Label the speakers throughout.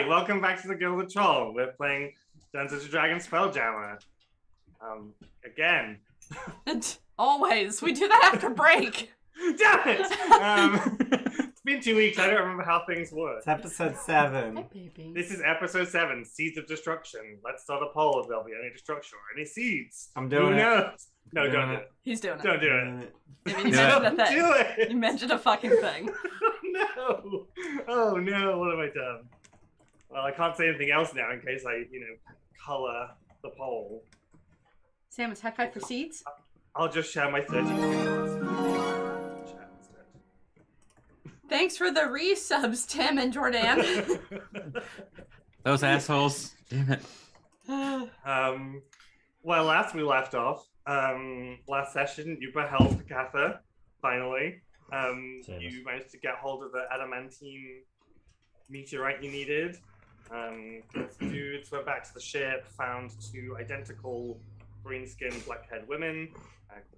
Speaker 1: Hi, welcome back to the Gilded Troll. We're playing Dungeons & Dragons Spelljammer. Again.
Speaker 2: Always. We do that after break.
Speaker 1: Damn it! It's been 2 weeks. I don't remember how things work.
Speaker 3: It's episode 7.
Speaker 2: Hi, baby.
Speaker 1: This is episode 7, Seeds of Destruction. Let's start a poll if there'll be any destruction or any seeds.
Speaker 3: I'm doing
Speaker 1: Who
Speaker 3: it.
Speaker 1: knows? No, don't do it.
Speaker 2: He's doing it.
Speaker 1: Don't do it.
Speaker 2: I mean, you mentioned a
Speaker 1: Don't
Speaker 2: thing.
Speaker 1: do it!
Speaker 2: You mentioned a fucking thing.
Speaker 1: No! Oh no, what have I done? Well, I can't say anything else now in case I, color the poll.
Speaker 2: Sam, it's high five for seeds?
Speaker 1: I'll just share my 30 screenshots. Chat instead.
Speaker 2: Thanks for the resubs, Tim and Jordan.
Speaker 4: Those assholes. Damn it.
Speaker 1: Well, last we left off, last session, you beheld Katha, finally. You managed to get hold of the adamantine meteorite you needed. Those dudes went back to the ship, found 2 identical green-skinned, black-haired women,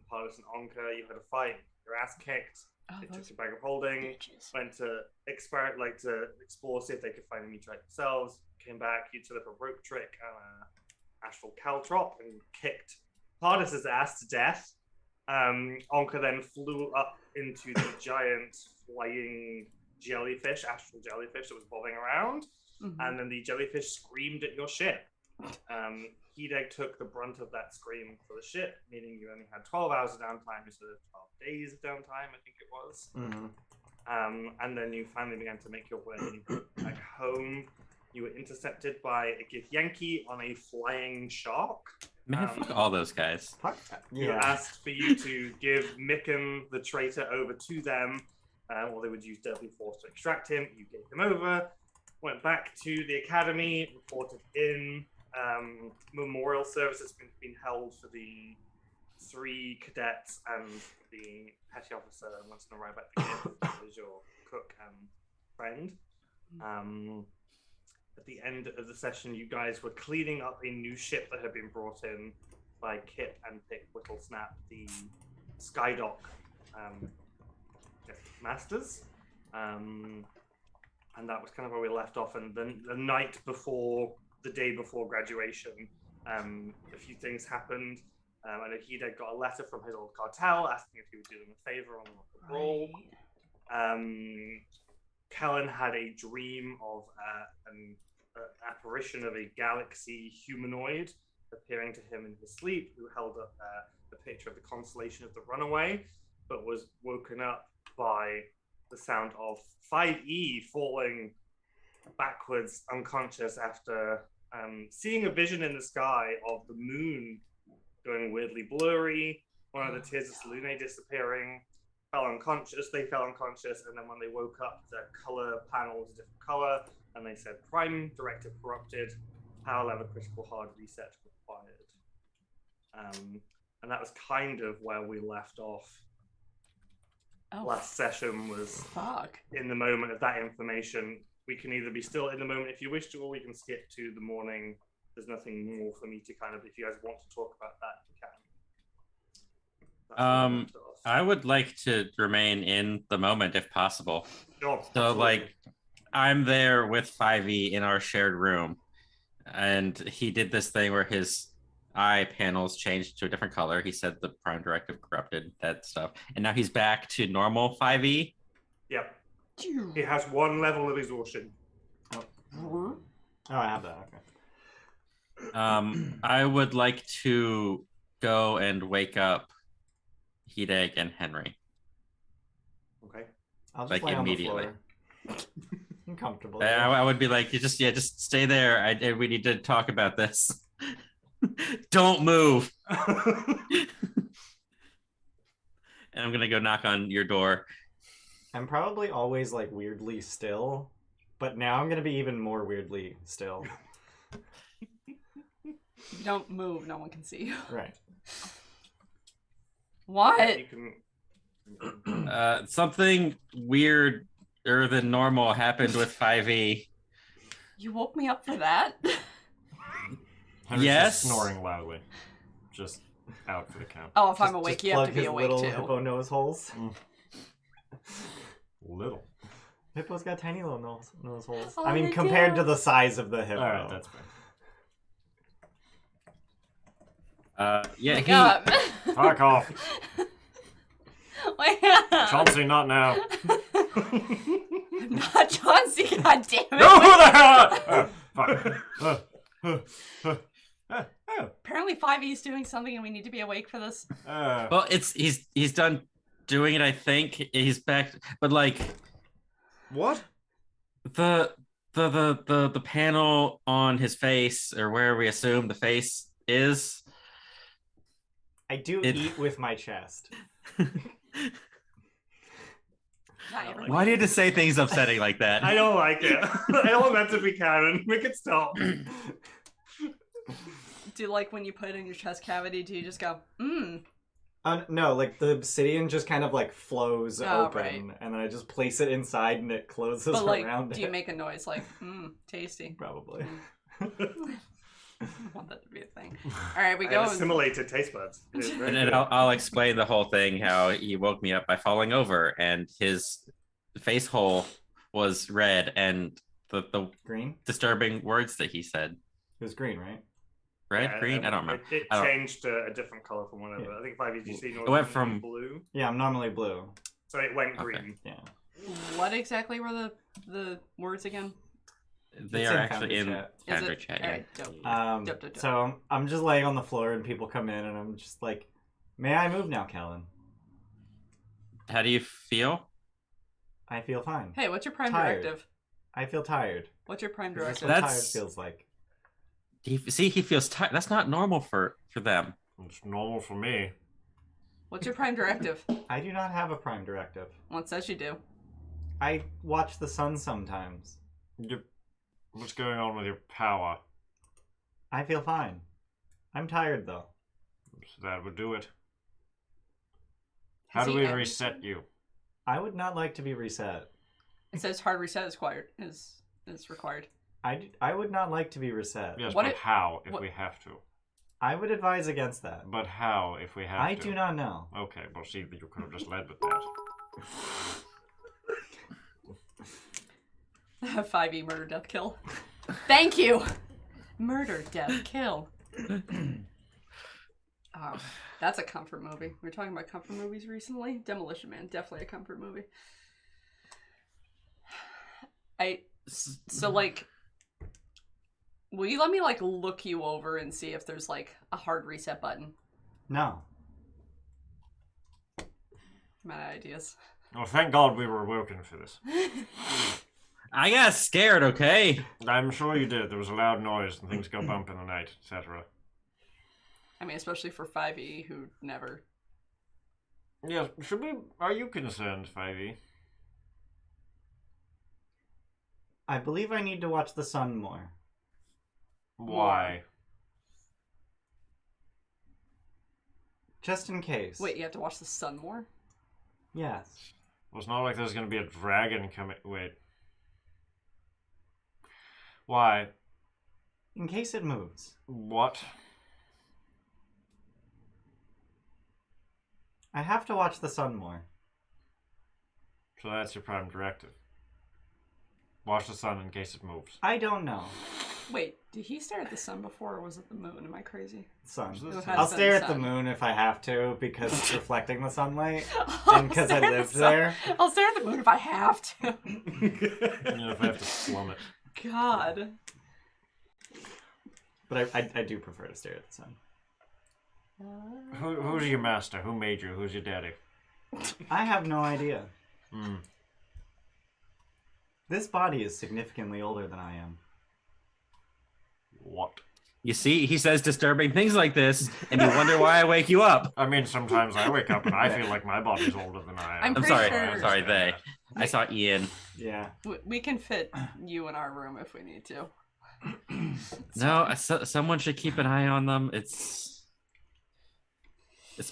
Speaker 1: Pardis and Onka. You had a fight, your ass kicked. They took your bag of holding, went to explore, see if they could find a meteorite themselves. Came back, you took up a rope trick and an astral caltrop and kicked Pardis' ass to death. Onka then flew up into the giant flying jellyfish, astral jellyfish that was bobbing around, and then the jellyfish screamed at your ship. Hideg took the brunt of that scream for the ship, meaning you only had 12 hours of downtime instead of 12 days of downtime, I think it was. And then you finally began to make your way back home. You were intercepted by a Giff Yankee on a flying shark.
Speaker 4: Man, fuck all those guys.
Speaker 1: You asked for you to give Micken, the traitor, over to them, or they would use deadly force to extract him. You gave him over, went back to the academy, reported in. Memorial service has been held for the 3 cadets and the petty officer wants to arrive at the Giff, who is your cook and friend. At the end of the session, you guys were cleaning up a new ship that had been brought in by Kip and Pick Whittlesnap, the Skydock masters. And that was kind of where we left off. And then the day before graduation, a few things happened. I know Hideg got a letter from his old cartel asking if he would do them a favor on the roll. Quelin had a dream of an apparition of a galaxy humanoid appearing to him in his sleep, who held up a picture of the constellation of the Runaway, but was woken up by the sound of 5E falling backwards unconscious after seeing a vision in the sky of the moon going weirdly blurry, one of the tears of Selune disappearing. They fell unconscious, and then when they woke up, the color panel was a different color, and they said Prime Directive corrupted, power level critical hard reset required. And that was kind of where we left off. Last session was in the moment of that information. We can either be still in the moment if you wish to, or we can skip to the morning. There's nothing more for me to if you guys want to talk about that, you can.
Speaker 4: I would like to remain in the moment if possible.
Speaker 1: Sure,
Speaker 4: so
Speaker 1: absolutely.
Speaker 4: I'm there with 5E in our shared room, and he did this thing where his eye panels changed to a different color. He said the Prime Directive corrupted that stuff, and now he's back to normal 5E.
Speaker 1: Yep. He has 1 level of exhaustion.
Speaker 3: Oh, I have that. Okay.
Speaker 4: I would like to go and wake up Hideg and Henry.
Speaker 1: Okay.
Speaker 3: I'll just lay
Speaker 4: immediately.
Speaker 3: on the floor. I'm comfortable.
Speaker 4: I would be like, just stay there. We need to talk about this. Don't move. And I'm gonna go knock on your door.
Speaker 3: I'm probably always weirdly still, but now I'm gonna be even more weirdly still.
Speaker 2: If you don't move, no one can see you.
Speaker 3: Right.
Speaker 2: What?
Speaker 4: Something weirder than normal happened with 5E.
Speaker 2: You woke me up for that?
Speaker 5: Henry's
Speaker 4: Yes.
Speaker 5: just snoring loudly. Just out for the count.
Speaker 2: Oh, if I'm awake, you have to be awake
Speaker 3: little
Speaker 2: too.
Speaker 3: hippo nose holes.
Speaker 5: Little.
Speaker 3: Hippo's got tiny little nose holes.
Speaker 2: Oh,
Speaker 3: I mean,
Speaker 2: they
Speaker 3: compared
Speaker 2: do.
Speaker 3: to the size of the hippo.
Speaker 5: Alright, that's fair.
Speaker 4: Yeah,
Speaker 2: Wake
Speaker 4: he.
Speaker 2: up.
Speaker 5: Fuck off.
Speaker 2: Wake up.
Speaker 5: Chauncey, not now.
Speaker 2: Not Chauncey, goddammit.
Speaker 5: No, who the hell? Fuck.
Speaker 2: Apparently 5E's doing something and we need to be awake for this.
Speaker 4: Well, he's done doing it. I think he's back, but like
Speaker 5: What?
Speaker 4: the panel on his face, or where we assume the face is.
Speaker 3: I do eat with my chest.
Speaker 4: Why do you just say things upsetting like that?
Speaker 1: I don't like it. I don't want that to be canon. Make it stop.
Speaker 2: Do like when you put it in your chest cavity, do you just go,
Speaker 3: No, like the obsidian just kind of like flows open,
Speaker 2: right.
Speaker 3: and then I just place it inside and it closes
Speaker 2: but like,
Speaker 3: around
Speaker 2: do
Speaker 3: it.
Speaker 2: you make a noise like, tasty?
Speaker 3: Probably.
Speaker 2: I want that to be a thing. All right, we go.
Speaker 1: Assimilated taste buds. It is very
Speaker 4: And then
Speaker 1: good.
Speaker 4: I'll explain the whole thing, how he woke me up by falling over, and his face hole was red, and the
Speaker 3: Green?
Speaker 4: disturbing words that he said.
Speaker 3: It was green, right?
Speaker 4: Red,
Speaker 1: Yeah,
Speaker 4: green? I don't remember.
Speaker 1: It
Speaker 4: I don't-
Speaker 1: changed to a different color from whatever.
Speaker 3: Yeah.
Speaker 1: I think 5EGC
Speaker 4: It went from-
Speaker 1: blue,
Speaker 3: Yeah, I'm normally blue.
Speaker 1: so it went
Speaker 4: Okay.
Speaker 1: green.
Speaker 3: Yeah.
Speaker 2: What exactly were the words again?
Speaker 4: They
Speaker 3: It's
Speaker 4: are
Speaker 3: in
Speaker 4: actually in
Speaker 3: Foundry
Speaker 2: Is
Speaker 4: Foundry
Speaker 2: it?
Speaker 4: chat.
Speaker 2: All
Speaker 4: Yeah.
Speaker 2: right, dope. Dope.
Speaker 3: So I'm just laying on the floor and people come in and I'm just like, may I move now, Quelin?
Speaker 4: How do you feel?
Speaker 3: I feel fine.
Speaker 2: Hey, what's your prime
Speaker 3: Tired.
Speaker 2: directive?
Speaker 3: I feel tired.
Speaker 2: What's your prime
Speaker 3: 'Cause That's
Speaker 2: directive?
Speaker 3: what
Speaker 4: That's-
Speaker 3: tired feels like.
Speaker 4: He feels tired. That's not normal for them.
Speaker 5: It's normal for me.
Speaker 2: What's your prime directive?
Speaker 3: I do not have a prime directive.
Speaker 2: Well, it says you do.
Speaker 3: I watch the sun sometimes.
Speaker 5: What's going on with your power?
Speaker 3: I feel fine. I'm tired though.
Speaker 5: So that would do it. How
Speaker 2: Has
Speaker 5: do
Speaker 2: he
Speaker 5: we
Speaker 2: ever-
Speaker 5: reset you?
Speaker 3: I would not like to be reset.
Speaker 2: It says hard reset is required. Is required.
Speaker 3: I would not like to be reset.
Speaker 5: Yes,
Speaker 2: What
Speaker 5: but
Speaker 2: if-
Speaker 5: how if
Speaker 2: what-
Speaker 5: we have to?
Speaker 3: I would advise against that.
Speaker 5: But how if we have
Speaker 3: I
Speaker 5: to?
Speaker 3: do not know.
Speaker 5: Okay, well, see, you could have just led with that.
Speaker 2: 5E murder, death, kill. Thank you. Murder, death, kill. Oh, that's a comfort movie. We were talking about comfort movies recently. Demolition Man, definitely a comfort movie. So like, will you let me like look you over and see if there's like a hard reset button?
Speaker 3: No.
Speaker 2: I'm out of ideas.
Speaker 5: Well, thank God we were woken for this.
Speaker 4: I got scared, okay?
Speaker 5: I'm sure you did. There was a loud noise and things go bump in the night, etc.
Speaker 2: I mean, especially for 5E, who never.
Speaker 5: Yeah, should we... Are you concerned, 5e?
Speaker 3: I believe I need to watch the sun more.
Speaker 5: Why?
Speaker 3: Just in case.
Speaker 2: Wait, you have to watch the sun more?
Speaker 3: Yes.
Speaker 5: Well, it's not like there's going to be a dragon coming... Wait. Why?
Speaker 3: In case it moves.
Speaker 5: What?
Speaker 3: I have to watch the sun more.
Speaker 5: So that's your prime directive. Watch the sun in case it moves.
Speaker 3: I don't know.
Speaker 2: Wait, did he stare at the sun before, or was it the moon? Am I crazy?
Speaker 3: Sun.
Speaker 5: So this-
Speaker 3: I'll stare at the
Speaker 2: sun.
Speaker 3: moon if I have to because it's reflecting the sunlight.
Speaker 2: I'll
Speaker 3: And because I
Speaker 2: stare at the
Speaker 3: lived
Speaker 2: sun.
Speaker 3: there.
Speaker 2: I'll stare at the moon if I have to.
Speaker 5: You know, if I have to slum it.
Speaker 2: God.
Speaker 3: But I do prefer to stare at the sun.
Speaker 5: Who's your master? Who made you? Who's your daddy?
Speaker 3: I have no idea.
Speaker 5: Hmm.
Speaker 3: This body is significantly older than I am.
Speaker 5: What?
Speaker 4: You see, he says disturbing things like this, and you wonder why I wake you up.
Speaker 5: I mean, sometimes I wake up and I feel like my body's older than I am.
Speaker 2: I'm
Speaker 4: I'm
Speaker 2: pretty
Speaker 4: sorry.
Speaker 2: sure-
Speaker 4: I'm sorry, they. I saw Ian.
Speaker 3: Yeah.
Speaker 2: We can fit you in our room if we need to.
Speaker 4: No, someone should keep an eye on them. It's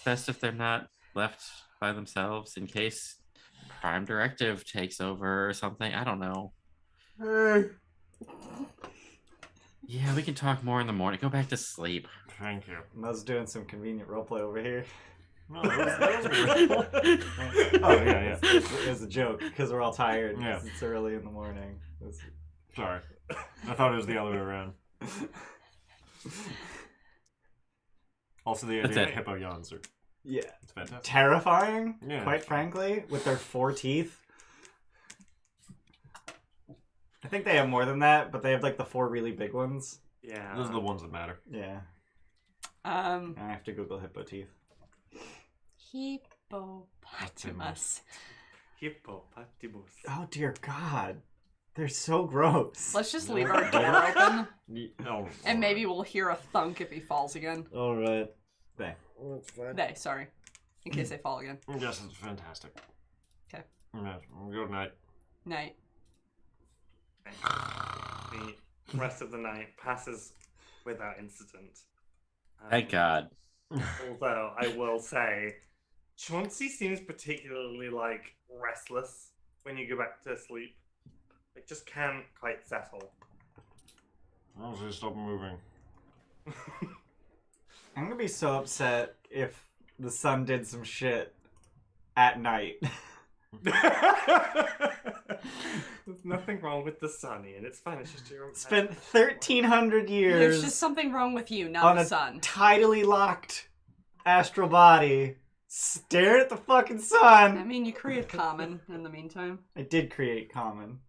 Speaker 4: best if they're not left by themselves in case Prime Directive takes over or something. I don't know. Yeah, we can talk more in the morning. Go back to sleep.
Speaker 5: Thank you.
Speaker 3: Mo's doing some convenient roleplay over here.
Speaker 5: No, that was real. Oh, yeah.
Speaker 3: It was a joke because we're all tired.
Speaker 5: Yeah.
Speaker 3: It's early in the morning.
Speaker 5: Sorry. I thought it was the other way around. Also, the idea of hippo yawns are
Speaker 3: Yeah.
Speaker 5: it's fantastic.
Speaker 3: Terrifying,
Speaker 5: Yeah.
Speaker 3: quite frankly, with their 4 teeth. I think they have more than that, but they have like the 4 really big ones.
Speaker 1: Yeah.
Speaker 5: Those are the ones that matter.
Speaker 3: Yeah. I have to Google hippo teeth.
Speaker 2: Hippopotamus.
Speaker 1: Hippopotamus.
Speaker 3: Oh dear God. They're so gross.
Speaker 2: Let's just leave our door open,
Speaker 5: Oh,
Speaker 2: and maybe we'll hear a thunk if he falls again.
Speaker 3: Alright. There.
Speaker 1: That's fine.
Speaker 2: They, sorry. In case they fall again.
Speaker 5: Yes, it's fantastic.
Speaker 2: Okay.
Speaker 5: Yes, good night.
Speaker 2: Night.
Speaker 1: The rest of the night passes without incident.
Speaker 4: Thank God.
Speaker 1: Although I will say, Chauncey seems particularly like restless when you go back to sleep. It just can't quite settle.
Speaker 5: I'll just stop moving.
Speaker 3: I'm gonna be so upset if the sun did some shit at night.
Speaker 1: There's nothing wrong with the sun, Ian. It's fine. It's just your own.
Speaker 3: Spent 1,300 years
Speaker 2: There's just something wrong with you, not
Speaker 3: on
Speaker 2: the
Speaker 3: a
Speaker 2: sun.
Speaker 3: tidally locked astral body, stare at the fucking
Speaker 2: I
Speaker 3: sun.
Speaker 2: mean, you create common in the meantime.
Speaker 3: I did create common.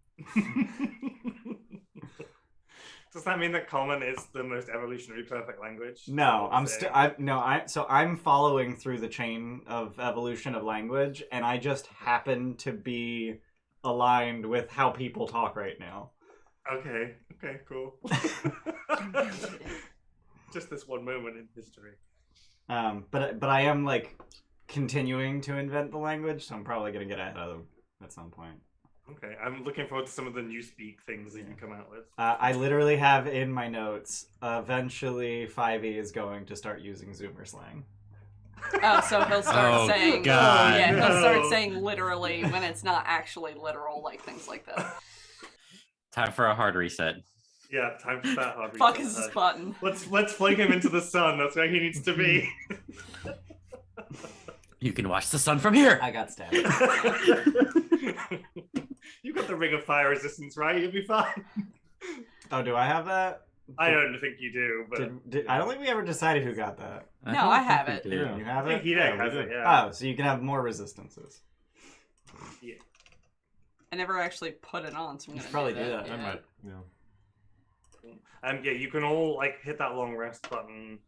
Speaker 1: Does that mean that Common is the most evolutionary perfect language?
Speaker 3: No, I'm following through the chain of evolution of language, and I just happen to be aligned with how people talk right now.
Speaker 1: Okay, cool. Just this one moment in history.
Speaker 3: But I am like continuing to invent the language, so I'm probably gonna get ahead of them at some point.
Speaker 1: Okay, I'm looking forward to some of the Newspeak things that you come out with.
Speaker 3: I literally have in my notes, eventually 5e is going to start using Zoomer slang.
Speaker 2: Oh, so he'll start saying,
Speaker 4: God.
Speaker 2: yeah, he'll
Speaker 1: No.
Speaker 2: start saying literally when it's not actually literal, like things like that.
Speaker 4: Time for a hard reset.
Speaker 1: Yeah, time for that hard
Speaker 2: Fuck
Speaker 1: reset.
Speaker 2: is this button?
Speaker 1: Let's fling him into the sun. That's where he needs to be.
Speaker 4: You can watch the sun from here.
Speaker 3: I got stabbed.
Speaker 1: You got the Ring of Fire resistance, right? You'll be fine.
Speaker 3: Oh, do I have that?
Speaker 1: I don't think you do, but
Speaker 3: I don't think we ever decided who got that.
Speaker 2: No, I have it.
Speaker 5: Yeah.
Speaker 3: You have
Speaker 1: I
Speaker 3: it?
Speaker 1: think Hideg has it. Yeah.
Speaker 3: Oh, so you can have more resistances.
Speaker 2: I never actually put it on, so I'm
Speaker 3: You
Speaker 2: gonna
Speaker 3: should probably
Speaker 2: do
Speaker 3: do
Speaker 2: that.
Speaker 3: that.
Speaker 5: I
Speaker 2: Yeah.
Speaker 5: might, yeah.
Speaker 1: Yeah, you can all like hit that long rest button.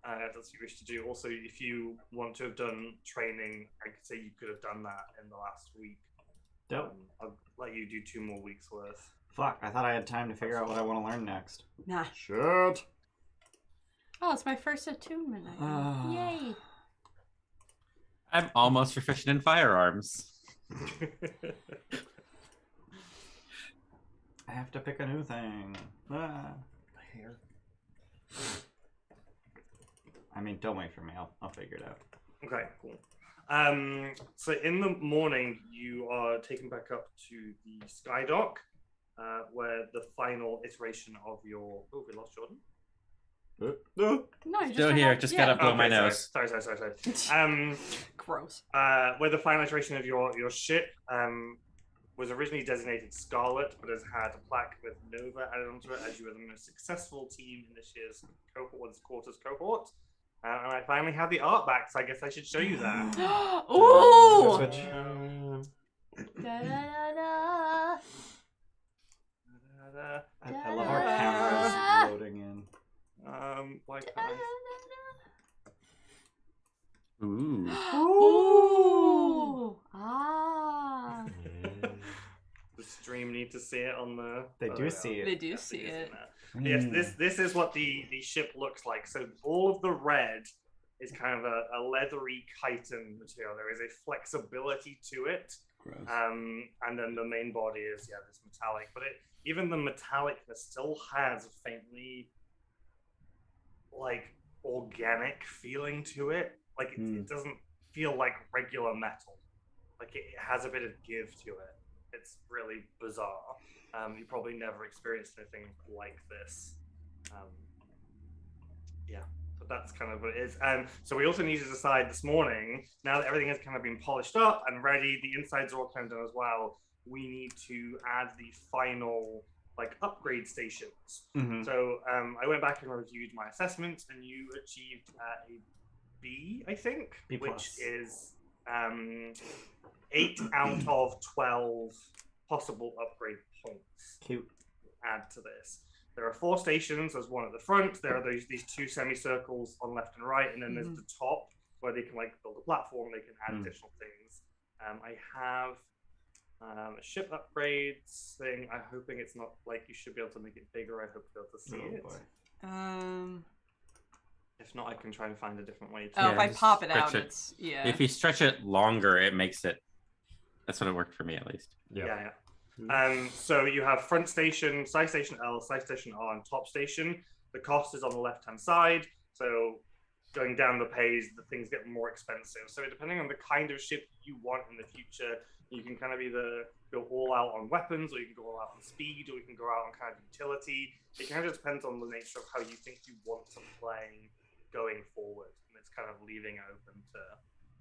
Speaker 1: If that's what you wish to do. Also, if you want to have done training, I could say you could have done that in the last week.
Speaker 3: Dope.
Speaker 1: I'll let you do 2 more weeks worth.
Speaker 3: Fuck, I thought I had time to figure out what I want to learn next.
Speaker 2: Nah.
Speaker 3: Shit.
Speaker 2: Oh, it's my first attunement. Yay.
Speaker 4: I'm almost proficient in firearms.
Speaker 3: I have to pick a new thing.
Speaker 5: Here.
Speaker 3: I mean, don't wait for me. I'll figure it out.
Speaker 1: Okay, cool. So in the morning, you are taken back up to the Sky Dock, where the final iteration of your... Oh, we lost Jordan?
Speaker 2: No, you just
Speaker 4: Still
Speaker 2: come
Speaker 4: here,
Speaker 2: up-
Speaker 4: just
Speaker 2: yeah.
Speaker 4: gotta blow my
Speaker 1: Okay,
Speaker 4: nose.
Speaker 1: Sorry.
Speaker 2: Gross.
Speaker 1: Where the final iteration of your ship was originally designated Scarlet, but has had a plaque with Nova added onto it as you were the most successful team in this year's quarters cohort. And I finally have the art back, so I guess I should show you that.
Speaker 2: Ooh!
Speaker 3: Switch.
Speaker 2: Da-da-da-da.
Speaker 3: I love our cameras loading in.
Speaker 1: Why can't I?
Speaker 4: Ooh.
Speaker 2: Ooh! Ah!
Speaker 1: The stream need to see it on the.
Speaker 3: They do see it.
Speaker 2: They do
Speaker 1: Yeah,
Speaker 2: see
Speaker 1: they do
Speaker 2: it.
Speaker 1: Yes, this is what the ship looks like. So all of the red is kind of a leathery chitin material. There is a flexibility to it, and then the main body is this metallic. But even the metallicness still has a faintly like organic feeling to it. Like it doesn't feel like regular metal. Like it has a bit of give to it. It's really bizarre. You probably never experienced anything like this. But that's kind of what it is. So we also need to decide this morning, now that everything has kind of been polished up and ready, the insides are all kind of done as well, we need to add the final like upgrade stations. So I went back and reviewed my assessments, and you achieved a B, I think,
Speaker 3: B+.
Speaker 1: which is 8 out of 12 possible upgrade points.
Speaker 3: Cute.
Speaker 1: Add to this. There are 4 stations. There's one at the front. There are these 2 semicircles on left and right, and then there's the top where they can like build a platform. They can add additional things. I have a ship upgrades thing. I'm hoping it's not like you should be able to make it bigger. I hope you'll be able to see it.
Speaker 3: Boy.
Speaker 1: If not, I can try and find a different way to.
Speaker 2: Oh, if I
Speaker 4: just
Speaker 2: pop it
Speaker 4: stretch
Speaker 2: out,
Speaker 4: it.
Speaker 2: it's yeah.
Speaker 4: If you stretch it longer, it makes it. That's what it worked for me, at least.
Speaker 1: Yeah. So you have front station, side station L, side station R, and top station. The cost is on the left-hand side. So going down the page, the things get more expensive. So depending on the kind of ship you want in the future, you can kind of either go all out on weapons, or you can go all out on speed, or you can go out on kind of utility. It kind of just depends on the nature of how you think you want to play going forward. And it's kind of leaving it open to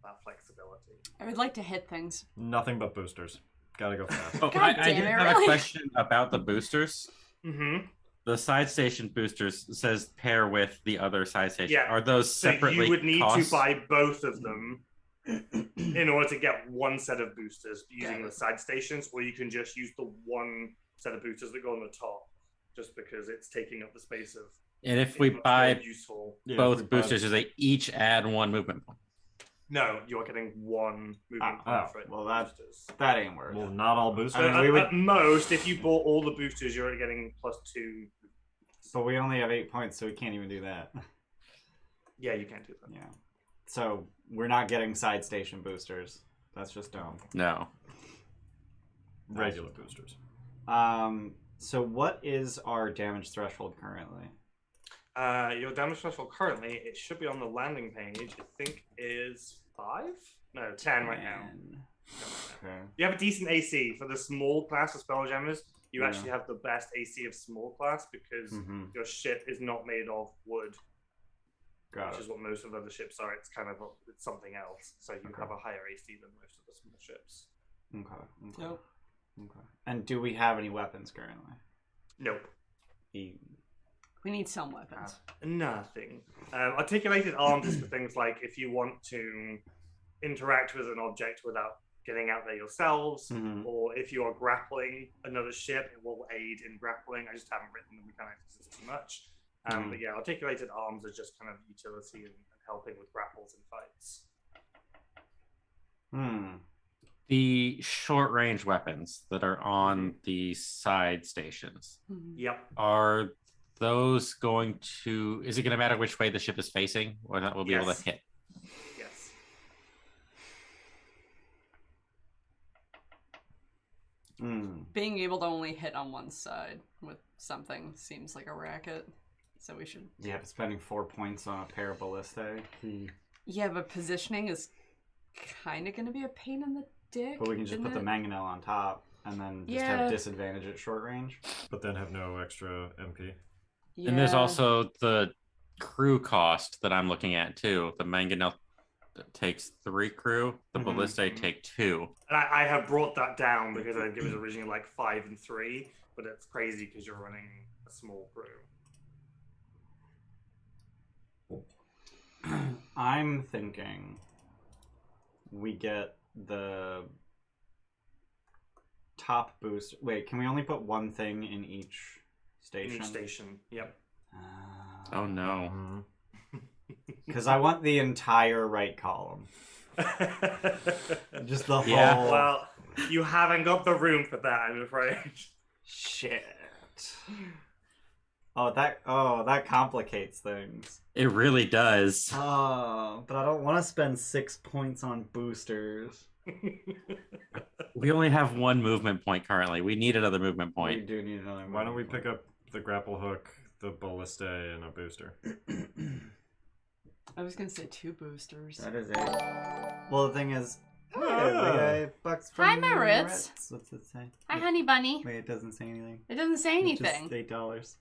Speaker 1: that flexibility.
Speaker 2: I would like to hit things.
Speaker 5: Nothing but boosters. Gotta go fast.
Speaker 4: Oh,
Speaker 2: God
Speaker 4: I
Speaker 2: damn
Speaker 4: do
Speaker 2: it,
Speaker 4: have
Speaker 2: really?
Speaker 4: a question about the boosters.
Speaker 1: Mm-hmm.
Speaker 4: The side station boosters says pair with the other side station.
Speaker 1: Yeah.
Speaker 4: Are those
Speaker 1: So
Speaker 4: separately
Speaker 1: you would need
Speaker 4: cost?
Speaker 1: to buy both of them in order to get one set of boosters using the side stations, or you can just use the one set of boosters that go on the top, just because it's taking up the space of.
Speaker 4: And if we
Speaker 1: it's much
Speaker 4: buy
Speaker 1: more useful.
Speaker 4: both boosters, do they each add 1 movement point?
Speaker 1: No, you're getting 1 movement point for it.
Speaker 3: well, that-
Speaker 1: boosters.
Speaker 3: That ain't worth
Speaker 5: Well,
Speaker 3: it.
Speaker 5: not all boosters.
Speaker 1: So
Speaker 3: I mean, we would-
Speaker 1: at most, if you bought all the boosters, you're getting +2.
Speaker 3: But we only have 8 points, so we can't even do that.
Speaker 1: Yeah, you can't do that.
Speaker 3: Yeah. So we're not getting side station boosters. That's just dumb.
Speaker 4: No.
Speaker 5: Regular boosters.
Speaker 3: So what is our damage threshold currently?
Speaker 1: Your damage threshold currently, it should be on the landing page, I think is 5? No, 10 right now.
Speaker 3: 10. Okay.
Speaker 1: You have a decent AC. For the small class of Spelljammers, you actually have the best AC of small class because your ship is not made of wood,
Speaker 3: Got
Speaker 1: which
Speaker 3: it.
Speaker 1: is what most of the other ships are. It's kind of it's something else. So you have a higher AC than most of the small ships.
Speaker 3: Okay.
Speaker 2: Nope.
Speaker 3: Okay. And do we have any weapons currently?
Speaker 1: Nope.
Speaker 2: We need some weapons.
Speaker 1: Nothing. Articulated arms is for things like if you want to interact with an object without getting out there yourselves, or if you are grappling another ship, it will aid in grappling. I just haven't written the mechanics too much. But yeah, articulated arms are just kind of utility and helping with grapples and fights.
Speaker 4: The short range weapons that are on the side stations,
Speaker 1: Yep.
Speaker 4: are those going to. Is it going to matter which way the ship is facing? Or not we'll be able to hit?
Speaker 1: Yes.
Speaker 2: Being able to only hit on one side with something seems like a racket. So we should.
Speaker 3: Yeah, but spending 4 points on a pair of ballistae.
Speaker 2: Yeah, but positioning is kind of going to be a pain in the dick.
Speaker 3: But we can just
Speaker 2: isn't
Speaker 3: put the
Speaker 2: it?
Speaker 3: mangonel on top and then just
Speaker 2: Yeah.
Speaker 3: have disadvantage at short range.
Speaker 5: But then have no extra MP.
Speaker 4: And there's
Speaker 2: Yeah.
Speaker 4: also the crew cost that I'm looking at too. The mangonel takes 3 crew. The ballistae take 2.
Speaker 1: And I have brought that down because I it was originally like 5 and 3, but it's crazy because you're running a small crew.
Speaker 3: I'm thinking we get the top boost. Wait, can we only put one thing in each station?
Speaker 1: In each station. Yep.
Speaker 4: Oh no.
Speaker 3: Because I want the entire right column. Just the
Speaker 4: Yeah.
Speaker 3: whole.
Speaker 1: Well, you haven't got the room for that, I'm afraid.
Speaker 3: Shit. Oh, that complicates things.
Speaker 4: It really does.
Speaker 3: Oh, but I don't want to spend 6 points on boosters.
Speaker 4: We only have 1 movement point currently. We need another movement
Speaker 3: We
Speaker 4: point.
Speaker 3: do need another.
Speaker 5: Why don't we pick up the grapple hook, the ballistae, and a booster?
Speaker 2: I was going to say 2 boosters.
Speaker 3: That is it. Well, the thing is, we got bucks from
Speaker 2: Hi, Maritz.
Speaker 3: Maritz. What's it say?
Speaker 2: Hi, honey bunny.
Speaker 3: Wait, it doesn't say anything.
Speaker 2: It doesn't say
Speaker 3: It's
Speaker 2: anything.
Speaker 3: just $8.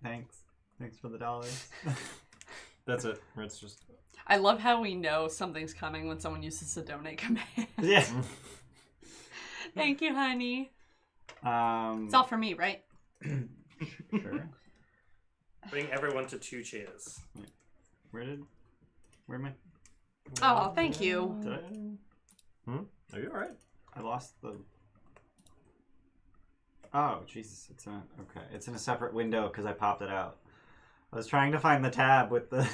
Speaker 3: Thanks. Thanks for the dollars.
Speaker 5: That's it. It's just.
Speaker 2: I love how we know something's coming when someone uses a donate command.
Speaker 3: Yeah.
Speaker 2: Thank you, honey.
Speaker 3: It's
Speaker 2: It's all for me, right?
Speaker 3: Sure.
Speaker 1: Bring everyone to 2 cheers.
Speaker 3: Where am I?
Speaker 2: Oh, thank you.
Speaker 3: Did I?
Speaker 5: Are you alright?
Speaker 3: I lost the. Oh Jesus! It's in a separate window because I popped it out. I was trying to find the tab with the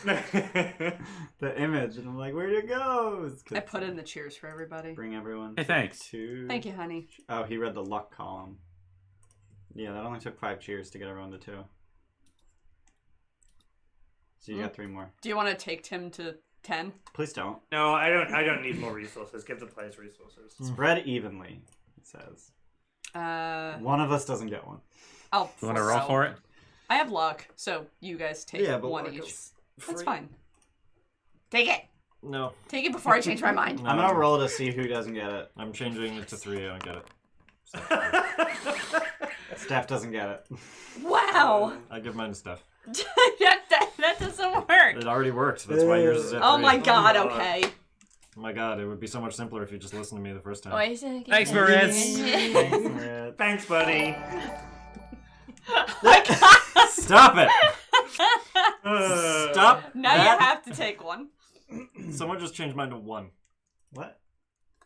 Speaker 3: the image, and I'm like, where'd it go?
Speaker 2: I put in the cheers for everybody.
Speaker 3: Bring everyone.
Speaker 4: Hey, thanks.
Speaker 3: To...
Speaker 2: Thank you, honey.
Speaker 3: Oh, he read the luck column. Yeah, that only took 5 cheers to get everyone to 2. So you got 3 more.
Speaker 2: Do you want to take Tim to 10?
Speaker 3: Please don't.
Speaker 1: No, I don't need more resources. Give the players resources.
Speaker 3: Spread evenly, it says. One of us doesn't get one.
Speaker 2: I'll
Speaker 4: You want to roll for it?
Speaker 2: I have luck, so you guys take one
Speaker 3: luck
Speaker 2: each.
Speaker 3: is
Speaker 2: That's
Speaker 3: free.
Speaker 2: fine. Take it.
Speaker 5: No.
Speaker 2: Take it before I change my mind.
Speaker 5: No.
Speaker 3: I'm gonna roll to see who doesn't get it.
Speaker 5: I'm changing it to 3. I don't get it.
Speaker 3: Steph doesn't get it.
Speaker 2: Wow.
Speaker 5: I give mine to Steph.
Speaker 2: that doesn't work.
Speaker 5: It already worked. That's why yours is at 3.
Speaker 2: Oh my god, okay.
Speaker 5: Oh my god, it would be so much simpler if you just listened to me the first time.
Speaker 4: Thanks, Maritz.
Speaker 1: Thanks, buddy.
Speaker 5: Stop it! Stop
Speaker 2: Now
Speaker 5: that.
Speaker 2: you have to take one.
Speaker 5: Someone just changed mine to 1.
Speaker 3: What?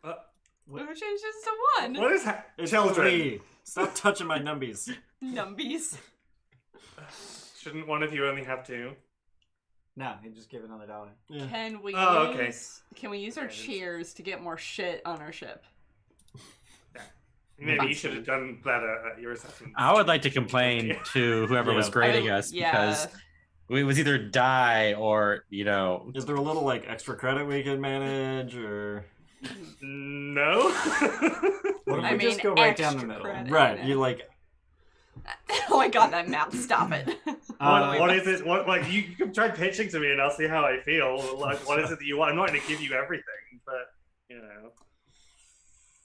Speaker 2: Who changed this to 1?
Speaker 1: What is
Speaker 5: It's
Speaker 1: children?
Speaker 5: 3. Stop touching my numbies.
Speaker 2: Numbies.
Speaker 1: Shouldn't one of you only have 2?
Speaker 3: No, he just gave another $1.
Speaker 5: Yeah.
Speaker 2: Can we
Speaker 1: okay.
Speaker 2: Can we use our cheers to get more shit on our ship?
Speaker 1: Maybe you should have done better at your assessment.
Speaker 4: I would like to complain to whoever was grading us because it was either die or,
Speaker 5: Is there a little like extra credit we can manage or?
Speaker 1: No.
Speaker 3: What if we just go right down the middle?
Speaker 2: credit.
Speaker 5: Right, you like.
Speaker 2: Oh my god, that map! Stop it.
Speaker 1: What is it? What you can try pitching to me and I'll see how I feel. Like, what is it that you want? I'm not going to give you everything, but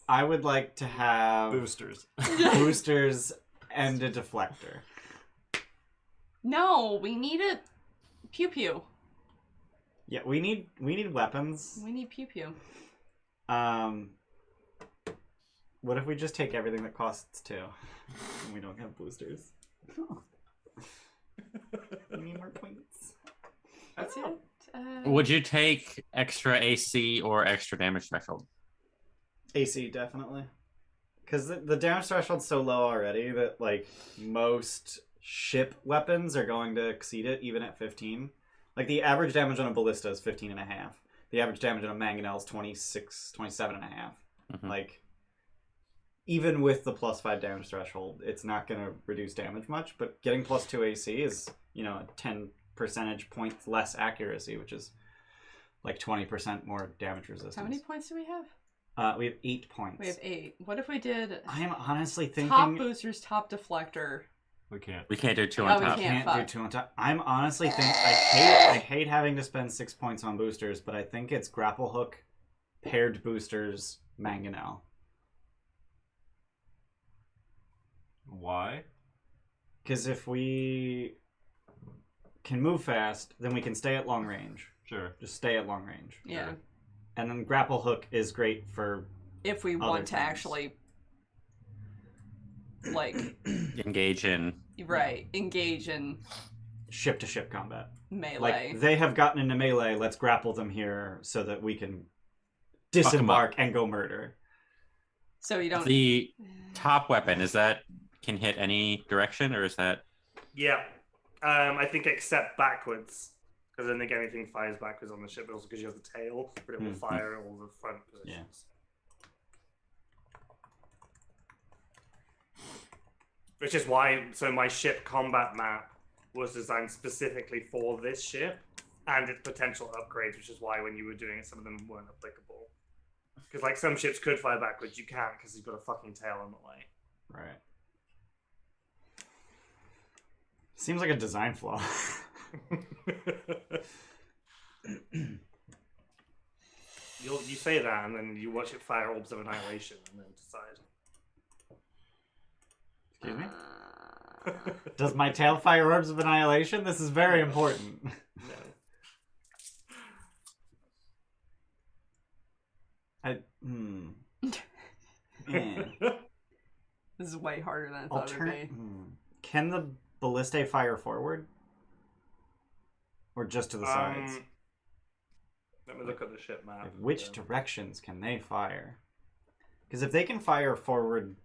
Speaker 3: I would like to have
Speaker 5: Boosters.
Speaker 3: boosters and a deflector.
Speaker 2: No, we need a pew pew.
Speaker 3: Yeah, we need weapons.
Speaker 2: We need pew pew.
Speaker 3: What if we just take everything that costs 2? And we don't have boosters. We need more points.
Speaker 2: That's it.
Speaker 4: would you take extra AC or extra damage threshold?
Speaker 3: AC, definitely. Because the damage threshold's so low already that, like, most ship weapons are going to exceed it, even at 15. Like, the average damage on a ballista is 15.5. The average damage on a mangonel is 27.5.
Speaker 4: Mm-hmm.
Speaker 3: Like, even with the +5 damage threshold, it's not going to reduce damage much, but getting +2 AC is, 10 percentage points less accuracy, which is like 20% more damage resistance.
Speaker 2: How many points do we have?
Speaker 3: We have 8 points.
Speaker 2: We have 8. What if we did
Speaker 3: I'm honestly thinking...
Speaker 2: top boosters, top deflector?
Speaker 5: We can't.
Speaker 4: We can't do 2 on
Speaker 2: Oh, we
Speaker 4: top.
Speaker 2: can't.
Speaker 3: Can't do 2 on top. I'm honestly thinking... I hate having to spend 6 points on boosters, but I think it's grapple hook, paired boosters, mangonel.
Speaker 5: Why?
Speaker 3: Because if we can move fast, then we can stay at long range.
Speaker 5: Sure.
Speaker 3: Just stay at long range.
Speaker 2: Yeah.
Speaker 5: Sure.
Speaker 3: And then grapple hook is great for...
Speaker 2: If we
Speaker 3: Other
Speaker 2: want to
Speaker 3: things.
Speaker 2: actually, like,
Speaker 4: Engage in.
Speaker 2: right, engage in
Speaker 3: ship-to-ship combat.
Speaker 2: melee.
Speaker 3: Like, they have gotten into melee, let's grapple them here so that we can disembark and go murder.
Speaker 2: So you don't...
Speaker 4: The top weapon, can hit any direction, or is that...
Speaker 1: Yeah. I think except backwards. Because then again, anything fires backwards on the ship, but also because you have the tail, but it will fire all the front positions. Which is why, so my ship combat map was designed specifically for this ship and its potential upgrades, which is why when you were doing it, some of them weren't applicable. Because like some ships could fire backwards, you can't because you've got a fucking tail on the way.
Speaker 3: Right. Seems like a design flaw.
Speaker 1: You say that and then you watch it fire orbs of annihilation and then decide.
Speaker 3: Excuse me? Does my tail fire orbs of annihilation? This is very important.
Speaker 1: No.
Speaker 2: This is way harder than I thought it would be.
Speaker 3: Can the ballistae fire forward? Or just to the sides?
Speaker 1: Let me look at the ship map.
Speaker 3: Which directions can they fire? Because if they can fire forward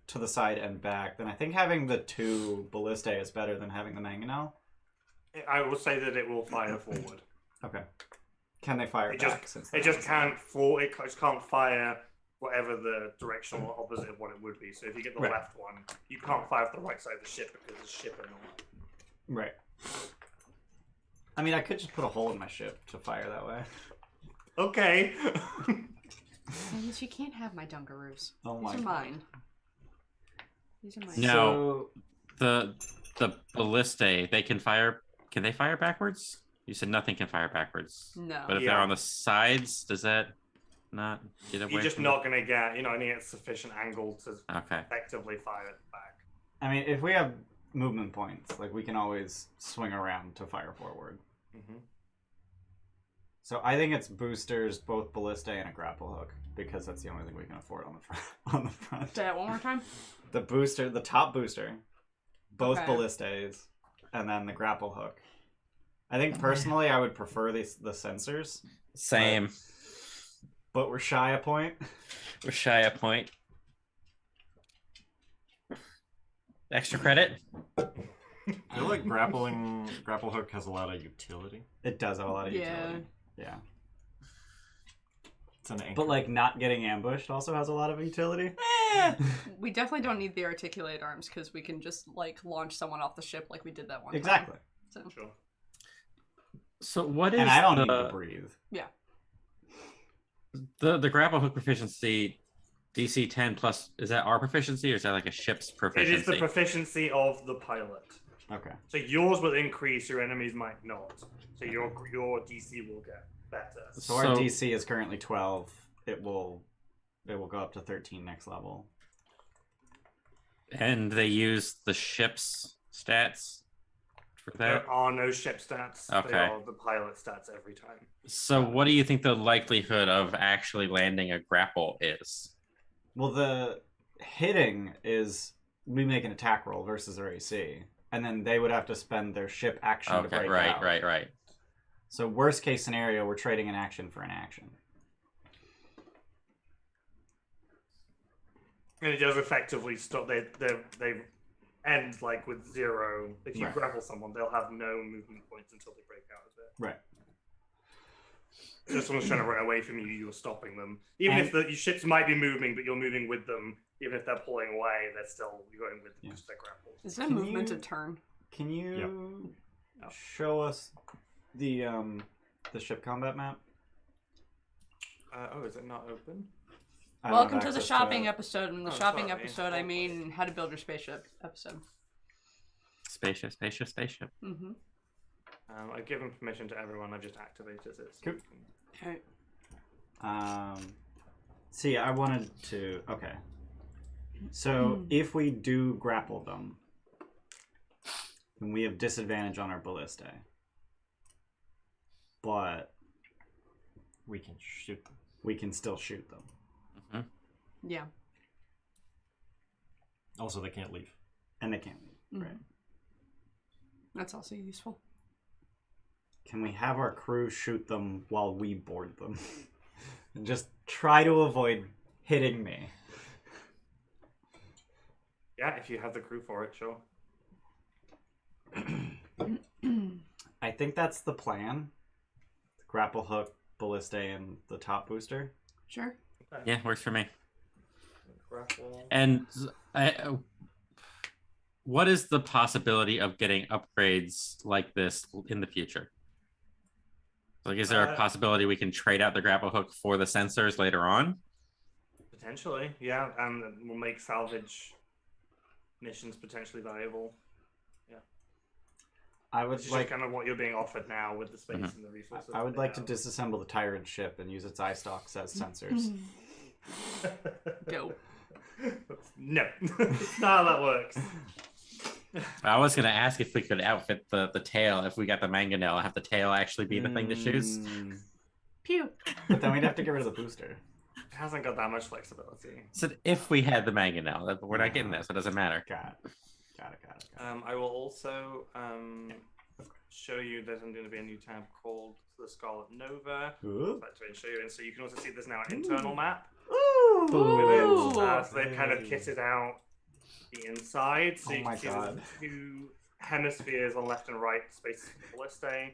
Speaker 3: to the side and back, then I think having the 2 ballistae is better than having the mangonel.
Speaker 1: I will say that it will fire forward.
Speaker 3: Okay. Can they fire back?
Speaker 1: It just can't fall. It just can't fire whatever the directional opposite of what it would be. So if you get the left one, you can't fire off the right side of the ship because the ship are not.
Speaker 3: Right. I mean, I could just put a hole in my ship to fire that way.
Speaker 1: Okay.
Speaker 2: You can't have my Dungaroos.
Speaker 3: Oh my
Speaker 2: These are
Speaker 3: God.
Speaker 2: mine. These are mine.
Speaker 4: No. The ballistae, they can fire. Can they fire backwards? You said nothing can fire backwards.
Speaker 2: No.
Speaker 4: But if they're on the sides, does that not get away?
Speaker 1: You're just
Speaker 4: from
Speaker 1: not going to get, you're not going to get sufficient angle to
Speaker 4: Okay.
Speaker 1: effectively fire it back.
Speaker 3: I mean, if we have movement points, like we can always swing around to fire forward.
Speaker 1: Mm-hmm.
Speaker 3: So I think it's boosters, both ballistae and a grapple hook, because that's the only thing we can afford on the front. On the front.
Speaker 2: Say that one more time.
Speaker 3: The booster, the top booster, both
Speaker 2: Okay.
Speaker 3: ballistaes, and then the grapple hook. I think personally, I would prefer the sensors.
Speaker 4: Same.
Speaker 3: But we're shy a point.
Speaker 4: We're shy a point. Extra credit?
Speaker 5: I feel like grapple hook has a lot of utility.
Speaker 3: It does have a lot of utility. Yeah.
Speaker 5: It's an anchor.
Speaker 3: But like not getting ambushed also has a lot of utility.
Speaker 2: We definitely don't need the articulated arms because we can just like launch someone off the ship like we did that one
Speaker 3: Exactly.
Speaker 2: time. So.
Speaker 1: Sure.
Speaker 4: So what is
Speaker 3: And I don't need to breathe.
Speaker 2: Yeah.
Speaker 4: The grapple hook proficiency? DC 10 plus, is that our proficiency or is that like a ship's proficiency?
Speaker 1: It is the proficiency of the pilot.
Speaker 3: Okay.
Speaker 1: So yours will increase, your enemies might not. So your DC will get better.
Speaker 3: So our DC is currently 12. It will go up to 13 next level.
Speaker 4: And they use the ship's stats for that?
Speaker 1: There are no ship stats.
Speaker 4: Okay.
Speaker 1: They are the pilot stats every time.
Speaker 4: So what do you think the likelihood of actually landing a grapple is?
Speaker 3: Well, the hitting is we make an attack roll versus their AC, and then they would have to spend their ship action to break out.
Speaker 4: Right.
Speaker 3: So worst case scenario, we're trading an action for an action.
Speaker 1: And it does effectively stop. They end like with 0. If you grapple someone, they'll have no movement points until they break out of it.
Speaker 3: Right.
Speaker 1: So if someone's trying to run away from you, you're stopping them. Even if your ships might be moving, but you're moving with them. Even if they're pulling away, you're going with them because they're grappled.
Speaker 2: Is that movement a turn?
Speaker 3: Can you show us the ship combat map?
Speaker 1: Is it not open?
Speaker 2: Welcome to the shopping episode. In the shopping episode, I mean how to build your spaceship episode.
Speaker 4: Spaceship.
Speaker 2: Mm-hmm.
Speaker 1: I've given permission to everyone. I've just activated it.
Speaker 3: Cool.
Speaker 2: Okay.
Speaker 3: See, I wanted to. Okay. So if we do grapple them, then we have disadvantage on our ballistae. But
Speaker 5: we can shoot them.
Speaker 3: We can still shoot them.
Speaker 4: Mm-hmm.
Speaker 2: Yeah.
Speaker 5: Also, they can't leave.
Speaker 3: And they can't leave. Right.
Speaker 2: That's also useful.
Speaker 3: Can we have our crew shoot them while we board them? And just try to avoid hitting me.
Speaker 1: Yeah, if you have the crew for it, sure.
Speaker 3: I think that's the plan. The grapple hook, ballistae, and the top booster.
Speaker 2: Sure.
Speaker 1: Okay.
Speaker 4: Yeah, works for me.
Speaker 1: Grapple.
Speaker 4: And what is the possibility of getting upgrades like this in the future? Like, is there a possibility we can trade out the grapple hook for the sensors later on?
Speaker 1: Potentially, yeah. We'll make salvage missions potentially valuable. Yeah.
Speaker 3: I would
Speaker 1: Which is
Speaker 3: like
Speaker 1: just kind of what you're being offered now with the space and the resources.
Speaker 3: I would like to disassemble the tyrant ship and use its eye stalks as sensors.
Speaker 2: Go.
Speaker 1: No, it's not how that works.
Speaker 4: I was gonna ask if we could outfit the tail if we got the mangonel, have the tail actually be the thing to shoots.
Speaker 2: Pew.
Speaker 3: But then we'd have to get rid of the booster.
Speaker 1: It hasn't got that much flexibility.
Speaker 4: So if we had the mangonel, we're not getting this, so it doesn't matter.
Speaker 3: Got it.
Speaker 1: I will also show you there's going to be a new tab called the Scarlet Nova.
Speaker 3: Ooh.
Speaker 1: To show you, and so you can also see there's now an internal map
Speaker 3: Ooh.
Speaker 1: with it. So they've kind of kitted out the inside. So you
Speaker 3: my
Speaker 1: can see
Speaker 3: God.
Speaker 1: there's 2 hemispheres on left and right, spaces for ballistae.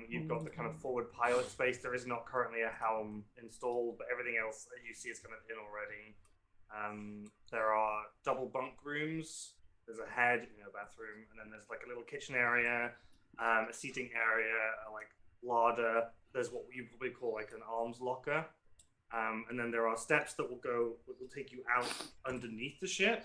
Speaker 1: You've got the kind of forward pilot space. There is not currently a helm installed, but everything else that you see is kind of in already. There are double bunk rooms. There's a head, bathroom, and then there's like a little kitchen area, a seating area, a like larder. There's what you probably call like an arms locker, and then there are steps that will take you out underneath the ship.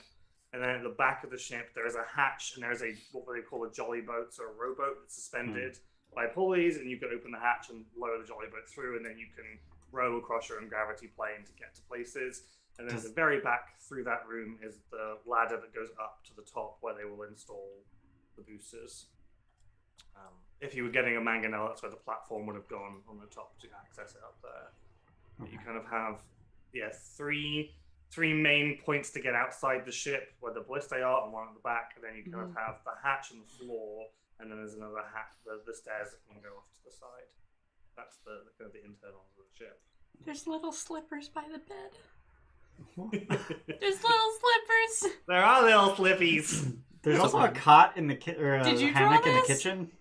Speaker 1: And then at the back of the ship, there is a hatch, and there's what they call a jolly boat, so a rowboat that's suspended by pulleys, and you can open the hatch and lower the jolly boat through, and then you can row across your own gravity plane to get to places. And then at the very back through that room is the ladder that goes up to the top where they will install the boosters. If you were getting a mangonel, that's where the platform would have gone on the top to access it up there. But you kind of have, three main points to get outside the ship where the ballistae are, and one at the back, and then you kind of have the hatch and the floor, and then there's another hatch, the stairs that can go off to the side. That's the kind of the internals of the ship.
Speaker 2: There's little slippers by the bed. There's little slippers.
Speaker 1: There are little slippies.
Speaker 3: There's also a cot in the
Speaker 2: Did you
Speaker 3: hammock
Speaker 2: draw
Speaker 3: in the
Speaker 2: this?
Speaker 3: kitchen.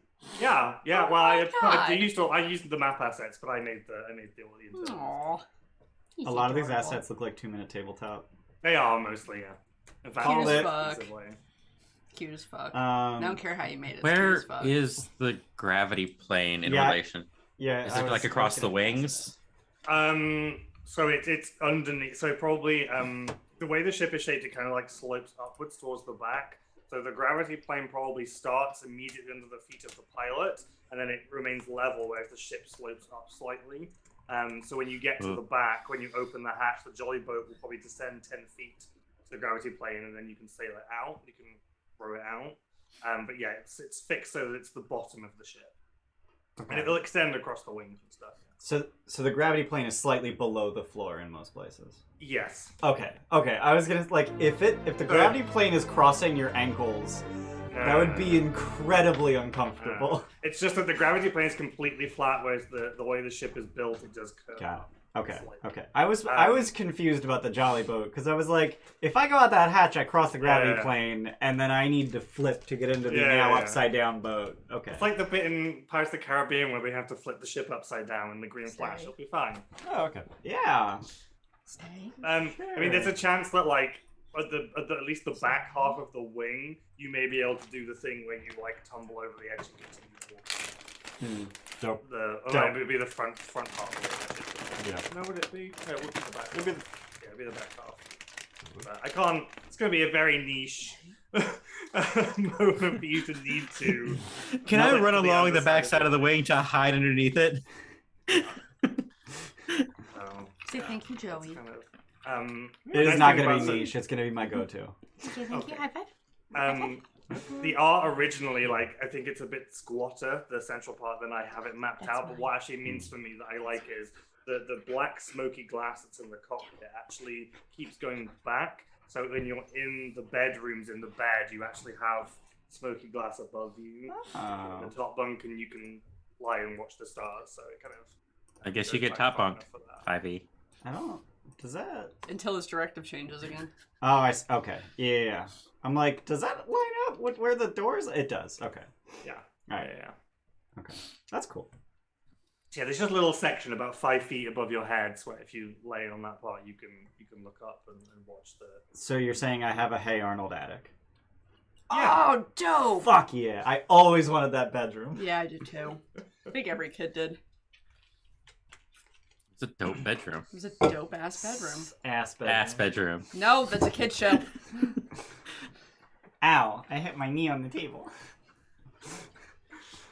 Speaker 1: Yeah.
Speaker 2: Oh
Speaker 1: Well,
Speaker 2: my
Speaker 1: I
Speaker 2: God.
Speaker 1: used the map assets, but I made the internals.
Speaker 2: Aww.
Speaker 3: A lot of these assets look like 2-minute tabletop.
Speaker 1: They are mostly, yeah. In fact,
Speaker 2: Cute as
Speaker 3: it.
Speaker 2: fuck.
Speaker 1: exclusively.
Speaker 2: Cute as fuck. I don't care how you made it. It's
Speaker 4: Where
Speaker 2: cute as fuck.
Speaker 4: is the gravity plane in
Speaker 3: Yeah.
Speaker 4: relation?
Speaker 3: Yeah,
Speaker 4: Is
Speaker 3: I
Speaker 4: it
Speaker 3: was
Speaker 4: like across the
Speaker 3: looking at
Speaker 4: wings?
Speaker 1: So it's underneath. So probably the way the ship is shaped, it kind of like slopes upwards towards the back. So the gravity plane probably starts immediately under the feet of the pilot, and then it remains level, whereas the ship slopes up slightly. So when you get to the back, when you open the hatch, the jolly boat will probably descend 10 feet to the gravity plane, and then you can sail it out. You can row it out. But yeah, it's fixed so that it's the bottom of the ship.
Speaker 3: Okay.
Speaker 1: And it'll extend across the wings and stuff.
Speaker 3: So the gravity plane is slightly below the floor in most places.
Speaker 1: Yes.
Speaker 3: Okay. I was gonna if the gravity plane is crossing your ankles, that would be incredibly uncomfortable.
Speaker 1: It's just that the gravity plane is completely flat, whereas the way the ship is built, it does curve.
Speaker 3: Got it. Okay.
Speaker 1: Slightly.
Speaker 3: I was confused about the jolly boat because I was like, if I go out that hatch, I cross the gravity plane, and then I need to flip to get into the upside down boat. Okay.
Speaker 1: It's like the bit in Pirates of the Caribbean where we have to flip the ship upside down in the green flash. It'll be fine.
Speaker 5: Oh, okay.
Speaker 3: Yeah.
Speaker 1: I mean, there's a chance that like at least the back half of the wing, you may be able to do the thing where you like tumble over the edge and continue walking.
Speaker 5: Dope.
Speaker 1: It would be the front half of it.
Speaker 5: Yeah.
Speaker 1: No, would it be? No, it would be the back.
Speaker 5: It'd be
Speaker 1: It'd be the back half. But I can't. It's going to be a very niche moment for you to need to.
Speaker 4: Can I run along the backside of the wing to hide underneath it?
Speaker 2: Say thank you, Joey.
Speaker 3: It is not going to be niche. It's going to be my go-to.
Speaker 2: Okay, thank you. High five.
Speaker 1: The art originally, like, I think it's a bit squatter, the central part, than I have it mapped out. But what actually means for me that I like is the black smoky glass that's in the cockpit actually keeps going back. So when you're in the bedrooms in the bed, you actually have smoky glass above you, in the top bunk, and you can lie and watch the stars. So it kind of.
Speaker 4: I guess you get top bunk 5e.
Speaker 3: I don't. Does that?
Speaker 2: Until this directive changes again.
Speaker 3: Oh, okay. Yeah. I'm like, does that line up with where the doors? It does. Okay.
Speaker 1: Yeah.
Speaker 3: All right.
Speaker 1: Yeah.
Speaker 3: Okay. That's cool.
Speaker 1: Yeah, there's just a little section about 5 feet above your heads where if you lay on that part, you can look up and watch the.
Speaker 3: So you're saying I have a Hey Arnold attic?
Speaker 1: Yeah.
Speaker 2: Oh, dope!
Speaker 3: Fuck yeah! I always wanted that bedroom.
Speaker 2: Yeah, I did too. I think every kid did.
Speaker 4: It's a dope bedroom.
Speaker 2: It was a dope ass bedroom.
Speaker 4: Ass bedroom.
Speaker 2: No, that's a kid show.
Speaker 3: Ow! I hit my knee on the table.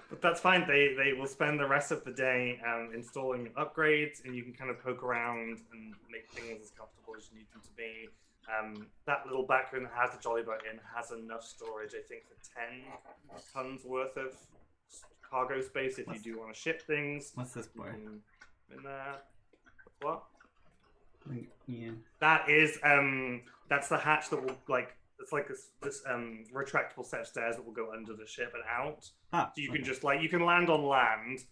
Speaker 1: But that's fine. They will spend the rest of the day installing upgrades, and you can kind of poke around and make things as comfortable as you need them to be. that little back room that has the jolly boat in has enough storage, I think, for 10 tons worth of cargo space if you do want to ship things.
Speaker 3: What's this boy?
Speaker 1: In there. What?
Speaker 3: Yeah.
Speaker 1: That is that's the hatch that will it's like this retractable set of stairs that will go under the ship and out. So you can just you can land on land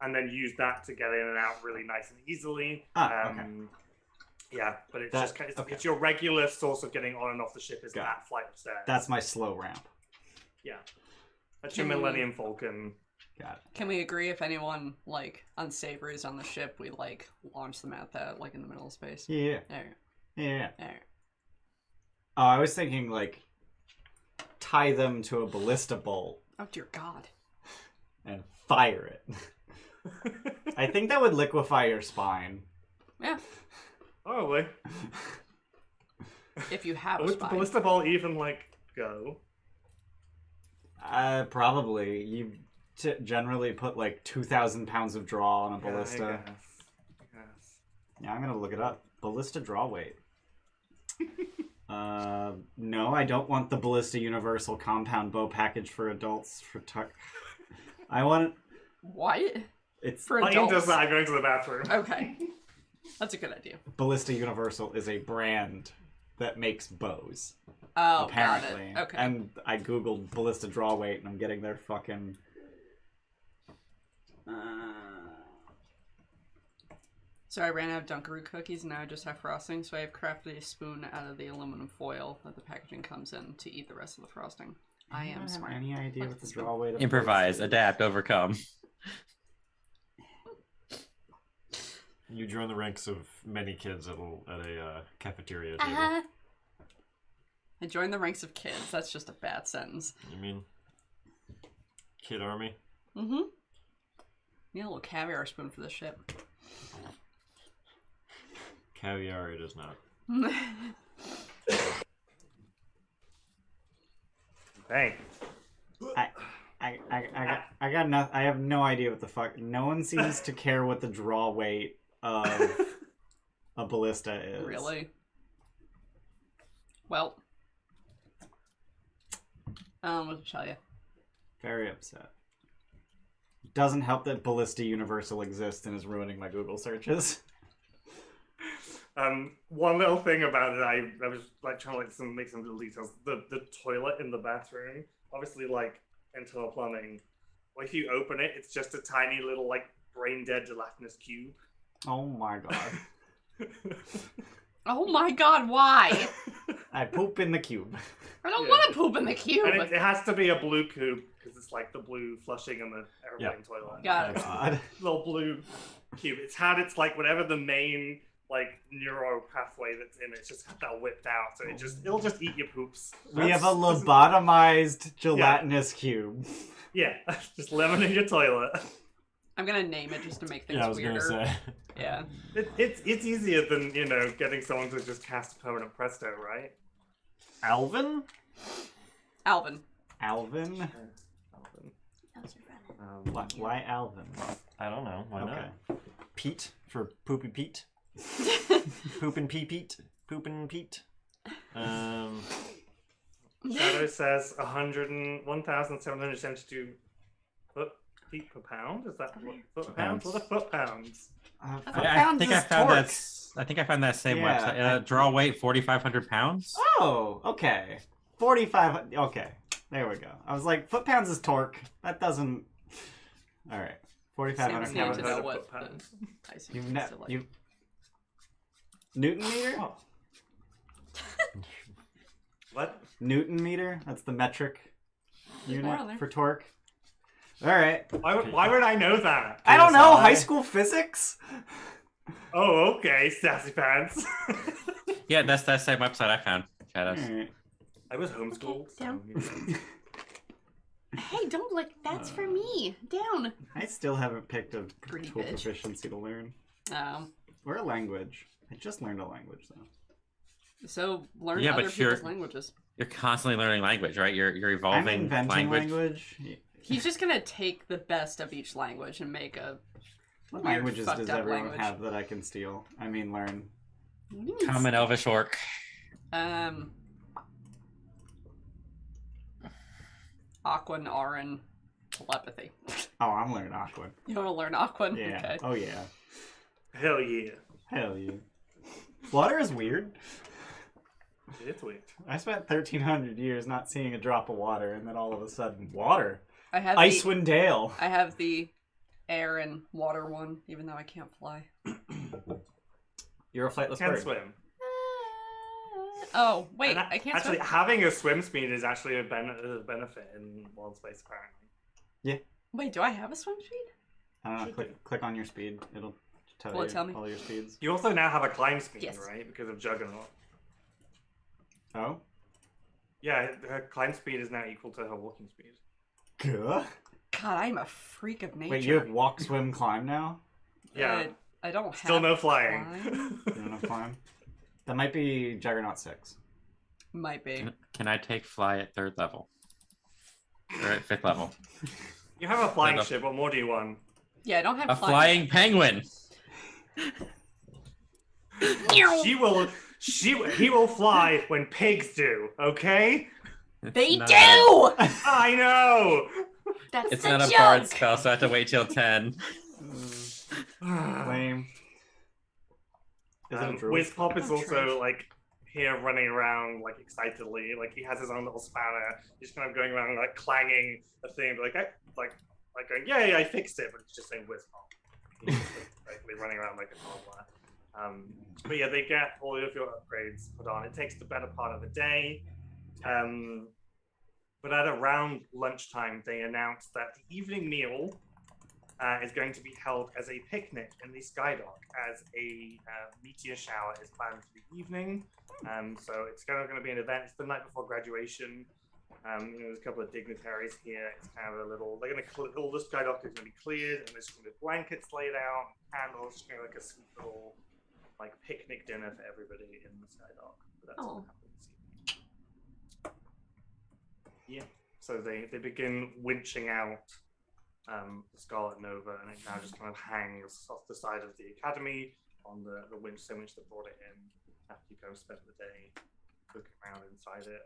Speaker 1: and then use that to get in and out really nice and easily.
Speaker 3: Okay.
Speaker 1: Yeah, but it's it's your regular source of getting on and off the ship is that flight of stairs.
Speaker 3: That's my slow ramp.
Speaker 1: Yeah. That's your Millennium Falcon.
Speaker 3: Got it.
Speaker 2: Can we agree if anyone unsavory is on the ship, we launch them at that in the middle of space?
Speaker 3: Yeah.
Speaker 2: There.
Speaker 3: Yeah.
Speaker 2: There.
Speaker 3: Oh, I was thinking tie them to a ballista bolt.
Speaker 2: Oh dear God.
Speaker 3: And fire it. I think that would liquefy your spine.
Speaker 2: Yeah.
Speaker 1: Probably.
Speaker 2: If you have
Speaker 1: Would the ballista bolt even go?
Speaker 3: Probably. You generally put 2,000 pounds of draw on a ballista.
Speaker 1: I guess.
Speaker 3: Yeah, I'm gonna look it up. Ballista draw weight. No, I don't want the Ballista Universal Compound Bow package for adults I want.
Speaker 2: What?
Speaker 3: It's
Speaker 2: for adults.
Speaker 1: I'm just not going to the bathroom.
Speaker 2: Okay, that's a good idea.
Speaker 3: Ballista Universal is a brand that makes bows.
Speaker 2: Oh,
Speaker 3: apparently.
Speaker 2: Got it. Okay.
Speaker 3: And I googled ballista draw weight, and I'm getting their fucking.
Speaker 2: So I ran out of Dunkaroo cookies, and now I just have frosting. So I have crafted a spoon out of the aluminum foil that the packaging comes in to eat the rest of the frosting. I am smart.
Speaker 3: Any idea what the draw weight of
Speaker 4: Improvise, adapt, overcome.
Speaker 5: You join the ranks of many kids at a cafeteria table.
Speaker 2: I joined the ranks of kids. That's just a bad sentence.
Speaker 5: You mean kid army?
Speaker 2: Mm-hmm. Need a little caviar spoon for the ship.
Speaker 5: Caviar it is not.
Speaker 1: Hey.
Speaker 3: I got nothing. I have no idea what the fuck. No one seems to care what the draw weight of a ballista is.
Speaker 2: Really? Well, what to tell you?
Speaker 3: Very upset. Doesn't help that Ballista Universal exists and is ruining my Google searches.
Speaker 1: One little thing about it, I was trying to make some little details. The toilet in the bathroom, obviously internal plumbing. Well, if you open it, it's just a tiny little brain dead gelatinous cube.
Speaker 3: Oh my god.
Speaker 2: Oh my god, why?
Speaker 3: I poop in the cube.
Speaker 2: I don't want to poop in the cube.
Speaker 1: And it has to be a blue cube because it's the blue flushing in the airplane toilet.
Speaker 2: Got it.
Speaker 3: God.
Speaker 1: Little blue cube. It's had its whatever the main neuro pathway that's in it. It's just got that whipped out, so it'll just eat your poops.
Speaker 3: We have a lobotomized gelatinous cube.
Speaker 1: Yeah, just lemon in your toilet.
Speaker 2: I'm gonna name it just to make things
Speaker 5: Yeah, I was
Speaker 2: weirder.
Speaker 5: gonna say.
Speaker 2: Yeah.
Speaker 1: It's easier than getting someone to just cast permanent presto, right?
Speaker 5: Alvin?
Speaker 2: Alvin.
Speaker 3: Alvin? Why Alvin?
Speaker 5: I don't know. Why
Speaker 3: Okay.
Speaker 5: not? Pete for Poopy Pete. Poopin' Pete. Poopin' Pete.
Speaker 1: Shadow says 1,772 feet per pound. Is that foot pounds? What are foot pounds?
Speaker 4: I think I found that. I think I found that same website. Draw weight 4,500 pounds.
Speaker 3: Oh, okay. 45. Okay, there we go. I was like, foot pounds is torque. That doesn't. All right, 4,500
Speaker 2: Seems need to
Speaker 3: pounds.
Speaker 2: know
Speaker 1: Foot
Speaker 2: what
Speaker 1: pounds.
Speaker 2: the icing
Speaker 3: You've
Speaker 2: is to like.
Speaker 3: you Newton meter?
Speaker 1: Oh. What?
Speaker 3: Newton meter? That's the metric
Speaker 2: There's more on there.
Speaker 3: unit for torque. All right.
Speaker 1: Why would I know that?
Speaker 3: I don't know.
Speaker 5: PSI.
Speaker 3: High school physics?
Speaker 1: Oh, okay, sassy pants.
Speaker 4: Yeah, that's that same website I found. Shadows.
Speaker 3: All right.
Speaker 1: I was homeschooled.
Speaker 2: Down. Hey, don't that's for me. Down.
Speaker 3: I still haven't picked a
Speaker 2: Pretty
Speaker 3: tool
Speaker 2: bitch.
Speaker 3: proficiency to learn.
Speaker 2: Um.
Speaker 3: Or a language. I just learned a language, though.
Speaker 2: So learn
Speaker 4: Yeah,
Speaker 2: other
Speaker 4: but
Speaker 2: people's languages.
Speaker 4: You're constantly learning language, right? You're evolving
Speaker 3: I'm inventing
Speaker 4: language.
Speaker 2: He's just gonna take the best of each language and make a
Speaker 3: What
Speaker 2: weird,
Speaker 3: languages
Speaker 2: fucked
Speaker 3: does
Speaker 2: up
Speaker 3: everyone
Speaker 2: language.
Speaker 3: have that I can steal? I mean, learn.
Speaker 4: Common Elvish Orc.
Speaker 2: Aquan, Aran, telepathy.
Speaker 3: Oh, I'm learning Aquan.
Speaker 2: You want to learn Aquan?
Speaker 3: Yeah.
Speaker 2: Okay.
Speaker 3: Oh, yeah.
Speaker 1: Hell yeah.
Speaker 3: Hell yeah. Water is weird.
Speaker 1: It's weird.
Speaker 3: I spent 1,300 years not seeing a drop of water, and then all of a sudden, water.
Speaker 2: I have
Speaker 3: Icewind Dale.
Speaker 2: I have the air and water one, even though I can't fly.
Speaker 3: You're a flightless
Speaker 1: Can't
Speaker 3: bird.
Speaker 1: swim.
Speaker 2: Oh, wait,
Speaker 1: And
Speaker 2: I can't
Speaker 1: actually,
Speaker 2: swim?
Speaker 1: having a swim speed is actually a benefit in World Space, apparently.
Speaker 2: Wait, do I have a swim speed?
Speaker 3: I don't know.
Speaker 1: Should
Speaker 3: Click on your speed. It'll tell
Speaker 2: Will it
Speaker 3: you
Speaker 2: tell me?
Speaker 3: all your speeds.
Speaker 1: You also now have a climb speed,
Speaker 2: Yes.
Speaker 1: right? Because of Juggernaut.
Speaker 3: Oh?
Speaker 1: Yeah, her climb speed is now equal to her walking speed.
Speaker 3: Good.
Speaker 2: God, I'm a freak of nature.
Speaker 3: Wait, you have walk, swim, climb now?
Speaker 1: Yeah.
Speaker 2: I don't have
Speaker 1: Still no flying.
Speaker 2: climb.
Speaker 3: You don't have climb? That might be Juggernaut 6.
Speaker 2: Might be.
Speaker 4: Can I take fly at 3rd level? Or at 5th level?
Speaker 1: You have a flying
Speaker 4: Enough.
Speaker 1: ship. What more do you want?
Speaker 2: Yeah, I don't have
Speaker 4: A
Speaker 2: climb.
Speaker 4: flying penguin!
Speaker 1: He will fly when pigs do, okay?
Speaker 2: They
Speaker 4: It's
Speaker 2: do!
Speaker 4: not
Speaker 1: I know!
Speaker 2: That's
Speaker 4: It's
Speaker 2: the
Speaker 4: not a
Speaker 2: joke!
Speaker 4: bard spell, so I have to wait till 10.
Speaker 3: Lame. Is it a druid?
Speaker 1: Wizpop is
Speaker 2: Oh,
Speaker 1: also
Speaker 2: true.
Speaker 1: like here running around like excitedly, like he has his own little spanner. He's kind of going around like clanging a thing, like going, "Yay, I fixed it!" But it's just saying Wizpop. He's basically running around like a toddler. But yeah, they get all of your upgrades put on. It takes the better part of the day. But at around lunchtime, they announced that the evening meal is going to be held as a picnic in the Skydock, as a meteor shower is planned for the evening. So it's kind of going to be an event. It's the night before graduation. There's a couple of dignitaries here. It's kind of a little. They're going to all the Skydock is going to be cleared, and there's going to be blankets laid out, candles, just kind of like a sweet little like picnic dinner for everybody in the Skydock. But that's what happens this evening. Yeah. So they begin winching out the Scarlet Nova, and it now just kind of hangs off the side of the academy on the winch in which they brought it in after you go spend the day looking around inside it.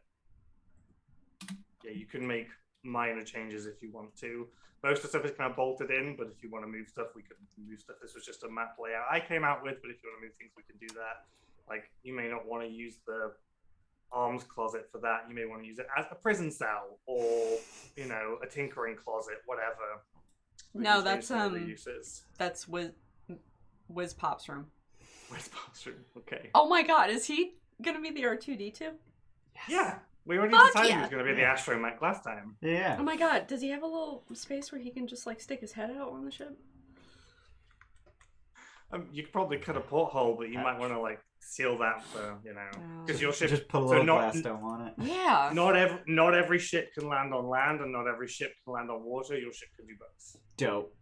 Speaker 1: Yeah, you can make minor changes if you want to. Most of the stuff is kind of bolted in, but if you want to move stuff, we can move stuff. This was just a map layout I came out with, but if you want to move things, we can do that. Like, you may not want to use the arms closet for that. You may want to use it as a prison cell, or, you know, a tinkering closet, whatever.
Speaker 2: No,
Speaker 1: You can
Speaker 2: that's
Speaker 1: change some of the uses.
Speaker 2: that's Wiz Pop's room.
Speaker 1: Where's Pop's room? Okay.
Speaker 2: Oh my god, is he gonna be the R2D2?
Speaker 1: Yeah, we already
Speaker 2: Fuck
Speaker 1: decided
Speaker 2: yeah.
Speaker 1: he was going to be the astromech last time.
Speaker 3: Yeah.
Speaker 2: Oh my god, does he have a little space where he can just like stick his head out on the ship?
Speaker 1: You could probably cut a porthole, but you might want to like seal that for, you know, because your ship.
Speaker 3: Just put a
Speaker 1: so
Speaker 3: little
Speaker 1: not-
Speaker 3: glass dome on it.
Speaker 2: Yeah.
Speaker 1: Not every ship can land on land, and not every ship can land on water. Your ship can do both.
Speaker 3: Dope.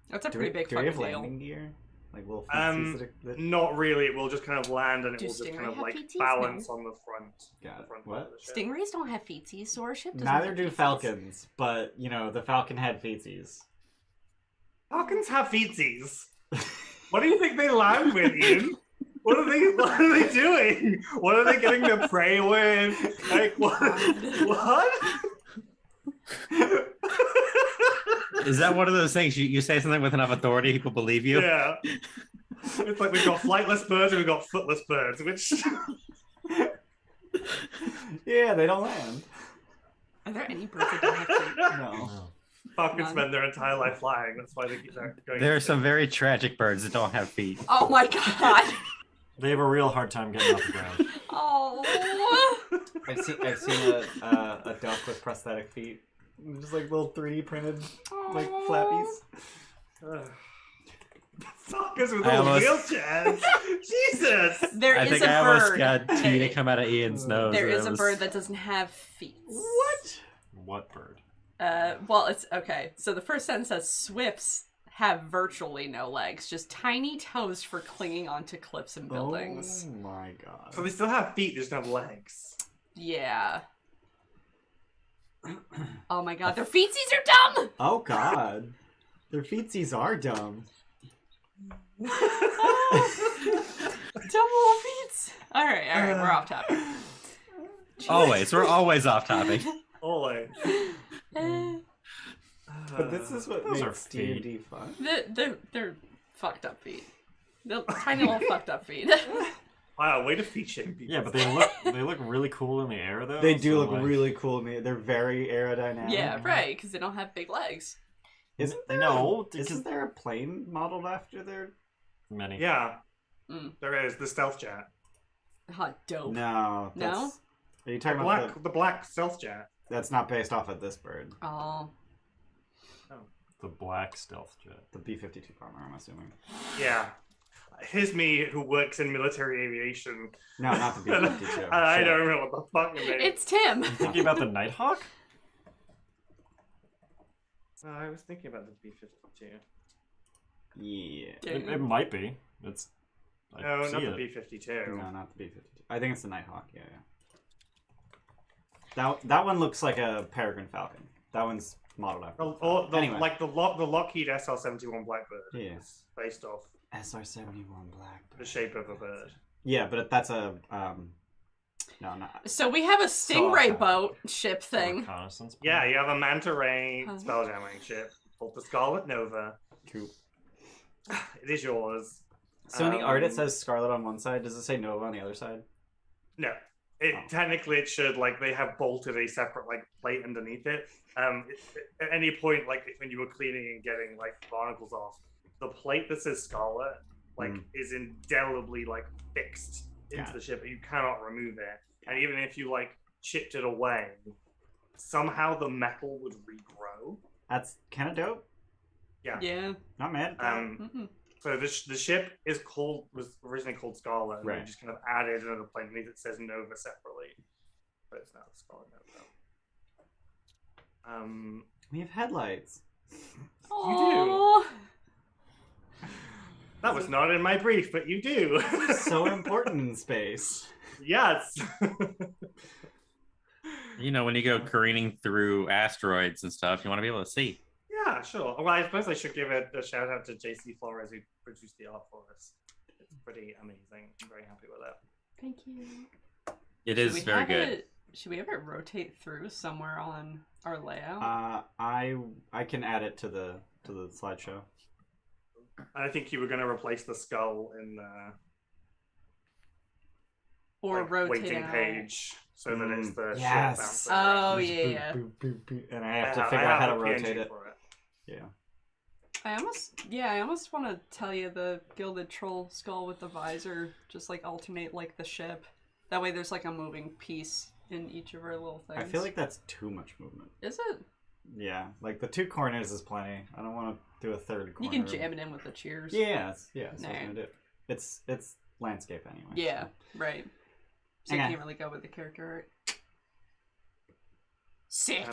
Speaker 2: That's a
Speaker 3: Do
Speaker 2: pretty
Speaker 3: we,
Speaker 2: big
Speaker 3: do we
Speaker 2: fucking
Speaker 3: have
Speaker 2: deal.
Speaker 3: landing gear? Like little feetsies that
Speaker 1: Not really. It will just kind of land, and it
Speaker 2: Do
Speaker 1: will just
Speaker 2: Stingray
Speaker 1: kind of
Speaker 2: have
Speaker 1: like
Speaker 2: feetsies?
Speaker 1: balance
Speaker 2: No.
Speaker 1: on the front.
Speaker 3: Got
Speaker 1: the
Speaker 3: it.
Speaker 1: front
Speaker 3: What?
Speaker 1: part of the ship.
Speaker 2: Stingrays don't have feetsies, so our ship doesn't
Speaker 3: Neither
Speaker 2: have
Speaker 3: do
Speaker 2: feetsies.
Speaker 3: falcons, but you know the falcon had feetsies.
Speaker 1: Falcons have feetsies. What do you think they land with, Ian? What are they doing? What are they getting to prey with? Like what? What?
Speaker 4: Is that one of those things you say something with enough authority, people believe you?
Speaker 1: Yeah. It's like we've got flightless birds and we've got footless birds, which
Speaker 3: Yeah, they don't land.
Speaker 2: Are there any birds that don't have feet?
Speaker 3: No.
Speaker 1: falcons
Speaker 2: None.
Speaker 1: spend their entire life flying. That's why they're going.
Speaker 4: There are some very tragic birds that don't have feet.
Speaker 2: Oh my god!
Speaker 5: They have a real hard time getting off the ground.
Speaker 2: Oh.
Speaker 3: I've seen a duck with prosthetic feet, just like little 3D printed like flappies.
Speaker 1: Falcons with
Speaker 4: I
Speaker 1: little
Speaker 4: almost-
Speaker 1: wheelchairs. Jesus.
Speaker 2: There
Speaker 4: I
Speaker 2: is
Speaker 4: think
Speaker 2: a
Speaker 4: I almost
Speaker 2: bird.
Speaker 4: got tea to come out of Ian's nose.
Speaker 2: There
Speaker 4: and
Speaker 2: is
Speaker 4: it
Speaker 2: a
Speaker 4: was-
Speaker 2: bird that doesn't have feet.
Speaker 3: What?
Speaker 5: What bird?
Speaker 2: Well, it's okay. So the first sentence says Swifts have virtually no legs, just tiny toes for clinging onto cliffs and buildings.
Speaker 3: Oh my god.
Speaker 1: So they still have feet, they just don't have legs.
Speaker 2: Yeah. Oh my god, their feetsies are dumb!
Speaker 3: Oh god. Their feetsies are dumb.
Speaker 2: Double feats. All right, we're off topic.
Speaker 4: Always, we're always off topic.
Speaker 1: Always.
Speaker 3: But this is what
Speaker 5: Those
Speaker 3: makes
Speaker 5: are
Speaker 3: D&D fun.
Speaker 2: They're fucked up feet. They're tiny little fucked up feet.
Speaker 1: Wow, way to feet shame people.
Speaker 5: Yeah, but they look really cool in the air though.
Speaker 3: They do
Speaker 5: so,
Speaker 3: look
Speaker 5: like,
Speaker 3: really cool to me. They're very aerodynamic.
Speaker 2: Yeah, right, because they don't have big legs.
Speaker 3: Isn't there, isn't there a plane modeled after their...
Speaker 5: many.
Speaker 1: Yeah. There is the stealth jet.
Speaker 2: Oh, dope.
Speaker 3: No.
Speaker 2: No?
Speaker 3: Are you talking about
Speaker 1: The black stealth jet.
Speaker 3: That's not based off of this bird.
Speaker 2: Oh.
Speaker 5: The black stealth jet.
Speaker 3: The B-52 bomber, I'm assuming.
Speaker 1: Yeah. Here's me who works in military aviation.
Speaker 3: No, not the B-52.
Speaker 1: And I don't know what the fuck it is.
Speaker 2: It's Tim.
Speaker 5: Thinking about the Nighthawk?
Speaker 1: I was thinking about the B-52.
Speaker 3: Yeah.
Speaker 5: It might be. It's.
Speaker 1: No,
Speaker 5: see
Speaker 1: not the
Speaker 5: it.
Speaker 1: B-52.
Speaker 3: No, not the B-52. I think it's the Nighthawk, yeah. That one looks like a Peregrine Falcon. That one's modeled after. Anyway.
Speaker 1: Like the Lockheed SR-71 Blackbird
Speaker 3: Yeah.
Speaker 1: is based off
Speaker 3: SR-71 Blackbird.
Speaker 1: the shape of a bird.
Speaker 3: Yeah, but that's a no, not.
Speaker 2: So we have a Stingray boat ship thing.
Speaker 5: Reconnaissance.
Speaker 1: Yeah, you have a manta ray spelljamming ship called the Scarlet Nova.
Speaker 3: Cool.
Speaker 1: It is yours.
Speaker 3: So in the art it says Scarlet on one side. Does it say Nova on the other side?
Speaker 1: No. Technically it should, like, they have bolted a separate, like, plate underneath it. At any point, like, when you were cleaning and getting, like, barnacles off, the plate that says Scarlet, like, is indelibly, like, fixed into the ship. You cannot remove it. And even if you, like, chipped it away, somehow the metal would regrow.
Speaker 3: That's kind of dope.
Speaker 2: Yeah.
Speaker 3: Not mad at that.
Speaker 1: So the ship was originally called Scarlet, and
Speaker 3: Right.
Speaker 1: they just kind of added another plate underneath it says Nova separately, but it's now Scarlet Nova.
Speaker 3: We have headlights.
Speaker 2: Aww.
Speaker 1: That was not in my brief, but you do.
Speaker 3: So important in space.
Speaker 1: Yes.
Speaker 4: You know, when you go careening through asteroids and stuff, you want to be able to see.
Speaker 1: Yeah, sure. Well, I suppose I should give a shout out to JC Flores, who produced the art for us. It's pretty amazing. I'm very happy with that.
Speaker 2: Thank you.
Speaker 4: It is very good.
Speaker 2: Should we have it rotate through somewhere on our layout?
Speaker 3: I can add it to the slideshow.
Speaker 1: I think you were going to replace the skull in the
Speaker 2: rotate
Speaker 1: waiting
Speaker 2: out.
Speaker 1: page so that it's the
Speaker 3: Yes.
Speaker 1: ship bouncing
Speaker 2: Oh,
Speaker 1: around.
Speaker 2: yeah.
Speaker 3: Boop, boop, boop, and I have to
Speaker 1: I
Speaker 3: figure out how to
Speaker 1: have a PNG
Speaker 3: rotate it.
Speaker 1: for it.
Speaker 3: Yeah.
Speaker 2: I almost want to tell you the Gilded Troll skull with the visor just like alternate like the ship. That way there's like a moving piece in each of our little things.
Speaker 3: I feel like that's too much movement.
Speaker 2: Is it?
Speaker 3: Yeah, like the two corners is plenty. I don't want to do a third corner.
Speaker 2: You can jam it in with the cheers.
Speaker 3: Yeah, that's what
Speaker 2: Nah.
Speaker 3: I'm gonna do. It's landscape anyway.
Speaker 2: Yeah, right. So you
Speaker 3: Okay.
Speaker 2: can't really go with the character art. Sick.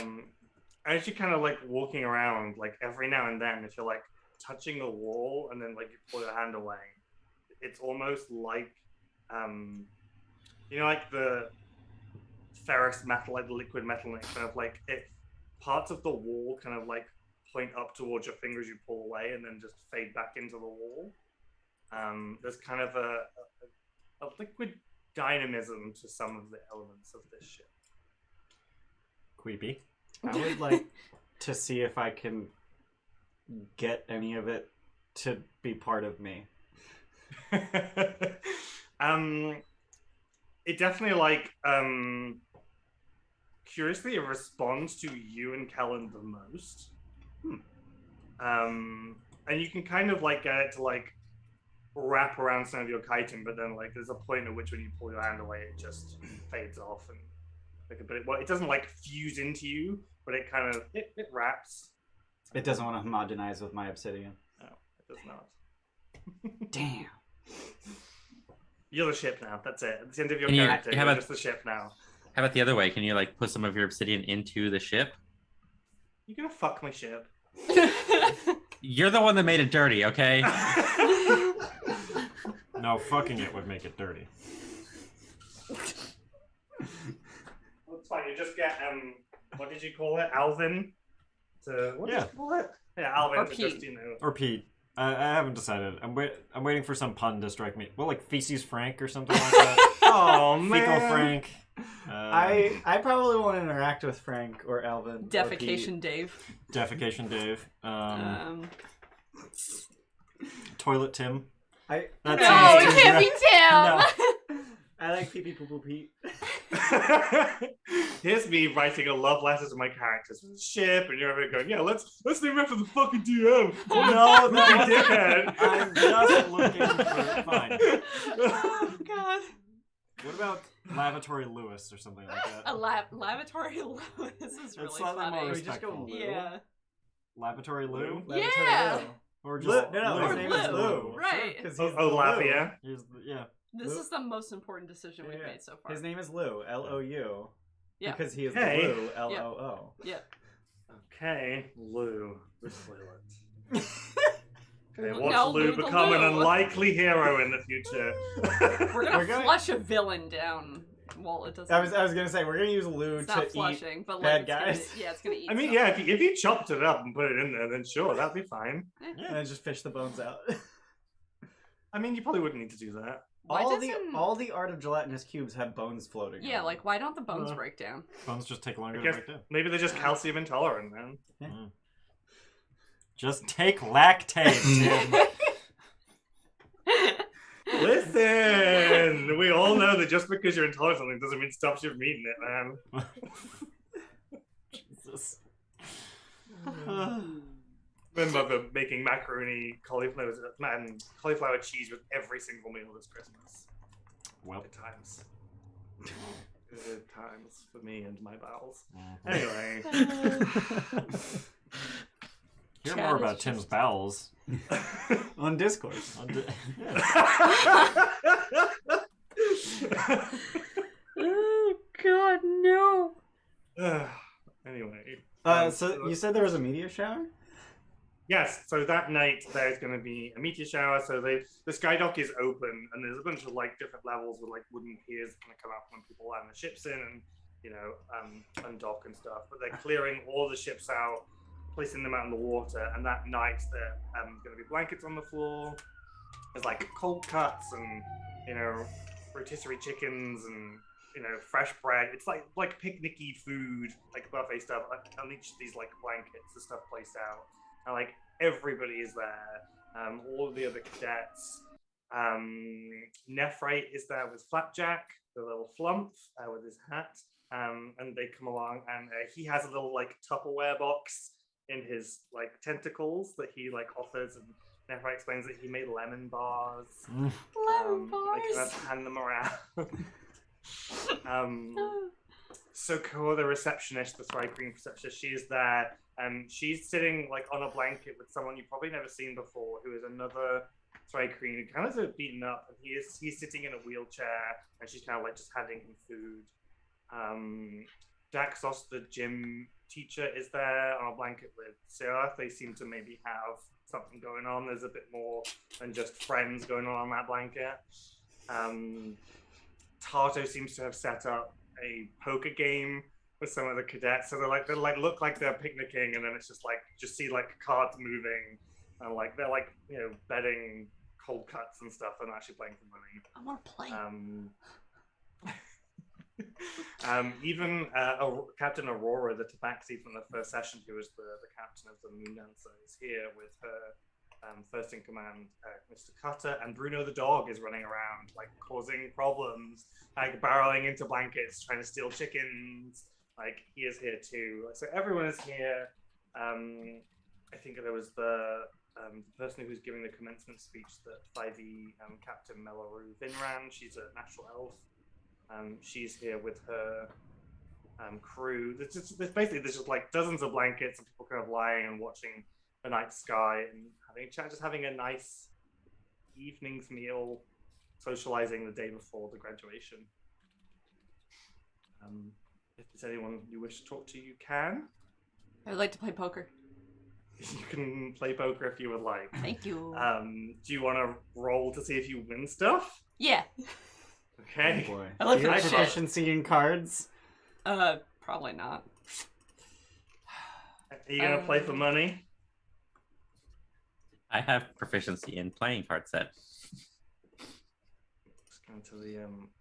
Speaker 1: As you kind of like walking around, like every now and then, if you're like touching the wall and then like you pull your hand away, it's almost like, you know, like the ferrous metal, like the liquid metal, and it kind of like parts of the wall kind of like point up towards your fingers, you pull away, and then just fade back into the wall. There's kind of a liquid dynamism to some of the elements of this ship.
Speaker 5: Creepy.
Speaker 3: I would like to see if I can get any of it to be part of me.
Speaker 1: It definitely like curiously it responds to you and Kellen the most. And you can kind of like get it to like wrap around some of your chitin, but then like there's a point at which when you pull your hand away it just fades off, and like, but it doesn't like fuse into you, but it kind of it wraps.
Speaker 3: It doesn't want to homogenize with my obsidian.
Speaker 1: No, it does not.
Speaker 3: Damn.
Speaker 1: You're the ship now. That's it. It's the end of your
Speaker 4: And
Speaker 1: character.
Speaker 4: how
Speaker 1: You're
Speaker 4: about-
Speaker 1: just the ship now.
Speaker 4: How about the other way? Can you like put some of your obsidian into the ship?
Speaker 1: You're gonna fuck my ship.
Speaker 4: You're the one that made it dirty, okay?
Speaker 5: No, fucking it would make it dirty.
Speaker 1: It's fine. You just get what did you call it? Alvin. What did
Speaker 5: Yeah.
Speaker 1: you call it? Yeah, Alvin
Speaker 2: Or
Speaker 1: to
Speaker 2: Pete.
Speaker 1: just
Speaker 5: Or Pete. I haven't decided. I'm waiting for some pun to strike me. Well, like Feces Frank or something like that.
Speaker 1: Oh man.
Speaker 5: Fecal Frank.
Speaker 3: I probably won't interact with Frank or Alvin.
Speaker 2: Defecation Dave.
Speaker 5: Defecation Dave. Toilet Tim.
Speaker 2: No, it can't be Tim!
Speaker 3: I like Pee Pee Poo Poo Pete.
Speaker 1: Here's me writing a love letter to my characters for the ship, and you're over going, yeah, let's name it for the fucking DM.
Speaker 5: No,
Speaker 1: dickhead.
Speaker 5: I'm just looking for fine.
Speaker 2: Oh, God.
Speaker 5: What about Lavatory Lewis or something like that?
Speaker 2: Lavatory Lewis is really
Speaker 5: slightly
Speaker 2: funny.
Speaker 5: more
Speaker 3: We just go
Speaker 5: respectful.
Speaker 3: Lou?
Speaker 2: Yeah.
Speaker 5: Lavatory Lou?
Speaker 2: Yeah.
Speaker 5: Or
Speaker 3: Lou.
Speaker 5: just
Speaker 3: No,
Speaker 2: Or
Speaker 3: his name is
Speaker 2: Lou.
Speaker 3: Lou.
Speaker 2: Right.
Speaker 3: Because
Speaker 1: Oh,
Speaker 3: he's
Speaker 1: Lavia.
Speaker 5: Yeah.
Speaker 2: This
Speaker 3: Lou-
Speaker 2: is the most important decision we've made so far.
Speaker 3: His name is Lou. Lou.
Speaker 2: Yeah.
Speaker 3: Because he is
Speaker 1: Hey.
Speaker 3: the Lou. Loo.
Speaker 2: Yeah.
Speaker 1: Okay, Lou, the toilet. Okay,
Speaker 2: Now
Speaker 1: watch Lou
Speaker 2: Lou the
Speaker 1: become an
Speaker 2: Lou.
Speaker 1: unlikely hero in the future.
Speaker 2: We're gonna
Speaker 3: We're going-
Speaker 2: flush a villain down. Well, it doesn't.
Speaker 3: I was gonna say we're gonna use Lou
Speaker 2: it's
Speaker 3: to
Speaker 2: not
Speaker 3: eat.
Speaker 2: flushing, but
Speaker 3: bad
Speaker 2: like
Speaker 3: guys.
Speaker 2: it's gonna, it's gonna eat.
Speaker 1: I mean, yeah, if you chopped it up and put it in there, then sure, that'd be fine.
Speaker 3: And then just fish the bones out.
Speaker 1: I mean, you probably wouldn't need to do that.
Speaker 2: Why
Speaker 3: all
Speaker 2: doesn't-
Speaker 3: the art of gelatinous cubes have bones floating.
Speaker 2: Yeah,
Speaker 3: on
Speaker 2: like why don't the bones
Speaker 5: Uh.
Speaker 2: break down?
Speaker 5: Bones just take longer
Speaker 1: I
Speaker 5: to
Speaker 1: guess
Speaker 5: break down.
Speaker 1: maybe they're just calcium intolerant, man.
Speaker 5: Just take lactate, Tim.
Speaker 1: Listen, we all know that just because you're intolerant to something doesn't mean it stops you from eating it, man.
Speaker 5: Jesus.
Speaker 1: Remember making macaroni, cauliflower cheese with every single meal this Christmas.
Speaker 5: Well.
Speaker 1: Good times. Good times for me and my bowels.
Speaker 5: Mhm.
Speaker 1: Anyway.
Speaker 5: Hear
Speaker 2: Chad
Speaker 5: more
Speaker 2: is
Speaker 5: about Tim's
Speaker 2: just-
Speaker 5: bowels.
Speaker 3: On Discord.
Speaker 2: Oh God, no!
Speaker 1: Anyway.
Speaker 3: So you said there was a meteor shower?
Speaker 1: Yes, so that night there's going to be a meteor shower. So the skydock is open, and there's a bunch of like different levels with like wooden piers going to come up when people land the ships in and undock and stuff. But they're clearing all the ships out, placing them out in the water, and that night there going to be blankets on the floor. There's like cold cuts and rotisserie chickens and fresh bread. It's like picnicky food, like buffet stuff. On each of these like blankets, the stuff placed out. And like everybody is there. All of the other cadets. Nephrite is there with Flapjack, the little flump with his hat. And they come along, and he has a little like Tupperware box in his like tentacles that he like offers, and Nephrite explains that he made lemon bars.
Speaker 2: Lemon bars.
Speaker 1: They kind of hand them around. So Ko, the receptionist, the Thrive Green receptionist, she's there. She's sitting like on a blanket with someone you've probably never seen before, who is another Thrive Green, who kind of beaten up, and he's sitting in a wheelchair, and she's kind of like just handing him food. Daxos, the gym teacher, is there on a blanket with Sarah. They seem to maybe have something going on. There's a bit more than just friends going on that blanket. Tarto seems to have set up a poker game with some of the cadets. So they look like they're picnicking, and then it's just see cards moving, and like they're like betting cold cuts and stuff, and actually playing for money.
Speaker 2: I want to play.
Speaker 1: Even Captain Aurora, the tabaxi from the first session, who was the captain of the Moon Dancer, is here with her first in command, Mr. Cutter, and Bruno the dog is running around, like causing problems, like barreling into blankets, trying to steal chickens. Like he is here too. So everyone is here. I think there was the person who was giving the commencement speech, that 5e Captain Mellaroo Vinran. She's a natural elf. She's here with her crew. There's just like dozens of blankets and people kind of lying and watching the night sky and having a nice evening's meal, socializing the day before the graduation. If there's anyone you wish to talk to, you can.
Speaker 2: I would like to play poker.
Speaker 1: You can play poker if you would like.
Speaker 2: Thank you.
Speaker 1: Do you want to roll to see if you win stuff?
Speaker 2: Yeah.
Speaker 1: Okay.
Speaker 3: Oh boy.
Speaker 2: I look
Speaker 3: Do you
Speaker 2: for
Speaker 3: have
Speaker 2: shit.
Speaker 3: proficiency in cards?
Speaker 2: Probably not.
Speaker 1: Are you gonna play for money?
Speaker 4: I have proficiency in playing card set.
Speaker 1: Let's go into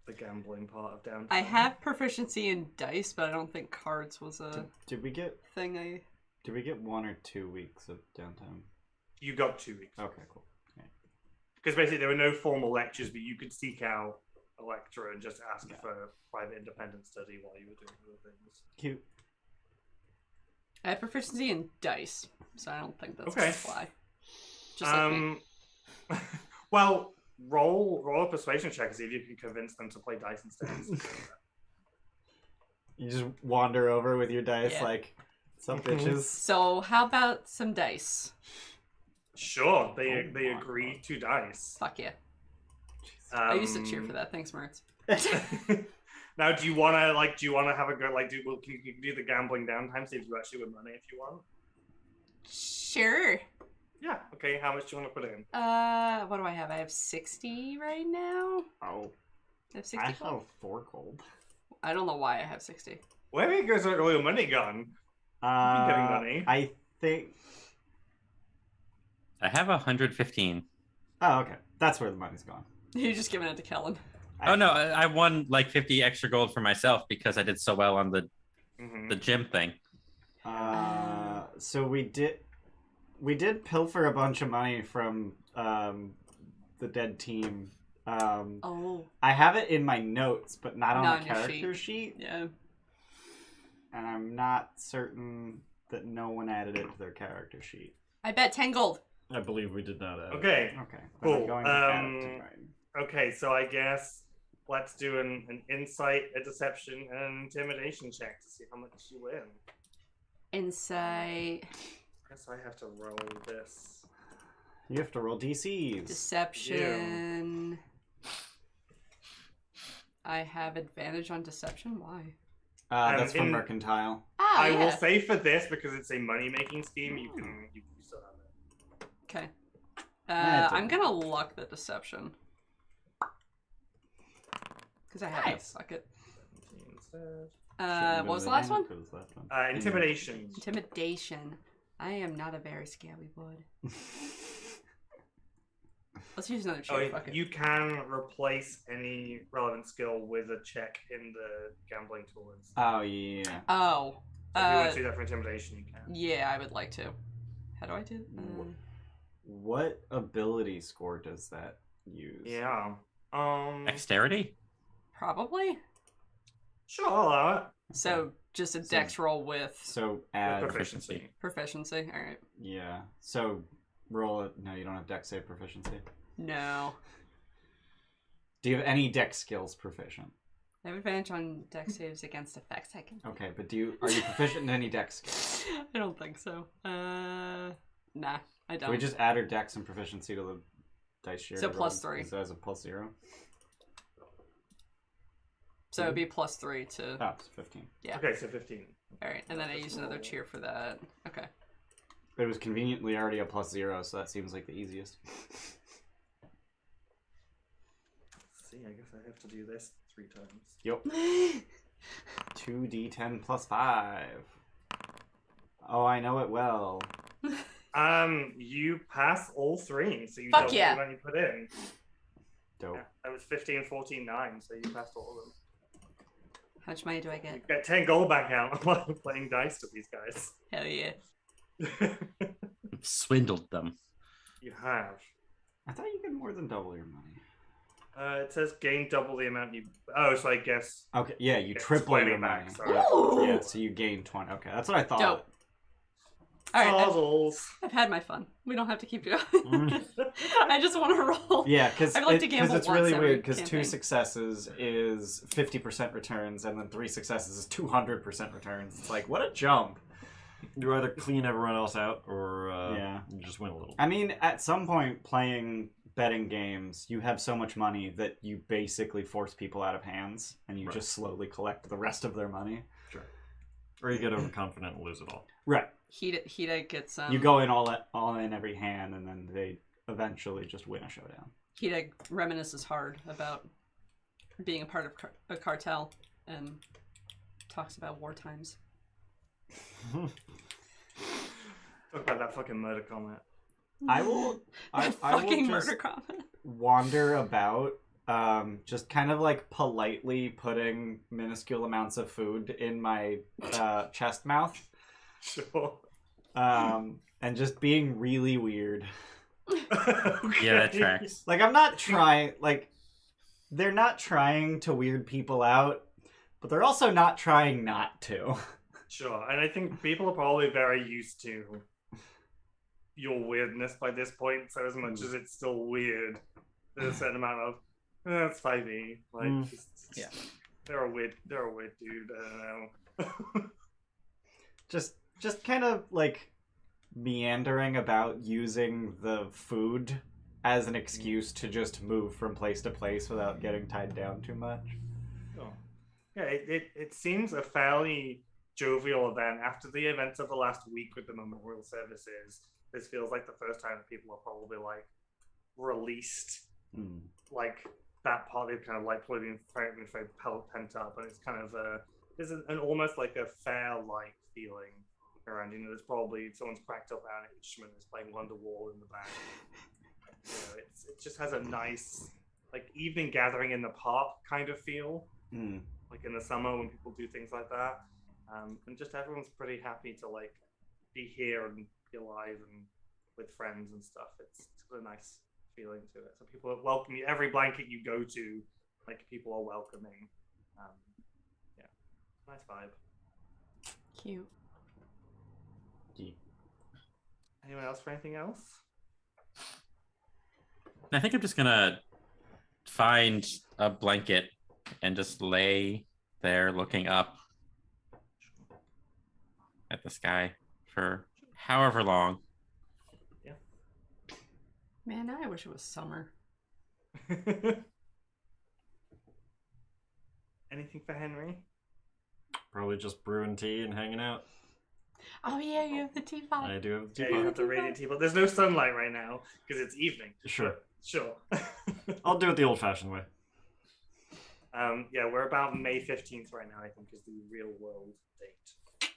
Speaker 1: the gambling part of downtown.
Speaker 2: I have proficiency in dice, but I don't think cards was a
Speaker 3: Did we get
Speaker 2: thing.
Speaker 3: Did we get 1 or 2 weeks of downtown?
Speaker 1: You got 2 weeks.
Speaker 3: Okay, cool.
Speaker 1: Because basically there were no formal lectures, but you could seek out a lecturer and just ask for private independent study while you were doing other things.
Speaker 3: Cute.
Speaker 2: I have proficiency in dice, so I don't think that's
Speaker 1: Okay.
Speaker 2: gonna fly. Just like me.
Speaker 1: Well, roll a persuasion check to see if you can convince them to play dice instead.
Speaker 3: You just wander over with your dice
Speaker 2: Yeah.
Speaker 3: like, some bitches.
Speaker 2: So how about some dice?
Speaker 1: Sure, they
Speaker 3: my
Speaker 1: agree
Speaker 3: God.
Speaker 1: to dice.
Speaker 2: Fuck yeah. I used to cheer for that. Thanks, Mertz.
Speaker 1: Now, do you wanna have a go? Like, can you do the gambling downtime? See if you actually win money if you want.
Speaker 2: Sure.
Speaker 1: Yeah. Okay. How much do you want to put in?
Speaker 2: What do I have? I have 60 right now.
Speaker 3: Oh,
Speaker 2: I have 60
Speaker 3: I
Speaker 2: gold.
Speaker 3: have 4 gold.
Speaker 2: I don't know why I have 60.
Speaker 1: Where goes all your money gone? You've been getting money.
Speaker 3: I think...
Speaker 4: I have 115.
Speaker 3: Oh, okay. That's where the money's gone.
Speaker 2: You're just giving it to Quelin.
Speaker 4: Oh no, I won like 50 extra gold for myself because I did so well on the gym thing.
Speaker 3: So we did pilfer a bunch of money from the dead team. I have it in my notes, but not on the character sheet.
Speaker 2: Yeah.
Speaker 3: And I'm not certain that no one added it to their character sheet.
Speaker 2: I bet 10 gold.
Speaker 5: I believe we did not.
Speaker 1: Okay.
Speaker 3: Okay.
Speaker 1: Cool.
Speaker 3: I'm going to add it to mine.
Speaker 1: Okay, so I guess let's do an insight, a deception, and an intimidation check to see how much you win.
Speaker 2: Insight.
Speaker 1: I guess I have to roll this.
Speaker 3: You have to roll DCs.
Speaker 2: Deception. I have advantage on deception. Why?
Speaker 3: That's from Mercantile.
Speaker 2: Ah,
Speaker 1: I
Speaker 2: yeah.
Speaker 1: will say for this, because it's a money-making scheme, you still have it.
Speaker 2: Okay.
Speaker 3: Yeah,
Speaker 2: I'm gonna luck the deception. Because I have
Speaker 3: Nice.
Speaker 2: to fuck it.
Speaker 1: 17 instead.
Speaker 2: What was the last one?
Speaker 1: Intimidation.
Speaker 2: Intimidation. I am not a very scary wood. Let's use another check. Fuck it.
Speaker 1: You can replace any relevant skill with a check in the gambling tools.
Speaker 3: Oh, yeah.
Speaker 2: Oh.
Speaker 1: So if you want to do that for intimidation, you can.
Speaker 2: Yeah, I would like to. How do I do?
Speaker 3: What ability score does that use?
Speaker 1: Yeah.
Speaker 4: Dexterity?
Speaker 2: Probably.
Speaker 1: Sure, I'll allow it.
Speaker 2: So just a dex roll with
Speaker 3: So add
Speaker 1: With proficiency.
Speaker 2: proficiency. All right.
Speaker 3: Yeah. So roll it. No, you don't have dex save proficiency.
Speaker 2: No.
Speaker 3: Do you have any dex skills proficient?
Speaker 2: I have advantage on dex saves against effects. I can.
Speaker 3: Okay, but are you proficient in any dex skills?
Speaker 2: I don't think so. Nah, I don't.
Speaker 3: So we just add our dex and proficiency to the dice share.
Speaker 2: So +3.
Speaker 3: So as a +0.
Speaker 2: So it'd be +3 to.
Speaker 3: Oh, it's 15.
Speaker 2: Yeah.
Speaker 1: Okay, so 15.
Speaker 2: All right, and then I use another cheer for that. Okay.
Speaker 3: It was conveniently already a +0, so that seems like the easiest.
Speaker 1: Let's see, I guess I have to do this 3 times.
Speaker 3: Yep. 2d10 plus 5. Oh, I know it well.
Speaker 1: You pass all 3, so you
Speaker 2: Fuck
Speaker 1: double
Speaker 2: yeah.
Speaker 1: the amount you put in.
Speaker 3: Dope.
Speaker 1: Yeah, that was 15, 14, 9, so you passed all of them.
Speaker 2: How much money do I
Speaker 1: You
Speaker 2: get?
Speaker 1: get 10 gold back out while playing dice with these guys.
Speaker 2: Hell yeah.
Speaker 4: Swindled them.
Speaker 1: You have.
Speaker 3: I thought you could more than double your money.
Speaker 1: It says gain double the amount you. Oh, so I guess.
Speaker 3: Okay, yeah, you
Speaker 1: It's
Speaker 3: triple
Speaker 1: 20
Speaker 3: your
Speaker 1: back,
Speaker 3: money.
Speaker 1: sorry.
Speaker 3: Yeah. Yeah, so you gain 20. Okay, that's what I thought.
Speaker 2: Dope. All right,
Speaker 1: Puzzles.
Speaker 2: I've had my fun. We don't have to keep going. I just want to roll.
Speaker 3: Yeah, because
Speaker 2: I'd like to gamble
Speaker 3: it's
Speaker 2: once
Speaker 3: really
Speaker 2: every
Speaker 3: weird, because 2
Speaker 2: campaign.
Speaker 3: successes is 50% returns, and then 3 successes is 200% returns. It's like, what a jump.
Speaker 5: You either clean everyone else out or
Speaker 3: Yeah.
Speaker 5: you just win a little.
Speaker 3: I mean, at some point, playing betting games, you have so much money that you basically force people out of hands, and you
Speaker 5: Right.
Speaker 3: just slowly collect the rest of their money.
Speaker 5: Sure. Or you get overconfident and lose it all.
Speaker 3: Right.
Speaker 2: Hideg gets
Speaker 3: You go in all in every hand, and then they eventually just win a showdown.
Speaker 2: Hideg reminisces hard about being a part of a cartel and talks about war times.
Speaker 1: Talk about that fucking murder comment.
Speaker 3: I will I will
Speaker 2: fucking
Speaker 3: just
Speaker 2: murder comment.
Speaker 3: wander about, just kind of like politely putting minuscule amounts of food in my chest mouth.
Speaker 1: Sure.
Speaker 3: And just being really weird.
Speaker 1: Okay.
Speaker 4: Yeah, that tracks.
Speaker 3: Like, I'm not trying, like, they're not trying to weird people out, but they're also not trying not to.
Speaker 1: Sure, and I think people are probably very used to your weirdness by this point, so as much as it's still weird, there's a certain amount of, it's 5e. Like,
Speaker 3: Yeah.
Speaker 1: they're a weird dude, I don't know.
Speaker 3: Just kind of, like, meandering about using the food as an excuse to just move from place to place without getting tied down too much.
Speaker 1: Sure. Yeah, it seems a fairly jovial event. After the events of the last week with the memorial services, this feels like the first time that people are probably like released, like that part they've kind of like probably been very pent up, and it's kind of there's an almost like a fair like feeling around. You know, there's probably someone's cracked up an instrument that's playing Wonderwall in the back. You know, it just has a nice like evening gathering in the park kind of feel, like in the summer when people do things like that. And just everyone's pretty happy to like be here and be alive and with friends and stuff. It's got a nice feeling to it. So people welcome you. Every blanket you go to, like people are welcoming. Yeah, nice vibe.
Speaker 2: Cute.
Speaker 1: Anyone else for anything else?
Speaker 4: I think I'm just gonna find a blanket and just lay there looking up at the sky for however long.
Speaker 1: Yeah.
Speaker 2: Man, I wish it was summer.
Speaker 1: Anything for Henry?
Speaker 5: Probably just brewing tea and hanging out.
Speaker 2: Oh yeah, you have the teapot.
Speaker 5: I do have the
Speaker 1: Yeah,
Speaker 5: teapot.
Speaker 1: you have the radiant teapot. There's no sunlight right now because it's evening.
Speaker 5: Sure.
Speaker 1: Sure.
Speaker 5: I'll do it the old-fashioned way.
Speaker 1: Yeah, we're about May 15th right now, I think, is the real world date.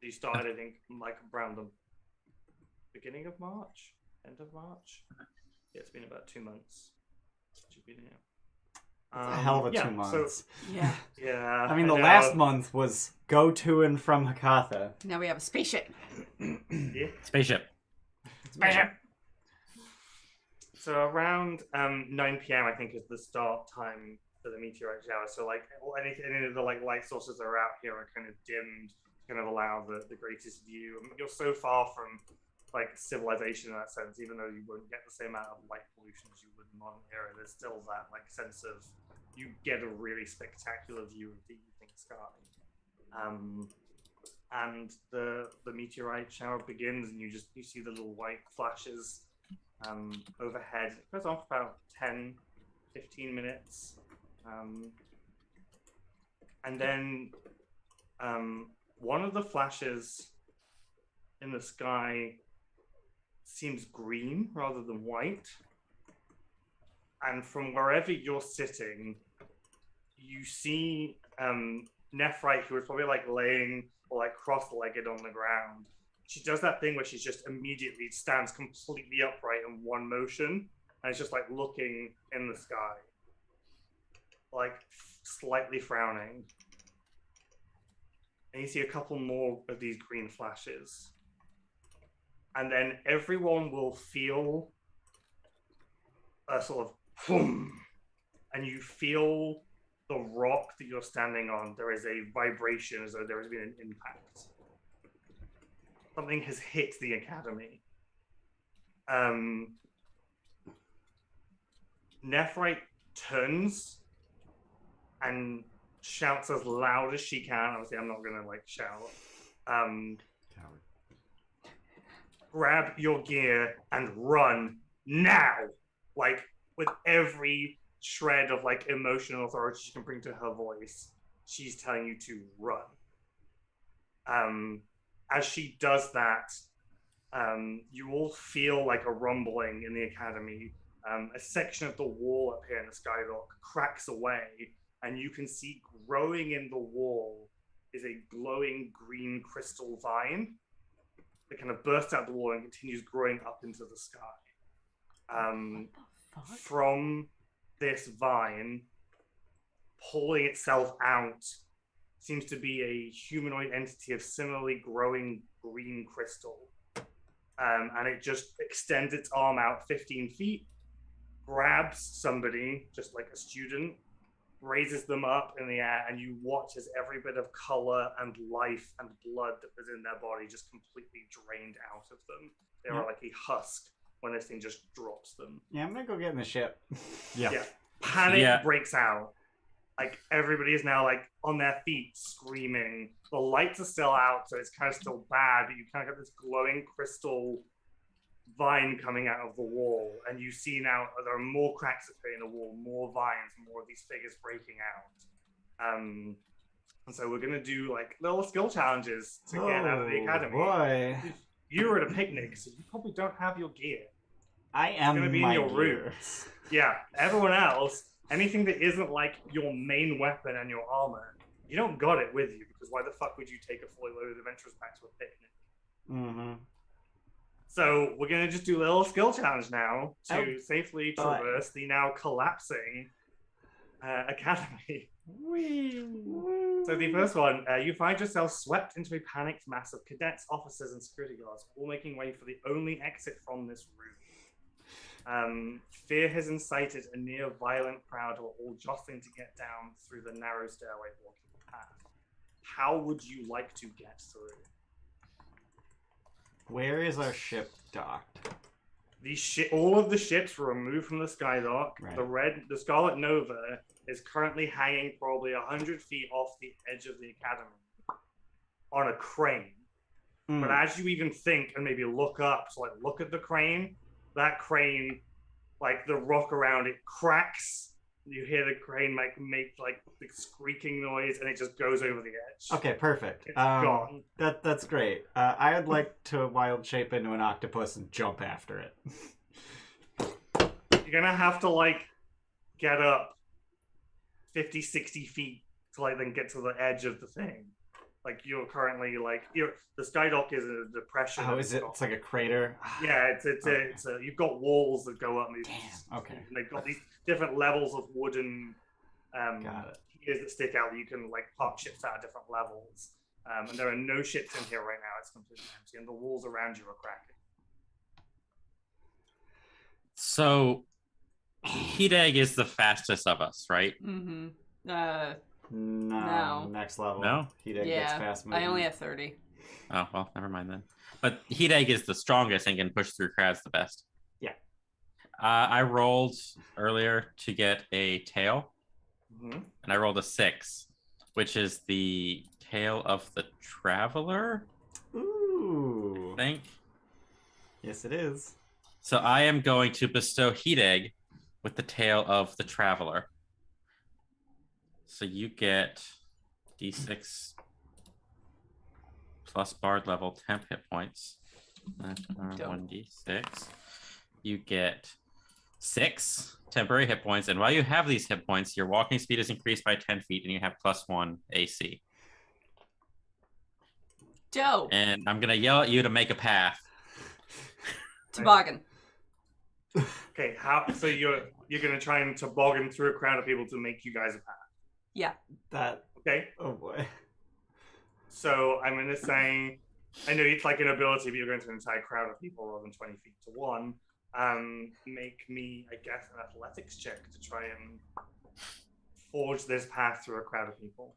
Speaker 1: You started, I think, like around the beginning of March? End of March? Yeah, it's been about 2 months since you've been here.
Speaker 3: It's a hell of a 2 months.
Speaker 1: So,
Speaker 2: Yeah.
Speaker 1: yeah.
Speaker 3: I mean, the last month was go to and from Hakatha.
Speaker 2: Now we have a spaceship.
Speaker 1: Yeah.
Speaker 4: Spaceship.
Speaker 2: Spaceship.
Speaker 1: So around 9 p.m. I think is the start time for the meteorite shower. So like any of the like light sources that are out here are kind of dimmed to kind of allow the greatest view. I mean, you're so far from like civilization in that sense, even though you won't get the same amount of light pollution as you would in modern era. There's still that like sense of you get a really spectacular view of the evening sky. And the meteorite shower begins, and you see the little white flashes overhead. It goes on for about 10-15 minutes. And then one of the flashes in the sky seems green rather than white. And from wherever you're sitting, you see Nephrite, who is probably like laying or like cross-legged on the ground. She does that thing where she just immediately stands completely upright in one motion, and it's just like looking in the sky, like slightly frowning. And you see a couple more of these green flashes. And then everyone will feel a sort of boom, and you feel the rock that you're standing on. There is a vibration as though there has been an impact. Something has hit the academy. Nephrite turns and shouts as loud as she can. Obviously, I'm not gonna like shout. Grab your gear and run now! Like with every shred of like emotional authority she can bring to her voice, she's telling you to run. As she does that, you all feel like a rumbling in the academy. A section of the wall up here in the skylock cracks away, and you can see growing in the wall is a glowing green crystal vine. that kind of bursts out the wall and continues growing up into the sky.
Speaker 2: What the fuck?
Speaker 1: From this vine, pulling itself out, seems to be a humanoid entity of similarly growing green crystal. And it just extends its arm out 15 feet, grabs somebody, just like a student, raises them up in the air, and you watch as every bit of color and life and blood that was in their body just completely drained out of them. They are like a husk when this thing just drops them.
Speaker 3: Yeah, I'm gonna go get in the ship.
Speaker 1: Yeah. Panic breaks out. Like, everybody is now, like, on their feet, screaming. The lights are still out, so it's kind of still bad, but you kind of got this glowing crystal vine coming out of the wall, and you see now there are more cracks appearing in the wall, more vines, more of these figures breaking out. And so we're gonna do like little skill challenges to get out of the academy.
Speaker 3: Boy,
Speaker 1: you were at a picnic, so you probably don't have your gear.
Speaker 3: I am
Speaker 1: it's gonna be
Speaker 3: my
Speaker 1: in your
Speaker 3: gear.
Speaker 1: room. Yeah, everyone else, anything that isn't like your main weapon and your armor, you don't got it with you, because why the fuck would you take a fully loaded adventurer's pack to a picnic?
Speaker 3: Mm-hmm.
Speaker 1: So we're going to just do a little skill challenge now to safely traverse the now collapsing academy.
Speaker 3: Whee.
Speaker 1: So the first one, you find yourself swept into a panicked mass of cadets, officers, and security guards, all making way for the only exit from this room. Fear has incited a near violent crowd who are all jostling to get down through the narrow stairway blocking the path. How would you like to get through?
Speaker 3: Where is our ship docked?
Speaker 1: All of the ships were removed from the skydock.
Speaker 3: Right.
Speaker 1: The Scarlet Nova is currently hanging probably 100 feet off the edge of the academy on a crane. But as you even think and maybe look up, so like look at the crane, that crane, like the rock around it cracks. You hear the crane make like the squeaking noise, and it just goes over the edge.
Speaker 3: Okay, perfect.
Speaker 1: It's gone.
Speaker 3: That's great. I would like to wild shape into an octopus and jump after it.
Speaker 1: You're gonna have to like get up 50, 60 feet to like then get to the edge of the thing. Like you're currently like the skydock is in a depression.
Speaker 3: Oh, is it? It's like a crater.
Speaker 1: Yeah, it's you've got walls that go up.
Speaker 3: Damn. Okay.
Speaker 1: And they've got these different levels of wooden piers that stick out that you can like park ships at different levels. And there are no ships in here right now. It's completely empty, and the walls around you are cracking.
Speaker 4: So, Hideg is the fastest of us, right?
Speaker 2: Mm-hmm.
Speaker 3: No. Next level.
Speaker 4: No?
Speaker 3: Hideg gets fast movement.
Speaker 2: I only have 30.
Speaker 4: Oh, well, never mind then. But Hideg is the strongest and can push through crowds the best.
Speaker 3: Yeah.
Speaker 4: I rolled earlier to get a tail, and I rolled a 6, which is the tail of the traveler.
Speaker 3: Ooh.
Speaker 4: I think.
Speaker 3: Yes, it is.
Speaker 4: So I am going to bestow Hideg with the tail of the traveler. So you get D6 plus bard level temp hit points. 1d6. You get 6 temporary hit points, and while you have these hit points, your walking speed is increased by 10 feet, and you have +1 AC.
Speaker 2: Dope.
Speaker 4: And I'm gonna yell at you to make a path.
Speaker 2: Toboggan.
Speaker 1: Okay, so you're gonna try and toboggan through a crowd of people to make you guys a path.
Speaker 2: Yeah.
Speaker 3: That.
Speaker 1: Okay.
Speaker 3: Oh boy.
Speaker 1: So I'm gonna say, I know it's like an ability, but you're going to an entire crowd of people rather than 20 feet to one. Make me, I guess, an athletics check to try and forge this path through a crowd of people.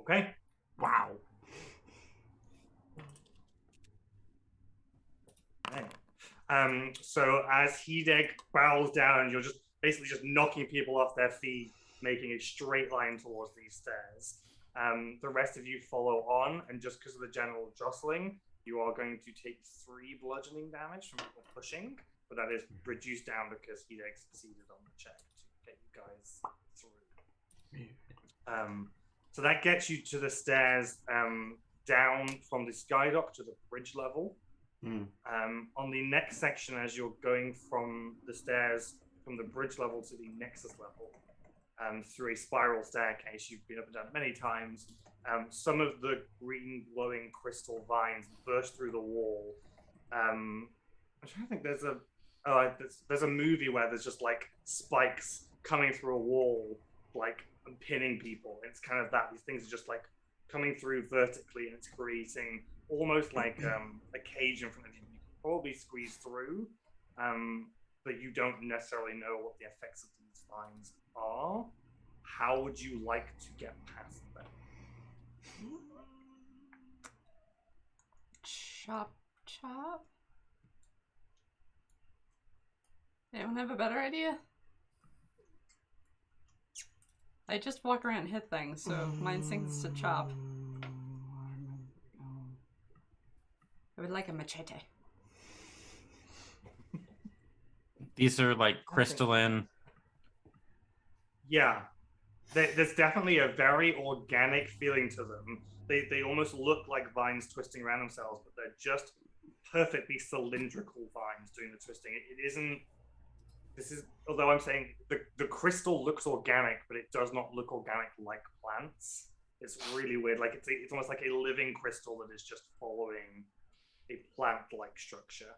Speaker 1: Okay.
Speaker 3: Wow.
Speaker 1: Okay. So as Hideg bows down, you're just basically just knocking people off their feet, making a straight line towards these stairs. The rest of you follow on, and just because of the general jostling, you are going to take 3 bludgeoning damage from people pushing, but that is reduced down because Hideg succeeded on the check to get you guys through. So that gets you to the stairs down from the skydock to the bridge level. On the next section, as you're going from the stairs from the bridge level to the nexus level, through a spiral staircase. You've been up and down many times. Some of the green glowing crystal vines burst through the wall. I'm trying to think. There's a movie where there's just like spikes coming through a wall, like pinning people. It's kind of that. These things are just like coming through vertically, and it's creating almost like a cage in front of you. You can probably squeeze through, but you don't necessarily know what the effects of these vines are. How would you like to get past them?
Speaker 2: Chop, chop. Anyone have a better idea? I just walk around and hit things, so my instinct is to chop. I would like a machete.
Speaker 4: These are like crystalline.
Speaker 1: Yeah. There's definitely a very organic feeling to them. They almost look like vines twisting around themselves, but they're just perfectly cylindrical vines doing the twisting. It isn't. This is, although I'm saying the crystal looks organic, but it does not look organic like plants. It's really weird. Like it's almost like a living crystal that is just following a plant-like structure,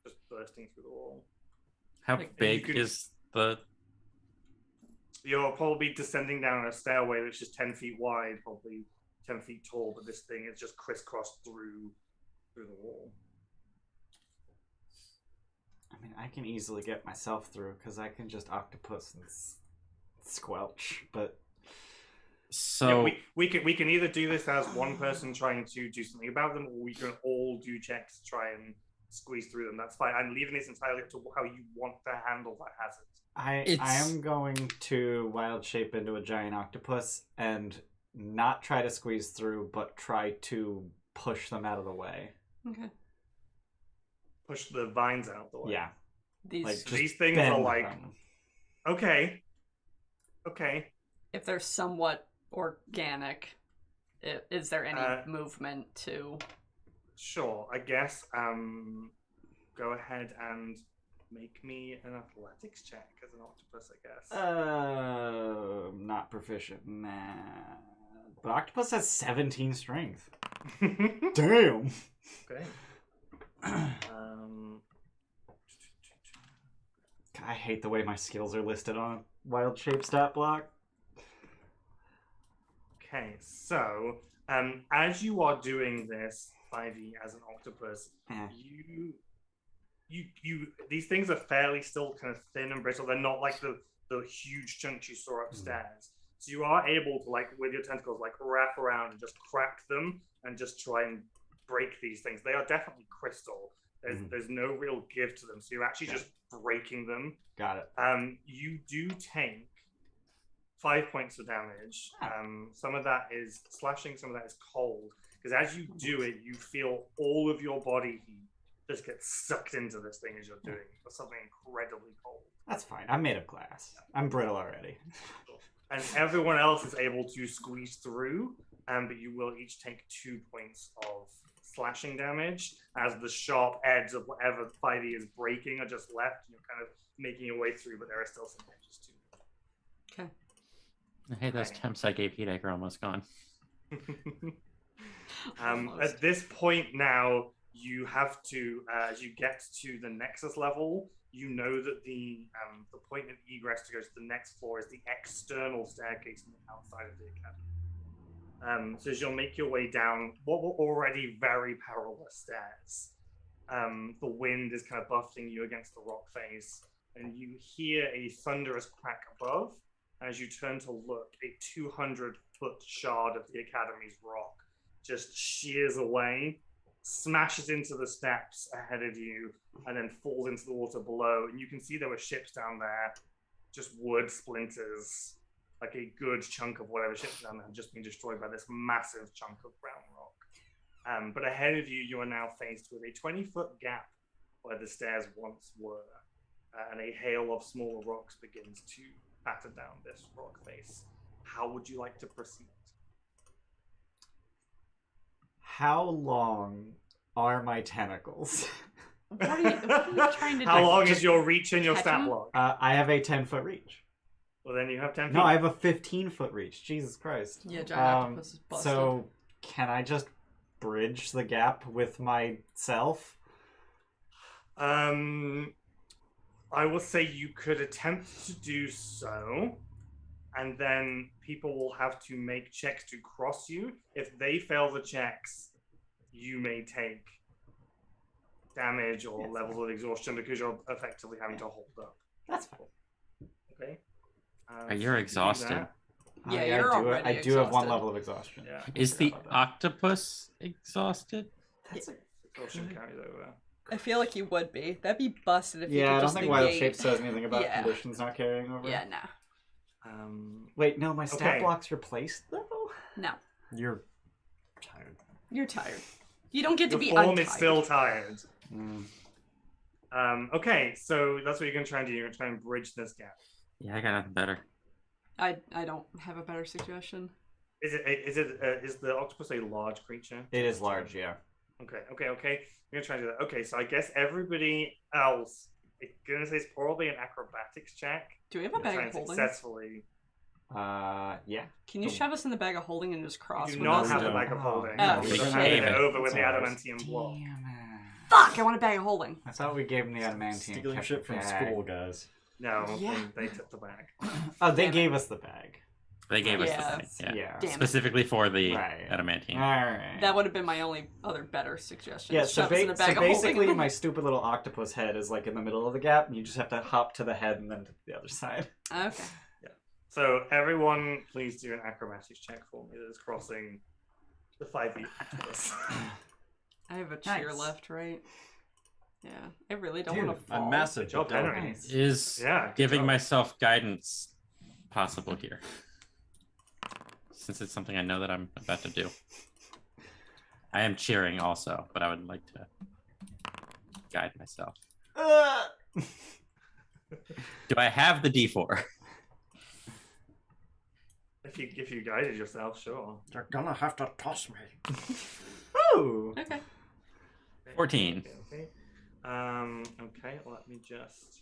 Speaker 1: just bursting through the wall.
Speaker 4: How big is the?
Speaker 1: You're probably descending down a stairway that's just 10 feet wide, probably 10 feet tall, but this thing is just crisscrossed through the wall.
Speaker 3: I mean, I can easily get myself through because I can just octopus and squelch, but...
Speaker 4: So...
Speaker 1: Yeah, we can either do this as one person trying to do something about them, or we can all do checks to try and squeeze through them. That's fine. I'm leaving this entirely up to how you want to handle that hazard.
Speaker 3: I am going to wild shape into a giant octopus and not try to squeeze through, but try to push them out of the way.
Speaker 2: Okay.
Speaker 1: Push the vines out the way.
Speaker 3: Yeah.
Speaker 1: These things are like... Okay.
Speaker 2: If they're somewhat organic, is there any movement to...
Speaker 1: Sure, I guess. Go ahead and make me an athletics check as an octopus, I guess.
Speaker 3: Not proficient. Nah. But octopus has 17 strength. Damn.
Speaker 1: Okay.
Speaker 3: I hate the way my skills are listed on a wild shape stat block.
Speaker 1: Okay, so as you are doing this 5e as an octopus, you these things are fairly still kind of thin and brittle. They're not like the huge chunks you saw upstairs. So you are able to, like, with your tentacles, like, wrap around and just crack them and just try and break these things. They are definitely crystal. There's no real give to them, so you're actually just breaking them.
Speaker 3: Got it.
Speaker 1: You do take 5 points of damage. Some of that is slashing, some of that is cold. Because as you do it, you feel all of your body heat just get sucked into this thing as you're doing it. For something incredibly cold.
Speaker 3: That's fine. I'm made of glass. I'm brittle already.
Speaker 1: And everyone else is able to squeeze through, but you will each take 2 points of slashing damage as the sharp edge of whatever 5e is breaking are just left. You're kind of making your way through, but there are still some edges too.
Speaker 2: Okay.
Speaker 4: Hey, those temps I gave Hideg are almost gone.
Speaker 1: At this point now, you have to, as you get to the Nexus level, you know that the point of egress to go to the next floor is the external staircase on the outside of the academy. So as you'll make your way down what were already very perilous stairs, the wind is kind of buffeting you against the rock face, and you hear a thunderous crack above. As you turn to look, a 200-foot shard of the academy's rock just shears away, smashes into the steps ahead of you, and then falls into the water below. And you can see there were ships down there, just wood splinters, like a good chunk of whatever ships down there had just been destroyed by this massive chunk of brown rock. But ahead of you, you are now faced with a 20-foot gap where the stairs once were, and a hail of smaller rocks begins to batter down this rock face. How would you like to proceed?
Speaker 3: How long are my tentacles?
Speaker 2: What are you trying to do?
Speaker 1: How long is your reach in your stat block?
Speaker 3: I have a 10-foot reach.
Speaker 1: Well, then you have 10 feet.
Speaker 3: No, I have a 15-foot reach. Jesus Christ.
Speaker 2: Yeah, giant octopus is busted.
Speaker 3: So, can I just bridge the gap with myself?
Speaker 1: I will say you could attempt to do so, and then people will have to make checks to cross you. If they fail the checks, you may take damage or levels of exhaustion because you're effectively having to hold up.
Speaker 3: That's fine.
Speaker 1: Okay.
Speaker 4: You're exhausted.
Speaker 2: Yeah, you're already
Speaker 3: I do have one
Speaker 2: exhausted.
Speaker 3: level of exhaustion.
Speaker 1: Yeah.
Speaker 4: Is the octopus exhausted?
Speaker 3: That's
Speaker 1: Exhaustion carries over.
Speaker 2: I feel like you would be. That'd be busted if you
Speaker 3: Yeah,
Speaker 2: could
Speaker 3: I don't
Speaker 2: just
Speaker 3: think
Speaker 2: negate.
Speaker 3: Wild Shape says anything about
Speaker 2: Yeah.
Speaker 3: conditions not carrying over.
Speaker 2: Yeah, nah.
Speaker 3: Wait, no, my stat
Speaker 1: Okay.
Speaker 3: block's replaced though?
Speaker 2: No.
Speaker 5: You're tired.
Speaker 2: You're tired. You don't get to
Speaker 1: Your
Speaker 2: be
Speaker 1: form
Speaker 2: untired.
Speaker 1: is still tired.
Speaker 3: Mm.
Speaker 1: Okay, so that's what you're going to try and do. You're going to try and bridge this gap.
Speaker 4: Yeah, I got nothing better.
Speaker 2: I don't have a better suggestion.
Speaker 1: Is the octopus a large creature?
Speaker 3: It is large, yeah.
Speaker 1: Okay. You're going to try and do that. Okay, so I guess everybody else, I'm going to say it's probably an acrobatics check.
Speaker 2: Do we have a
Speaker 1: You're
Speaker 2: bag
Speaker 1: trying
Speaker 2: of
Speaker 1: to
Speaker 2: holding?
Speaker 1: successfully.
Speaker 3: Yeah.
Speaker 2: Can you shove us in the bag of holding and just cross?
Speaker 1: You do
Speaker 2: with
Speaker 1: not
Speaker 2: us?
Speaker 1: have the
Speaker 5: No.
Speaker 1: bag of holding.
Speaker 2: Oh.
Speaker 1: You're
Speaker 4: We
Speaker 1: just
Speaker 4: gave
Speaker 1: handing it
Speaker 4: it.
Speaker 1: over with the
Speaker 3: It's ours.
Speaker 1: adamantium block.
Speaker 3: Damn it.
Speaker 2: Fuck! I want a bag of holding.
Speaker 3: I thought we gave him the adamantium.
Speaker 5: Stealing
Speaker 3: kept
Speaker 5: shit
Speaker 3: the
Speaker 5: from
Speaker 3: bag.
Speaker 5: school, guys.
Speaker 1: No,
Speaker 2: Yeah.
Speaker 1: they took the bag.
Speaker 3: Oh, they
Speaker 2: Damn it.
Speaker 3: gave us the bag.
Speaker 4: They gave us
Speaker 2: Yeah.
Speaker 4: the thing. Yeah.
Speaker 2: Damn it.
Speaker 4: Specifically for the
Speaker 3: Right.
Speaker 4: adamantium.
Speaker 3: Alright.
Speaker 2: That would have been my only other better suggestion.
Speaker 3: Yeah, so,
Speaker 2: Shove us in a bag of
Speaker 3: basically
Speaker 2: holding.
Speaker 3: my stupid little octopus head is like in the middle of the gap, and you just have to hop to the head and then to the other side.
Speaker 2: Okay.
Speaker 1: So everyone, please do an acrobatics check for me that is crossing the 5 feet octopus.
Speaker 2: I have a cheer
Speaker 3: Nice.
Speaker 2: left, right? Yeah. I really don't
Speaker 5: Dude,
Speaker 2: want to fall.
Speaker 5: a massive
Speaker 1: Job,
Speaker 5: double.
Speaker 1: Henry.
Speaker 3: Nice.
Speaker 4: Is
Speaker 1: Yeah, good
Speaker 4: giving
Speaker 1: job.
Speaker 4: myself guidance possible here? Since it's something I know that I'm about to do. I am cheering also, but I would like to guide myself. Do I have the D4?
Speaker 1: If you guided yourself, sure.
Speaker 5: You're gonna have to toss me.
Speaker 3: Ooh.
Speaker 2: Okay.
Speaker 4: 14.
Speaker 1: Okay. Okay. Let me just.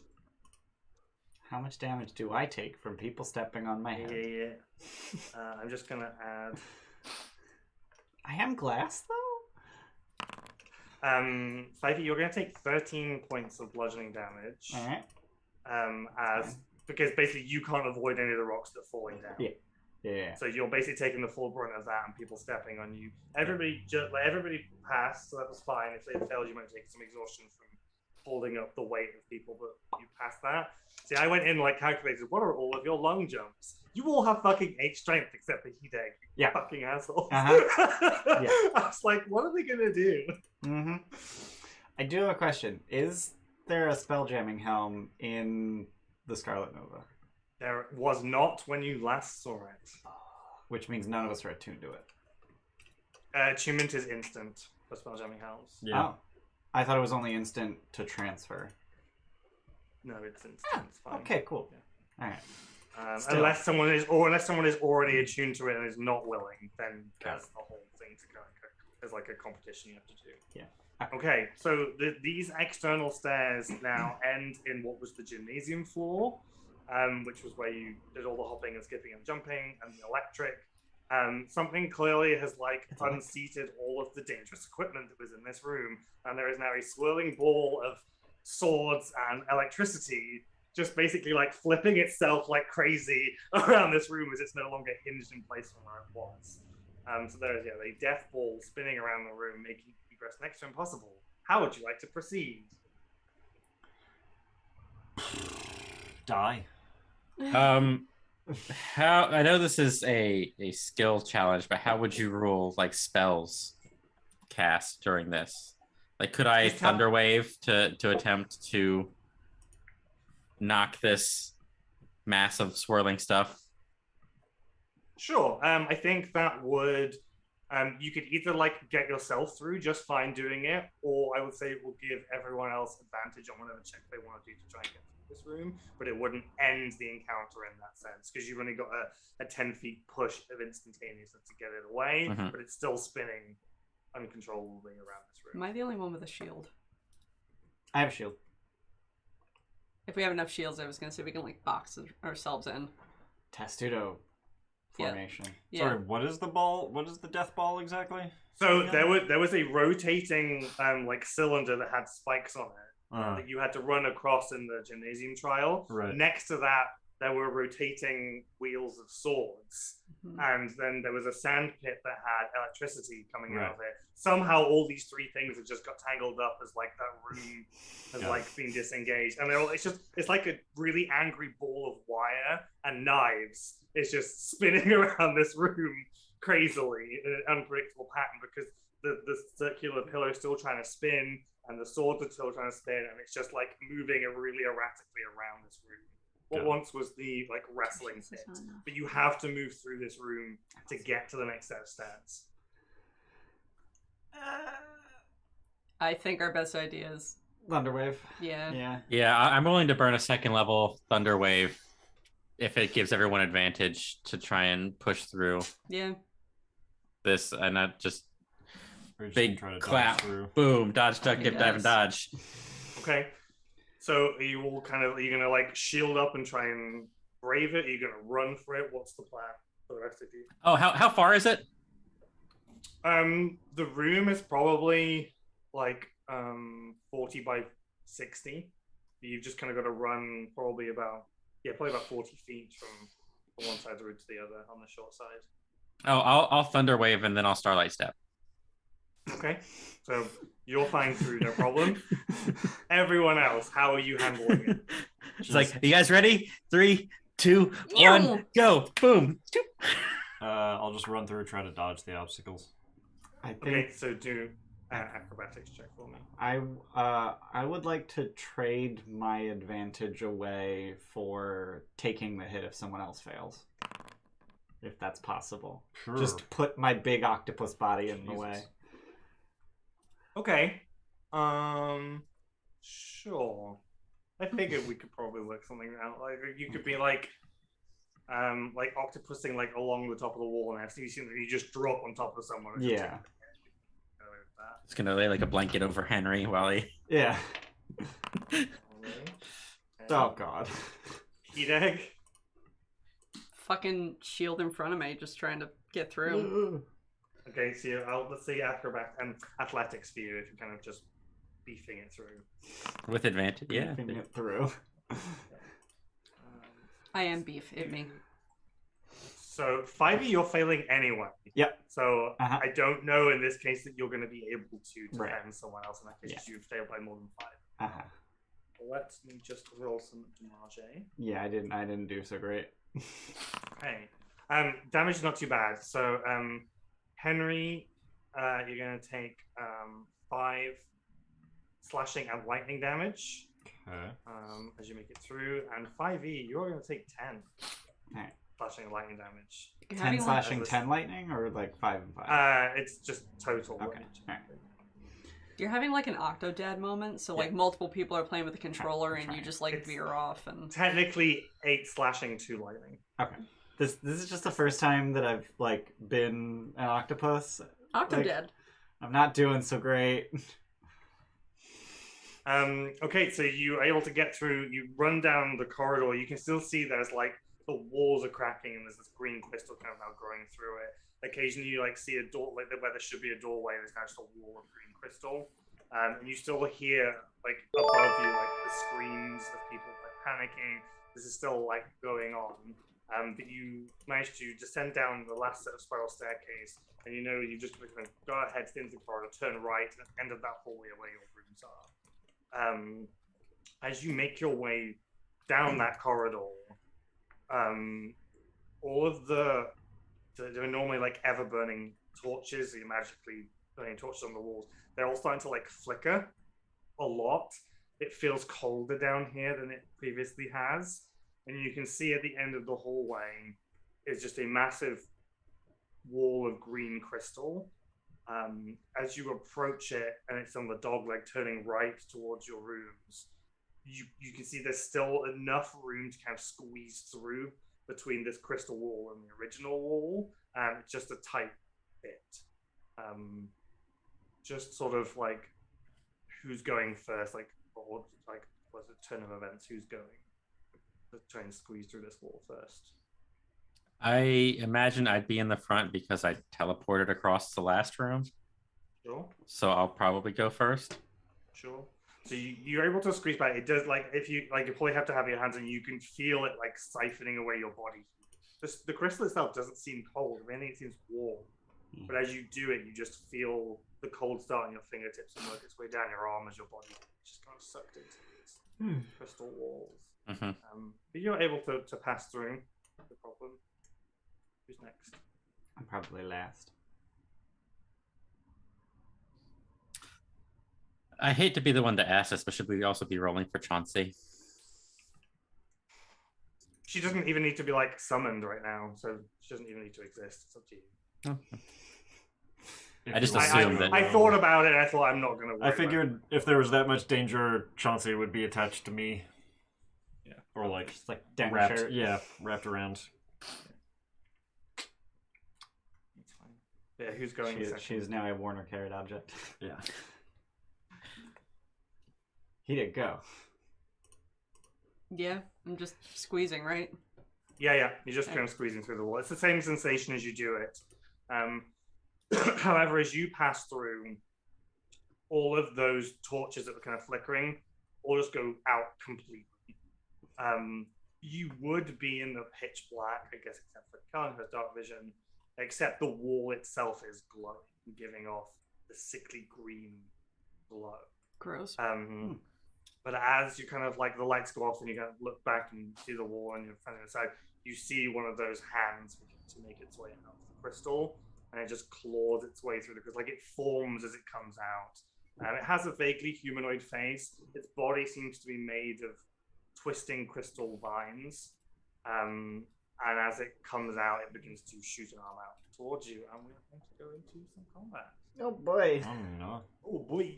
Speaker 3: How much damage do I take from people stepping on my head?
Speaker 1: Yeah. I'm just gonna add.
Speaker 3: I am glass though?
Speaker 1: Fyvie, you're gonna take 13 points of bludgeoning damage.
Speaker 3: Alright.
Speaker 1: Because basically you can't avoid any of the rocks that are falling down.
Speaker 3: Yeah. Yeah.
Speaker 1: So you're basically taking the full brunt of that and people stepping on you. Everybody everybody passed, so that was fine. If they failed, you might take some exhaustion from holding up the weight of people, but you passed that. See, I went in like calculated, what are all of your long jumps? You all have fucking 8 strength except for Hideg.
Speaker 3: Yeah.
Speaker 1: Fucking assholes.
Speaker 3: Uh-huh. Yeah.
Speaker 1: I was like, what are they gonna do?
Speaker 3: Mm-hmm. I do have a question. Is there a spelljamming helm in the Scarlet Nova?
Speaker 1: There was not when you last saw it.
Speaker 3: Which means none of us are attuned to it.
Speaker 1: Attunement is instant for spelljamming helms.
Speaker 5: Yeah.
Speaker 3: Oh. I thought it was only instant to transfer.
Speaker 1: No, it's instant. It's fine.
Speaker 3: Okay, cool.
Speaker 1: Yeah.
Speaker 3: Alright. Still.
Speaker 1: Unless someone is already attuned to it and is not willing, then that's the whole thing to go. There's like a competition you have to do.
Speaker 3: Yeah.
Speaker 1: Okay, so these external stairs now end in what was the gymnasium floor, which was where you did all the hopping and skipping and jumping and the electric. Something clearly has like unseated all of the dangerous equipment that was in this room, and there is now a swirling ball of swords and electricity just basically like flipping itself like crazy around this room as it's no longer hinged in place from where it was. So there is a death ball spinning around the room, making egress next to impossible. How would you like to proceed?
Speaker 5: Die.
Speaker 4: How I know this is a skill challenge, but how would you rule like spells cast during this? Like, could I
Speaker 1: Just have-
Speaker 4: Thunderwave to attempt to knock this mass of swirling stuff?
Speaker 1: Sure. I think that would. You could either like get yourself through just fine doing it, or I would say it will give everyone else advantage on whatever check they want to do to try and get through this room. But it wouldn't end the encounter in that sense because you've only got a 10 feet push of instantaneousness to get it away, but it's still spinning uncontrollably around this room.
Speaker 2: Am I the only one with a shield?
Speaker 3: I have a shield.
Speaker 2: If we have enough shields, I was gonna say we can like box ourselves in.
Speaker 3: Testudo formation.
Speaker 2: Yeah.
Speaker 5: Sorry, what is the ball? What is the death ball exactly?
Speaker 1: So there was a rotating like cylinder that had spikes on it that you had to run across in the gymnasium trial.
Speaker 5: Right.
Speaker 1: Next to that, there were rotating wheels of swords. And then there was a sand pit that had electricity coming out of it. Somehow all these three things have just got tangled up as like that room has like been disengaged. And it's like a really angry ball of wire and knives. It's just spinning around this room crazily in an unpredictable pattern because the circular pillar is still trying to spin and the swords are still trying to spin, and it's just like moving really erratically around this room. What once was the like wrestling pit, but you have to move through this room to get to the next set of stats.
Speaker 2: I think our best idea is
Speaker 3: Thunderwave.
Speaker 2: Yeah.
Speaker 4: I'm willing to burn a second level Thunder Wave if it gives everyone advantage to try and push through.
Speaker 2: Yeah.
Speaker 4: This and not just big
Speaker 5: try to
Speaker 4: clap,
Speaker 5: through.
Speaker 4: Boom, dodge, duck, dip, dive, and dodge.
Speaker 1: Okay. So are you gonna like shield up and try and brave it? Are you gonna run for it? What's the plan for the rest of you?
Speaker 4: Oh, how far is it?
Speaker 1: The room is probably like 40 by 60. You've just kind of got to run probably about 40 feet from one side of the room to the other on the short side.
Speaker 4: Oh, I'll Thunder Wave and then I'll Starlight Step.
Speaker 1: Okay, so you're flying through, no problem. Everyone else, how are you handling it?
Speaker 4: It's like, you guys ready? 3, 2, 1, go! Boom!
Speaker 5: I'll just run through, try to dodge the obstacles.
Speaker 1: Okay, so do acrobatics check for me.
Speaker 3: I would like to trade my advantage away for taking the hit if someone else fails, if that's possible.
Speaker 5: Sure.
Speaker 3: Just put my big octopus body in the way.
Speaker 1: Okay. Sure. I figured we could probably work something out. Like you could be like octopusing like along the top of the wall, and you just drop on top of someone.
Speaker 3: Yeah.
Speaker 4: It's gonna lay like a blanket over Henry while he.
Speaker 3: Yeah. Oh God.
Speaker 1: Hideg.
Speaker 2: Fucking shield in front of me, just trying to get through.
Speaker 1: Okay, so let's say athletics for you if you're kind of just beefing it through.
Speaker 4: With advantage, yeah.
Speaker 3: Beefing it through.
Speaker 2: I am beef, hit me.
Speaker 1: So 5e, you're failing anyway.
Speaker 3: Yep.
Speaker 1: So I don't know in this case that you're going to be able to defend someone else in that case. You've failed by more than 5. Let me just roll some damage.
Speaker 3: Yeah, I didn't do so great.
Speaker 1: Okay. Damage is not too bad. So Henry, you're going to take 5 slashing and lightning damage as you make it through, and 5e, you're going to take 10 slashing and lightning damage.
Speaker 3: 10 slashing, 10 lightning, or like 5 and 5?
Speaker 1: It's just total.
Speaker 3: Okay. All right.
Speaker 2: You're having like an Octodad moment, so like multiple people are playing with the controller, and you just like veer off. And
Speaker 1: technically 8 slashing, 2 lightning.
Speaker 3: Okay. This is just the first time that I've like been an octopus.
Speaker 2: Octodad.
Speaker 3: Like, I'm not doing so great.
Speaker 1: Okay, so you are able to get through. You run down the corridor. You can still see there's like the walls are cracking, and there's this green crystal kind of now growing through it. Occasionally, you like see a door, like where there should be a doorway. There's now just a wall of green crystal, and you still hear like above you like the screams of people like panicking. This is still like going on. But you managed to descend down the last set of spiral staircase, and you know you just kind of go ahead into the corridor, turn right, and end of that hallway where your rooms are. As you make your way down that corridor, all of there are normally like ever burning torches, the magically burning torches on the walls. They're all starting to like flicker a lot. It feels colder down here than it previously has. And you can see at the end of the hallway is just a massive wall of green crystal. As you approach it, and it's on the dogleg turning right towards your rooms, you can see there's still enough room to kind of squeeze through between this crystal wall and the original wall. It's just a tight bit. Just sort of like who's going first, like, or like, what's the turn of events? Who's going? Let's try and squeeze through this wall first.
Speaker 4: I imagine I'd be in the front because I teleported across the last room.
Speaker 1: Sure.
Speaker 4: So I'll probably go first.
Speaker 1: Sure. So you're able to squeeze back. It does like if you like you probably have to have your hands and you can feel it like siphoning away your body. The crystal itself doesn't seem cold. I mean, it seems warm. But as you do it, you just feel the cold start on your fingertips and work its way down your arm as your body just kind of sucked into these crystal walls. But you're able to pass through. No problem. Who's next?
Speaker 3: I'm probably last.
Speaker 4: I hate to be the one to ask this, but should we also be rolling for Chauncey?
Speaker 1: She doesn't even need to be like summoned right now, so she doesn't even need to exist. It's up to you.
Speaker 4: I just assumed that.
Speaker 1: I thought about it and I thought I'm not going to.
Speaker 5: I figured if there was that much danger, Chauncey would be attached to me.
Speaker 1: Yeah.
Speaker 5: Or like,
Speaker 3: Just like down
Speaker 5: wrapped,
Speaker 3: shirt.
Speaker 5: yeah, wrapped around.
Speaker 1: It's fine. Yeah, who's going second?
Speaker 3: She is now a Warner carried object.
Speaker 5: Yeah.
Speaker 3: Hideg, go.
Speaker 2: Yeah, I'm just squeezing, right?
Speaker 1: Yeah. You're just kind of squeezing through the wall. It's the same sensation as you do it. However, as you pass through, all of those torches that were kind of flickering all just go out completely. You would be in the pitch black, I guess, except for Khan, who has dark vision, except the wall itself is glowing, giving off the sickly green glow.
Speaker 2: Gross.
Speaker 1: But as you kind of like the lights go off and you kind of look back and see the wall and you're front side, you see one of those hands begin to make its way out of the crystal, and it just claws its way through the crystal. Like it forms as it comes out. It has a vaguely humanoid face. Its body seems to be made of twisting crystal vines. And as it comes out, it begins to shoot an arm out towards you. And we're going to go into some combat.
Speaker 3: Oh boy.
Speaker 5: Oh no.
Speaker 1: Oh boy.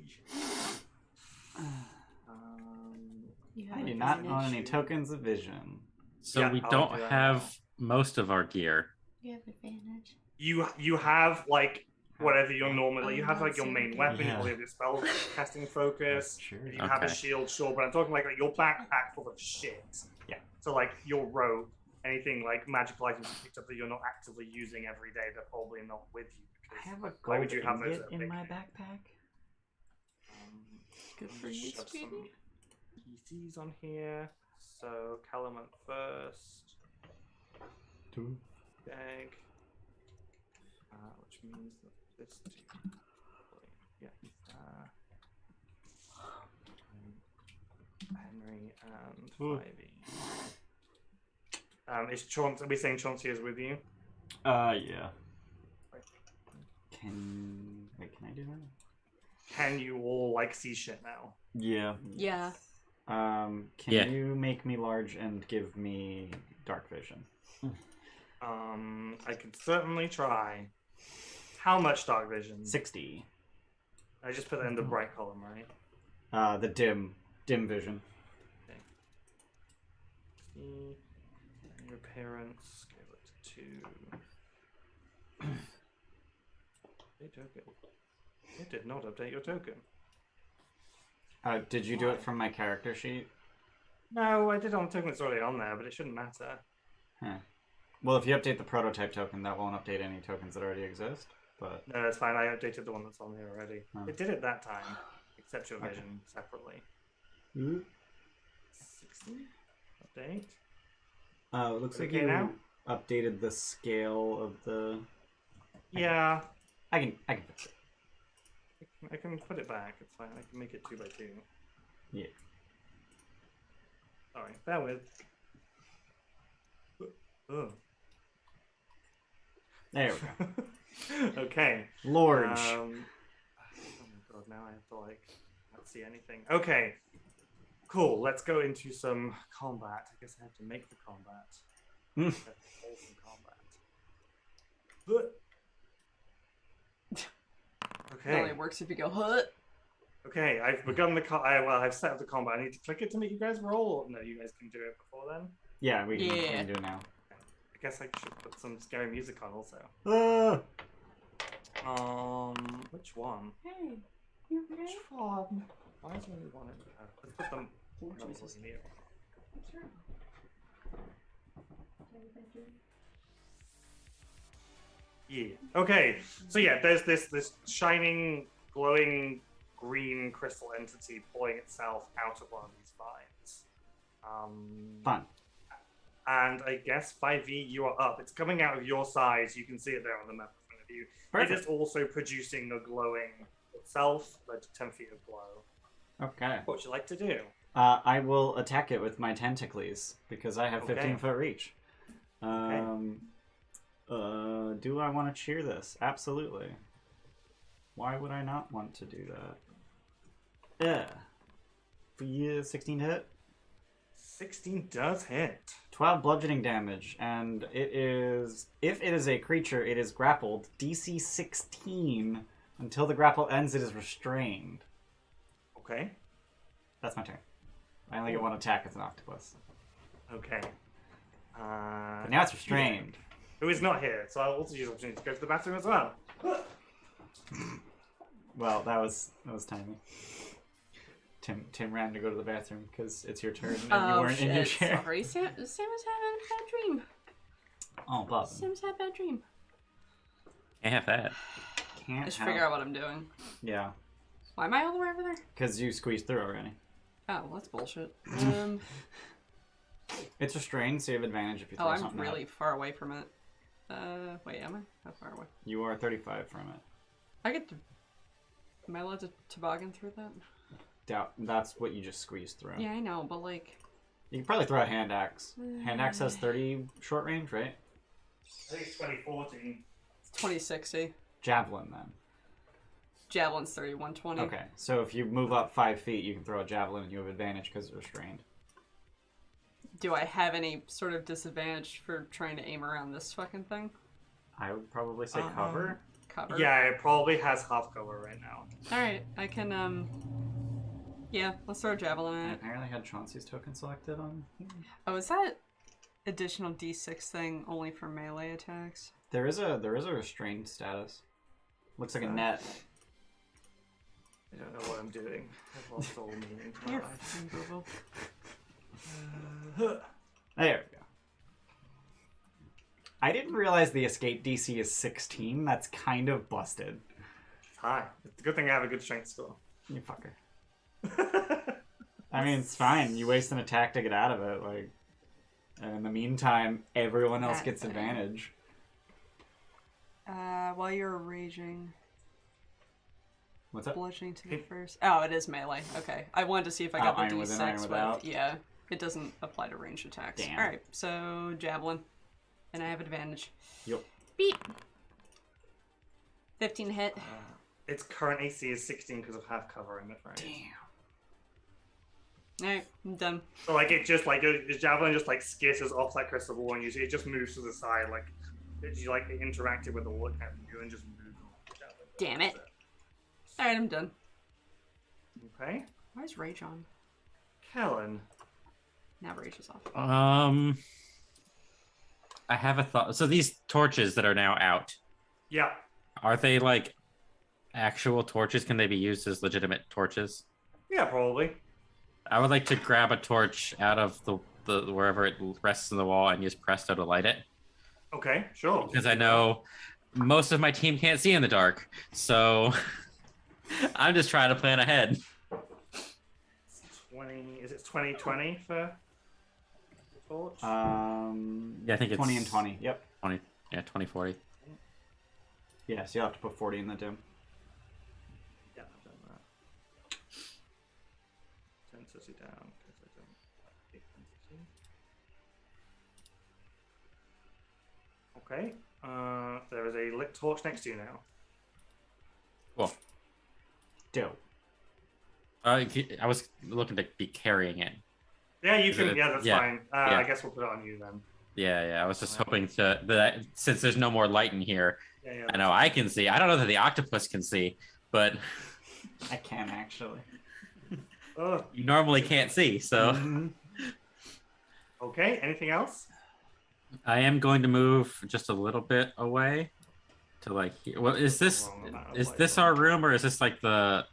Speaker 3: I do not own any tokens of vision.
Speaker 4: So
Speaker 1: Yeah,
Speaker 4: we
Speaker 1: I'll
Speaker 4: don't
Speaker 1: do that
Speaker 4: have
Speaker 1: now.
Speaker 4: most of our gear.
Speaker 6: You have advantage.
Speaker 1: You have like whatever your normal, like, you have like your main weapon,
Speaker 5: Yeah.
Speaker 1: you have your spell casting focus,
Speaker 5: Sure.
Speaker 1: you have a
Speaker 4: Okay.
Speaker 1: shield, sure, but I'm talking like your backpack full of shit.
Speaker 3: Yeah.
Speaker 1: So like your robe, anything like magical items you picked up that you're not actively using every day, they're probably not with you.
Speaker 3: I
Speaker 1: Because
Speaker 3: have a
Speaker 1: why
Speaker 3: gold
Speaker 1: would you have those
Speaker 3: ingot
Speaker 1: at
Speaker 3: in
Speaker 1: big-
Speaker 3: my backpack.
Speaker 2: Good for you,
Speaker 1: shove some
Speaker 2: sweetie.
Speaker 1: PCs on here. So Callum went first.
Speaker 5: Two.
Speaker 1: Egg. Which means that this two. Yeah. Henry and
Speaker 5: Ooh.
Speaker 1: Ivy. Is Chauncey? Are we saying Chauncey is with you?
Speaker 5: Yeah.
Speaker 3: Can I do that?
Speaker 1: Can you all like see shit now?
Speaker 5: Yeah.
Speaker 2: Yeah.
Speaker 3: Can
Speaker 4: Yeah.
Speaker 3: you make me large and give me dark vision?
Speaker 1: I could certainly try. How much dark vision?
Speaker 3: 60.
Speaker 1: I just put that in the bright column, right?
Speaker 3: The dim vision.
Speaker 1: And your parents scale it to 2. Hey, token. It did not update your token.
Speaker 3: Did you do it from my character sheet?
Speaker 1: No, I did on the token that's already on there, but it shouldn't matter.
Speaker 3: Huh. Well, if you update the prototype token, that won't update any tokens that already exist. But
Speaker 1: No, that's fine. I updated the one that's on here already.
Speaker 3: Oh.
Speaker 1: It did it that time, except your vision separately. 60 update.
Speaker 3: it looks like
Speaker 1: Okay
Speaker 3: you
Speaker 1: now?
Speaker 3: updated the scale of the.
Speaker 1: Yeah,
Speaker 3: I can fix it.
Speaker 1: I can put it back. It's fine. I can make it 2 by 2.
Speaker 3: Yeah.
Speaker 1: Sorry, bear with. Oh.
Speaker 3: There we go.
Speaker 1: Okay.
Speaker 3: Large.
Speaker 1: Oh my god, now I have to like not see anything. Okay. Cool, let's go into some combat. I guess I have to make the combat. I have to hold some combat.
Speaker 2: It only
Speaker 1: Okay.
Speaker 2: works if you go, "Hut."
Speaker 1: Okay, I've begun the I've set up the combat. I need to click it to make you guys roll. No, you guys can do it before then.
Speaker 3: Yeah, we
Speaker 2: Yeah.
Speaker 3: can do it now.
Speaker 1: I guess I should put some scary music on also. Which one?
Speaker 6: Hey, you okay?
Speaker 1: Which one? Why is there only one in there? Let's put them.
Speaker 2: Oh,
Speaker 1: no,
Speaker 2: Jesus.
Speaker 1: in here.
Speaker 6: What's wrong?
Speaker 1: Yeah. Okay. So yeah, there's this shining, glowing green crystal entity pulling itself out of one of these vines.
Speaker 3: Fun.
Speaker 1: And I guess 5e, you are up. It's coming out of your side. You can see it there on the map in front of you.
Speaker 3: Perfect.
Speaker 1: It is also producing a glowing itself, like 10 feet of glow.
Speaker 3: Okay.
Speaker 1: What would you like to do?
Speaker 3: I will attack it with my tentacles because I have 15-foot reach. Do I want to cheer this? Absolutely. Why would I not want to do that? Yeah. For you, 16 hit.
Speaker 1: 16 does hit.
Speaker 3: 12 bludgeoning damage, and it is, if it is a creature, it is grappled. DC 16. Until the grapple ends, it is restrained.
Speaker 1: Okay.
Speaker 3: That's my turn. I only get one attack as an octopus.
Speaker 1: Okay.
Speaker 3: But now it's restrained.
Speaker 1: Who is not here, so I'll also use the opportunity to go to the bathroom as well.
Speaker 3: Well, that was tiny. Tim ran to go to the bathroom because it's your turn and you weren't in your chair.
Speaker 2: Sorry, Sam was having a bad dream.
Speaker 3: Oh, Bob.
Speaker 2: Sam's had a bad dream.
Speaker 4: Can't have that.
Speaker 3: Can't
Speaker 2: I should figure out what I'm doing.
Speaker 3: Yeah,
Speaker 2: Why am I all the way over there?
Speaker 3: because you squeezed through already.
Speaker 2: Oh, well, that's bullshit.
Speaker 3: It's restrained, so you have advantage if you throw
Speaker 2: I'm
Speaker 3: something
Speaker 2: really
Speaker 3: out.
Speaker 2: far away from it. Wait, am I? How far away?
Speaker 3: You are 35 from it.
Speaker 2: I get to... Am I allowed to toboggan through that?
Speaker 3: Doubt. That's what you just squeezed through.
Speaker 2: Yeah, I know, but like...
Speaker 3: You can probably throw a hand axe. Hand axe has 30 short range, right?
Speaker 1: I think it's 2014.
Speaker 2: It's 2060.
Speaker 3: Javelin, then.
Speaker 2: Javelin's 3120.
Speaker 3: Okay, so if you move up 5 feet, you can throw a javelin and you have advantage because it's restrained.
Speaker 2: Do I have any sort of disadvantage for trying to aim around this fucking thing?
Speaker 3: I would probably say cover.
Speaker 2: Cover?
Speaker 1: Yeah, it probably has half cover right now.
Speaker 2: Alright, I can, yeah, let's throw a javelin
Speaker 3: I
Speaker 2: at it.
Speaker 3: apparently had Chauncey's token selected on here.
Speaker 2: Oh, is that additional d6 thing only for melee attacks?
Speaker 3: There is a restrained status. Looks like a net.
Speaker 1: I don't know what I'm doing. I've lost all meaning to my
Speaker 2: You're
Speaker 1: life.
Speaker 2: fucking boo-boo.
Speaker 3: There we go. I didn't realize the escape DC is 16. That's kind of busted.
Speaker 1: It's high. It's a good thing I have a good strength score.
Speaker 3: You fucker. I mean, it's fine. You waste an attack to get out of it. Like, and in the meantime, everyone else
Speaker 2: That
Speaker 3: gets
Speaker 2: thing.
Speaker 3: advantage.
Speaker 2: While you're raging,
Speaker 3: What's up?
Speaker 2: bludgeoning to the first. Oh, it is melee. Okay. I wanted to see if I got the
Speaker 3: iron
Speaker 2: d6
Speaker 3: within, iron
Speaker 2: with.
Speaker 3: without?
Speaker 2: Yeah. It doesn't apply to ranged attacks.
Speaker 3: Damn.
Speaker 2: Alright, so javelin. And I have advantage.
Speaker 3: Yep.
Speaker 2: Beep. 15 hit.
Speaker 1: Its current AC is 16 because of half cover, I'm afraid.
Speaker 2: Alright, I'm done.
Speaker 1: So like it just like the javelin just like skitters off that crystal ball and you see it just moves to the side like you like it interacted with the wall at you and just moved off the javelin.
Speaker 2: Damn it. Alright, I'm done.
Speaker 1: Okay.
Speaker 2: Why is rage on?
Speaker 1: Kellen.
Speaker 2: Now rage is off.
Speaker 4: I have a thought. So these torches that are now out,
Speaker 1: Yeah.
Speaker 4: are they like actual torches? Can they be used as legitimate torches?
Speaker 1: Yeah, probably.
Speaker 4: I would like to grab a torch out of the wherever it rests in the wall and use Presto to light it.
Speaker 1: Okay, sure.
Speaker 4: Because I know most of my team can't see in the dark. So I'm just trying to plan ahead.
Speaker 1: 20 is it 2020 for the torch?
Speaker 4: Yeah, I think it's
Speaker 3: 20 and 20. Yep.
Speaker 4: 20. Yeah, 2040.
Speaker 3: Yeah, so you'll have to put 40 in the dim.
Speaker 1: Yeah, I've done that. Intensity down because I don't take intensity. Okay. There is a lit torch next to you now.
Speaker 4: Cool.
Speaker 3: Dope.
Speaker 4: I was looking to be carrying it.
Speaker 1: Yeah, you
Speaker 4: Is
Speaker 1: can.
Speaker 4: it-
Speaker 1: Yeah, that's
Speaker 4: yeah,
Speaker 1: fine.
Speaker 4: yeah.
Speaker 1: I guess we'll put it on you then.
Speaker 4: Yeah. I was just hoping that since there's no more light in here,
Speaker 1: Yeah.
Speaker 4: I know I can see. I don't know that the octopus can see, but
Speaker 3: I can actually.
Speaker 1: Oh,
Speaker 4: you normally can't see. So
Speaker 3: Mhm.
Speaker 1: okay. Anything else?
Speaker 4: I am going to move just a little bit away to like here. Well, is this our room or is this like the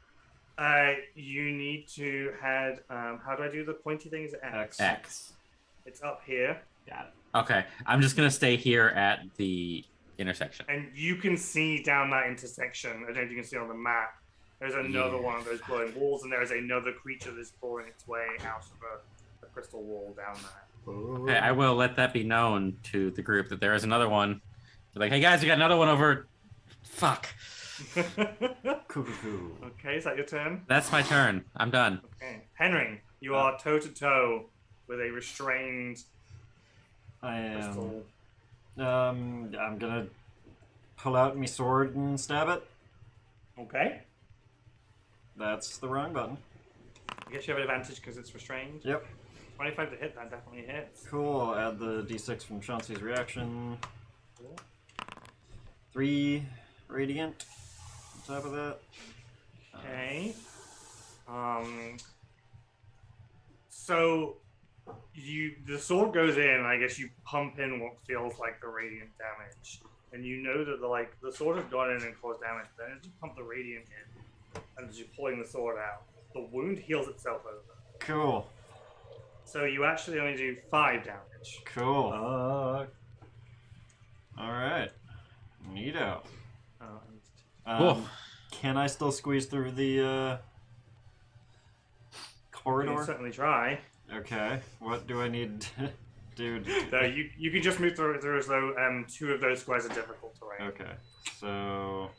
Speaker 1: You need to head. How do I do the pointy thing? Is it X?
Speaker 4: X?
Speaker 1: It's up here.
Speaker 3: Got it.
Speaker 4: Okay, I'm just gonna stay here at the intersection.
Speaker 1: And you can see down that intersection, I don't know if you can see on the map, there's another one of those glowing walls, and there is another creature that's pouring its way out of a crystal wall down there.
Speaker 4: Okay, I will let that be known to the group that there is another one. They're like, hey guys, we got another one over. Fuck.
Speaker 5: Cuckoo.
Speaker 1: Okay, is that your turn?
Speaker 4: That's my turn. I'm done.
Speaker 1: Okay. Henry, you are toe to toe with a restrained
Speaker 5: I am.
Speaker 1: crystal.
Speaker 5: I'm gonna pull out my sword and stab it.
Speaker 1: Okay.
Speaker 5: That's the wrong button.
Speaker 1: I guess you have an advantage because it's restrained.
Speaker 5: Yep.
Speaker 1: 25 to hit, that definitely hits.
Speaker 5: Cool. Add the d6 from Chauncey's reaction.
Speaker 1: Cool.
Speaker 5: 3 radiant. On top of that.
Speaker 1: Okay. So the sword goes in, and I guess you pump in what feels like the radiant damage, and you know that the sword has gone in and caused damage. But then as you pump the radiant in, and as you're pulling the sword out, the wound heals itself over.
Speaker 5: Cool.
Speaker 1: So you actually only do 5 damage.
Speaker 5: Cool. Alright. Neato.
Speaker 4: Cool.
Speaker 5: Can I still squeeze through the
Speaker 1: You
Speaker 5: corridor?
Speaker 1: can certainly try.
Speaker 5: Okay. What do I need to do?
Speaker 1: So you can just move through as though 2 of those squares are difficult terrain.
Speaker 5: Okay. So.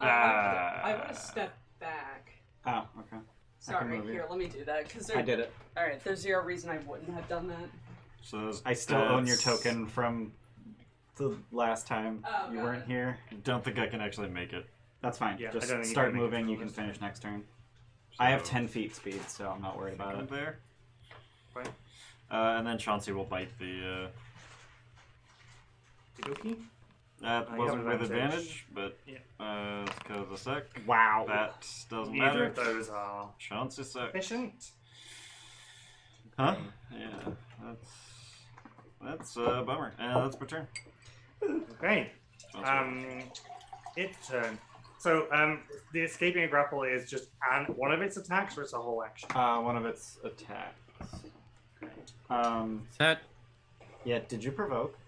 Speaker 2: I want to step back.
Speaker 3: Oh, okay.
Speaker 2: Sorry,
Speaker 3: move you.
Speaker 2: here, let me do that, because
Speaker 3: I did it.
Speaker 2: Alright, there's zero reason I wouldn't have done that.
Speaker 5: So
Speaker 3: I still own your
Speaker 5: that's-
Speaker 3: token from the last time
Speaker 2: Oh,
Speaker 3: you
Speaker 2: got
Speaker 3: weren't
Speaker 2: it.
Speaker 3: here.
Speaker 5: Don't think I can actually make it.
Speaker 3: That's fine.
Speaker 1: Yeah, I
Speaker 3: Just
Speaker 1: don't think you
Speaker 3: start
Speaker 1: can make it
Speaker 3: moving.
Speaker 1: till
Speaker 3: You can
Speaker 1: this
Speaker 3: finish next turn.
Speaker 5: So
Speaker 3: I have 10 feet speed, so I'm not worried about
Speaker 5: Come
Speaker 3: it.
Speaker 5: there.
Speaker 1: Right.
Speaker 5: And then Chauncey will bite the.
Speaker 1: Okey-dokey.
Speaker 5: That
Speaker 1: You
Speaker 5: wasn't
Speaker 1: have
Speaker 5: with
Speaker 1: advantage.
Speaker 5: advantage, but
Speaker 1: Yeah.
Speaker 5: let's go to the sec.
Speaker 3: Wow.
Speaker 5: That doesn't
Speaker 1: Neither
Speaker 5: matter.
Speaker 1: of those are
Speaker 5: Chauncey sec.
Speaker 1: efficient.
Speaker 5: Huh? Yeah. That's a bummer. That's my turn.
Speaker 1: Okay.
Speaker 5: Chauncey.
Speaker 1: Its turn. So the escaping a grapple is just one of its attacks, or it's a whole action.
Speaker 3: One of its attacks.
Speaker 4: Is that
Speaker 3: Yeah. Did you provoke?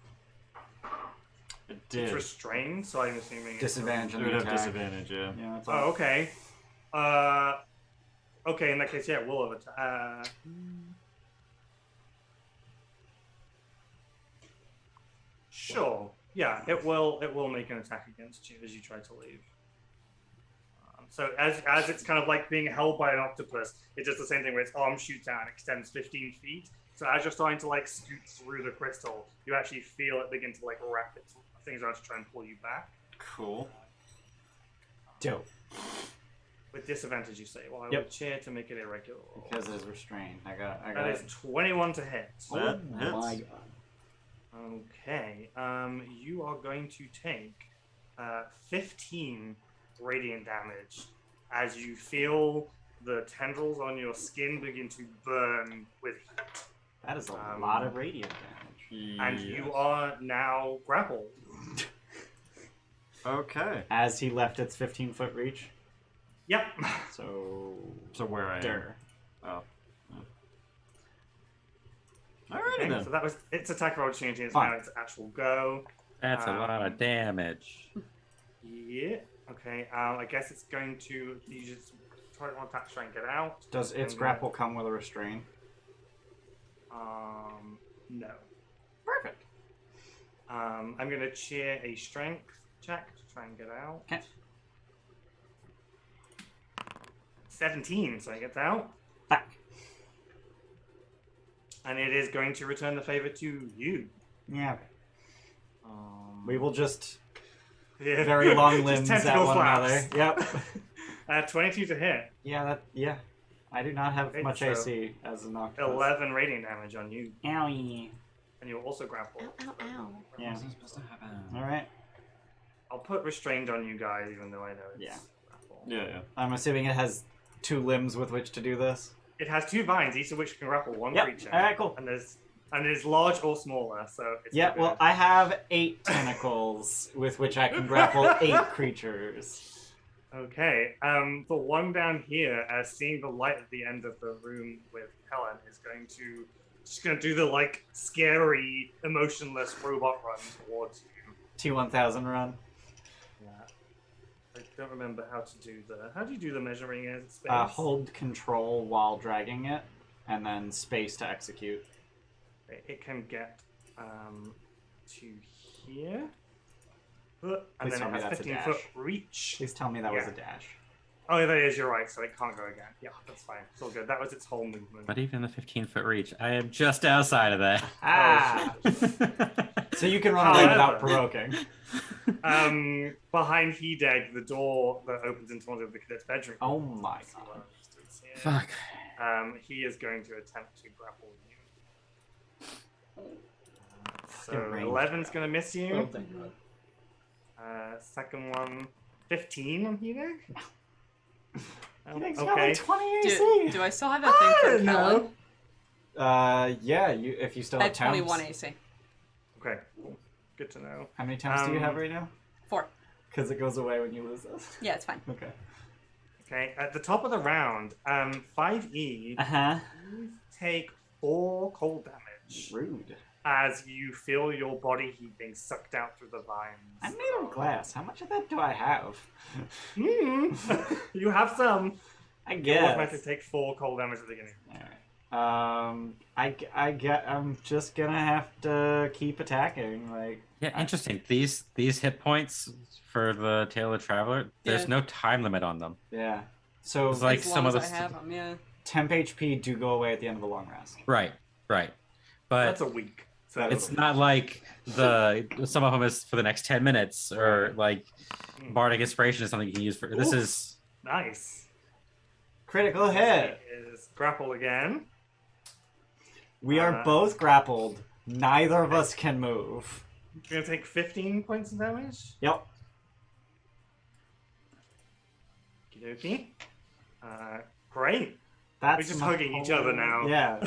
Speaker 5: It
Speaker 1: It's
Speaker 5: did.
Speaker 1: restrained, so I'm assuming
Speaker 3: Disadvantage
Speaker 5: It
Speaker 3: on
Speaker 5: would
Speaker 3: the
Speaker 5: have
Speaker 3: attack.
Speaker 5: disadvantage, yeah.
Speaker 3: Yeah. That's
Speaker 1: Oh,
Speaker 3: all.
Speaker 1: okay. Okay. In that case, yeah, will have attack. Sure. Yeah, it will. It will make an attack against you as you try to leave. So as it's kind of like being held by an octopus, it does the same thing where its arm shoots out and extends 15 feet. So as you're starting to like scoot through the crystal, you actually feel it begin to like wrap its things around to try and pull you back.
Speaker 5: Cool.
Speaker 3: Dope.
Speaker 1: With disadvantage, you say. Well, I
Speaker 3: Yep.
Speaker 1: would cheer to make it irregular.
Speaker 3: Because it is restrained. I got
Speaker 1: That is 21 to hit.
Speaker 5: That
Speaker 3: Oh
Speaker 5: hits.
Speaker 3: my god.
Speaker 1: Okay. You are going to take 15 radiant damage as you feel the tendrils on your skin begin to burn with heat.
Speaker 3: That is a lot of radiant damage.
Speaker 1: And you are now grappled.
Speaker 5: Okay.
Speaker 3: As he left its 15-foot reach.
Speaker 1: Yep.
Speaker 3: So.
Speaker 5: So where I am.
Speaker 3: Dur.
Speaker 5: Oh. Alrighty
Speaker 1: Okay,
Speaker 5: then.
Speaker 1: so that was its attack of opportunity. It's
Speaker 3: Fine.
Speaker 1: now its actual go.
Speaker 4: that's a lot of damage.
Speaker 1: Yeah. Okay. I guess it's going to. You just try to attack, try and get out.
Speaker 3: Does its grapple come with a restraint?
Speaker 1: No.
Speaker 3: Perfect.
Speaker 1: I'm going to cheer a strength check to try and get out.
Speaker 3: Okay.
Speaker 1: 17, so it gets out.
Speaker 3: Back.
Speaker 1: And it is going to return the favor to you.
Speaker 3: Yeah.
Speaker 1: We
Speaker 3: We will just
Speaker 1: yeah.
Speaker 3: very long
Speaker 1: Just
Speaker 3: limbs at
Speaker 1: tentacle
Speaker 3: one
Speaker 1: flaps.
Speaker 3: another. Yep.
Speaker 1: 22 to hit.
Speaker 3: Yeah. I do not have
Speaker 1: Okay,
Speaker 3: much
Speaker 1: so
Speaker 3: AC as an octopus.
Speaker 1: 11 radiant damage on you.
Speaker 3: Owie.
Speaker 1: And you'll also grapple.
Speaker 6: Ow, ow, ow.
Speaker 3: Yeah.
Speaker 5: What's supposed to happen?
Speaker 3: All right.
Speaker 1: I'll put restrained on you guys, even though I know it's
Speaker 3: Yeah.
Speaker 1: grapple.
Speaker 5: Yeah.
Speaker 3: I'm assuming it has 2 limbs with which to do this.
Speaker 1: It has 2 vines, each of which can grapple one
Speaker 3: Yep.
Speaker 1: creature.
Speaker 3: All right. Cool.
Speaker 1: And it is large or smaller, so it's
Speaker 3: Yeah.
Speaker 1: all
Speaker 3: Well,
Speaker 1: good.
Speaker 3: I have 8 tentacles with which I can grapple 8 creatures.
Speaker 1: Okay, the one down here, seeing the light at the end of the room with Helen, is just going to do the like scary, emotionless robot run towards you.
Speaker 3: T1000 run.
Speaker 1: Yeah. I don't remember how to do the. How do you do the measuring in space?
Speaker 3: Hold control while dragging it, and then space to execute.
Speaker 1: It can get to here. And
Speaker 3: Please
Speaker 1: then
Speaker 3: tell
Speaker 1: it
Speaker 3: me
Speaker 1: has
Speaker 3: that's a
Speaker 1: 15
Speaker 3: dash.
Speaker 1: foot reach.
Speaker 3: Please tell me that was
Speaker 1: Yeah.
Speaker 3: a dash.
Speaker 1: Oh, yeah, that is, you're right, so it can't go again. Yeah, that's fine. It's all good. That was its whole movement.
Speaker 4: But even the 15-foot reach, I am just outside of that.
Speaker 3: Ah! So you can run away
Speaker 1: However-
Speaker 3: without provoking.
Speaker 1: Behind Hideg, the door that opens into one of the cadet's bedroom.
Speaker 3: Oh my
Speaker 1: See what
Speaker 3: god.
Speaker 1: is here.
Speaker 4: Fuck.
Speaker 1: He is going to attempt to grapple you. So
Speaker 3: Fucking range
Speaker 1: 11's
Speaker 3: grab.
Speaker 1: going to miss
Speaker 3: Oh,
Speaker 1: you.
Speaker 3: thank God.
Speaker 1: Second one, 15 on Hideg.
Speaker 3: Hideg's got like 20 AC.
Speaker 2: Do I still have that thing for
Speaker 1: don't know.
Speaker 2: Quelin?
Speaker 3: Yeah, if you still
Speaker 2: I
Speaker 3: have
Speaker 2: have
Speaker 3: temps.
Speaker 2: 21 AC.
Speaker 1: Okay, cool. Good to know.
Speaker 3: How many temps do you have right now?
Speaker 2: 4.
Speaker 3: Because it goes away when you lose this.
Speaker 2: Yeah, it's fine.
Speaker 3: Okay.
Speaker 1: Okay, at the top of the round, 5E,
Speaker 3: Uh-huh.
Speaker 1: you take 4 cold damage
Speaker 3: Rude.
Speaker 1: as you feel your body heat being sucked out through the vines.
Speaker 3: I'm made of glass. How much of that do I have?
Speaker 1: You have some.
Speaker 3: I
Speaker 1: You automatically
Speaker 3: guess.
Speaker 1: take 4 cold damage at the beginning.
Speaker 3: Alright. I'm just gonna have to keep attacking. Like,
Speaker 4: Yeah, interesting. These hit points for the Tale of Traveler, there's
Speaker 2: Yeah.
Speaker 4: no time limit on them.
Speaker 3: yeah. So,
Speaker 4: It's like
Speaker 2: as
Speaker 4: some
Speaker 2: long
Speaker 4: of
Speaker 2: as
Speaker 4: the
Speaker 2: I have them, yeah.
Speaker 3: temp HP do go away at the end of a long rest.
Speaker 4: Right. But
Speaker 1: That's a week. So
Speaker 3: That's
Speaker 4: it's not like some of them is for the next 10 minutes or like Bardic Inspiration is something you can use for. This
Speaker 1: Ooh.
Speaker 4: is
Speaker 1: nice.
Speaker 3: Critical hit.
Speaker 1: It is grapple again.
Speaker 3: We are both grappled. Neither of us can move.
Speaker 1: You're gonna take 15 points of damage.
Speaker 3: Yep.
Speaker 1: Okie dokie. Great.
Speaker 3: That's
Speaker 1: We're just
Speaker 3: my
Speaker 1: hugging each other now.
Speaker 3: Yeah.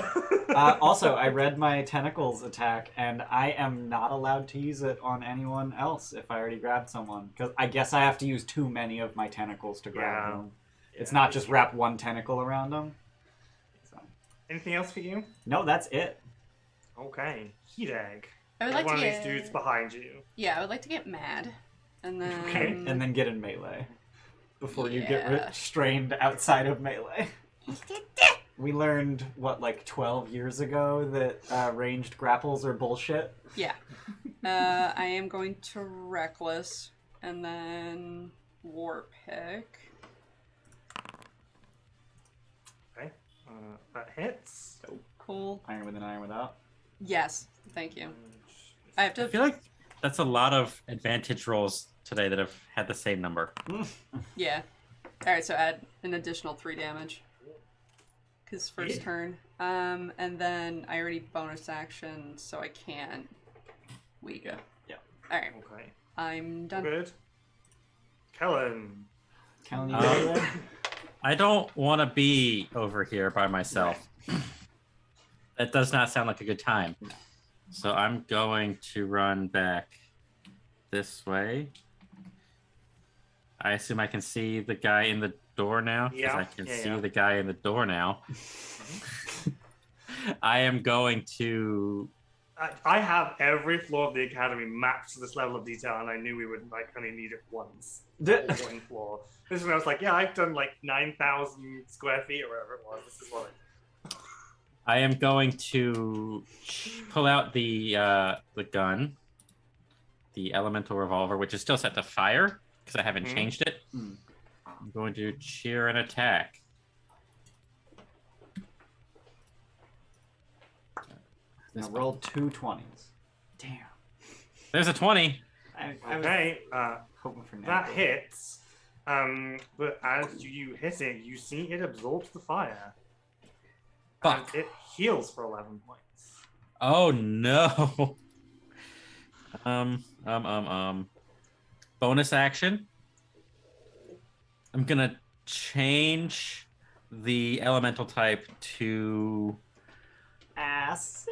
Speaker 3: Also, I read my tentacles attack, and I am not allowed to use it on anyone else if I already grabbed someone. Because I guess I have to use too many of my tentacles to grab
Speaker 1: Yeah.
Speaker 3: them. It's not just wrap one tentacle around them. So.
Speaker 1: Anything else for you?
Speaker 3: No, that's it.
Speaker 1: Okay. Hideg.
Speaker 2: I would like
Speaker 1: One
Speaker 2: to
Speaker 1: of
Speaker 2: get...
Speaker 1: these dudes behind you.
Speaker 2: Yeah, I would like to get mad. And then...
Speaker 1: Okay,
Speaker 3: And then get in melee. Before you get
Speaker 2: Yeah.
Speaker 3: restrained outside of melee. We learned, like 12 years ago that ranged grapples are bullshit?
Speaker 2: Yeah. I am going to Reckless, and then War Pick.
Speaker 1: Okay. That hits.
Speaker 2: Cool.
Speaker 3: Iron with an iron without.
Speaker 2: Yes, thank you. I have
Speaker 4: I
Speaker 2: to...
Speaker 4: feel like that's a lot of advantage rolls today that have had the same number.
Speaker 2: Yeah. Alright, so add an additional 3 damage. Because first
Speaker 1: Yeah.
Speaker 2: turn. And then I already bonus action, so I can't.
Speaker 3: Yeah.
Speaker 2: Alright,
Speaker 1: Okay.
Speaker 2: I'm done.
Speaker 1: Good. Kellen.
Speaker 3: Kelly, you
Speaker 4: Um,
Speaker 3: go there?
Speaker 4: I don't want to be over here by myself. That does not sound like a good time. So I'm going to run back this way. I assume I can see the guy in the door now. 'Cause
Speaker 1: Yeah,
Speaker 4: I can
Speaker 1: yeah,
Speaker 4: see
Speaker 1: yeah.
Speaker 4: the guy in the door now. I am going to.
Speaker 1: I have every floor of the academy mapped to this level of detail, and I knew we would only need it once. One floor. This is when I was like, yeah, I've done 9,000 square feet or whatever it was. This is what.
Speaker 4: I am going to pull out the gun, the elemental revolver, which is still set to fire because I haven't
Speaker 1: Mhm.
Speaker 4: changed it. I'm going to cheer an attack.
Speaker 3: Now roll 2 20s. Damn.
Speaker 4: There's a 20.
Speaker 3: I was
Speaker 1: Okay.
Speaker 3: hoping for
Speaker 1: That
Speaker 3: natural.
Speaker 1: hits. But as you hit it, you see it absorbs the fire.
Speaker 4: Fuck.
Speaker 1: And it heals for 11 points.
Speaker 4: Oh no. Bonus action. I'm gonna change the elemental type to
Speaker 3: Acid.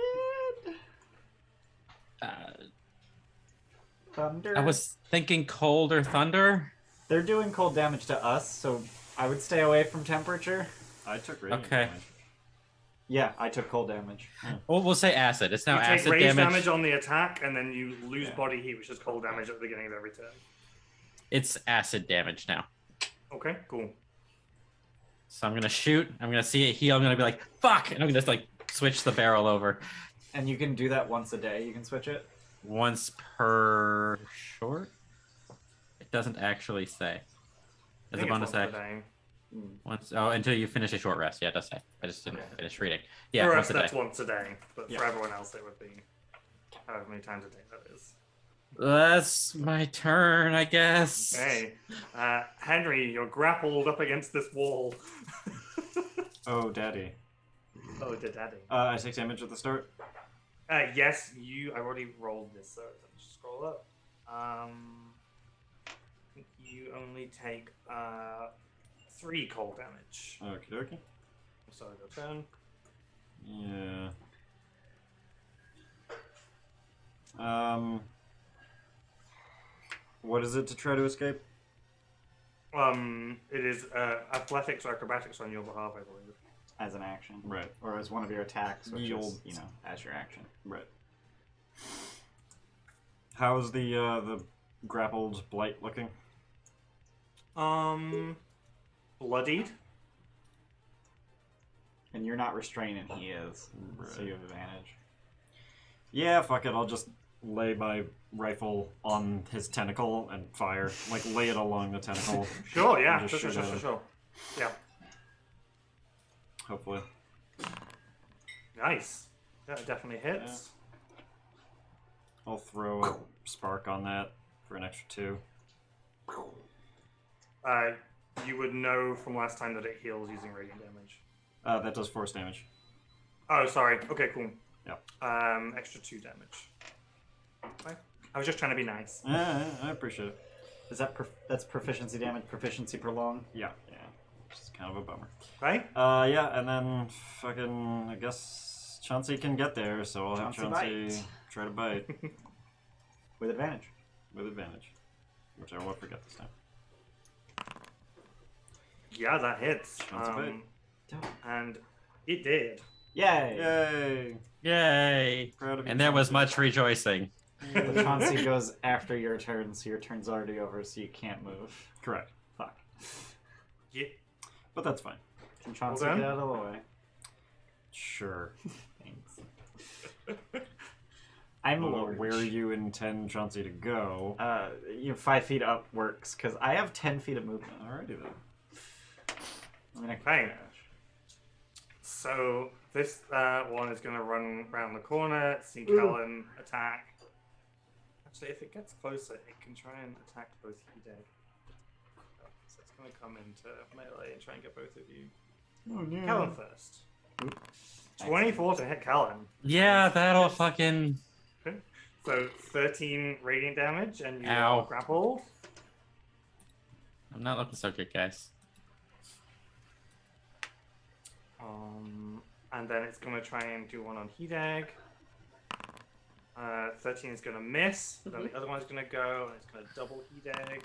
Speaker 3: Thunder.
Speaker 4: I was thinking cold or thunder.
Speaker 3: They're doing cold damage to us, so I would stay away from temperature.
Speaker 5: I took radiant
Speaker 4: Okay.
Speaker 5: damage.
Speaker 3: Yeah, I took cold damage.
Speaker 4: Well, we'll say acid. It's now
Speaker 1: You take
Speaker 4: acid
Speaker 1: rage
Speaker 4: damage.
Speaker 1: damage on the attack, and then you lose
Speaker 3: Yeah.
Speaker 1: body heat, which is cold damage at the beginning of every turn.
Speaker 4: It's acid damage now.
Speaker 1: Okay, cool.
Speaker 4: So I'm gonna shoot. I'm gonna see it heal. I'm gonna be like, "Fuck!" And I'm gonna just like switch the barrel over
Speaker 3: And you can do that once a day. You can switch it.
Speaker 4: once per short. It doesn't actually say.
Speaker 1: I
Speaker 4: As a
Speaker 1: think it's
Speaker 4: bonus
Speaker 1: once per
Speaker 4: action.
Speaker 1: day.
Speaker 4: Once. Oh, until you finish a short rest. Yeah, it does say. I just didn't finish reading. Yeah,
Speaker 1: For
Speaker 4: once
Speaker 1: us,
Speaker 4: a day.
Speaker 1: that's once a day, but
Speaker 3: Yeah.
Speaker 1: for everyone else, it would be however many times a day that is.
Speaker 4: That's my turn, I guess.
Speaker 1: Okay, Henry, you're grappled up against this wall.
Speaker 5: Oh, daddy.
Speaker 1: Oh, the daddy.
Speaker 5: I take damage at the start.
Speaker 1: Yes, I already rolled this, so let me just scroll up. You only take 3 cold damage.
Speaker 5: Okie dokie.
Speaker 1: So your turn.
Speaker 5: Yeah. What is it to try to escape?
Speaker 1: It is athletics or acrobatics on your behalf, I believe.
Speaker 3: As an action.
Speaker 5: Right.
Speaker 3: Or as one of your attacks, which
Speaker 5: You'll-
Speaker 3: is, as your action.
Speaker 5: Right. How's the grappled blight looking?
Speaker 1: Bloodied.
Speaker 3: And you're not restrained, and he is. So
Speaker 5: Right.
Speaker 3: you have advantage.
Speaker 5: Yeah, fuck it. I'll just lay my rifle on his tentacle and fire. Like, lay it along the tentacle.
Speaker 1: Sure, yeah,
Speaker 5: And just
Speaker 1: sure.
Speaker 5: shoot at him.
Speaker 1: Yeah,
Speaker 5: Hopefully.
Speaker 1: nice. That definitely hits.
Speaker 5: I'll throw a spark on that for an extra 2.
Speaker 1: You would know from last time that it heals using radiant damage.
Speaker 5: That does force damage.
Speaker 1: Oh, sorry. Okay, cool.
Speaker 5: Yep.
Speaker 1: Extra 2 damage. Okay. I was just trying to be nice.
Speaker 5: Yeah, I appreciate it.
Speaker 3: Is that that's proficiency damage, proficiency prolong?
Speaker 5: Yeah.
Speaker 3: Yeah.
Speaker 5: Which is kind of a bummer.
Speaker 1: Right?
Speaker 5: Yeah, and then fucking, I guess Chauncey can get there, so I'll have
Speaker 3: Chauncey
Speaker 5: Chauncey
Speaker 3: bite.
Speaker 5: try to bite
Speaker 3: With advantage.
Speaker 5: with advantage, which I won't forget this time.
Speaker 1: Yeah, that hits.
Speaker 5: Chauncey bite.
Speaker 1: And it did.
Speaker 3: Yay!
Speaker 5: Yay!
Speaker 4: Yay!
Speaker 5: Proud of you.
Speaker 4: And there was
Speaker 5: Chauncey.
Speaker 4: much rejoicing.
Speaker 3: The Chauncey goes after your turn, so your turn's already over, so you can't move.
Speaker 5: Correct,
Speaker 3: Fuck.
Speaker 1: Yeah.
Speaker 5: but that's fine.
Speaker 3: Can Chauncey
Speaker 1: Well
Speaker 3: get
Speaker 1: done.
Speaker 3: out of the way?
Speaker 5: Sure.
Speaker 3: Thanks. I'm
Speaker 5: I don't know
Speaker 3: large.
Speaker 5: where you intend Chauncey to go.
Speaker 3: 5 feet up works, because I have 10 feet of movement.
Speaker 5: Alrighty then.
Speaker 3: I mean, I
Speaker 1: Okay. So this one is going to run around the corner, see Quelin attack. Actually, if it gets closer, it can try and attack both Hideg. So it's going to come into melee and try and get both of you.
Speaker 3: Oh, no.
Speaker 1: Quelin first. 24 to hit Quelin.
Speaker 4: Yeah, that'll fucking.
Speaker 1: So 13 radiant damage, and you
Speaker 4: Ow.
Speaker 1: are grappled.
Speaker 4: I'm not looking so good, guys.
Speaker 1: And then it's going to try and do one on Hideg. 13 is going to miss. Then the other one's going to go, and it's going to double Hideg.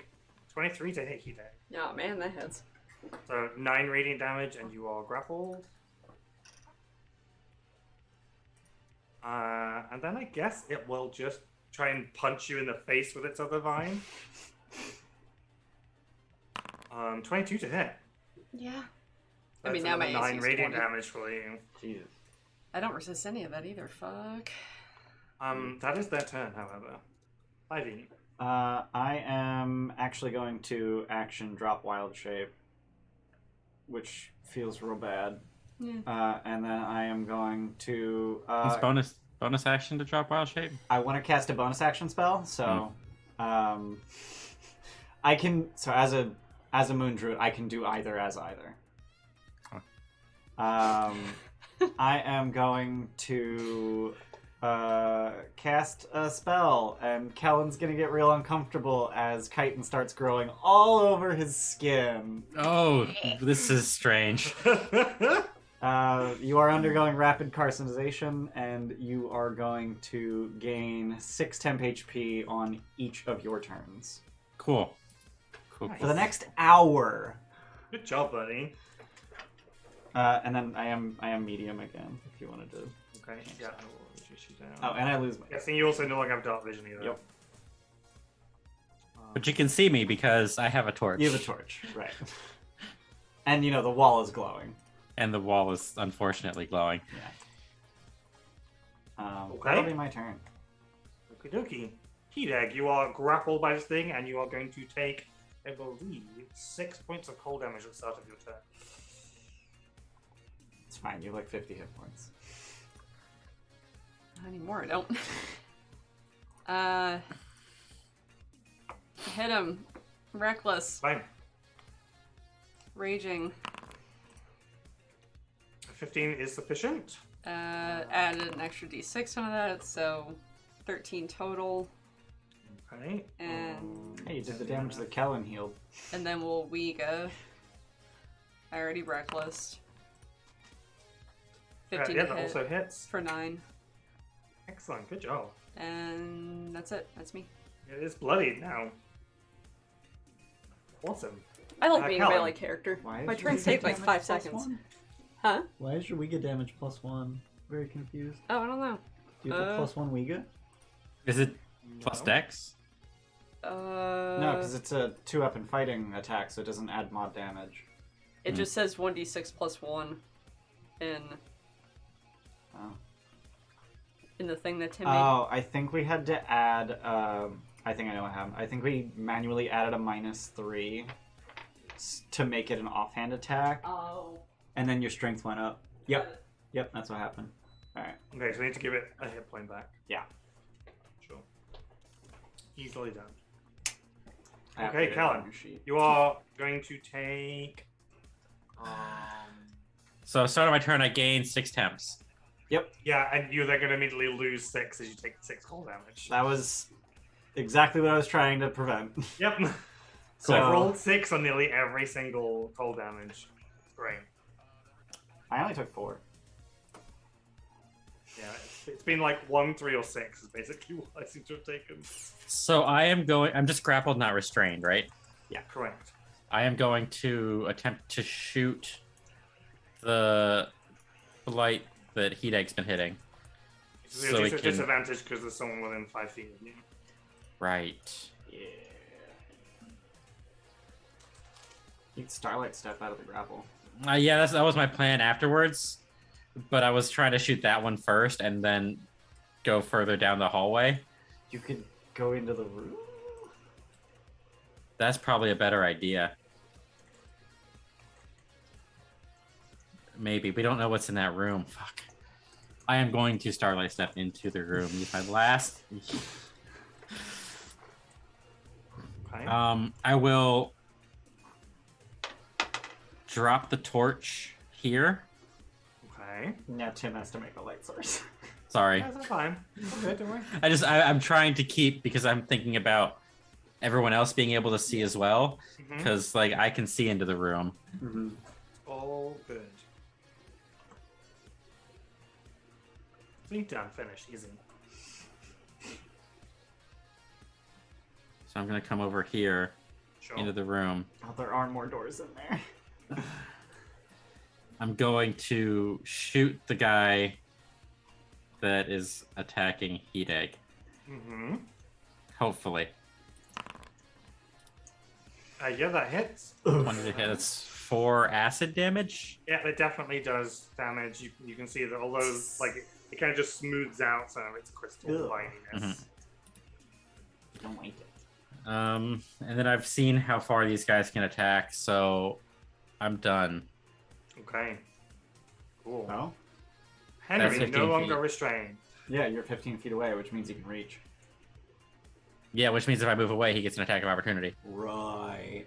Speaker 1: 23 to hit Hideg.
Speaker 2: Oh man, that hits.
Speaker 1: So 9 radiant damage, and you are grappled. And then I guess it will just try and punch you in the face with its other vine. 22 to hit.
Speaker 2: Yeah. I
Speaker 1: That's
Speaker 2: mean, now my
Speaker 1: another 9
Speaker 2: AC is
Speaker 1: radiant
Speaker 2: 20.
Speaker 1: damage for you.
Speaker 3: Jesus.
Speaker 2: I don't resist any of that either. Fuck.
Speaker 1: That is their turn, however. 5e.
Speaker 3: I am actually going to action drop wild shape, which feels real bad.
Speaker 2: Yeah.
Speaker 3: And then I am going to.
Speaker 4: It's bonus action to drop wild shape.
Speaker 3: I want to cast a bonus action spell, so I can. So as a moon druid, I can do either as either. I am going to cast a spell, and Kellen's gonna get real uncomfortable as chitin starts growing all over his skin.
Speaker 4: Oh, this is strange.
Speaker 3: You are undergoing rapid carcinization, and you are going to gain 6 temp HP on each of your turns.
Speaker 4: Cool.
Speaker 3: For the next hour.
Speaker 1: Good job, buddy.
Speaker 3: And then I am medium again. If you wanted to.
Speaker 1: Okay, yeah, I will reduce you down.
Speaker 3: Oh, and I lose my.
Speaker 1: Guessing you also no longer have dark vision either.
Speaker 3: Yep.
Speaker 4: But you can see me because I have a torch.
Speaker 3: You have a torch, right? And the wall is glowing.
Speaker 4: And the wall is unfortunately glowing.
Speaker 3: Yeah.
Speaker 1: Okay.
Speaker 3: That'll be my turn.
Speaker 1: Okie dokie. Hideg, you are grappled by this thing, and you are going to take, I believe, 6 points of cold damage at the start of your turn.
Speaker 3: It's fine. You have like 50 hit points.
Speaker 2: Not anymore, I don't. Hit him. Reckless.
Speaker 1: Fine.
Speaker 2: Raging.
Speaker 1: 15 is sufficient.
Speaker 2: Added an extra d6 onto that, so 13 total.
Speaker 1: Okay.
Speaker 2: And
Speaker 3: Hey, you did the damage that Quelin healed.
Speaker 2: and then we'll Wiga. I already reckless. 15
Speaker 1: yeah,
Speaker 2: to
Speaker 1: that
Speaker 2: hit
Speaker 1: also hits.
Speaker 2: for 9.
Speaker 1: Excellent, good job.
Speaker 2: And that's it. That's me.
Speaker 1: It is bloodied now. Awesome.
Speaker 2: I like being a
Speaker 1: Callum.
Speaker 2: melee character.
Speaker 3: Why is
Speaker 2: My
Speaker 3: your
Speaker 2: turns
Speaker 3: Wiga
Speaker 2: take like
Speaker 3: damage
Speaker 2: 5
Speaker 3: plus
Speaker 2: seconds.
Speaker 3: 1?
Speaker 2: Huh?
Speaker 3: Why is your Wiga damage +1? Very confused.
Speaker 2: Oh, I don't know.
Speaker 3: Do you have a +1 Wiga?
Speaker 4: Is it plus
Speaker 1: No.
Speaker 4: dex?
Speaker 3: No, because it's a 2-weapon fighting attack, so it doesn't add mod damage.
Speaker 2: It just says 1d6 plus 1 in
Speaker 3: Oh.
Speaker 2: in the thing that Tim made.
Speaker 3: Oh, I think we had to add. I think I know what happened. I think we manually added a -3 to make it an offhand attack,
Speaker 2: Oh.
Speaker 3: and then your strength went up. Yep, that's what happened. All right.
Speaker 1: Okay, so we need to give it a hit point back.
Speaker 3: Yeah.
Speaker 1: Sure. Easily done.
Speaker 3: I
Speaker 1: Okay,
Speaker 3: updated it
Speaker 1: Callan.
Speaker 3: on your sheet.
Speaker 1: You are going to take.
Speaker 4: So, start of my turn, I gain 6 temps.
Speaker 1: Yeah, and you're then going to immediately lose 6 as you take 6 cold damage.
Speaker 3: That was exactly what I was trying to prevent.
Speaker 1: Yep. So I've rolled 6 on nearly every single cold damage. Great.
Speaker 3: I only took 4.
Speaker 1: Yeah, it's been like 1, 3, or 6 is basically what I seem to have taken.
Speaker 4: So, I'm just grappled, not restrained, right?
Speaker 1: Yeah, correct.
Speaker 4: I am going to attempt to shoot the blight that Hideg's been hitting.
Speaker 1: So
Speaker 4: So
Speaker 1: you're
Speaker 4: we
Speaker 1: just at
Speaker 4: can-
Speaker 1: disadvantage because there's someone within 5 feet of you.
Speaker 4: Right.
Speaker 3: Yeah. You can Starlight step out of the grapple.
Speaker 4: Yeah, that was my plan afterwards. But I was trying to shoot that one first and then go further down the hallway.
Speaker 3: You could go into the room.
Speaker 4: That's probably a better idea. Maybe. We don't know what's in that room. Fuck. I am going to Starlight Step into the room. Use my last.
Speaker 1: Okay.
Speaker 4: I will drop the torch here.
Speaker 1: Okay.
Speaker 3: Now Tim has to make a light source.
Speaker 4: Sorry.
Speaker 1: Yeah, that's fine. Okay, don't worry.
Speaker 4: I'm trying to keep because I'm thinking about everyone else being able to see as well.
Speaker 1: Mhm.
Speaker 4: Because like I can see into the room.
Speaker 3: Mm-hmm.
Speaker 1: All good. Think done, finished, easy.
Speaker 4: So I'm gonna come over here
Speaker 1: Sure.
Speaker 4: into the room.
Speaker 3: Oh, there are more doors in there.
Speaker 4: I'm going to shoot the guy that is attacking Hideg.
Speaker 1: Mm-hmm.
Speaker 4: Hopefully.
Speaker 1: Yeah, that hits.
Speaker 4: 20 to hit. That's 4 acid damage.
Speaker 1: Yeah, it definitely does damage. You can see that although like it kind of just smooths out some of its crystal
Speaker 3: Ugh.
Speaker 1: lininess.
Speaker 3: Don't like it.
Speaker 4: And then I've seen how far these guys can attack, so I'm done.
Speaker 1: Okay. Cool.
Speaker 3: Oh?
Speaker 1: Henry,
Speaker 4: That's 15
Speaker 1: no longer
Speaker 4: feet.
Speaker 1: restrained.
Speaker 3: Yeah, you're 15 feet away, which means you can reach.
Speaker 4: Yeah, which means if I move away, he gets an attack of opportunity.
Speaker 3: Right.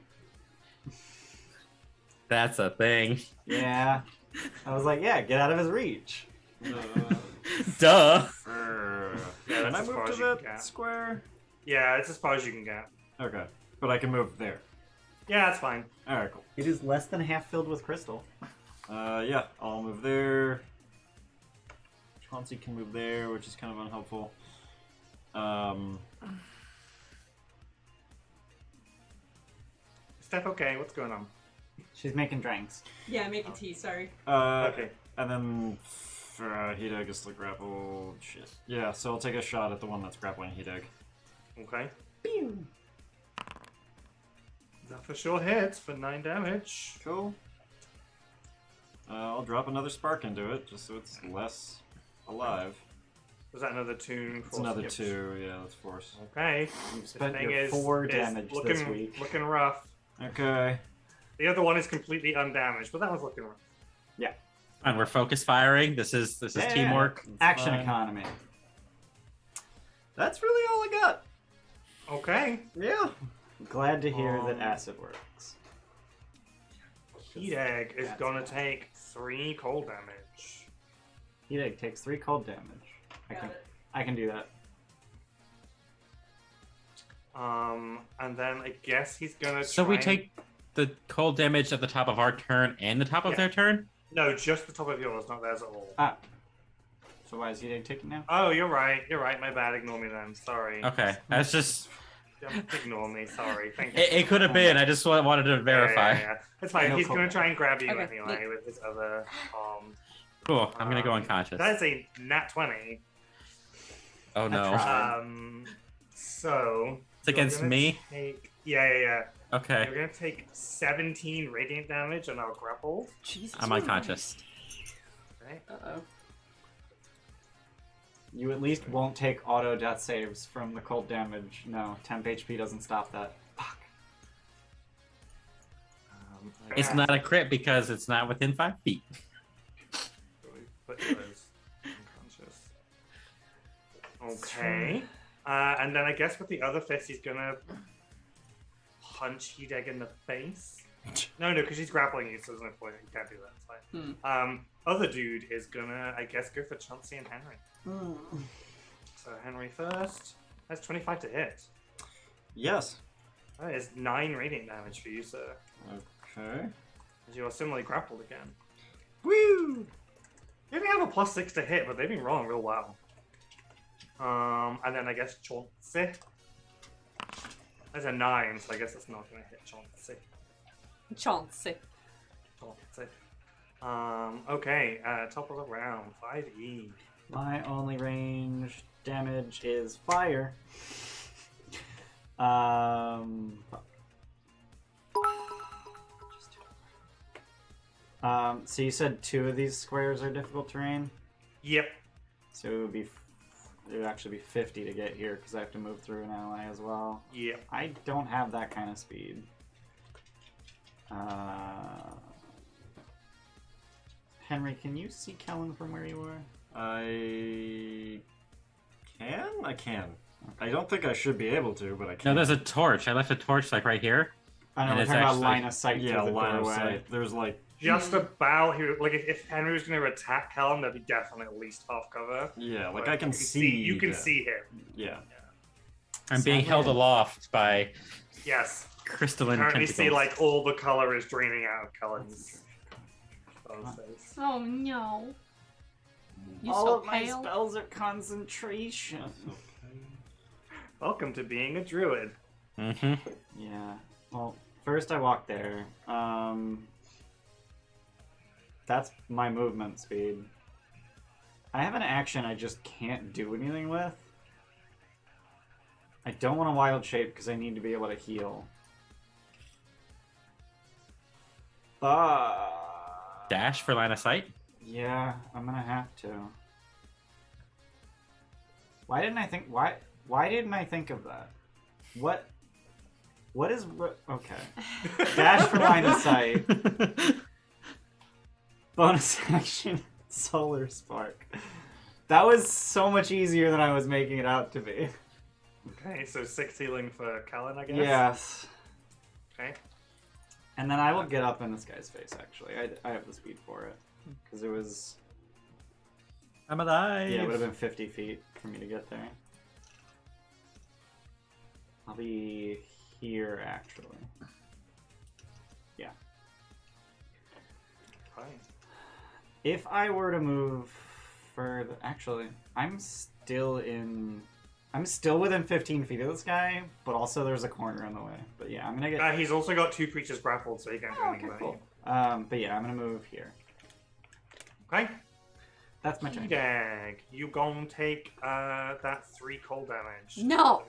Speaker 4: That's a thing.
Speaker 3: Yeah. I was like, yeah, get out of his reach.
Speaker 4: Duh.
Speaker 1: Yeah,
Speaker 5: Can
Speaker 1: that's
Speaker 5: I
Speaker 1: as far
Speaker 5: move
Speaker 1: as
Speaker 5: to
Speaker 1: you can
Speaker 5: that
Speaker 1: get.
Speaker 5: square?
Speaker 1: Yeah, it's as far as you can get.
Speaker 5: Okay. But I can move there.
Speaker 1: Yeah, that's fine.
Speaker 5: Alright, cool.
Speaker 3: It is less than half filled with crystal.
Speaker 5: Yeah, I'll move there. Chauncey can move there, which is kind of unhelpful.
Speaker 1: Steph, okay, what's going on?
Speaker 3: She's making drinks.
Speaker 2: Yeah, making tea. Sorry.
Speaker 1: Okay.
Speaker 5: And then Hideg is the grapple. Shit. Yeah, so I'll take a shot at the one that's grappling Hideg.
Speaker 1: Okay. That for sure hits for 9 damage.
Speaker 5: Cool. I'll drop another spark into it, just so it's less alive.
Speaker 1: Was that another 2?
Speaker 5: It's another 2, yeah, that's force.
Speaker 1: Okay.
Speaker 3: You've spent
Speaker 1: thing
Speaker 3: your
Speaker 1: is-
Speaker 3: 4
Speaker 1: is
Speaker 3: damage
Speaker 1: looking,
Speaker 3: this week.
Speaker 1: Looking rough.
Speaker 5: Okay.
Speaker 1: The other one is completely undamaged, but that was looking rough.
Speaker 4: And we're focus firing. This is
Speaker 3: Yeah.
Speaker 4: teamwork.
Speaker 3: Action
Speaker 5: Fine.
Speaker 3: economy.
Speaker 5: That's really all I got.
Speaker 1: Okay.
Speaker 5: Yeah.
Speaker 3: Glad to hear that acid works.
Speaker 1: Hideg is
Speaker 3: That's
Speaker 1: gonna
Speaker 3: bad.
Speaker 1: take 3 cold damage.
Speaker 3: Hideg takes 3 cold damage. I can do that.
Speaker 1: And then I guess he's gonna.
Speaker 4: So
Speaker 1: try
Speaker 4: we
Speaker 1: and-
Speaker 4: take the cold damage at the top of our turn and the top of
Speaker 1: Yeah.
Speaker 4: their turn?
Speaker 1: No, just the top of yours, not theirs at all.
Speaker 3: Ah. So why is Hideg taking now?
Speaker 1: Oh, you're right. You're right. My bad. Ignore me then. Sorry.
Speaker 4: Okay. That's just.
Speaker 1: Just ignore me. Sorry. Thank you.
Speaker 4: It could have been. I just wanted to verify.
Speaker 1: Yeah. It's fine.
Speaker 3: No
Speaker 1: He's
Speaker 3: cold
Speaker 1: gonna try and grab you
Speaker 2: Okay.
Speaker 1: anyway with his other arm.
Speaker 4: Cool. I'm going to go unconscious.
Speaker 1: That is a nat 20.
Speaker 4: Oh, no.
Speaker 1: So.
Speaker 4: It's against
Speaker 1: you're gonna
Speaker 4: me?
Speaker 1: Yeah.
Speaker 4: Okay.
Speaker 1: You're gonna take 17 radiant damage and I'll grapple.
Speaker 2: Jesus.
Speaker 4: I'm unconscious.
Speaker 1: Okay.
Speaker 2: Uh-oh.
Speaker 3: You at least won't take auto death saves from the cold damage. No, temp HP doesn't stop that. Fuck.
Speaker 4: It's not a crit because it's not within 5 feet.
Speaker 1: Put yours unconscious. Okay. And then I guess with the other fist, he's gonna punch Hideg in the face. No, because he's grappling you, so there's no point. You can't do that. It's fine. Other dude is gonna, I guess, go for Chauncey and Henry. So Henry first. That's 25 to hit.
Speaker 5: Yes.
Speaker 1: That is 9 radiant damage for you, sir.
Speaker 5: Okay.
Speaker 1: As you are similarly grappled again.
Speaker 5: Woo!
Speaker 1: You only have a +6 to hit, but they've been rolling real well. And then I guess Chauncey. That's a 9, so I guess it's not gonna hit Chauncey.
Speaker 2: Chauncey.
Speaker 1: Okay, top of the round, 5E.
Speaker 3: My only range damage is fire. So you said 2 of these squares are difficult terrain?
Speaker 1: Yep.
Speaker 3: So it would actually be 50 to get here because I have to move through an ally as well.
Speaker 1: Yep.
Speaker 3: I don't have that kind of speed. Henry, can you see Quelin from where you are?
Speaker 5: I can? I can. I don't think I should be able to, but I can.
Speaker 4: No, there's a torch. I left a torch like right here.
Speaker 3: I know,
Speaker 4: And
Speaker 3: we're
Speaker 4: it's
Speaker 3: talking about
Speaker 4: actually-
Speaker 3: line of sight
Speaker 5: Yeah,
Speaker 3: through the
Speaker 5: line of
Speaker 3: doorway.
Speaker 5: sight. There's like,
Speaker 1: Just about, if Henry was going to attack Helen, that'd be definitely at least half cover.
Speaker 5: yeah, like
Speaker 1: But
Speaker 5: I can
Speaker 1: you
Speaker 5: see.
Speaker 1: You can
Speaker 5: that.
Speaker 1: see him.
Speaker 5: Yeah.
Speaker 4: I'm being held aloft by
Speaker 1: Yes.
Speaker 4: crystalline
Speaker 1: Currently
Speaker 4: tentacles.
Speaker 1: see like all the color is draining out of Kellen's face.
Speaker 2: Oh no. You
Speaker 3: All
Speaker 2: so
Speaker 3: of my
Speaker 2: pale.
Speaker 3: spells are concentration.
Speaker 1: Welcome to being a druid.
Speaker 4: Mm-hmm.
Speaker 3: Yeah. Well, first I walk there. That's my movement speed. I have an action I just can't do anything with. I don't want a wild shape because I need to be able to heal. But
Speaker 4: Dash for line of sight?
Speaker 3: yeah, I'm gonna have to. Why didn't I think? Why didn't I think of that? What is okay? Dash for line of sight. Bonus action, solar spark. That was so much easier than I was making it out to be.
Speaker 1: Okay, so 6 healing for Kellen, I guess.
Speaker 3: Yes.
Speaker 1: Okay.
Speaker 3: And then I will get up in this guy's face. Actually, I have the speed for it because it was.
Speaker 4: I'm alive.
Speaker 3: Yeah, it would have been 50 feet for me to get there. I'll be here actually. Yeah.
Speaker 1: Fine.
Speaker 3: If I were to move further, actually, I'm still in I'm still within 15 feet of this guy, but also there's a corner in the way. But yeah, I'm gonna get.
Speaker 1: He's also got 2 creatures grappled, so he can't do
Speaker 3: Oh,
Speaker 1: anything
Speaker 3: okay,
Speaker 1: about
Speaker 3: cool.
Speaker 1: you.
Speaker 3: But yeah, I'm gonna move here.
Speaker 1: Okay.
Speaker 3: That's my turn.
Speaker 1: Hideg, you gon' take that 3 cold damage.
Speaker 2: No.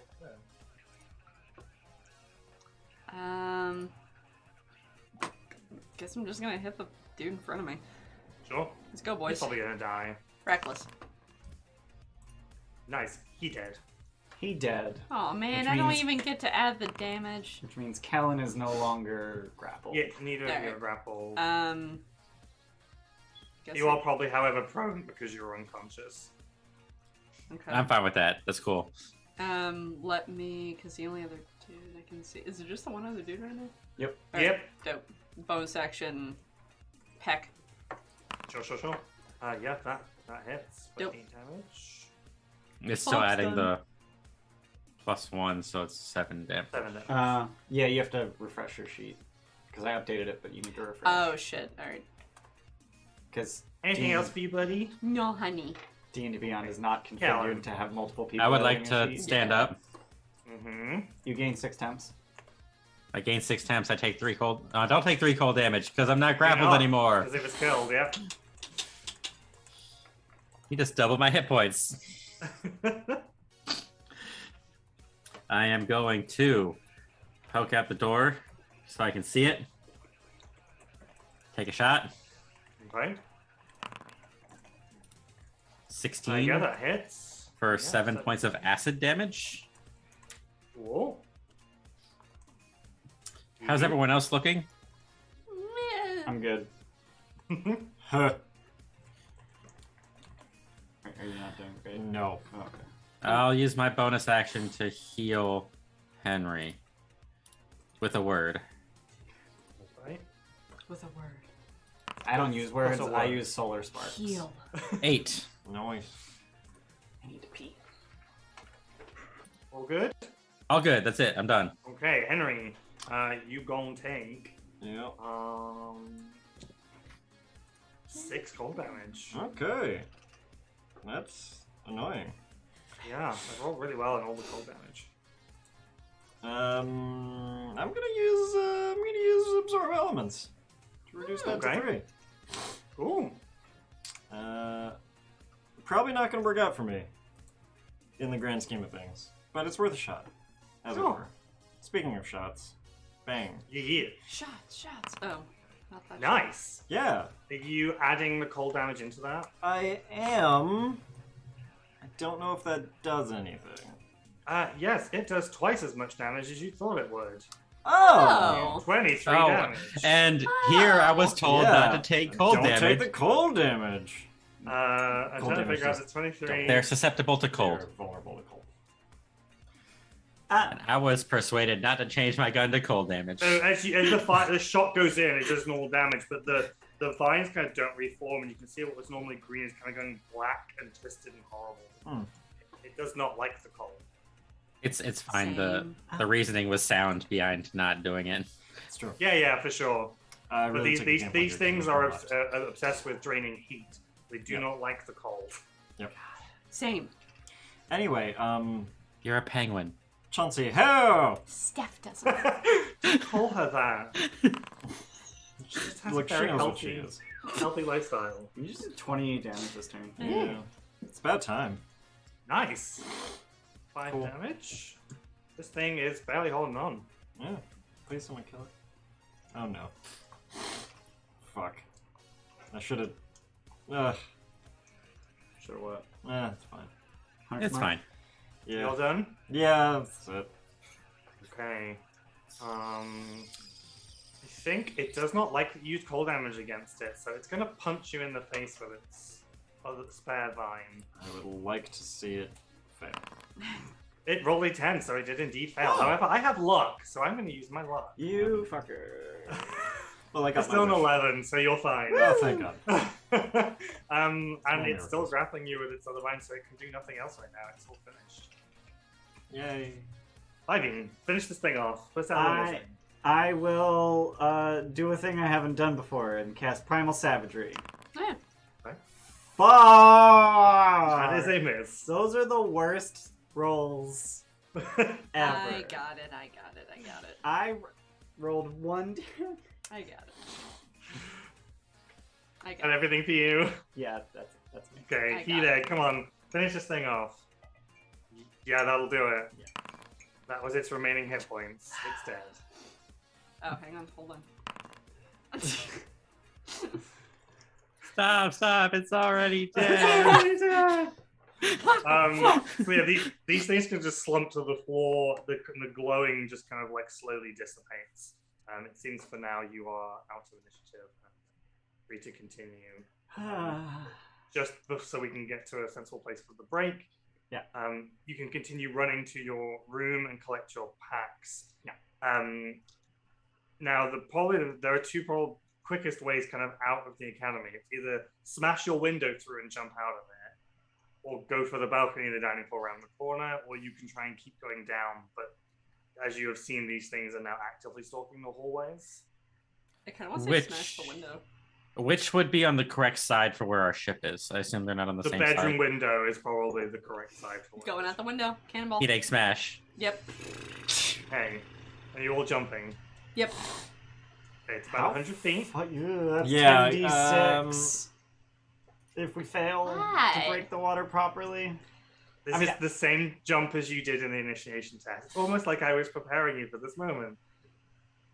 Speaker 2: Guess I'm just gonna hit the dude in front of me.
Speaker 1: Sure.
Speaker 2: Let's go,
Speaker 1: He's
Speaker 2: boys.
Speaker 1: probably gonna die.
Speaker 2: Reckless.
Speaker 1: Nice. He dead.
Speaker 3: He dead.
Speaker 2: Oh man,
Speaker 3: Which
Speaker 2: I don't
Speaker 3: means-
Speaker 2: even get to add the damage.
Speaker 3: Which means Quelin is no longer grappled.
Speaker 1: Yeah, neither of you
Speaker 2: Alright.
Speaker 1: are grappled.
Speaker 2: Guess
Speaker 1: You are probably, however, prone because you're unconscious.
Speaker 2: Okay.
Speaker 4: I'm fine with that. That's cool.
Speaker 2: Let me, because the only other dude I can see is it just the one other dude right now?
Speaker 3: Yep.
Speaker 2: Alright,
Speaker 1: Yep.
Speaker 2: Dope. Bonus action. Peck.
Speaker 1: Sure. Yeah, that hits.
Speaker 2: Dope.
Speaker 1: 15 damage.
Speaker 4: It's still
Speaker 2: Pop's
Speaker 4: adding
Speaker 2: done.
Speaker 4: the +1, so it's 7 damage.
Speaker 1: 7 damage.
Speaker 3: Yeah, you have to refresh your sheet because I updated it, but you need to refresh.
Speaker 2: Oh shit! All right.
Speaker 3: Because
Speaker 1: Anything else for you, buddy?
Speaker 2: No, honey.
Speaker 3: D&D Beyond is not configured
Speaker 1: Callum.
Speaker 3: to have multiple people.
Speaker 4: I would
Speaker 3: editing
Speaker 4: like
Speaker 3: a
Speaker 4: to
Speaker 3: sheet.
Speaker 4: stand
Speaker 2: Yeah.
Speaker 4: up.
Speaker 1: Mm-hmm.
Speaker 3: You gain 6 temps.
Speaker 4: I gain 6 temps. I take 3 cold. Don't take 3 cold damage because I'm not grappled anymore.
Speaker 1: Because it was killed, yeah.
Speaker 4: He just doubled my hit points. I am going to poke out the door so I can see it. Take a shot.
Speaker 1: Okay.
Speaker 4: 16
Speaker 1: Yeah, that hits.
Speaker 4: for
Speaker 1: Yeah,
Speaker 4: 7
Speaker 1: so-
Speaker 4: points of acid damage.
Speaker 1: Cool.
Speaker 4: How's everyone else looking?
Speaker 2: Meh.
Speaker 3: I'm good.
Speaker 5: Huh.
Speaker 3: Are you not doing great?
Speaker 5: No.
Speaker 3: Oh, okay.
Speaker 4: I'll use my bonus action to heal Henry with a word.
Speaker 1: Right.
Speaker 2: With a word.
Speaker 3: I don't use words.
Speaker 1: What's a
Speaker 3: I
Speaker 1: word?
Speaker 3: use solar sparks.
Speaker 2: Heal.
Speaker 4: 8.
Speaker 5: Noise.
Speaker 3: I need to pee.
Speaker 1: All good?
Speaker 4: All good. That's it. I'm done.
Speaker 1: Okay, Henry. You gon' take
Speaker 5: Yeah.
Speaker 1: 6 cold damage.
Speaker 5: Okay. That's annoying.
Speaker 1: Yeah, I rolled really well on all the cold damage.
Speaker 5: I'm gonna use absorb elements to reduce that
Speaker 1: Okay.
Speaker 5: to 3.
Speaker 1: Cool.
Speaker 5: Probably not gonna work out for me in the grand scheme of things, but it's worth a shot, as it
Speaker 1: Sure.
Speaker 5: were. Speaking of shots, bang.
Speaker 1: Yeah.
Speaker 2: Shots. Oh, not that.
Speaker 1: Nice.
Speaker 5: Yeah,
Speaker 1: Are you adding the cold damage into that?
Speaker 5: I am. I don't know if that does anything.
Speaker 1: Yes, it does twice as much damage as you thought it would.
Speaker 5: Oh!
Speaker 1: 23
Speaker 4: Oh,
Speaker 1: damage.
Speaker 4: and here I was told
Speaker 5: Yeah.
Speaker 4: not to take cold
Speaker 5: Don't
Speaker 4: damage.
Speaker 5: take the cold damage.
Speaker 1: I'm
Speaker 5: Cold
Speaker 1: trying to
Speaker 5: damage
Speaker 1: figure out
Speaker 5: just
Speaker 1: the 23.
Speaker 4: They're susceptible to
Speaker 5: They're
Speaker 4: cold.
Speaker 5: vulnerable to cold.
Speaker 4: And I was persuaded not to change my gun to cold damage.
Speaker 1: So as the shot goes in, it does normal damage, but the vines kind of don't reform, and you can see what was normally green is kind of going black and twisted and horrible.
Speaker 5: Hmm.
Speaker 1: It does not like the cold.
Speaker 4: It's fine.
Speaker 2: Same.
Speaker 4: The reasoning was sound behind not doing it.
Speaker 5: It's true.
Speaker 1: Yeah, for sure.
Speaker 5: I
Speaker 1: But
Speaker 5: really took a
Speaker 1: these
Speaker 5: gamble here
Speaker 1: things
Speaker 5: to
Speaker 1: are
Speaker 5: move on.
Speaker 1: obsessed with draining heat. They do
Speaker 5: Yep.
Speaker 1: not like the cold.
Speaker 2: Same.
Speaker 5: Anyway,
Speaker 4: You're a penguin.
Speaker 5: Chauncey, ho!
Speaker 6: Steph doesn't.
Speaker 1: Don't call her that. She just has
Speaker 5: Look,
Speaker 1: a
Speaker 5: she
Speaker 1: very
Speaker 5: knows what she
Speaker 1: healthy,
Speaker 5: is.
Speaker 1: healthy lifestyle.
Speaker 3: You just did 28 damage this turn.
Speaker 5: Yeah. It's about time.
Speaker 1: Nice. 5
Speaker 5: Cool.
Speaker 1: damage. This thing is barely holding on.
Speaker 5: Yeah. Please someone kill it. Oh no. Fuck. I should have. Ugh.
Speaker 3: Sure what?
Speaker 5: It's fine.
Speaker 4: It's fine.
Speaker 1: You
Speaker 5: Yeah.
Speaker 1: all done?
Speaker 5: Yeah, that's it.
Speaker 1: Okay. I think it does not like that you use cold damage against it, so it's gonna punch you in the face with its other spare vine.
Speaker 5: I would like to see it fail.
Speaker 1: It rolled a 10, so it did indeed fail.
Speaker 5: Oh.
Speaker 1: However, I have luck, so I'm gonna use my luck.
Speaker 3: You fucker.
Speaker 5: Well, I got
Speaker 1: It's still an
Speaker 5: my wish.
Speaker 1: 11, so you're fine.
Speaker 5: Oh, thank God.
Speaker 1: And
Speaker 5: Only
Speaker 1: it's still
Speaker 5: miracles.
Speaker 1: grappling you with its other vine, so it can do nothing else right now. It's all finished.
Speaker 5: Yay.
Speaker 1: Ivy, finish this thing off. What's that?
Speaker 3: I will do a thing I haven't done before and cast Primal Savagery.
Speaker 2: Yeah.
Speaker 3: Fuck!
Speaker 1: That is a miss.
Speaker 3: Those are the worst rolls
Speaker 2: I
Speaker 3: ever.
Speaker 2: got it.
Speaker 3: I rolled 1
Speaker 2: I got
Speaker 1: And
Speaker 2: it.
Speaker 1: everything for you.
Speaker 3: Yeah, that's me.
Speaker 1: Okay,
Speaker 2: I got
Speaker 1: Hideg, come on. Finish this thing off. Yeah, that'll do it.
Speaker 3: Yeah.
Speaker 1: That was its remaining hit points. It's dead.
Speaker 2: Oh, hang on, hold on.
Speaker 4: Stop! It's already dead.
Speaker 1: So yeah, these things can just slump to the floor. The glowing just kind of like slowly dissipates. It seems for now you are out of initiative. Free to continue. Just so we can get to a sensible place for the break.
Speaker 3: Yeah.
Speaker 1: You can continue running to your room and collect your packs.
Speaker 3: Yeah.
Speaker 1: Now there are two quickest ways kind of out of the academy. It's either smash your window through and jump out of it, or go for the balcony and the dining hall around the corner, or you can try and keep going down. But as you have seen, these things are now actively stalking the hallways.
Speaker 2: I kind of want to say smash the window.
Speaker 4: Which would be on the correct side for where our ship is? I assume they're not on the same side.
Speaker 1: The bedroom window is probably the correct side for it.
Speaker 2: Going out the window. Cannonball.
Speaker 4: Hideg smash.
Speaker 2: Yep.
Speaker 1: Hey, are you all jumping?
Speaker 2: Yep.
Speaker 1: Okay, it's about 100 feet.
Speaker 3: That's
Speaker 5: Yeah,
Speaker 3: 10d6. If we fail
Speaker 6: Why?
Speaker 3: to break the water properly.
Speaker 1: This is the same jump as you did in the initiation test. Almost like I was preparing you for this moment.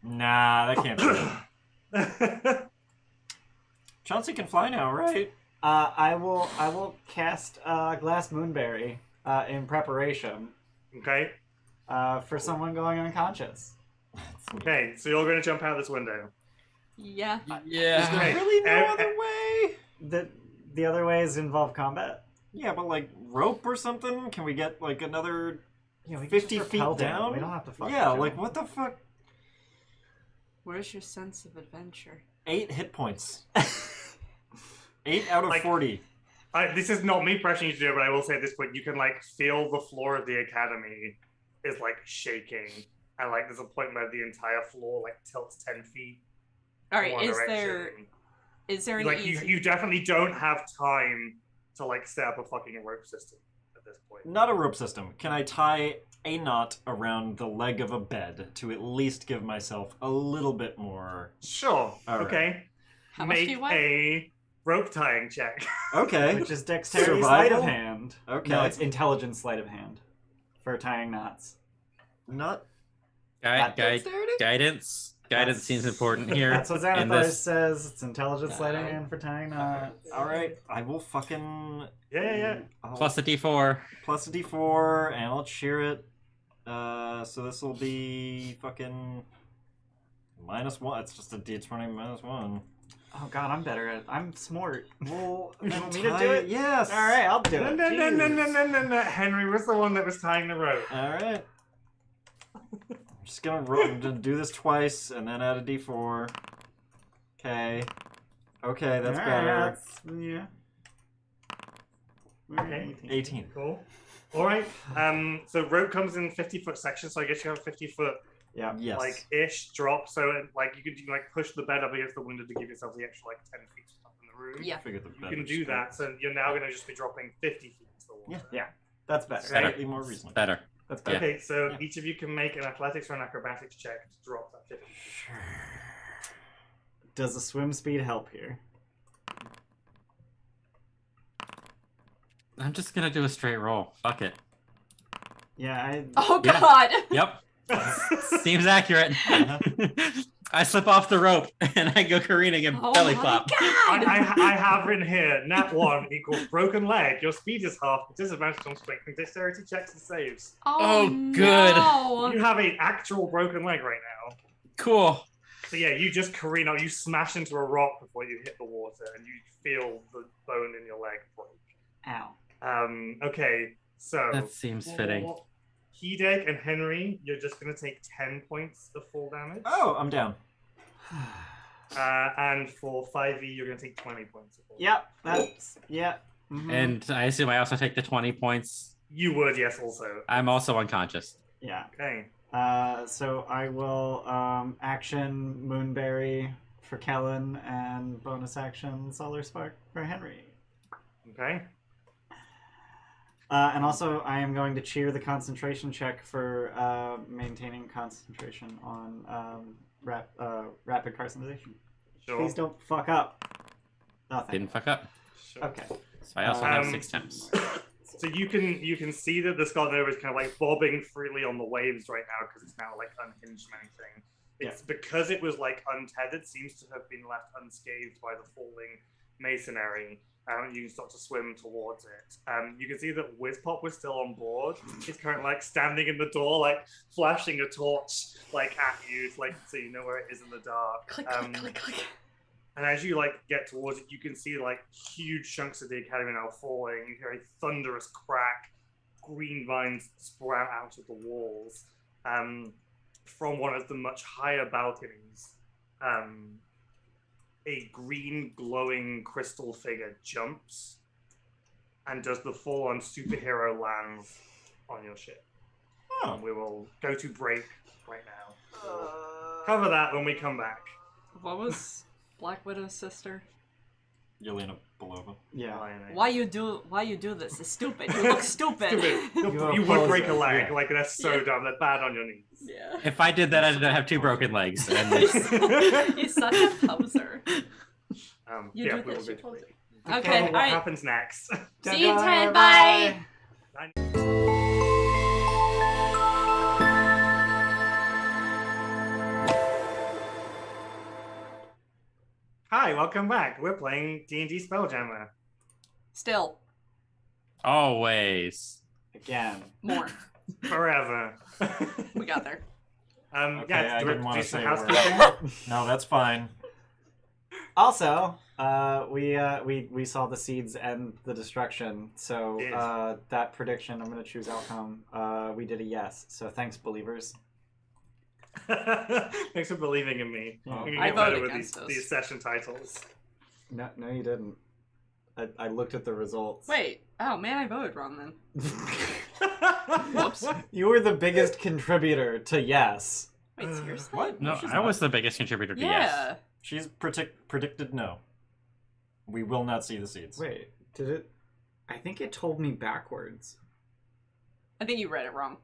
Speaker 5: Nah, that can't be it. Chauncey can fly now, right?
Speaker 3: I will cast Glass Moonberry in preparation
Speaker 1: Okay.
Speaker 3: for someone going unconscious.
Speaker 1: Okay, so you're going to jump out this window.
Speaker 2: Yeah.
Speaker 4: Yeah.
Speaker 5: Is there
Speaker 1: Okay.
Speaker 5: really no
Speaker 1: Eh,
Speaker 5: other way?
Speaker 3: The other ways involve combat.
Speaker 5: Yeah, but like rope or something? Can we get like another
Speaker 3: Yeah, we can
Speaker 5: 50
Speaker 3: just
Speaker 5: feet
Speaker 3: rappel
Speaker 5: down?
Speaker 3: We don't have to fuck.
Speaker 5: Yeah,
Speaker 3: with
Speaker 5: like
Speaker 3: them.
Speaker 5: what the fuck?
Speaker 2: Where's your sense of adventure?
Speaker 5: 8 hit points. 8 out of
Speaker 1: Like-
Speaker 5: 40.
Speaker 1: This is not me pressuring you to do it, but I will say at this point, you can like feel the floor of the academy is like shaking, and like there's a point where the entire floor like tilts 10 feet.
Speaker 2: All right.
Speaker 1: one
Speaker 2: Is
Speaker 1: direction.
Speaker 2: there any
Speaker 1: Like
Speaker 2: easy?
Speaker 1: you definitely don't have time to like set up a fucking rope system at this point.
Speaker 5: Not a rope system. Can I tie a knot around the leg of a bed to at least give myself a little bit more?
Speaker 1: Sure.
Speaker 5: All right.
Speaker 1: Okay.
Speaker 2: How much do
Speaker 1: Make
Speaker 2: you want?
Speaker 1: a rope tying check.
Speaker 5: Okay.
Speaker 3: Which is dexterity sleight of
Speaker 5: Survival?
Speaker 3: hand.
Speaker 5: Okay.
Speaker 3: No, it's intelligence sleight of hand for tying knots.
Speaker 5: Not.
Speaker 2: Dexterity?
Speaker 4: Guidance. Guidance seems important here.
Speaker 3: That's what
Speaker 4: in
Speaker 3: Xanathar
Speaker 4: this.
Speaker 3: says. It's intelligence sleight of hand for tying knots.
Speaker 5: All right. I will fucking.
Speaker 1: Yeah.
Speaker 5: I'll
Speaker 4: Plus a D4.
Speaker 5: plus a d4, and I'll cheer it. So this will be fucking -1. It's just a d20 -1.
Speaker 3: Oh god, I'm better at. I'm smart.
Speaker 5: Well,
Speaker 3: You
Speaker 5: then
Speaker 3: want me to
Speaker 5: tie
Speaker 3: do it?
Speaker 5: Yes.
Speaker 3: All right, I'll do
Speaker 1: No,
Speaker 3: it.
Speaker 1: no, no, no, no,
Speaker 3: Jesus.
Speaker 1: no. Henry was the one that was tying the rope.
Speaker 5: All right. I'm just gonna do this twice, and then add a d4. Okay. Okay, that's
Speaker 3: All right,
Speaker 5: better.
Speaker 3: yeah.
Speaker 1: Okay.
Speaker 5: 18.
Speaker 1: Cool. All right. So rope comes in 50-foot sections, so I guess you have a 50-foot
Speaker 3: Yeah.
Speaker 5: Yes.
Speaker 1: like ish drop. So like you could like push the bed up against the window to give yourself the extra like 10 feet up in the room.
Speaker 2: Yeah.
Speaker 5: Figured the
Speaker 1: You
Speaker 5: bed
Speaker 1: can
Speaker 5: was
Speaker 1: do
Speaker 5: strong.
Speaker 1: that. So you're now going to just be dropping 50 feet into the water.
Speaker 5: Yeah.
Speaker 3: That's better.
Speaker 1: Better.
Speaker 5: Slightly more reasonable.
Speaker 4: Better.
Speaker 3: That's better.
Speaker 1: Okay, so
Speaker 5: Yeah.
Speaker 1: each of you can make an athletics or an acrobatics check to drop that 50 feet.
Speaker 3: Does the swim speed help here?
Speaker 4: I'm just gonna do a straight roll. Fuck it.
Speaker 3: Yeah, I.
Speaker 2: Oh
Speaker 4: Yeah.
Speaker 2: God!
Speaker 4: Yep. Seems accurate. I slip off the rope and I go careening and
Speaker 2: Oh
Speaker 4: belly
Speaker 2: my
Speaker 4: flop.
Speaker 2: God!
Speaker 1: I have written here, nat 1 equals broken leg. Your speed is half, disadvantage on strength and dexterity checks and saves.
Speaker 4: Oh,
Speaker 2: no.
Speaker 4: good.
Speaker 1: You have an actual broken leg right now.
Speaker 4: Cool.
Speaker 1: So yeah, you just careen out, you smash into a rock before you hit the water, and you feel the bone in your leg break.
Speaker 3: Ow.
Speaker 1: Okay, so
Speaker 4: That seems fitting.
Speaker 1: for Hideg and Henry, you're just gonna take 10 points of full damage.
Speaker 5: Oh, I'm down.
Speaker 1: And for 5e, you're gonna take 20 points of full damage.
Speaker 3: Yep. That's. Yeah. Mhm.
Speaker 4: And I assume I also take the 20 points.
Speaker 1: You would, yes, also.
Speaker 4: I'm also unconscious.
Speaker 3: Yeah.
Speaker 1: Okay.
Speaker 3: So I will action Moonberry for Kellen and bonus action Solar Spark for Henry.
Speaker 1: Okay.
Speaker 3: And also, I am going to cheer the concentration check for maintaining concentration on rapid carcinization.
Speaker 1: Sure.
Speaker 3: Please don't fuck up. Nothing.
Speaker 4: Didn't fuck up.
Speaker 1: Sure.
Speaker 3: Okay.
Speaker 4: So I also have 6 temps.
Speaker 1: So you can see that the Scarlet Nova is kind of like bobbing freely on the waves right now because it's now like unhinged from anything. It's because it was like untethered, seems to have been left unscathed by the falling masonry. You can start to swim towards it. You can see that Whizpop was still on board. He's currently like standing in the door, like flashing a torch like at you, like so you know where it is in the dark.
Speaker 2: Click, click, click, click.
Speaker 1: And as you like get towards it, you can see like huge chunks of the academy now falling. You hear a thunderous crack. Green vines sprout out of the walls. From one of the much higher balconies, a green glowing crystal figure jumps and does the full-on superhero lands on your ship.
Speaker 5: Oh.
Speaker 1: We will go to break right now. We'll cover that when we come back.
Speaker 2: What was Black Widow's sister?
Speaker 5: Yelena Belova.
Speaker 3: Yeah.
Speaker 2: Why you do this? It's stupid. You look stupid.
Speaker 1: You would break a leg.
Speaker 3: Yeah.
Speaker 1: Like, that's so dumb. That's bad on your knees.
Speaker 2: Yeah.
Speaker 4: If I did that, I'd have 2 broken legs. And
Speaker 2: He's such a poser. You
Speaker 1: yeah,
Speaker 2: do
Speaker 1: we will
Speaker 2: this,
Speaker 1: go
Speaker 2: you
Speaker 1: to
Speaker 2: poser.
Speaker 1: break.
Speaker 2: Okay,
Speaker 1: What
Speaker 2: alright.
Speaker 1: happens next?
Speaker 6: See you in 10. Bye.
Speaker 1: Hi, welcome back. We're playing D&D Spelljammer.
Speaker 2: Still,
Speaker 4: always.
Speaker 3: Again.
Speaker 2: more.
Speaker 1: Forever.
Speaker 2: We got there.
Speaker 5: Okay,
Speaker 1: yeah,
Speaker 5: I
Speaker 1: do we
Speaker 5: didn't want
Speaker 1: do
Speaker 5: to
Speaker 1: some
Speaker 5: say
Speaker 1: housekeeping?
Speaker 5: words. No, that's fine.
Speaker 3: Also, we saw the seeds and the destruction, so
Speaker 1: Yes.
Speaker 3: that prediction, I'm gonna choose outcome. We did a yes, so thanks, believers.
Speaker 1: Thanks for believing in me.
Speaker 3: Oh.
Speaker 1: I'm gonna
Speaker 2: I
Speaker 1: get better
Speaker 2: voted
Speaker 1: with
Speaker 2: against us.
Speaker 1: these session titles.
Speaker 3: No, you didn't. I looked at the results.
Speaker 2: Wait. Oh man, I voted wrong then. Whoops.
Speaker 3: You were the biggest contributor to yes.
Speaker 2: Wait, seriously?
Speaker 5: What?
Speaker 4: No,
Speaker 5: she's
Speaker 4: I
Speaker 5: not.
Speaker 4: was the biggest contributor to
Speaker 2: Yeah.
Speaker 4: yes.
Speaker 5: She's predicted no. We will not see the seeds.
Speaker 3: Wait, did it? I think it told me backwards.
Speaker 2: I think you read it wrong.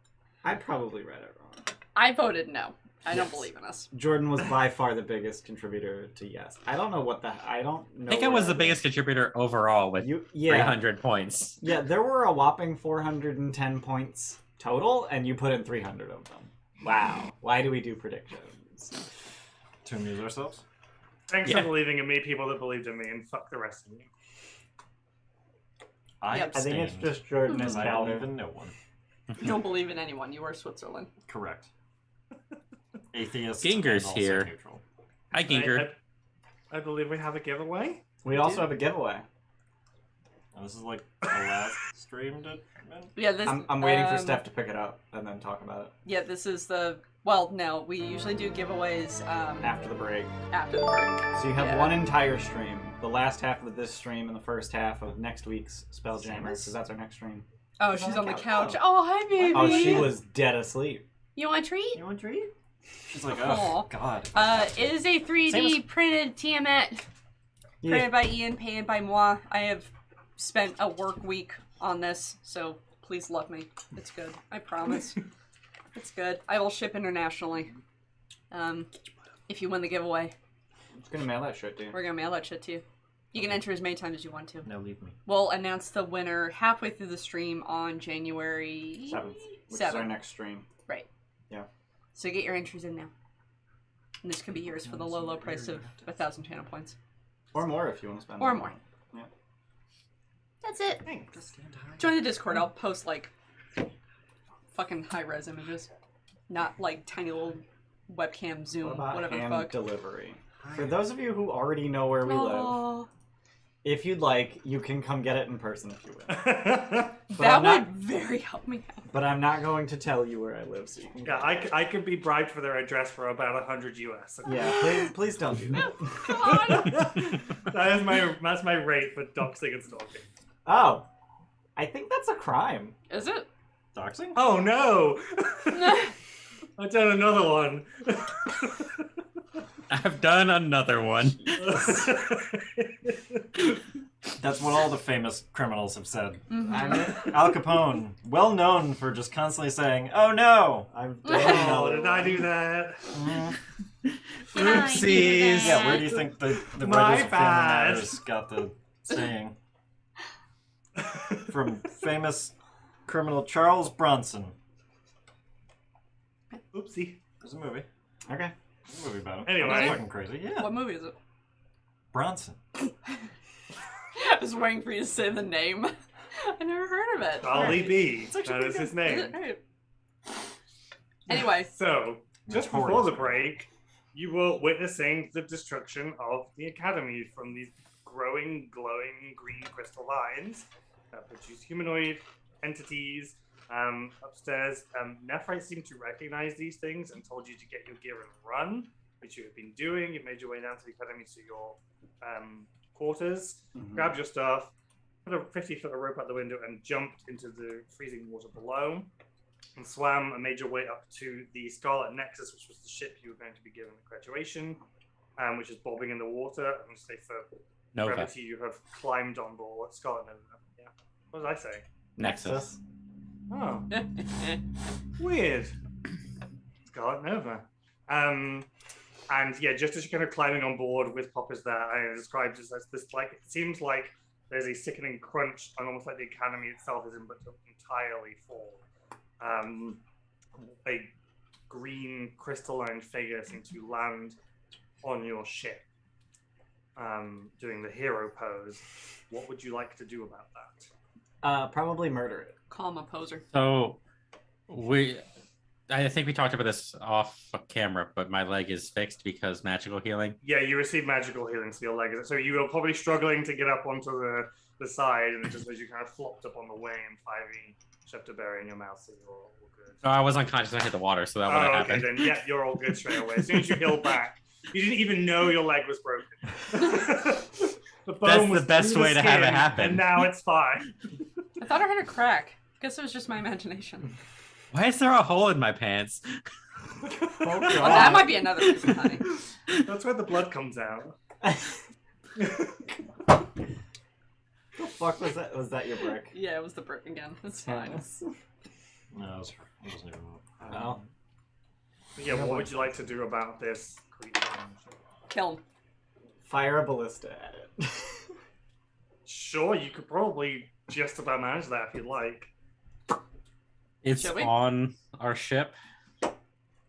Speaker 3: I probably read it wrong.
Speaker 2: I voted no. I don't
Speaker 3: Yes.
Speaker 2: believe in us.
Speaker 3: Jordan was by far the biggest contributor to yes. I don't know what the. I don't know.
Speaker 4: I think I was the biggest contributor overall with
Speaker 3: Yeah.
Speaker 4: 300 points.
Speaker 3: Yeah, there were a whopping 410 points total, and you put in 300 of them. Wow. Why do we do predictions?
Speaker 5: To amuse ourselves?
Speaker 1: Thanks
Speaker 4: Yeah.
Speaker 1: for believing in me, people that believed in me, and fuck the rest of you.
Speaker 5: I
Speaker 2: Yep.
Speaker 3: I think it's
Speaker 5: abstained,
Speaker 3: just Jordan
Speaker 5: because
Speaker 3: as
Speaker 5: I don't
Speaker 3: Calder.
Speaker 5: even know one.
Speaker 2: You don't believe in anyone. You are Switzerland.
Speaker 5: Correct. Atheist.
Speaker 4: Ginger's
Speaker 5: and also
Speaker 4: here.
Speaker 5: Neutral.
Speaker 4: Hi, Ginger.
Speaker 1: I believe we have a giveaway.
Speaker 3: We also have a giveaway.
Speaker 5: And this is like the last stream to end?
Speaker 2: Yeah, this.
Speaker 3: I'm waiting for Steph to pick it up and then talk about it
Speaker 2: Yeah, this is the. Well, no, we usually do giveaways
Speaker 3: after the break.
Speaker 2: after the break.
Speaker 3: So you have
Speaker 2: Yeah.
Speaker 3: one entire stream. The last half of this stream and the first half of next week's Spelljammer, because that's our next stream.
Speaker 2: Oh, she's on the couch. Oh, hi, baby.
Speaker 3: Oh, she was dead asleep.
Speaker 6: You want a treat?
Speaker 3: You want a treat?
Speaker 5: She's like,
Speaker 2: Aw.
Speaker 5: oh, God.
Speaker 6: It is a 3D printed Tiamat.
Speaker 2: Printed by Ian, painted by moi. I have spent a work week on this, so please love me. It's good. I promise. It's good. I will ship internationally. If you win the giveaway,
Speaker 3: I'm just gonna mail that shit to you.
Speaker 2: we're gonna mail that shit to you. You can enter as many times as you want to.
Speaker 5: Now leave me.
Speaker 2: We'll announce the winner halfway through the stream on January
Speaker 3: 7th, which is our
Speaker 2: 7th.
Speaker 3: next stream.
Speaker 2: Right.
Speaker 3: Yeah.
Speaker 2: So get your entries in now. And this could be yours for the low, low price of 1,000 channel points.
Speaker 3: Or more if you want to spend
Speaker 2: Or
Speaker 3: more.
Speaker 2: more.
Speaker 6: That's it.
Speaker 2: Join the Discord. I'll post like fucking high res images, not like tiny little webcam
Speaker 3: What
Speaker 2: zoom,
Speaker 3: about
Speaker 2: whatever the
Speaker 3: hand
Speaker 2: fuck.
Speaker 3: delivery? For those of you who already know where we live,
Speaker 2: Aw,
Speaker 3: if you'd like, you can come get it in person if you will.
Speaker 2: that
Speaker 3: I'm
Speaker 2: would
Speaker 3: not-
Speaker 2: very help me out.
Speaker 3: But I'm not going to tell you where I live, so you can.
Speaker 1: Yeah, I could be bribed for their address for about 100 US.
Speaker 3: Yeah, please don't do that.
Speaker 2: God.
Speaker 1: That's my rate for doxing and stalking.
Speaker 3: Oh, I think that's a crime.
Speaker 2: Is it?
Speaker 5: Doxing?
Speaker 1: Oh no! I've done another one.
Speaker 4: I've done another one.
Speaker 5: That's what all the famous criminals have said.
Speaker 2: Mhm.
Speaker 5: Al Capone, well known for just constantly saying, "Oh no, I've done
Speaker 1: Oh,
Speaker 5: another
Speaker 1: did I
Speaker 5: one."
Speaker 1: do that?
Speaker 5: Mhm.
Speaker 6: Did I do
Speaker 4: Oopsies.
Speaker 6: that?
Speaker 5: Yeah, where do you think the
Speaker 1: My
Speaker 5: writers of Family
Speaker 1: bad.
Speaker 5: Matters got the saying? From famous criminal Charles Bronson.
Speaker 1: Oopsie.
Speaker 5: There's a movie.
Speaker 3: Okay.
Speaker 5: There's a movie about him.
Speaker 1: Anyway.
Speaker 5: That's fucking crazy. Yeah.
Speaker 2: What movie is it?
Speaker 5: Bronson.
Speaker 2: I was waiting for you to say the name. I never heard of it.
Speaker 1: Ollie
Speaker 2: Alright.
Speaker 1: B.
Speaker 2: It's actually
Speaker 1: That is
Speaker 2: pretty
Speaker 1: his
Speaker 2: good.
Speaker 1: name.
Speaker 2: Is it? Alright. Anyway,
Speaker 1: So, just
Speaker 5: Notorious.
Speaker 1: before the break, you were witnessing the destruction of the Academy from these growing, glowing green crystal vines that produce humanoid entities. Upstairs, Nephrite seemed to recognize these things and told you to get your gear and run, which you have been doing. You made your way down to the Academy to your quarters, grabbed your stuff, put a 50-foot rope out the window, and jumped into the freezing water below. And swam and made your way up to the Scarlet Nexus, which was the ship you were going to be given at graduation, which is bobbing in the water. I'm going to say for
Speaker 4: Nova.
Speaker 1: brevity, you have climbed on board Scarlet Nova. Yeah. What did I say?
Speaker 4: Nexus.
Speaker 1: Oh, weird. Scarlet Nova. And yeah, just as you're kind of climbing on board with Poppers there, I described it as this, like, it seems like there's a sickening crunch, and almost like the Academy itself is entirely full. A green crystalline figure seems to land on your ship, doing the hero pose. What would you like to do about that?
Speaker 3: Probably murder it.
Speaker 2: call him a poser.
Speaker 4: So I think we talked about this off camera, but my leg is fixed because magical healing.
Speaker 1: Yeah, you receive magical healing to your leg, so you were probably struggling to get up onto the side, and it just as you kind of flopped up on the way and 5e shoved a berry in your mouth, so you're all good.
Speaker 4: Oh, I was unconscious. I hit the water, so that would have
Speaker 1: Okay,
Speaker 4: happened.
Speaker 1: then yeah, you're all good straight away. As soon as you heal back, you didn't even know your leg was broken. The bone
Speaker 4: That's
Speaker 1: was
Speaker 4: the best
Speaker 1: through
Speaker 4: way to have it
Speaker 1: skin,
Speaker 4: happen.
Speaker 1: and now it's fine.
Speaker 2: I thought I heard a crack. Guess it was just my imagination.
Speaker 4: Why is there a hole in my pants?
Speaker 2: Well, that might be another reason, honey.
Speaker 1: That's where the blood comes out.
Speaker 3: The fuck was that? Was that your brick?
Speaker 2: Yeah, it was the brick again. It's fine.
Speaker 5: No, it wasn't even.
Speaker 3: Oh.
Speaker 1: Yeah, what would you like to do about this creature?
Speaker 2: Kill him.
Speaker 3: Fire a ballista at it.
Speaker 1: Sure, you could probably just about manage that if you'd like.
Speaker 4: It's
Speaker 2: Shall we?
Speaker 4: on our ship.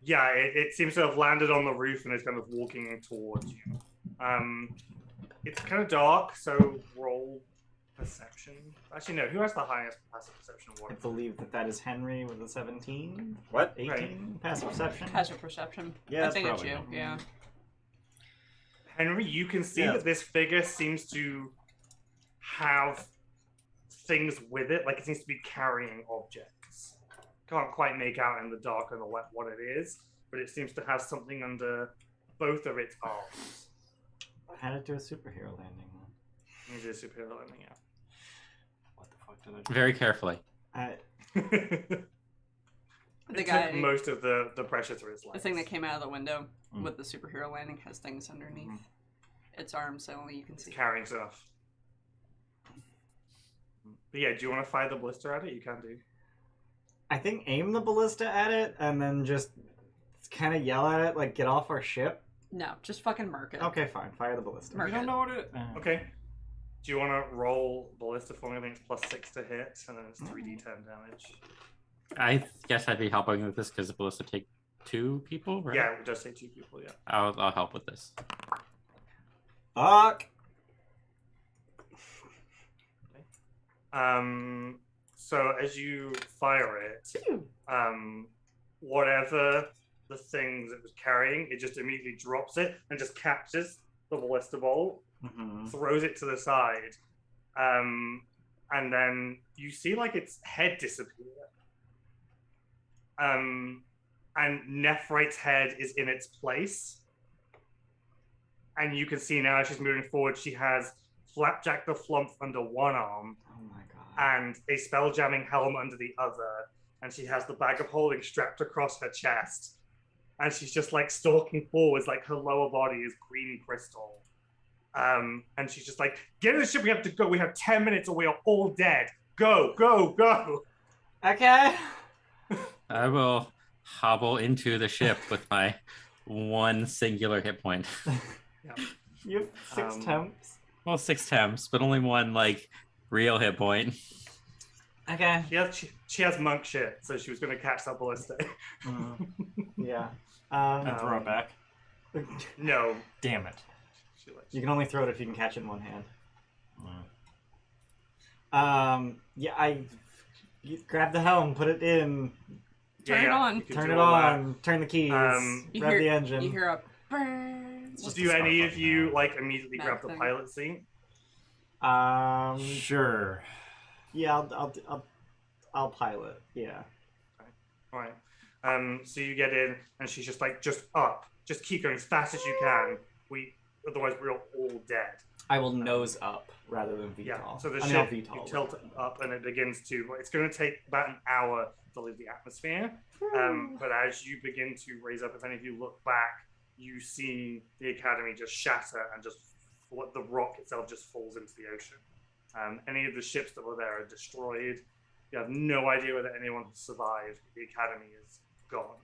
Speaker 1: Yeah, it seems to have landed on the roof and is kind of walking towards you. It's kind of dark, so roll perception. Actually, no. Who has the highest passive perception?
Speaker 3: I believe that is Henry with a 17.
Speaker 5: What?
Speaker 3: 18
Speaker 1: Right.
Speaker 3: passive perception.
Speaker 2: Passive perception.
Speaker 5: Yeah,
Speaker 2: I
Speaker 5: that's
Speaker 2: think it's
Speaker 5: probably
Speaker 2: you.
Speaker 5: him.
Speaker 2: Yeah.
Speaker 1: Henry, you can see
Speaker 5: Yeah.
Speaker 1: that this figure seems to have things with it, like it seems to be carrying objects. Can't quite make out in the dark and the wet what it is, but it seems to have something under both of its arms.
Speaker 3: How to do a superhero landing?
Speaker 1: It is superhero landing, yeah.
Speaker 5: What the fuck did I do?
Speaker 4: Very carefully.
Speaker 1: It
Speaker 2: The guy,
Speaker 1: took most of the pressure through its legs.
Speaker 2: the thing that came out of the window
Speaker 5: Mm.
Speaker 2: with the superhero landing has things underneath its arms, so only you can
Speaker 1: It's
Speaker 2: see.
Speaker 1: carrying stuff. But yeah, do you want to fire the blister at it? You can do.
Speaker 3: I think aim the ballista at it and then just kind of yell at it, like, get off our ship.
Speaker 2: No, just fucking mark it.
Speaker 3: Okay, fine. Fire the ballista.
Speaker 2: Mark
Speaker 5: We don't
Speaker 2: it.
Speaker 5: know what it.
Speaker 1: Okay. Do you want to roll ballista for me? I think it's +6 to hit, and then it's 3d10 damage.
Speaker 4: I guess I'd be helping with this because the ballista take 2 people, right?
Speaker 1: Yeah, it does say 2 people, yeah.
Speaker 4: I'll help with this.
Speaker 3: Fuck!
Speaker 1: So as you fire it, whatever the thing that was carrying, it just immediately drops it and just catches the ballista bolt, throws it to the side, and then you see like its head disappear. And Nephrite's head is in its place. And you can see now as she's moving forward, she has Flapjack the Flump under one arm
Speaker 3: Oh my god.
Speaker 1: and a spell-jamming helm under the other. And she has the bag of holding strapped across her chest. And she's just like stalking forwards, like her lower body is green crystal. And she's just like, get in the ship, we have to go. We have 10 minutes or we are all dead. Go, go, go.
Speaker 3: Okay.
Speaker 4: I will hobble into the ship with my one singular hit point.
Speaker 1: Yeah.
Speaker 3: You have 6 temps.
Speaker 4: Well, 6 temps, but only one like real hit point.
Speaker 3: Okay.
Speaker 1: She has monk shit, so she was going to catch that ballista.
Speaker 3: Yeah.
Speaker 5: And throw it back.
Speaker 1: No.
Speaker 5: Damn it.
Speaker 3: You can only throw it if you can catch it in one hand. Yeah, you grab the helm, put it in,
Speaker 2: Turn it on.
Speaker 3: turn it on, turn the keys,
Speaker 2: You
Speaker 3: rev
Speaker 2: hear-
Speaker 3: the engine.
Speaker 2: You hear a burn.
Speaker 1: Do any of you like immediately grab the pilot seat?
Speaker 5: Sure.
Speaker 3: Yeah, I'll pilot. Yeah.
Speaker 1: All right. So you get in, and she's just like, just up, just keep going as fast as you can. Otherwise we're all dead.
Speaker 3: I will nose up rather than VTOL.
Speaker 1: Yeah. So the
Speaker 3: I mean,
Speaker 1: ship,
Speaker 3: VTOL,
Speaker 1: you tilt it up, and it begins to. It's going to take about an hour to leave the atmosphere. But as you begin to raise up, if any of you look back, you see the academy just shatter and just what the rock itself just falls into the ocean. Any of the ships that were there are destroyed. You have no idea whether anyone has survived. The academy is gone.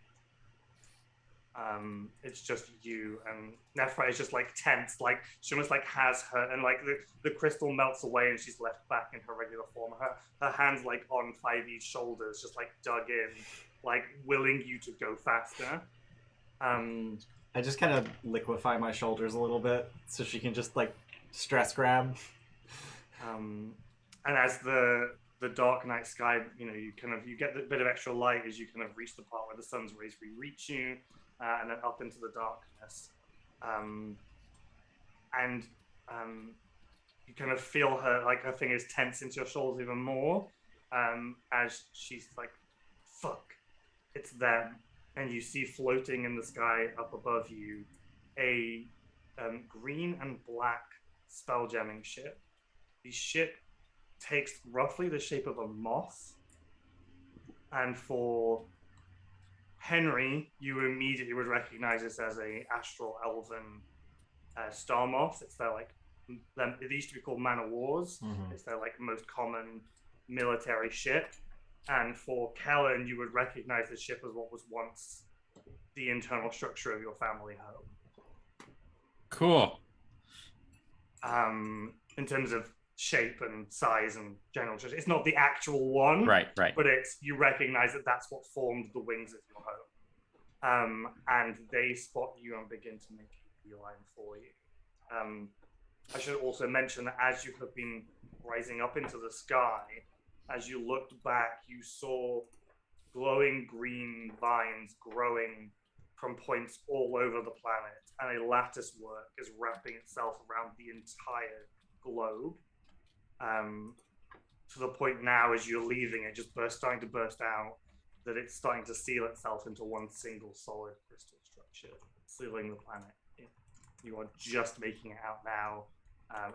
Speaker 1: It's just you, and Nephra is just like tense, like she almost like has her, and like the crystal melts away and she's left back in her regular form. Her hands like on 5E's shoulders, just like dug in, like willing you to go faster.
Speaker 3: I just kind of liquefy my shoulders a little bit so she can just like stress grab.
Speaker 1: And as the dark night sky, you get a bit of extra light as you kind of reach the part where the sun's rays reach you. And then up into the darkness. You kind of feel her fingers tense into your shoulders even more as she's like, fuck, it's them. And you see floating in the sky up above you a green and black spelljamming ship. The ship takes roughly the shape of a moth, and for Henry, you immediately would recognize this as a Astral Elven star moth. It's their it used to be called Man of Wars.
Speaker 5: Mm-hmm.
Speaker 1: It's their most common military ship. And for Quelin, you would recognize the ship as what was once the internal structure of your family home.
Speaker 4: Cool.
Speaker 1: In terms of shape and size and general structure, it's not the actual one,
Speaker 4: Right.
Speaker 1: but you recognize that that's what formed the wings of your home. And they spot you and begin to make a beeline for you. I should also mention that as you have been rising up into the sky, as you looked back, you saw glowing green vines growing from points all over the planet, and a lattice work is wrapping itself around the entire globe. To the point now, as you're leaving, it just starting to burst out, that it's starting to seal itself into one single solid crystal structure, sealing the planet. You are just making it out now,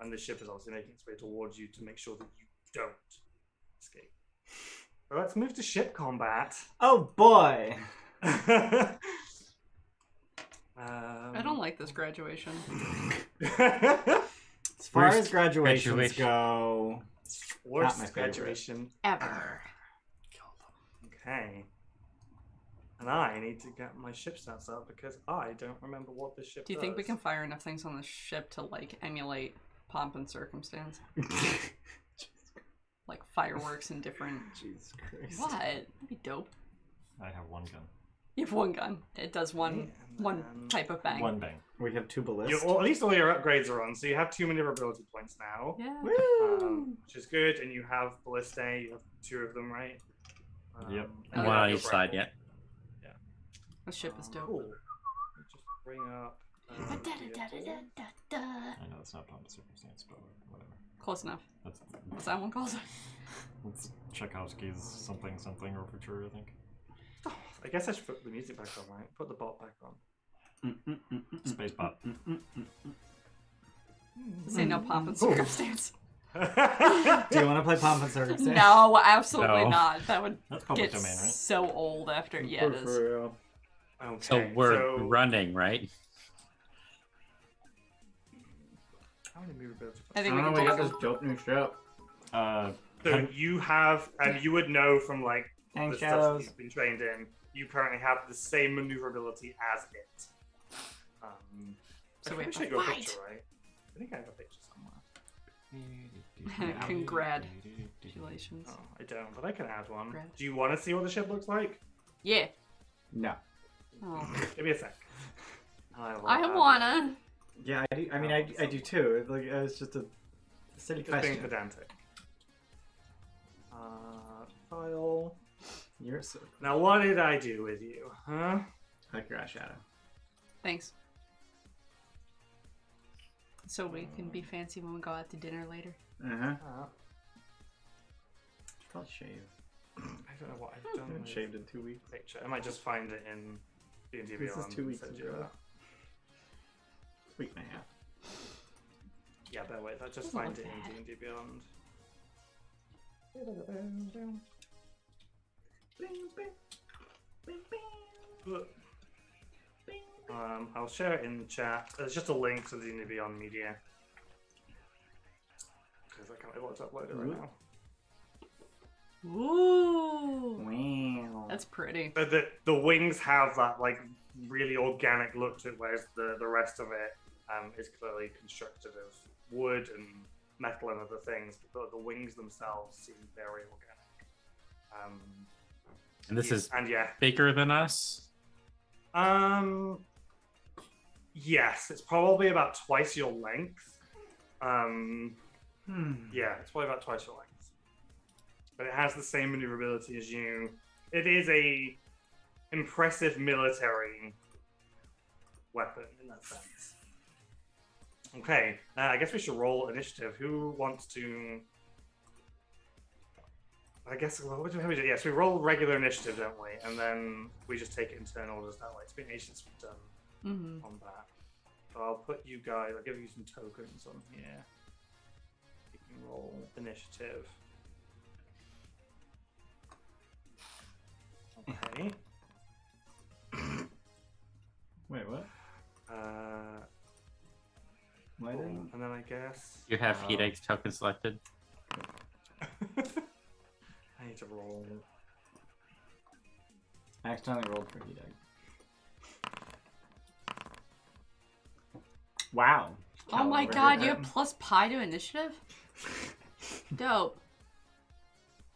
Speaker 1: and the ship is obviously making its way towards you to make sure that you don't escape. So let's move to ship combat.
Speaker 3: Oh boy!
Speaker 2: I don't like this graduation.
Speaker 3: As far
Speaker 4: Worst
Speaker 3: as graduations
Speaker 4: graduation.
Speaker 3: go,
Speaker 1: Worst
Speaker 3: Not my favorite.
Speaker 1: graduation
Speaker 2: Ever.
Speaker 1: Okay. And I need to get my ship stats up because I don't remember what this ship
Speaker 2: Do you think we
Speaker 1: does.
Speaker 2: can fire enough things on the ship to emulate pomp and circumstance? Like fireworks and different.
Speaker 3: Jesus Christ.
Speaker 2: What? That'd be dope.
Speaker 5: I have one gun.
Speaker 2: You have one gun. It does one type of bang.
Speaker 5: One bang.
Speaker 3: We have 2 ballists.
Speaker 1: At least all your upgrades are on, so you have 2 maneuverability points now,
Speaker 2: Yeah.
Speaker 1: which is good. And you have ballistae. You have 2 of them, right?
Speaker 5: Yep.
Speaker 1: And you
Speaker 4: One
Speaker 1: have
Speaker 4: on
Speaker 1: your
Speaker 4: each side,
Speaker 1: grapple.
Speaker 4: yeah.
Speaker 2: The ship is dope.
Speaker 1: Cool. Let me just bring up.
Speaker 5: I know it's not pomp and circumstance, but whatever.
Speaker 2: Close enough.
Speaker 5: That's
Speaker 2: What's that one called?
Speaker 5: Tchaikovsky's something overture, I think.
Speaker 1: I guess I should put the music back on, right? Put the bot back on.
Speaker 5: Space bot.
Speaker 2: Say no pomp and circumstance.
Speaker 3: Do you want to play Pomp and Circumstance?
Speaker 2: No, absolutely
Speaker 4: No.
Speaker 2: not. That would
Speaker 5: That's public
Speaker 2: get
Speaker 5: domain, right?
Speaker 2: so old after. Yeah, it is.
Speaker 3: real.
Speaker 1: Okay,
Speaker 4: So we're running, right?
Speaker 1: How many movability?
Speaker 2: I
Speaker 3: I
Speaker 2: think
Speaker 3: don't know,
Speaker 2: we
Speaker 3: we
Speaker 2: can
Speaker 3: got
Speaker 2: do
Speaker 3: this dope new ship.
Speaker 1: So you have, and you would know from like
Speaker 3: Thanks,
Speaker 1: the stuff that
Speaker 3: Shadows.
Speaker 1: you've been trained in. You currently have the same maneuverability as it.
Speaker 2: So
Speaker 1: I
Speaker 2: we
Speaker 1: think
Speaker 2: have
Speaker 1: I
Speaker 2: to
Speaker 1: got a
Speaker 2: fight.
Speaker 1: picture, right? I think I have a picture somewhere.
Speaker 2: Congratulations.
Speaker 1: Oh, I don't, but I can add one.
Speaker 2: Right.
Speaker 1: Do you want to see what the ship looks like?
Speaker 2: Yeah.
Speaker 3: No.
Speaker 2: Oh.
Speaker 1: Give me a sec. I
Speaker 2: I wanna.
Speaker 3: Yeah, I do. I mean, I do too. It's like it's just a silly
Speaker 1: Just being
Speaker 3: question.
Speaker 1: pedantic. File.
Speaker 3: You're so
Speaker 1: Now, what did I do with you, huh?
Speaker 3: like your shadow.
Speaker 2: Thanks. So we can be fancy when we go out to dinner later.
Speaker 3: Uh-huh.
Speaker 1: Uh,
Speaker 3: Probably shave.
Speaker 1: I don't know what I've
Speaker 3: I
Speaker 1: done
Speaker 3: haven't
Speaker 1: with
Speaker 3: shaved in 2 weeks.
Speaker 1: the picture. I might just find it in D&D
Speaker 3: This is
Speaker 1: Beyond
Speaker 3: 2 weeks
Speaker 1: and send you
Speaker 3: ago.
Speaker 1: that.
Speaker 3: Week and a half.
Speaker 1: Yeah, bear with. I'll just
Speaker 2: Doesn't
Speaker 1: find
Speaker 2: look
Speaker 1: it
Speaker 2: bad.
Speaker 1: in D&D Beyond. I'll share it in the chat. There's just a link to the D&D Beyond media. Because I can't be able to upload it right now.
Speaker 2: Ooh.
Speaker 3: Wow.
Speaker 2: That's pretty.
Speaker 1: But the wings have that like really organic look to it, whereas the rest of it is clearly constructed of wood and metal and other things. But the wings themselves seem very organic.
Speaker 4: And this is
Speaker 1: and yeah,
Speaker 4: bigger than us.
Speaker 1: yes, it's probably about twice your length. Yeah, it's probably about twice your length. But it has the same maneuverability as you. It is a impressive military weapon in that sense. Okay, I guess we should roll initiative. Who wants to? I guess how we do? Yes, we roll regular initiative, don't we? And then we just take it in turn orders that way. It's been ages since we've done on that. So I'll put you guys. I'll give you some tokens on here. You can roll initiative. Okay.
Speaker 3: Wait, what? Why
Speaker 1: Cool.
Speaker 3: didn't?
Speaker 1: And then I guess
Speaker 4: You have Hideg's token selected.
Speaker 1: I need to roll.
Speaker 3: I accidentally rolled for Hideg. Wow.
Speaker 2: Oh my
Speaker 3: Caliber.
Speaker 2: god, you have plus pi to initiative? Dope.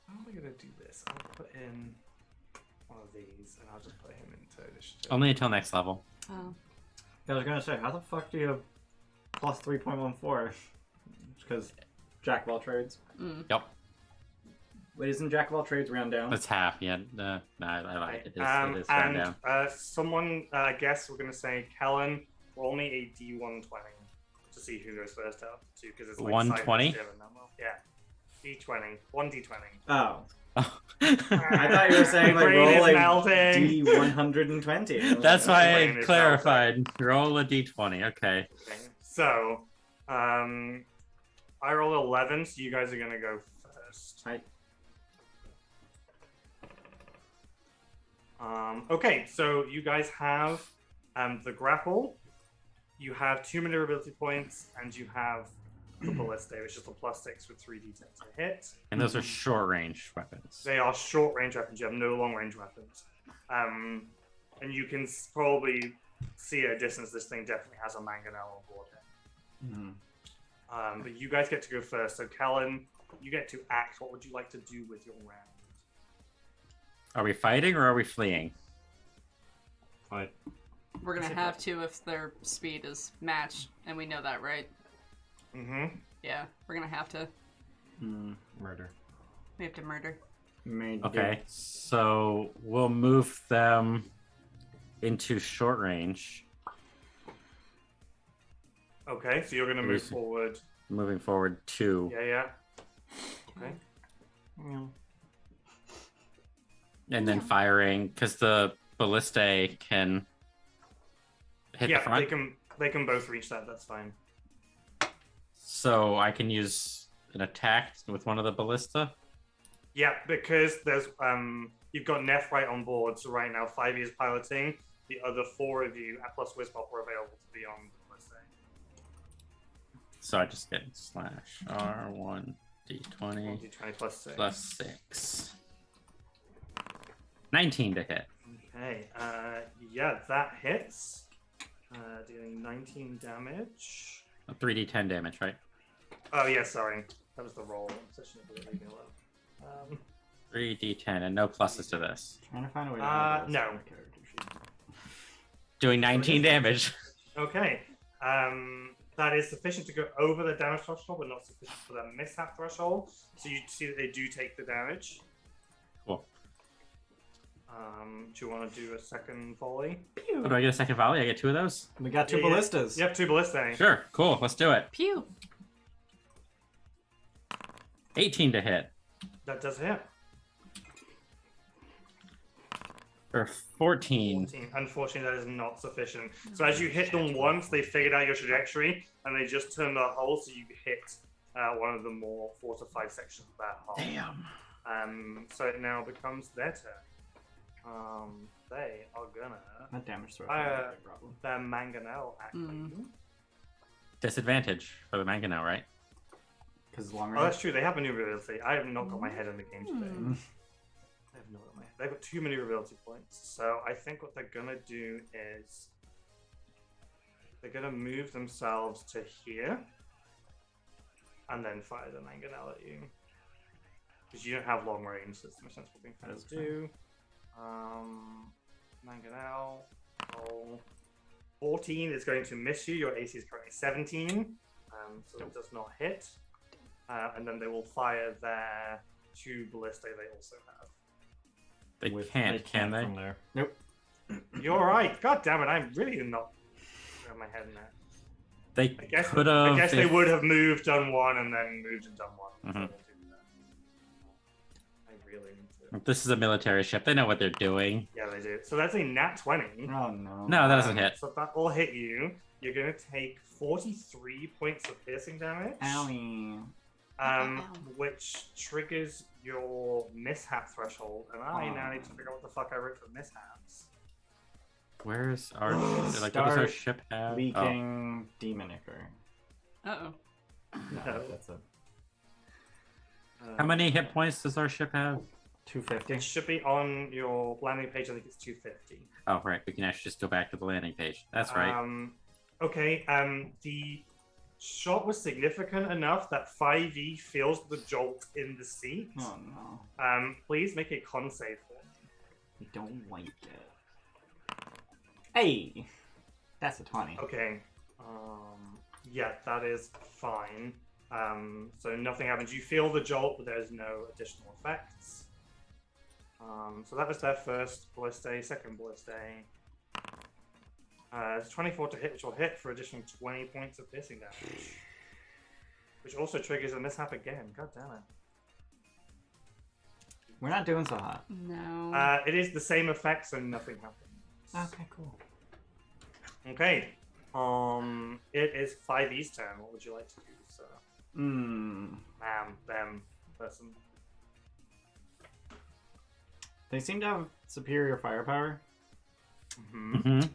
Speaker 1: How am I gonna do this? I'll put in one of these, and I'll just put him into initiative.
Speaker 4: Only until next level.
Speaker 2: Oh.
Speaker 3: I was gonna say, how the fuck do you have plus 3.14? Because Jack of all trades.
Speaker 4: Yep.
Speaker 3: Wait, isn't Jack of all trades round down?
Speaker 4: That's half. Yeah. No, I lied. It is round
Speaker 1: And
Speaker 4: down.
Speaker 1: someone, I guess we're gonna say, Quelin, roll me a D120 to see who goes first out of two, because it's like
Speaker 4: 120?
Speaker 1: side initiative and that, well, yeah. D20, 1D20.
Speaker 3: Oh.
Speaker 4: Oh.
Speaker 3: I thought you were saying like
Speaker 1: Brain
Speaker 3: roll
Speaker 1: is
Speaker 3: like
Speaker 1: melting.
Speaker 3: D120.
Speaker 4: That's why
Speaker 1: brain
Speaker 4: I
Speaker 1: is
Speaker 4: clarified. Roll a d20. Okay.
Speaker 1: Okay. So, I roll 11, so you guys are gonna go first.
Speaker 3: Hi.
Speaker 1: Okay, so you guys have the grapple, you have 2 maneuverability points, and you have the ballista, which is a +6 with 3d10 to hit.
Speaker 4: And those are short range weapons.
Speaker 1: They are short range weapons, you have no long range weapons. And you can probably see at a distance this thing definitely has a mangonel on board it. But you guys get to go first, so Quelin, you get to act. What would you like to do with your round?
Speaker 4: Are we fighting or are we fleeing?
Speaker 5: Fight.
Speaker 2: We're gonna have to if their speed is matched, and we know that, right?
Speaker 1: Mm-hmm.
Speaker 2: Yeah, we're gonna have to.
Speaker 5: Murder.
Speaker 2: We have to murder.
Speaker 4: Okay, so we'll move them into short range.
Speaker 1: Okay, so you're gonna move forward.
Speaker 4: Moving forward 2.
Speaker 1: Yeah. Okay.
Speaker 4: And then firing, because the ballistae can hit the front.
Speaker 1: they can both reach that. That's fine.
Speaker 4: So I can use an attack with one of the ballista.
Speaker 1: Yeah, because there's you've got Neff right on board, so right now 5 is piloting. The other 4 of you, plus Wizpop, are available to be on the ballista.
Speaker 4: So I just get /R1 D20
Speaker 1: D20 plus 6.
Speaker 4: plus 6. 19 to hit.
Speaker 1: Okay, yeah, that hits. Dealing 19 damage.
Speaker 4: 3d10 damage, right?
Speaker 1: Oh, yeah, sorry. That was the roll.
Speaker 4: 3d10 and no pluses to this.
Speaker 3: Trying to find a way to
Speaker 1: no.
Speaker 3: character sheet.
Speaker 4: Doing 19 damage.
Speaker 1: Okay. That is sufficient to go over the damage threshold, but not sufficient for the mishap threshold. So you see that they do take the damage.
Speaker 4: Cool.
Speaker 1: Do you want to do a second volley?
Speaker 4: Oh, do I get a second volley? I get 2 of those?
Speaker 3: We got two
Speaker 1: Yeah,
Speaker 3: ballistas.
Speaker 1: You have 2 ballistae.
Speaker 4: Sure, cool, let's do it.
Speaker 2: Pew.
Speaker 4: 18 to hit.
Speaker 1: That does hit.
Speaker 4: Or 14.
Speaker 1: 14. Unfortunately, that is not sufficient. So as you hit them once, they figured out your trajectory, and they just turned the hole, so you hit one of the more fortified sections of that hole.
Speaker 4: Damn.
Speaker 1: So it now becomes their turn. They are gonna...
Speaker 3: That damage throw. Problem.
Speaker 1: Their mangonel acting.
Speaker 4: Disadvantage for the mangonel, right?
Speaker 3: Because long
Speaker 1: Oh,
Speaker 3: range.
Speaker 1: that's true. They have maneuverability. I have not got my head in the game today. I have not got my head. They've got 2 maneuverability points. So I think what they're gonna do is they're gonna move themselves to here and then fire the mangonel at you. Because you don't have long range, so it's the most sensible thing for them to do. Mangonel. Oh. 14 is going to miss you. Your AC is currently 17. So it does not hit. And then they will fire their 2 ballistae they also have.
Speaker 4: They can't, can they?
Speaker 5: From there.
Speaker 3: Nope.
Speaker 1: You're right. God damn it, I'm really not got my head in that.
Speaker 4: They
Speaker 1: I guess,
Speaker 4: could have.
Speaker 1: I guess they would have moved, done one, and then moved and done one.
Speaker 4: Mhm.
Speaker 1: I really need to.
Speaker 4: This is a military ship. They know what they're doing.
Speaker 1: Yeah, they do. So that's a nat 20.
Speaker 3: Oh no.
Speaker 4: No, that doesn't hit.
Speaker 1: So that will hit you. You're going to take 43 points of piercing damage.
Speaker 3: Owie.
Speaker 1: Which triggers your mishap threshold, and I now need to figure out what the fuck I wrote for mishaps.
Speaker 4: Where's our like what does our ship have?
Speaker 3: Leaking demonicker.
Speaker 2: Uh-oh.
Speaker 3: No, that's a
Speaker 4: How many hit points does our ship have?
Speaker 3: 250.
Speaker 1: It should be on your landing page. I think it's 250.
Speaker 4: Oh, right. We can actually just go back to the landing page. That's right.
Speaker 1: Okay. The shot was significant enough that 5e feels the jolt in the seat.
Speaker 3: Oh no.
Speaker 1: Please make a con save for me.
Speaker 3: We don't like it. Hey! That's a 20.
Speaker 1: Okay. Yeah, that is fine. So nothing happens. You feel the jolt, but there's no additional effects. So that was their first ballistae, second ballistae. It's 24 to hit, which will hit for additional 20 points of piercing damage. Which also triggers a mishap again. God damn it.
Speaker 3: We're not doing so hot.
Speaker 2: No.
Speaker 1: It is the same effect, so nothing happens.
Speaker 3: Okay, cool.
Speaker 1: Okay. It is 5e's turn. What would you like to do, sir? Ma'am, them, person.
Speaker 3: They seem to have superior firepower.
Speaker 1: Mm-hmm.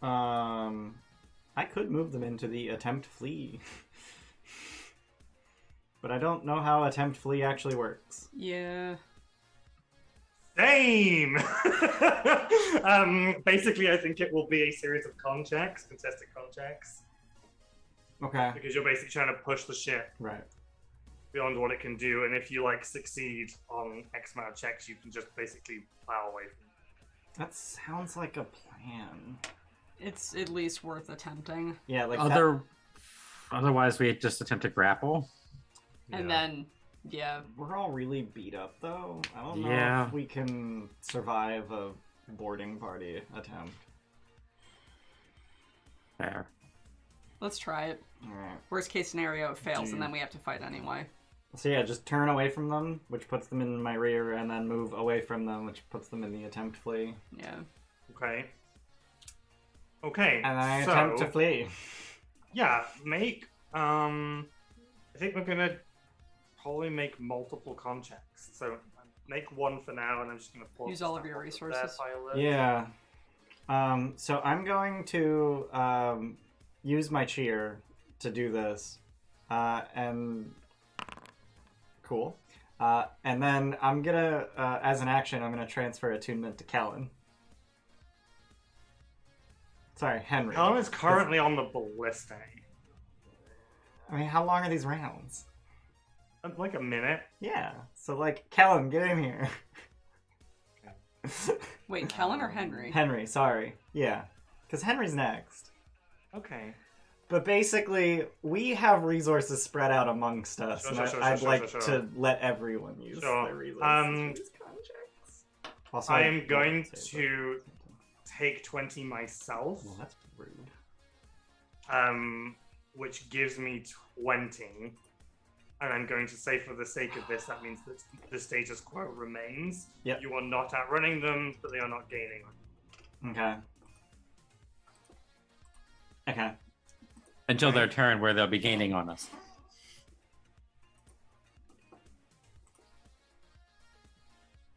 Speaker 3: I could move them into the attempt flee. But I don't know how attempt flee actually works.
Speaker 2: Yeah.
Speaker 1: Same! Basically, I think it will be a series of con checks, contested con checks.
Speaker 3: Okay.
Speaker 1: Because you're basically trying to push the ship
Speaker 3: Right.
Speaker 1: beyond what it can do, and if you like succeed on X amount of checks, you can just basically plow away from it.
Speaker 3: That sounds like a plan.
Speaker 2: It's at least worth attempting.
Speaker 3: Yeah, like
Speaker 4: Otherwise, we just attempt to grapple.
Speaker 2: And then, yeah.
Speaker 3: we're all really beat up, though. I don't know
Speaker 4: Yeah.
Speaker 3: if we can survive a boarding party attempt.
Speaker 4: Fair.
Speaker 2: Let's try it.
Speaker 3: Alright.
Speaker 2: Worst case scenario, it fails, and then we have to fight anyway.
Speaker 3: So yeah, just turn away from them, which puts them in my rear, and then move away from them, which puts them in the attempt flee.
Speaker 2: Yeah.
Speaker 1: Okay. Okay.
Speaker 3: And I
Speaker 1: so,
Speaker 3: attempt to flee.
Speaker 1: Yeah, make I think we're gonna probably make multiple con checks. So make one for now, and I'm just gonna pull
Speaker 2: Use all of your resources.
Speaker 3: Yeah. So I'm going to use my cheer to do this, and cool. And then I'm gonna, as an action, I'm gonna transfer attunement to Quelin. Sorry, Henry.
Speaker 1: Helen is currently on the ballista.
Speaker 3: I mean, how long are these rounds?
Speaker 1: Like a minute.
Speaker 3: Yeah. So, like, Quelin, get in here.
Speaker 2: Wait, Quelin or Henry?
Speaker 3: Henry, sorry. Yeah. Because Henry's next.
Speaker 1: Okay.
Speaker 3: But basically, we have resources spread out amongst us,
Speaker 1: Sure,
Speaker 3: and
Speaker 1: sure,
Speaker 3: I'd
Speaker 1: sure,
Speaker 3: like
Speaker 1: sure.
Speaker 3: to let everyone use
Speaker 1: Sure.
Speaker 3: their resources. Also,
Speaker 1: I am going to take 20 myself,
Speaker 3: Well, that's rude.
Speaker 1: which gives me 20. And I'm going to say, for the sake of this, that means that the status quo remains.
Speaker 3: Yep.
Speaker 1: You are not outrunning them, but they are not gaining.
Speaker 3: Okay. Okay.
Speaker 4: Until their turn, where they'll be gaining on us.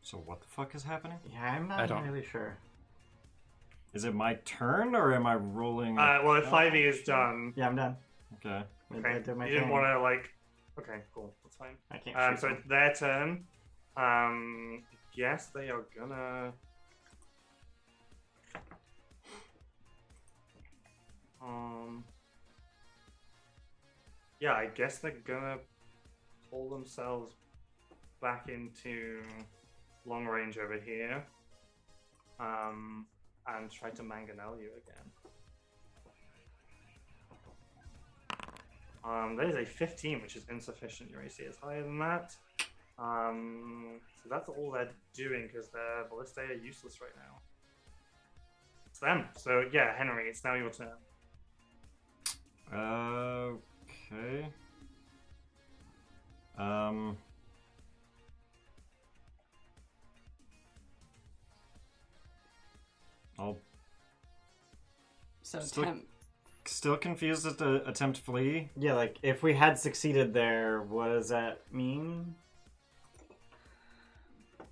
Speaker 5: So what the fuck is happening?
Speaker 3: Yeah, I'm
Speaker 4: I
Speaker 3: not
Speaker 4: don't-
Speaker 3: really sure.
Speaker 5: Is it my turn or am I rolling?
Speaker 1: Well, if 5e is done,
Speaker 3: Yeah, I'm done.
Speaker 5: Okay.
Speaker 3: I
Speaker 1: okay.
Speaker 3: did my
Speaker 1: You didn't
Speaker 3: thing.
Speaker 1: want to, like... Okay, cool. That's fine.
Speaker 3: I can't shoot
Speaker 1: So
Speaker 3: them.
Speaker 1: it's their turn. Yes, they are gonna... Yeah, I guess they're gonna pull themselves back into long range over here. And try to mangonel you again. That is a 15, which is insufficient. Your AC is higher than that. So that's all they're doing because their ballistae are useless right now. It's them. So yeah, Henry, it's now your turn.
Speaker 5: Okay. I'll
Speaker 2: So
Speaker 5: Still-
Speaker 2: temp.
Speaker 5: still confused at the attempt flee.
Speaker 3: Yeah, like, if we had succeeded there, what does that mean?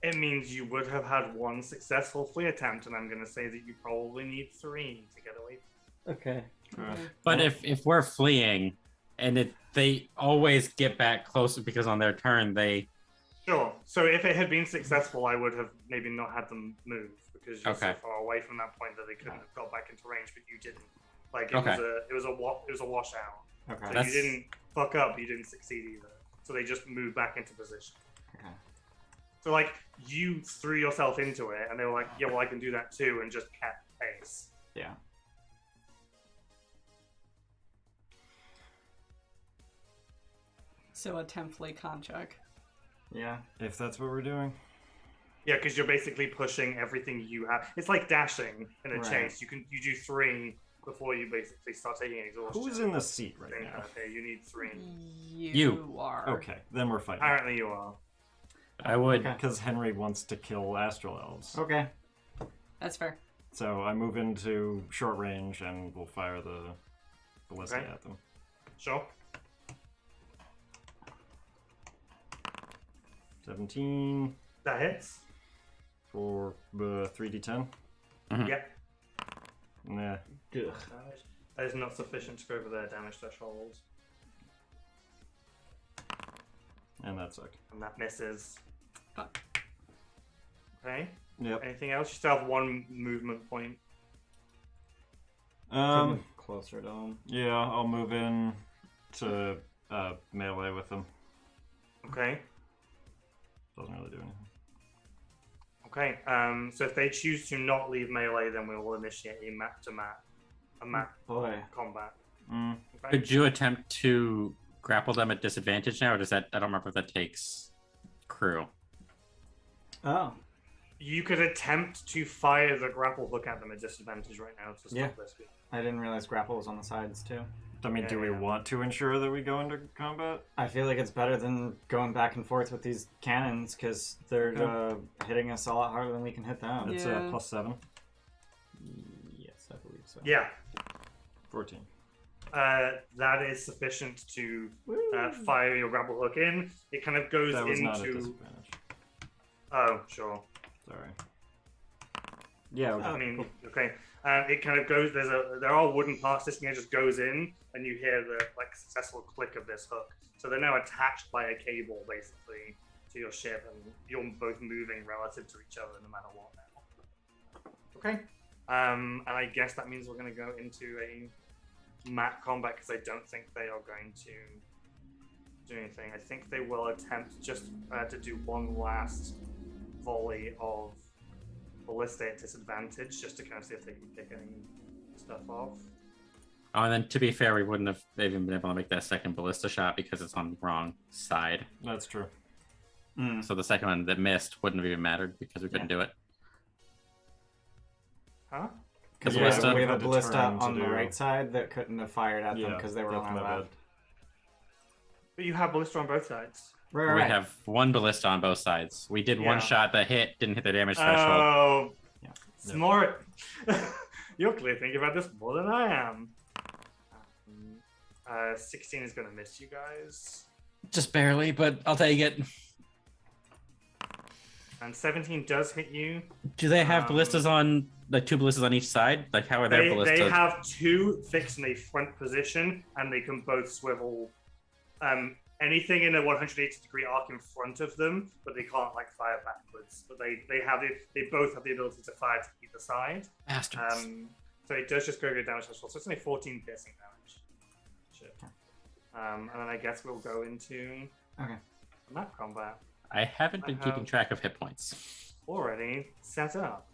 Speaker 1: It means you would have had one successful flee attempt, and I'm going to say that you probably need 3 to get away.
Speaker 3: Okay.
Speaker 4: But if we're fleeing, and they always get back closer because on their turn they...
Speaker 1: Sure. So if it had been successful, I would have maybe not had them move because you're
Speaker 4: Okay.
Speaker 1: so far away from that point that they couldn't have got back into range, but you didn't. Like it
Speaker 4: Okay.
Speaker 1: was a washout.
Speaker 3: Okay.
Speaker 1: So
Speaker 4: That's-
Speaker 1: you didn't fuck up, you didn't succeed either. So they just moved back into position.
Speaker 3: Okay.
Speaker 1: So like you threw yourself into it, and they were like, "Yeah, well, I can do that too," and just kept pace.
Speaker 3: Yeah.
Speaker 2: So a temp flee con check.
Speaker 3: Yeah.
Speaker 5: If that's what we're doing.
Speaker 1: Yeah, because you're basically pushing everything you have. It's like dashing in a
Speaker 3: Right.
Speaker 1: chase. You do 3 before you basically start taking exhaustion.
Speaker 5: Who's in the seat right
Speaker 1: Thing,
Speaker 5: now?
Speaker 1: Okay, you need 3.
Speaker 2: You are.
Speaker 5: Okay, then we're fighting.
Speaker 1: Apparently you are.
Speaker 4: I would...
Speaker 3: Okay.
Speaker 5: Because Henry wants to kill Astral Elves.
Speaker 3: Okay.
Speaker 2: That's fair.
Speaker 5: So I move into short range and we'll fire the ballista
Speaker 1: Okay.
Speaker 5: at them.
Speaker 1: Sure.
Speaker 5: 17
Speaker 1: That hits.
Speaker 5: for 3d10.
Speaker 4: Mhm.
Speaker 1: Yeah.
Speaker 5: Nah.
Speaker 3: Ugh.
Speaker 1: That is not sufficient to go over their damage threshold.
Speaker 5: And that sucked.
Speaker 1: And that misses.
Speaker 2: Fuck.
Speaker 1: Okay.
Speaker 5: Yep.
Speaker 1: Anything else? You still have 1 movement point.
Speaker 3: Closer to him.
Speaker 5: Yeah, I'll move in to melee with them.
Speaker 1: Okay.
Speaker 5: Doesn't really do anything.
Speaker 1: Okay. So if they choose to not leave melee, then we will initiate a map
Speaker 3: Boy.
Speaker 1: combat.
Speaker 5: Mm.
Speaker 1: Okay.
Speaker 4: Could you attempt to grapple them at disadvantage now, or does that... I don't remember if that takes crew.
Speaker 3: Oh.
Speaker 1: You could attempt to fire the grapple hook at them at disadvantage right now to stop
Speaker 3: Yeah.
Speaker 1: this.
Speaker 3: I didn't realize grapple was on the sides, too.
Speaker 5: I mean, do we
Speaker 1: Yeah.
Speaker 5: want to ensure that we go into combat?
Speaker 3: I feel like it's better than going back and forth with these cannons, because they're
Speaker 5: Okay.
Speaker 3: hitting us a lot harder than we can hit them.
Speaker 5: It's
Speaker 2: Yeah.
Speaker 5: +7.
Speaker 3: Yes, I believe so.
Speaker 1: Yeah.
Speaker 5: 14.
Speaker 1: That is sufficient to fire your grapple hook in. It kind of goes
Speaker 5: That was
Speaker 1: into.
Speaker 5: not a disadvantage.
Speaker 1: Oh, sure.
Speaker 5: Sorry.
Speaker 3: Yeah,
Speaker 1: I mean, okay. It kind of goes. There are wooden parts. This thing just goes in, and you hear the successful click of this hook. So they're now attached by a cable, basically, to your ship, and you're both moving relative to each other, no matter what. Now. Okay. And I guess that means we're going to go into a map combat because I don't think they are going to do anything. I think they will attempt just to do one last volley of ballista at disadvantage, just to kind of see if they can pick any stuff off.
Speaker 4: Oh, and then to be fair, we wouldn't have even been able to make that second ballista shot because it's on the wrong side.
Speaker 5: That's true.
Speaker 4: So the second one that missed wouldn't have even mattered because we couldn't do it.
Speaker 1: Huh?
Speaker 3: Because we have a ballista on the right side that couldn't have fired at them because they were on the left.
Speaker 1: But you have ballista on both sides.
Speaker 3: Right.
Speaker 4: We have one ballista on both sides. We did one shot that didn't hit the damage threshold.
Speaker 1: Oh, smart. You're clearly thinking about this more than I am. 16 is going to miss you guys.
Speaker 4: Just barely, but I'll take it.
Speaker 1: And 17 does hit you.
Speaker 4: Do they have ballistas on, like 2 ballistas on each side? Like how are their ballistas?
Speaker 1: They have 2 fixed in a front position, and they can both swivel. Anything in a 180-degree arc in front of them, but they can't fire backwards. But they both have the ability to fire to either side.
Speaker 4: Bastards.
Speaker 1: So it does just go damage threshold. So it's only 14 piercing damage. Shit. And then I guess we'll go into map combat.
Speaker 4: I haven't been keeping track of hit points.
Speaker 1: Already set up.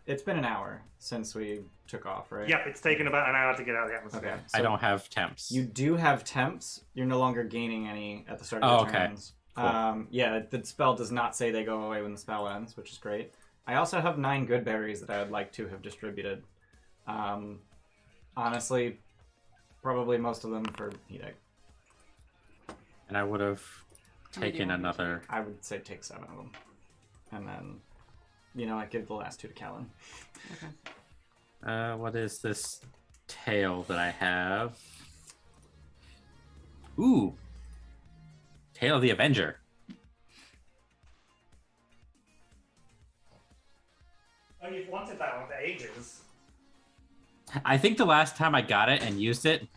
Speaker 3: It's been an hour since we took off, right?
Speaker 1: Yep, it's taken about an hour to get out of the atmosphere.
Speaker 3: Okay, so
Speaker 4: I don't have temps.
Speaker 3: You do have temps. You're no longer gaining any at the start of your turns. Cool. The spell does not say they go away when the spell ends, which is great. I also have 9 good berries that I would like to have distributed. Honestly, probably most of them for Hideg.
Speaker 4: And I would have taken another.
Speaker 3: I would say take 7 of them. And then, I give the last 2 to Quelin.
Speaker 4: Okay. What is this tail that I have? Ooh. Tail of the Avenger.
Speaker 1: Oh, you've wanted that one for ages.
Speaker 4: I think the last time I got it and used it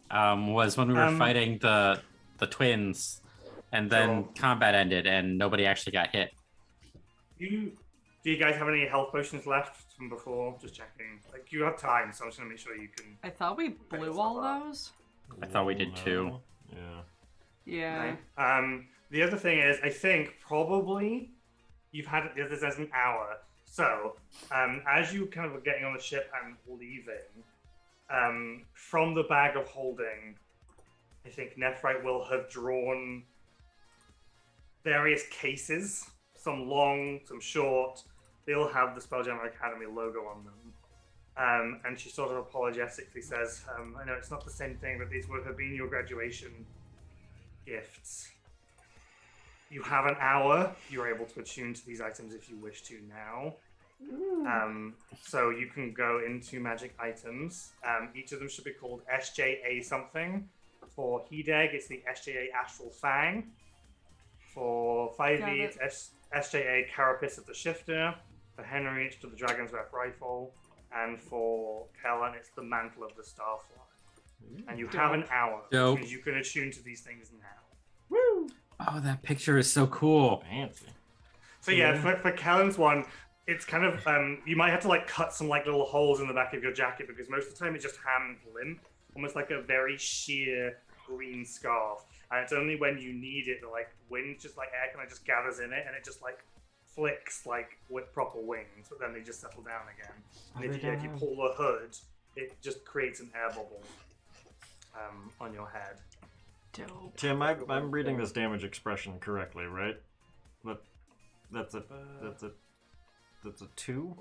Speaker 4: was when we were fighting the twins, and then combat ended and nobody actually got hit.
Speaker 1: Do you guys have any health potions left from before? Just checking. You have time, so I'm just gonna make sure you can.
Speaker 2: I thought we blew all those.
Speaker 4: I thought we did too.
Speaker 2: Yeah.
Speaker 1: Right. The other thing is, I think probably you've had this as an hour. So, as you kind of are getting on the ship and leaving, from the bag of holding, I think Nephrite will have drawn various cases, some long, some short. They'll have the Spelljammer Academy logo on them. And she sort of apologetically says, I know it's not the same thing, but these would have been your graduation gifts. You have an hour. You're able to attune to these items if you wish to now. So you can go into magic items. Each of them should be called SJA something. For Hideg, it's the SJA Astral Fang. For 5e, it's SJA Carapace of the Shifter. For Henry, it's the Dragon's Breath Rifle. And for Quelin, it's the Mantle of the Starfly. And you have an hour, which means you can attune to these things now.
Speaker 4: Woo! Oh, that picture is so cool.
Speaker 5: Fancy.
Speaker 1: So yeah, for Quelin's one, it's kind of, you might have to cut some little holes in the back of your jacket because most of the time it's just hand limp. Almost like a very sheer green scarf. And it's only when you need it that wind just air kind of just gathers in it and it just flicks with proper wings, but then they just settle down again. And if you pull the hood, it just creates an air bubble on your head.
Speaker 2: Dope.
Speaker 5: Tim, I'm reading this damage expression correctly, right? But that's a 2.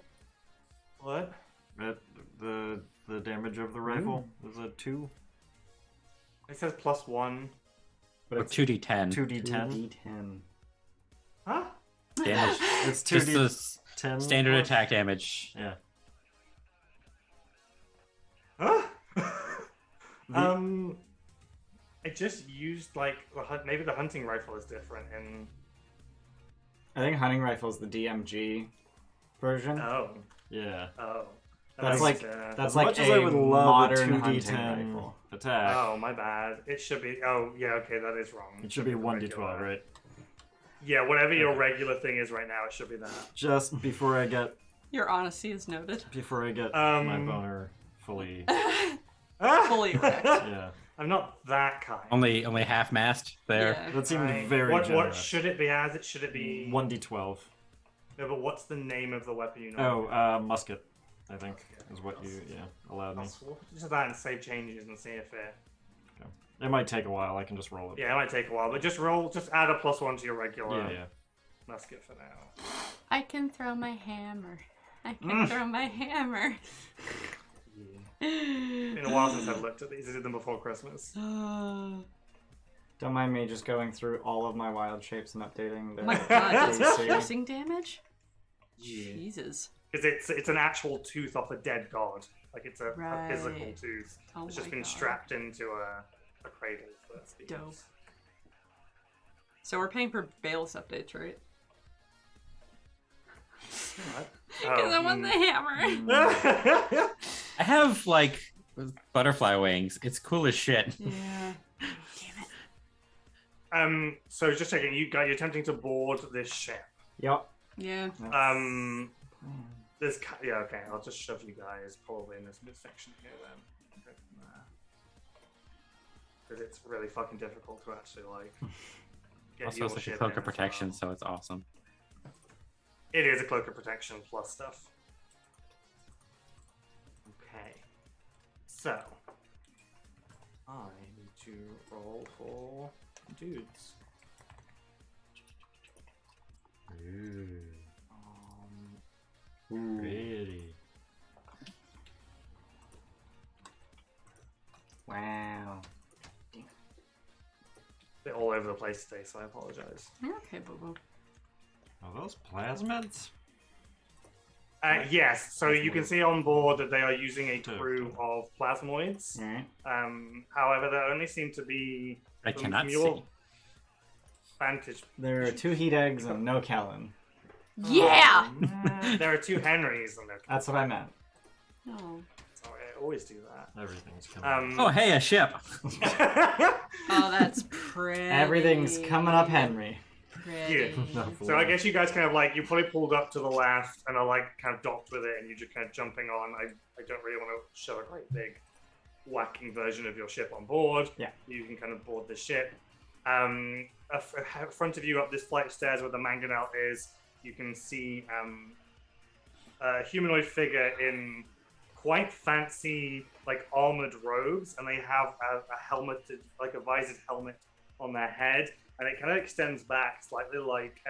Speaker 1: What?
Speaker 5: The damage of the rifle is a 2.
Speaker 1: It says +1.
Speaker 4: But it's 2d10.
Speaker 5: 2d10.
Speaker 1: Huh?
Speaker 4: Damage.
Speaker 5: It's
Speaker 4: Just
Speaker 5: 2d10.
Speaker 4: Standard attack damage.
Speaker 5: Yeah.
Speaker 1: Huh? I just used maybe the hunting rifle is different in.
Speaker 3: I think hunting rifle is the DMG, version.
Speaker 1: Oh.
Speaker 5: Yeah.
Speaker 1: Oh.
Speaker 3: That's
Speaker 1: makes,
Speaker 3: that's
Speaker 5: As
Speaker 3: like
Speaker 5: much as
Speaker 3: a
Speaker 5: I would love
Speaker 3: modern
Speaker 5: a
Speaker 3: hunting
Speaker 5: 2d10
Speaker 3: rifle.
Speaker 5: attack,
Speaker 1: Oh, my bad. It should be. Oh, yeah, okay, that is wrong.
Speaker 5: it should be
Speaker 1: the
Speaker 5: 1d12,
Speaker 1: regular.
Speaker 5: right?
Speaker 1: Yeah, whatever your regular thing is right now, it should be that.
Speaker 5: Just before I get
Speaker 2: Your honesty is noted.
Speaker 5: my boner fully.
Speaker 2: Fully erect.
Speaker 5: Yeah.
Speaker 1: I'm not that kind.
Speaker 4: Only half-mast there.
Speaker 2: Yeah.
Speaker 5: That seemed
Speaker 1: Right.
Speaker 5: very
Speaker 1: What
Speaker 5: generous.
Speaker 1: should it be as? It should it be
Speaker 5: 1d12.
Speaker 1: No, but what's the name of the weapon you know?
Speaker 5: Oh, musket, I think, is what you allowed me.
Speaker 1: I'll swap it to that and save changes and see if it.
Speaker 5: It might take a while. I can just roll it.
Speaker 1: Yeah, it might take a while, but just add a +1 to your regular
Speaker 5: Yeah.
Speaker 1: musket for now.
Speaker 2: I can throw my hammer. I can throw my hammer.
Speaker 1: Been a while since I've looked at these. I did them before Christmas.
Speaker 3: Don't mind me just going through all of my wild shapes and updating the
Speaker 2: Oh my god, that's
Speaker 3: AC.
Speaker 2: piercing damage?
Speaker 1: Yeah.
Speaker 2: Jesus.
Speaker 1: Because it's an actual tooth off a dead god. Like it's a physical
Speaker 2: Right.
Speaker 1: tooth.
Speaker 2: Oh
Speaker 1: It's just
Speaker 2: my
Speaker 1: been
Speaker 2: God.
Speaker 1: strapped into a cradle for speed.
Speaker 2: Dope. So we're paying for Bayless updates, right?
Speaker 1: What?
Speaker 2: Because I want the hammer.
Speaker 4: I have like butterfly wings. It's cool as shit.
Speaker 2: Yeah.
Speaker 1: So just checking, you're attempting to board this ship.
Speaker 3: Yep.
Speaker 2: Yeah.
Speaker 1: Yeah, okay, I'll just shove you guys probably in this midsection here then. Because it's really fucking difficult to actually like get
Speaker 4: Also,
Speaker 1: your
Speaker 4: it's like a
Speaker 1: ship
Speaker 4: cloak
Speaker 1: in
Speaker 4: of
Speaker 1: as
Speaker 4: protection,
Speaker 1: well.
Speaker 4: so it's awesome.
Speaker 1: It is a cloak of protection plus stuff. Okay. So I need to roll for dudes.
Speaker 5: Really?
Speaker 3: Wow.
Speaker 1: They're all over the place today, so I apologize.
Speaker 2: You're okay, boo boo.
Speaker 5: Are those plasmids?
Speaker 1: Yes, so you can see on board that they are using a crew of plasmoids.
Speaker 3: Alright.
Speaker 1: However, there only seem to be
Speaker 4: I
Speaker 1: from
Speaker 4: cannot
Speaker 1: your
Speaker 4: see.
Speaker 1: vantage.
Speaker 3: There are 2 Hidegs and no Quelin.
Speaker 2: Yeah!
Speaker 1: There are 2 Henrys and they're
Speaker 3: That's what I meant.
Speaker 2: Oh.
Speaker 1: sorry, I always do that.
Speaker 5: Everything's coming.
Speaker 4: Oh, hey, a ship.
Speaker 2: Oh, that's pretty.
Speaker 3: Everything's coming up Henry.
Speaker 2: Pretty.
Speaker 1: So I guess you guys kind of like, you probably pulled up to the left and are like kind of docked with it and you're just kind of jumping on. I don't really want to show a great big whacking version of your ship on board.
Speaker 3: Yeah.
Speaker 1: You can kind of board the ship. In front of you up this flight of stairs where the mangonel is, you can see a humanoid figure in quite fancy like armored robes, and they have a helmeted, like a visored helmet on their head, and it kind of extends back slightly like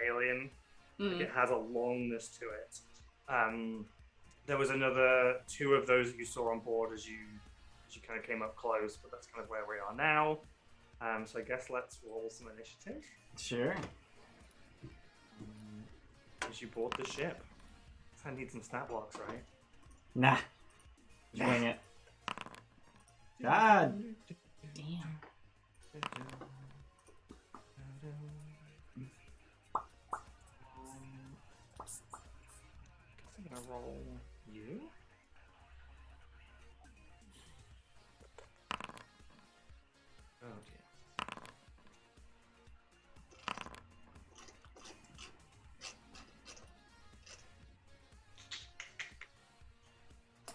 Speaker 1: Alien. Like it has a longness to it. There was another 2 of those that you saw on board as you kind of came up close, but that's kind of where we are now. So I guess let's roll some initiative
Speaker 3: Sure.
Speaker 1: as you board the ship. I need some stat blocks, right?
Speaker 3: Nah. Wing it. God.
Speaker 2: Damn.
Speaker 1: I'm gonna roll you. Oh dear.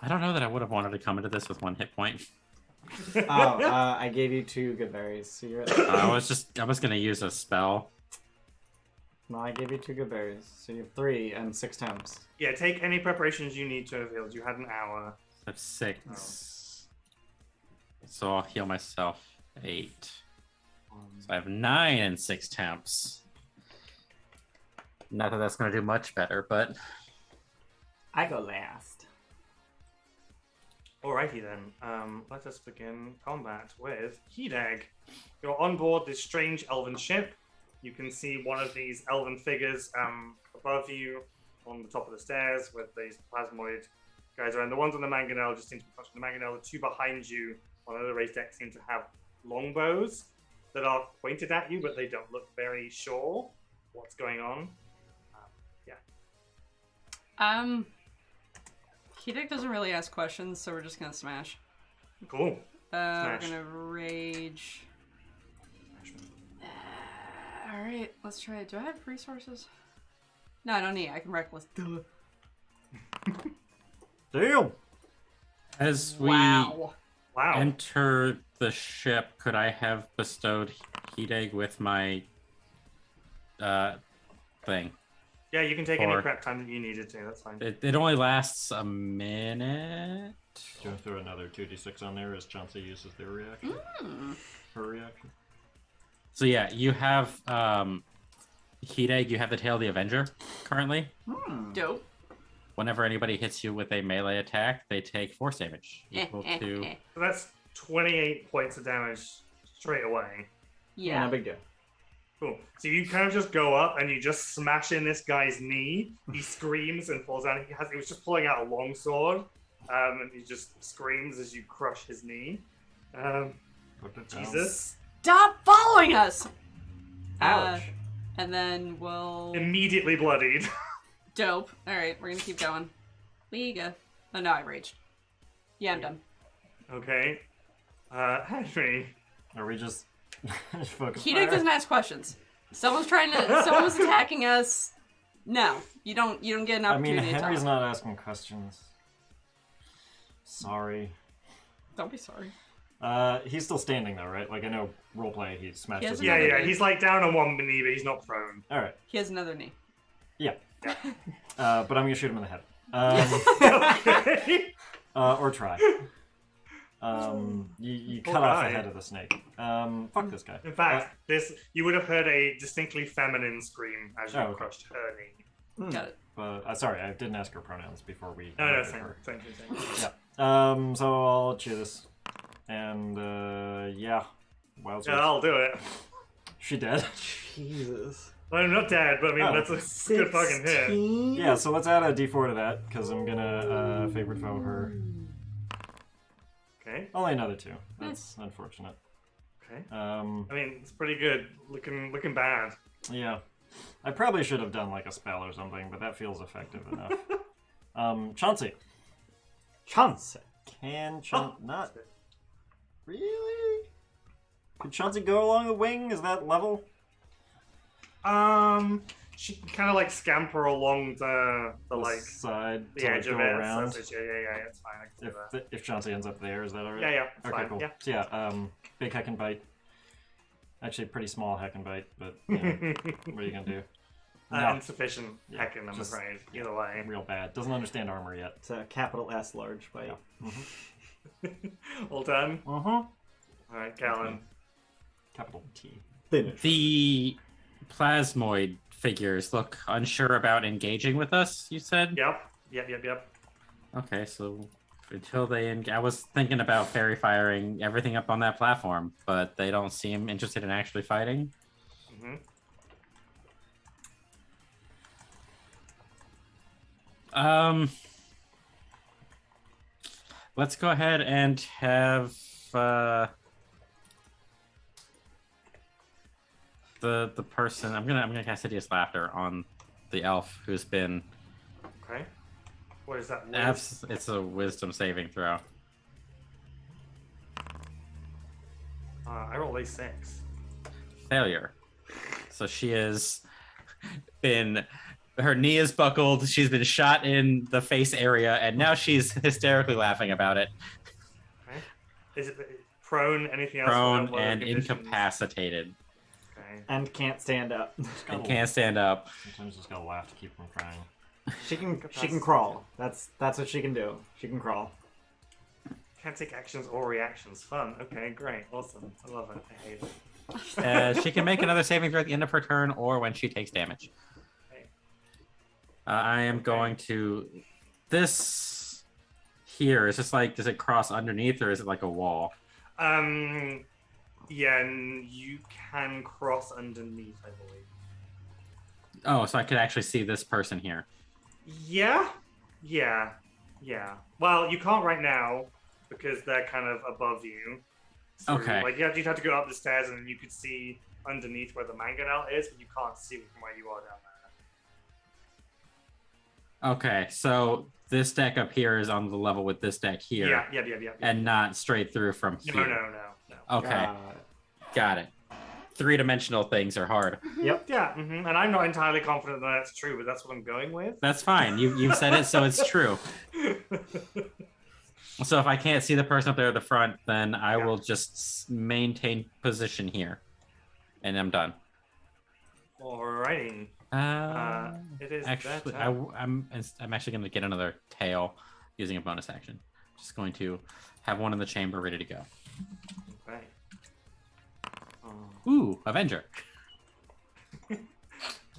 Speaker 4: I don't know that I would have wanted to come into this with 1 hit point.
Speaker 3: I gave you 2 good berries, so you're at...
Speaker 4: I was gonna use a spell.
Speaker 3: No, I gave you 2 good berries, so you have 3 and 6 temps.
Speaker 1: Yeah, take any preparations you need to have healed. You had an hour.
Speaker 4: I have 6. So I'll heal myself 8. So I have 9 and 6 temps. Not that that's gonna do much better, but
Speaker 3: I go last.
Speaker 1: Alrighty then, let us begin combat with Hideg. You're on board this strange elven ship. You can see one of these elven figures above you on the top of the stairs with these plasmoid guys around. The ones on the mangonel just seem to be touching the mangonel. The 2 behind you on the raised deck seem to have longbows that are pointed at you, but they don't look very sure what's going on. Yeah.
Speaker 2: Hideg doesn't really ask questions, so we're just gonna smash.
Speaker 1: Cool.
Speaker 2: We're gonna rage. Alright, let's try it. Do I have resources? No, I don't need it. I can reckless.
Speaker 5: Damn!
Speaker 4: As we
Speaker 2: Wow.
Speaker 4: enter the ship, could I have bestowed Hideg with my thing?
Speaker 1: Yeah, you can take any prep time that you needed to. That's fine.
Speaker 4: It only lasts a minute.
Speaker 5: Do you want to throw another 2d6 on there as Chauncey uses their reaction? Her reaction?
Speaker 4: So yeah, you have Hideg, you have the Tail of the Avenger currently.
Speaker 2: Dope.
Speaker 4: Whenever anybody hits you with a melee attack, they take force damage equal to...
Speaker 1: So that's 28 points of damage straight away.
Speaker 3: Yeah, no big deal.
Speaker 1: Cool. So you kind of just go up and you just smash in this guy's knee. He screams and falls down. He was just pulling out a long sword, and he just screams as you crush his knee. Jesus.
Speaker 2: Stop following us!
Speaker 3: Ouch.
Speaker 2: And then we'll...
Speaker 1: Immediately bloodied.
Speaker 2: Dope. Alright, we're gonna keep going. We go. Oh no, I raged. Yeah, I'm done.
Speaker 1: Okay. Henry.
Speaker 5: Are we just fucking
Speaker 2: Hideg doesn't ask questions. Someone was attacking us. No, you don't get an
Speaker 5: I mean,
Speaker 2: opportunity to
Speaker 5: Henry's
Speaker 2: talk.
Speaker 5: not asking questions. Sorry.
Speaker 2: Don't be sorry.
Speaker 5: He's still standing though, right? Like, I know roleplay, he smashed
Speaker 2: He has
Speaker 5: his
Speaker 2: another
Speaker 1: Yeah,
Speaker 2: knee.
Speaker 1: he's like down on one knee, but he's not prone.
Speaker 5: Alright.
Speaker 2: He has another knee.
Speaker 5: Yeah. But I'm gonna shoot him in the head.
Speaker 1: Okay.
Speaker 5: Or try. You cut off the head of the snake. Fuck this guy.
Speaker 1: In fact, you would have heard a distinctly feminine scream as you crushed her knee.
Speaker 2: Got it.
Speaker 5: Sorry, I didn't ask her pronouns before we.
Speaker 1: No, thank you.
Speaker 5: Yeah. So I'll chew this, and yeah. Wowzers.
Speaker 1: Yeah, I'll do it.
Speaker 5: She dead.
Speaker 3: Jesus.
Speaker 1: Well, I'm not dead, but I mean that's a good fucking hit.
Speaker 5: Yeah. So let's add a d4 to that because I'm gonna favorite foe her.
Speaker 1: Okay.
Speaker 5: Only another 2. That's unfortunate.
Speaker 1: Okay.
Speaker 5: I
Speaker 1: mean, it's pretty good. Looking bad.
Speaker 5: Yeah. I probably should have done like a spell or something, but that feels effective enough. Chauncey.
Speaker 3: Chauncey.
Speaker 5: Can Chauncey not? Really? Can Chauncey go along the wing? Is that level?
Speaker 1: She can kind of like scamper along the like
Speaker 5: side,
Speaker 1: the
Speaker 5: to,
Speaker 1: edge
Speaker 5: like,
Speaker 1: of
Speaker 5: go
Speaker 1: it.
Speaker 5: around.
Speaker 1: So yeah, it's fine. I can do that.
Speaker 5: If Chauncey ends up there, is that alright?
Speaker 1: Yeah, it's
Speaker 5: Okay,
Speaker 1: fine.
Speaker 5: cool.
Speaker 1: Yeah.
Speaker 5: So yeah, big heck and bite. Actually, pretty small heck and bite, but you know, what are you gonna do? No.
Speaker 1: Insufficient heckin', I'm afraid. Either way.
Speaker 5: Real bad. Doesn't understand armor yet.
Speaker 3: It's a capital S large bite.
Speaker 5: Yeah.
Speaker 1: All done?
Speaker 5: Uh-huh.
Speaker 1: Alright, Callan.
Speaker 5: Capital T.
Speaker 3: Finish.
Speaker 4: The plasmoid figures look unsure about engaging with us, you said?
Speaker 1: Yep.
Speaker 4: Okay, so until they... I was thinking about fairy firing everything up on that platform, but they don't seem interested in actually fighting.
Speaker 1: Mm-hmm.
Speaker 4: Let's go ahead and have the person. I'm gonna cast Hideous Laughter on the elf who's been.
Speaker 1: Okay. What is that?
Speaker 4: It's a Wisdom saving throw.
Speaker 1: I rolled a 6.
Speaker 4: Failure. So she has been. Her knee is buckled. She's been shot in the face area, and now she's hysterically laughing about it.
Speaker 1: Okay. Is it prone? Anything else?
Speaker 4: Prone
Speaker 1: What
Speaker 4: and
Speaker 1: conditions?
Speaker 4: incapacitated.
Speaker 1: Okay.
Speaker 3: And can't stand up.
Speaker 4: And can't stand up.
Speaker 5: Sometimes just gotta laugh to keep from crying.
Speaker 3: She can crawl. That's what she can do. She can crawl.
Speaker 1: Can't take actions or reactions. Fun. Okay, great. Awesome. I love it. I hate it.
Speaker 4: She can make another saving throw at the end of her turn or when she takes damage. I am going to... This here, is this like, does it cross underneath or is it like a wall?
Speaker 1: Yeah, and you can cross underneath, I believe.
Speaker 4: Oh, so I could actually see this person here.
Speaker 1: Yeah. Well, you can't right now because they're kind of above you. So,
Speaker 4: Okay.
Speaker 1: Like you'd have to go up the stairs and you could see underneath where the mangonel is, but you can't see from where you are down
Speaker 4: Okay, so this deck up here is on the level with this deck here.
Speaker 1: Yeah.
Speaker 4: And not straight through from here.
Speaker 1: No.
Speaker 4: Okay, got it. 3-dimensional things are hard.
Speaker 3: Yep.
Speaker 1: Yeah, and I'm not entirely confident that that's true, but that's what I'm going with.
Speaker 4: That's fine. You've said it, so it's true. So if I can't see the person up there at the front, then I will just maintain position here, and I'm done.
Speaker 1: Alrighty. It is
Speaker 4: Actually,
Speaker 1: that
Speaker 4: I'm actually going to get another tail using a bonus action. Just going to have one in the chamber ready to go.
Speaker 1: Okay.
Speaker 4: Ooh, Avenger.
Speaker 1: I'm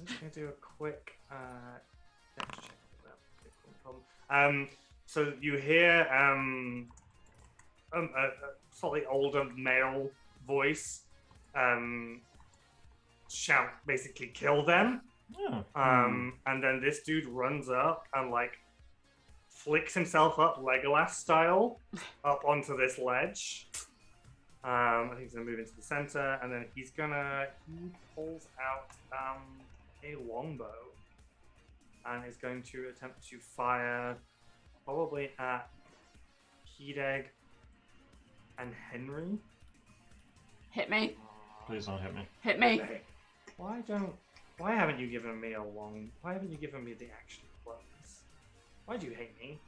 Speaker 1: just going to do a quick dex check. So you hear a slightly older male voice shout, basically, kill them. And then this dude runs up and like flicks himself up Legolas style up onto this ledge. I think he's gonna move into the center, and then he pulls out a longbow and is going to attempt to fire probably at Hideg and Henry.
Speaker 2: Hit me.
Speaker 5: Please don't hit me.
Speaker 2: Hit me.
Speaker 1: Okay. Why haven't you given me the action buttons? Why do you hate me?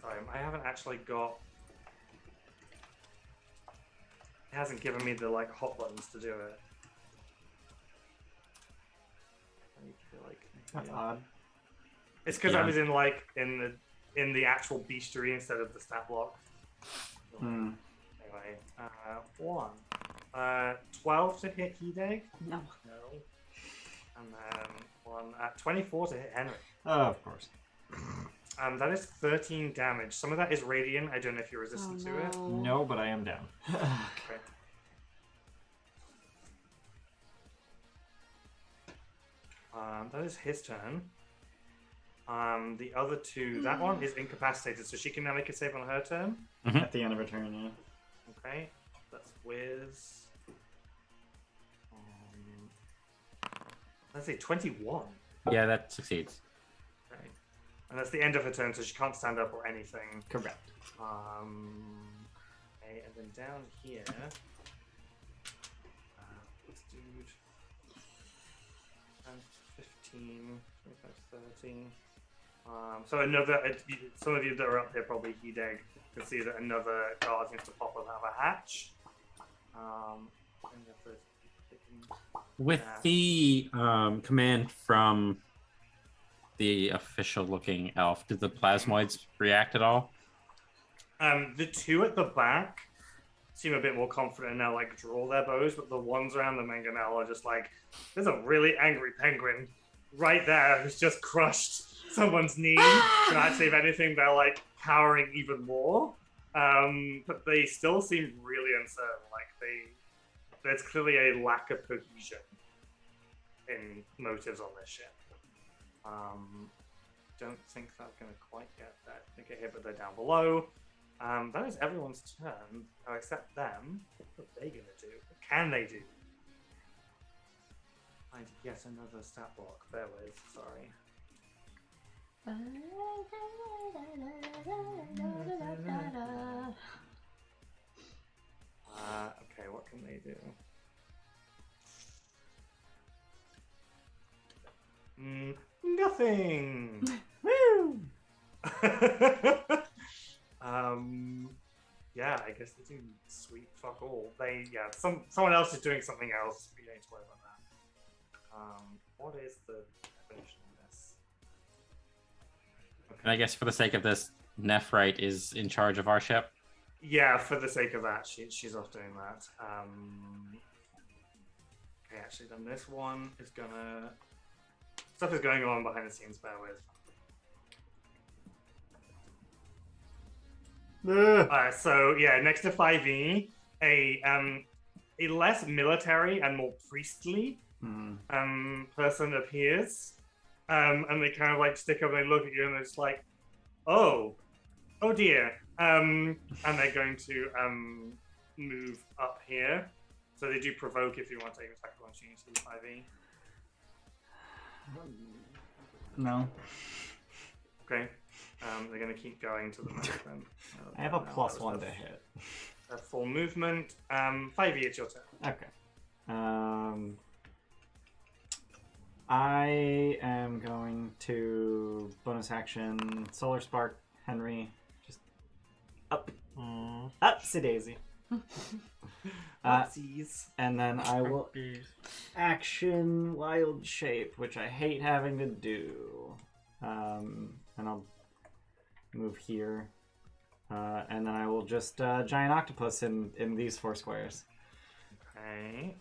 Speaker 1: I haven't actually got. It hasn't given me the like hot buttons to do it. I feel like
Speaker 3: That's odd.
Speaker 1: it's because I was in the actual beastery instead of the stat block. Anyway, 12 to hit Hideg.
Speaker 2: No.
Speaker 1: And then one at 24 to hit Henry.
Speaker 5: Of course.
Speaker 1: That is 13 damage. Some of that is radiant. I don't know if you're resistant to it.
Speaker 5: No, but I am down.
Speaker 1: Okay. That is his turn. The other two, that one is incapacitated, so she can now make a save on her turn.
Speaker 3: At the end of her turn, yeah.
Speaker 1: Okay, that's Wiz. Let's say 21.
Speaker 4: Yeah, that succeeds.
Speaker 1: Okay. And that's the end of her turn, so she can't stand up or anything.
Speaker 3: Correct.
Speaker 1: Okay, and then down here, this dude, 15, 25, 30. So another, some of you that are up here, probably Hideg, can see that another guard seems to pop up out of a hatch.
Speaker 4: With the command from the official-looking elf, did the plasmoids react at all?
Speaker 1: The two at the back seem a bit more confident now, like draw their bows, but the ones around the mangonel are just like, there's a really angry penguin right there who's just crushed someone's knee. And actually, if anything, they're like cowering even more. But they still seem really uncertain. Like there's clearly a lack of cohesion in motives on this ship. Don't think that's going to quite get that. They get hit, but they're down below. That is everyone's turn, except them. What are they going to do? What can they do? Find yet another stat block. Bear with, sorry. Okay, what can they do? Nothing! Woo! Yeah, I guess they do sweet fuck all. Someone else is doing something else. We don't need to worry about that. What is the definition of this?
Speaker 4: And I guess for the sake of this, Nephrite is in charge of our ship.
Speaker 1: Yeah, for the sake of that, she's off doing that. Okay, actually, then this one is gonna... Stuff is going on behind the scenes, bear with. So, yeah, next to 5e, a less military and more priestly person appears. And they kind of like stick up and they look at you and they're just like, oh dear. And they're going to move up here. So they do provoke if you want to take an attack on opportunity 5e.
Speaker 3: No.
Speaker 1: Okay. They're going to keep going to the movement.
Speaker 3: I have a +1 to hit.
Speaker 1: Full movement. 5e, it's your turn.
Speaker 3: Okay. I am going to bonus action Solar Spark Henry. Just up. Upsy daisy. And then I will action Wild Shape, which I hate having to do. And I'll move here. And then I will just giant octopus in these 4 squares.
Speaker 1: Okay.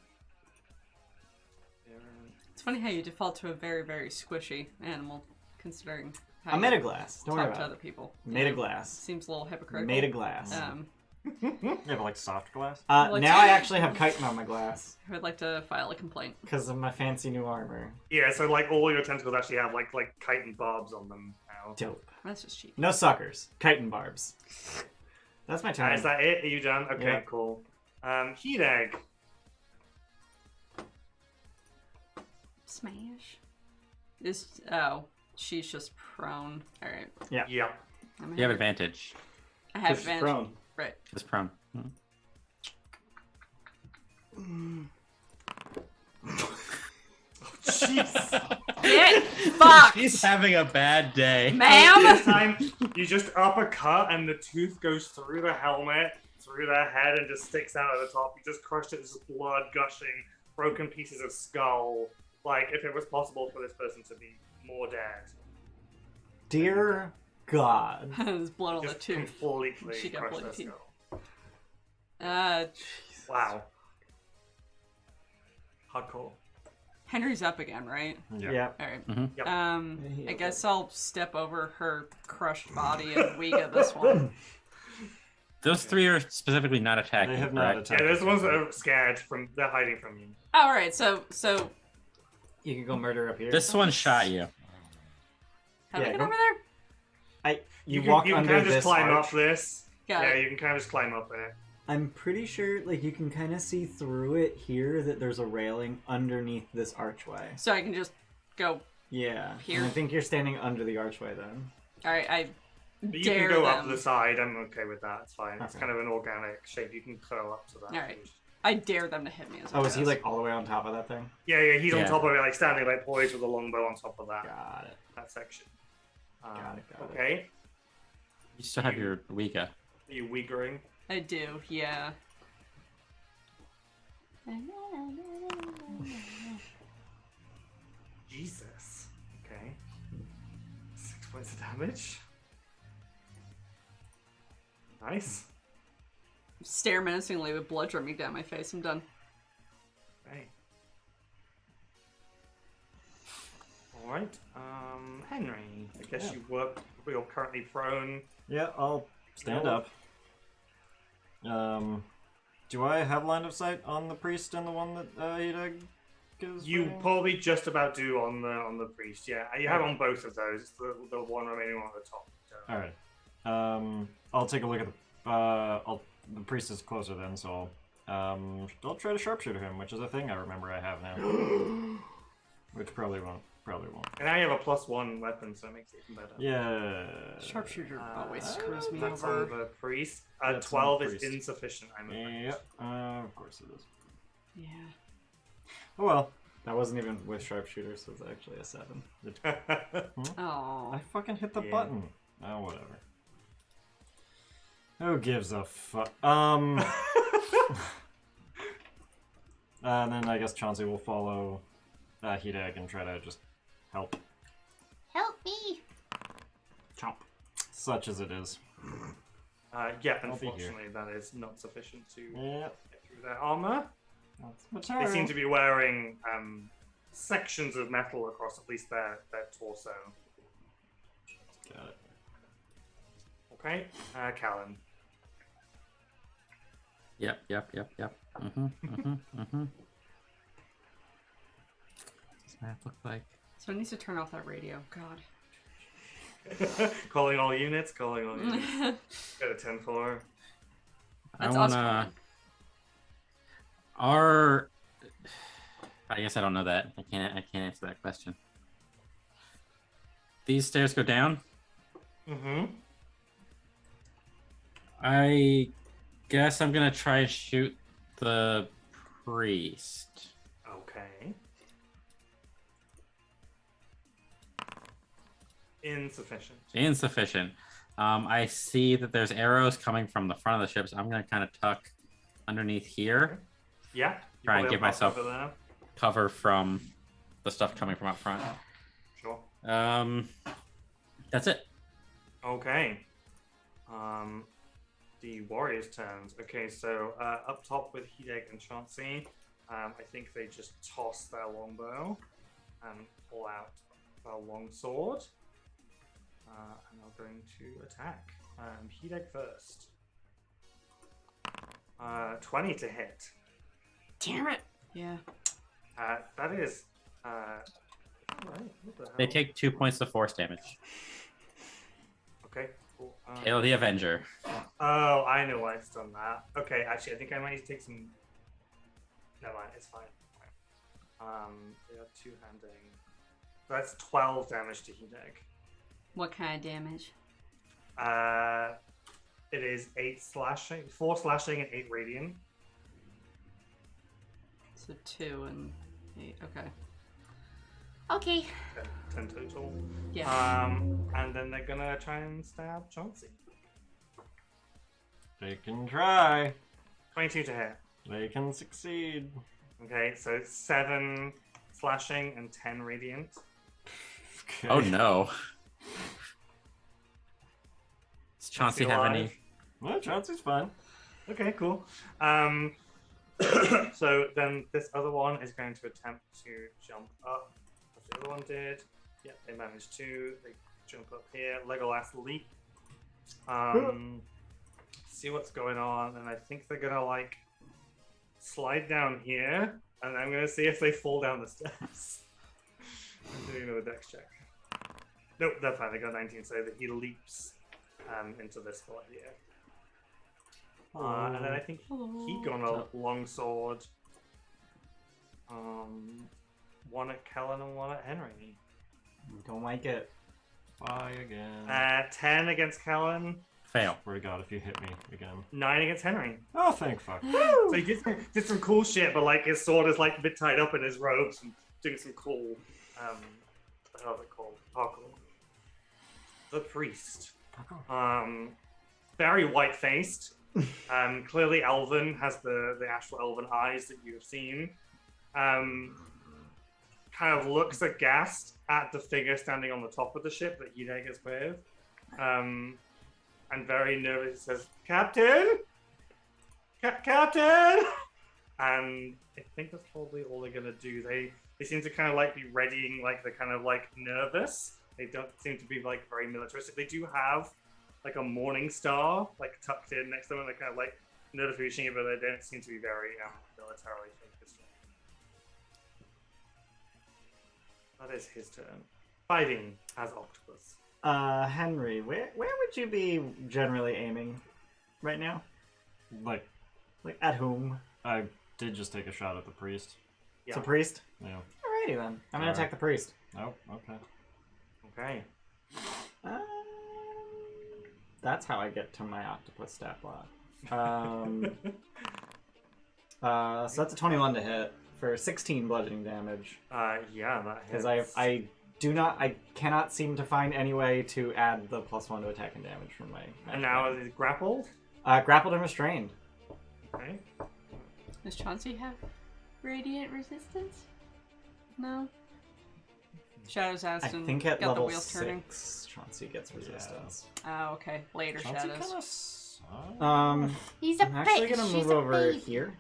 Speaker 2: It's funny how you default to a very, very squishy animal, considering how
Speaker 3: I'm made of glass. Don't worry
Speaker 2: talk to
Speaker 3: about
Speaker 2: other
Speaker 3: it.
Speaker 2: people.
Speaker 3: Made of glass.
Speaker 2: Seems a little hypocritical.
Speaker 3: Made of glass.
Speaker 5: Yeah, but like soft glass?
Speaker 2: Like-
Speaker 3: Now I actually have chitin on my glass
Speaker 2: I would like to file a complaint.
Speaker 3: because of my fancy new armor.
Speaker 1: Yeah, so like all your tentacles actually have like chitin barbs on them now.
Speaker 3: Dope.
Speaker 2: That's just cheap.
Speaker 3: No suckers. Chitin barbs. That's my turn.
Speaker 1: Is that it? Are you done? Okay,
Speaker 3: Yeah.
Speaker 1: cool. Hideg.
Speaker 2: Smash. She's just prone. Alright.
Speaker 1: Yep.
Speaker 4: You have advantage.
Speaker 2: I have
Speaker 3: She's
Speaker 2: advantage.
Speaker 3: prone.
Speaker 2: Right.
Speaker 4: It's prone.
Speaker 1: Jeez.
Speaker 2: Get fucked!
Speaker 4: He's having a bad day.
Speaker 2: Ma'am!
Speaker 1: This time, you just uppercut and the tooth goes through the helmet, through their head, and just sticks out at the top. You just crushed it, there's just blood gushing, broken pieces of skull. Like, if it was possible for this person to be more dead.
Speaker 3: Dear God.
Speaker 2: There's blood on the
Speaker 1: Just
Speaker 2: tooth.
Speaker 1: completely
Speaker 2: She got
Speaker 1: crushed
Speaker 2: bloody
Speaker 1: their
Speaker 2: teeth.
Speaker 1: skull. Wow. Hardcore.
Speaker 2: Henry's up again, right?
Speaker 3: Yeah.
Speaker 2: Alright.
Speaker 1: Yep.
Speaker 2: I guess I'll step over her crushed body and Wiga this one.
Speaker 4: Those 3 are specifically not attacking.
Speaker 5: They have not
Speaker 4: correct?
Speaker 5: attacked.
Speaker 1: Yeah, there's the ones that are scared they're hiding from you.
Speaker 2: Alright, so
Speaker 3: You can go murder up here.
Speaker 4: This one shot you.
Speaker 2: how do I
Speaker 3: Yeah,
Speaker 2: get
Speaker 3: go-
Speaker 2: over there?
Speaker 3: You
Speaker 1: can
Speaker 3: walk
Speaker 1: kind
Speaker 3: under
Speaker 1: of just
Speaker 3: this
Speaker 1: climb
Speaker 3: arch.
Speaker 1: up this.
Speaker 2: Got
Speaker 1: Yeah,
Speaker 2: it.
Speaker 1: you can kind of just climb up there.
Speaker 3: I'm pretty sure, like, you can kind of see through it here that there's a railing underneath this archway.
Speaker 2: So I can just go.
Speaker 3: Yeah.
Speaker 2: Here?
Speaker 3: And I think you're standing under the archway then.
Speaker 2: Alright, I
Speaker 1: But you
Speaker 2: dare
Speaker 1: can go
Speaker 2: them.
Speaker 1: up the side. I'm okay with that. It's fine. It's
Speaker 3: Okay.
Speaker 1: kind of an organic shape. You can curl up to that.
Speaker 2: Alright. I dare them to hit me as
Speaker 3: Oh, is he,
Speaker 2: guess.
Speaker 3: like, all the way on top of that thing?
Speaker 1: Yeah, he's on
Speaker 4: Yeah.
Speaker 1: top of it, like standing like poised with a longbow on top of that
Speaker 3: Got it.
Speaker 1: that section.
Speaker 3: Got it.
Speaker 1: Okay.
Speaker 4: You still have your Ouija.
Speaker 1: Are you wiggering?
Speaker 2: I do, yeah.
Speaker 1: Jesus. Okay. 6 points of damage. Nice.
Speaker 2: Stare menacingly with blood dripping down my face. I'm done.
Speaker 1: Right. Alright. Henry. I guess you're currently prone.
Speaker 5: Yeah, I'll stand up. Do I have line of sight on the priest and the one that Hideg is
Speaker 1: You
Speaker 5: fighting?
Speaker 1: probably just about do on the priest, yeah. You have on both of those. It's the one remaining one at the top. So.
Speaker 5: Alright. I'll take a look at the the priest is closer then, so I'll try to sharpshooter him, which is a thing I remember I have now. Which probably won't.
Speaker 1: And now you have a +1 weapon, so it makes it even better.
Speaker 5: Yeah.
Speaker 2: Sharpshooter always screws me
Speaker 1: That's
Speaker 2: over.
Speaker 1: on the priest.
Speaker 5: That's
Speaker 1: 12
Speaker 5: on the
Speaker 1: is
Speaker 5: priest.
Speaker 1: insufficient, I'm afraid.
Speaker 5: Yep. Of course it is.
Speaker 2: Yeah.
Speaker 5: Oh well.
Speaker 3: That wasn't even with sharpshooter, so it's actually a 7.
Speaker 2: Oh.
Speaker 5: I fucking hit the
Speaker 1: Yeah.
Speaker 5: button. Oh, whatever. Who gives a fuck? And then I guess Chauncey will follow Hideg and try to just help.
Speaker 7: Help me!
Speaker 3: Chomp.
Speaker 5: Such as it is.
Speaker 1: Yeah,
Speaker 5: I'll be here.
Speaker 1: unfortunately, that is not sufficient to
Speaker 5: Yep.
Speaker 1: get through their armor.
Speaker 5: That's
Speaker 1: They
Speaker 5: material.
Speaker 1: seem to be wearing sections of metal across at least their torso.
Speaker 5: Got it.
Speaker 1: Okay, Callan.
Speaker 4: Yep. What's this map look like?
Speaker 2: So I need to turn off that radio. God.
Speaker 1: Calling all units. Go to 10-4.
Speaker 2: That's
Speaker 4: I
Speaker 2: us
Speaker 4: wanna. I guess I don't know that. I can't answer that question. these stairs go down.
Speaker 1: Mm-hmm.
Speaker 4: I guess I'm gonna try and shoot the priest.
Speaker 1: Okay. Insufficient.
Speaker 4: I see that there's arrows coming from the front of the ships. I'm gonna kind of tuck underneath here,
Speaker 1: Yeah. you
Speaker 4: Try and
Speaker 1: probably
Speaker 4: give
Speaker 1: have
Speaker 4: myself-
Speaker 1: over there.
Speaker 4: cover from the stuff coming from up front.
Speaker 1: Sure.
Speaker 4: That's it.
Speaker 1: Okay. The warriors' turns. Okay, so up top with Hideg and Chauncey, I think they just toss their longbow and pull out their longsword. And they're going to attack. Hideg first. 20 to hit.
Speaker 2: Damn it. Yeah.
Speaker 1: That is. Right. What the hell?
Speaker 4: They take 2 points of force damage.
Speaker 1: Okay. Cool.
Speaker 4: Hail the Avenger.
Speaker 1: Oh, I know why it's done that. Okay, actually, I think I might need to take some. Never mind, it's fine. They are two-handing. That's 12 damage to Hideg.
Speaker 2: What kind of damage?
Speaker 1: It is 8 slashing, 4 slashing and 8 radiant.
Speaker 2: So 2 and 8. Okay.
Speaker 7: Okay.
Speaker 1: 10 total.
Speaker 2: Yeah.
Speaker 1: And then they're gonna try and stab Chauncey.
Speaker 5: They can try.
Speaker 1: 22 to hit.
Speaker 5: They can succeed.
Speaker 1: Okay, so 7 slashing and 10 radiant.
Speaker 5: Okay.
Speaker 4: Oh no. Does Chauncey have
Speaker 1: alive?
Speaker 4: any?
Speaker 5: Well, Chauncey's fine.
Speaker 1: Okay, cool. So then this other one is going to attempt to jump up, as the other one did. Yep, they managed to. They jump up here. Legolas leap. See what's going on, and I think they're gonna like slide down here, and I'm gonna see if they fall down the steps. I'm doing another dex check. Nope, they're fine. They got 19, so that he leaps into this spot here. And then I think he got a longsword. One at Quelin and one at Henry.
Speaker 3: Don't like it.
Speaker 5: Bye again.
Speaker 1: 10 against Quelin,
Speaker 4: Fail.
Speaker 5: Swear to God, if you hit me again.
Speaker 1: 9 against Henry.
Speaker 5: Oh, thank fuck.
Speaker 1: So he did some cool shit, but like his sword is like a bit tied up in his robes and doing some cool, what the hell is it called? Parkour. The priest. Very white-faced. Clearly elven, has the Astral elven eyes that you have seen. Kind of looks aghast at the figure standing on the top of the ship that Hideg is with. And very nervous says, "Captain? Captain!" And I think that's probably all they're gonna do. They seem to kind of like be readying, like they're kind of like nervous. They don't seem to be like very militaristic. They do have like a morning star like tucked in next to them. They're kind of like nervous reaching it, but they don't seem to be very militarily focused. That is his turn. Fighting as Octopus.
Speaker 3: Henry, where would you be generally aiming right now?
Speaker 5: Like,
Speaker 3: Like, at whom?
Speaker 5: I did just take a shot at the priest.
Speaker 3: It's a priest?
Speaker 5: Yeah.
Speaker 3: Alrighty then. I'm gonna
Speaker 5: Alright.
Speaker 3: attack the priest.
Speaker 5: Oh, okay.
Speaker 1: Okay.
Speaker 3: That's how I get to my octopus stat block. So that's a 21 to hit for 16 bludgeoning damage.
Speaker 1: Yeah, that hits.
Speaker 3: Because I cannot seem to find any way to add the +1 to attack and damage from my.
Speaker 1: And now is grappled.
Speaker 3: Grappled and restrained.
Speaker 1: Okay.
Speaker 2: Does Chauncey have radiant resistance? No. Shadows
Speaker 3: I
Speaker 2: asked and
Speaker 3: think at
Speaker 2: got
Speaker 3: level
Speaker 2: the wheels turning.
Speaker 3: 6, Chauncey gets resistance.
Speaker 2: Oh, okay. Later
Speaker 5: Chauncey
Speaker 2: shadows.
Speaker 5: kinda sucks.
Speaker 7: He's a
Speaker 3: I'm actually
Speaker 7: bitch.
Speaker 3: gonna
Speaker 7: She's
Speaker 3: move
Speaker 7: a
Speaker 3: over
Speaker 7: baby.
Speaker 3: here.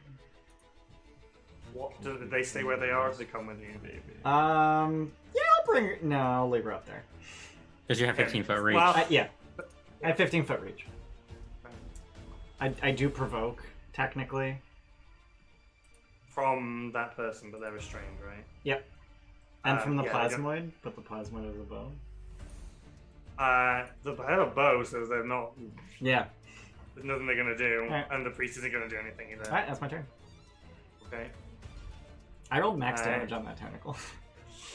Speaker 1: What? Do they stay where they are, or do they come with you?
Speaker 5: Baby.
Speaker 3: Yeah, I'll bring her. No, I'll leave her up there.
Speaker 4: Because you have 15-foot reach.
Speaker 1: Well,
Speaker 3: Yeah, I have 15-foot reach. I do provoke, technically.
Speaker 1: from that person, but they're restrained, right?
Speaker 3: Yep. And from the
Speaker 1: yeah,
Speaker 3: plasmoid, but the plasmoid is a bow.
Speaker 1: They have a bow, so they're not.
Speaker 3: Yeah.
Speaker 1: There's nothing they're gonna do,
Speaker 3: Alright.
Speaker 1: and the priest isn't gonna do anything either.
Speaker 3: Alright, that's my turn.
Speaker 1: Okay.
Speaker 3: I rolled max
Speaker 1: Alright.
Speaker 3: damage on that tentacle.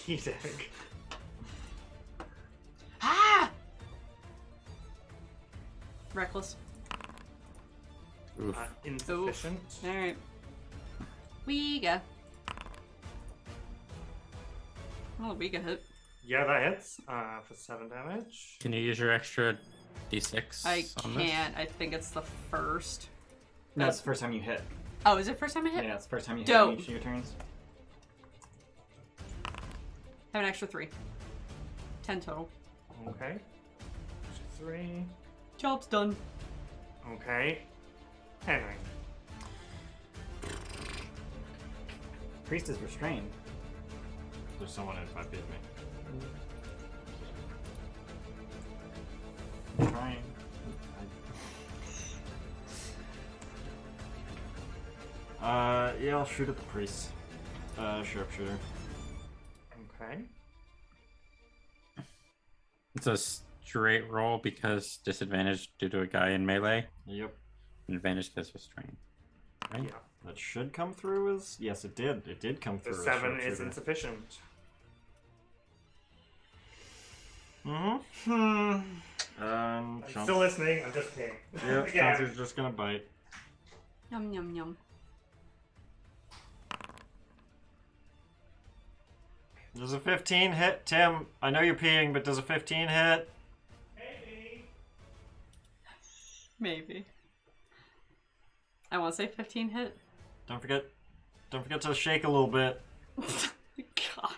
Speaker 1: Hideg.
Speaker 2: Reckless.
Speaker 4: Oof.
Speaker 1: Insufficient.
Speaker 2: Alright. We go. Oh, we got hit.
Speaker 1: Yeah, that hits for 7 damage.
Speaker 4: Can you use your extra d6
Speaker 2: I
Speaker 4: on this?
Speaker 2: can't. I think it's the first.
Speaker 3: No, it's the first time you hit.
Speaker 2: Oh, is it first time I hit?
Speaker 3: Yeah, it's the first time you hit
Speaker 2: Dope.
Speaker 3: in each of your turns.
Speaker 2: I have an extra 3. 10 total.
Speaker 1: Okay. 3.
Speaker 2: Job's done.
Speaker 1: Okay. Henry.
Speaker 3: Priest is restrained.
Speaker 5: There's someone in 5 feet of me.
Speaker 3: I'm trying.
Speaker 5: Yeah, I'll shoot at the priest. Sharpshooter.
Speaker 1: Okay.
Speaker 4: It's a straight roll because disadvantage due to a guy in melee,
Speaker 5: Yep.
Speaker 4: and advantage because restrained. Right?
Speaker 1: Yeah.
Speaker 5: That should come through as... Yes, it did. It did come
Speaker 1: The
Speaker 5: through as
Speaker 1: 7 is
Speaker 5: sharpshooter.
Speaker 1: insufficient.
Speaker 5: I'm
Speaker 1: I'm still listening. I'm just kidding.
Speaker 5: Yep,
Speaker 1: Again.
Speaker 5: Chauncey's just gonna bite.
Speaker 2: Yum, yum, yum.
Speaker 5: Does a 15 hit? Tim, I know you're peeing, but does a 15 hit?
Speaker 1: Maybe.
Speaker 2: Maybe. I want to say 15 hit.
Speaker 5: Don't forget to shake a little bit.
Speaker 2: God.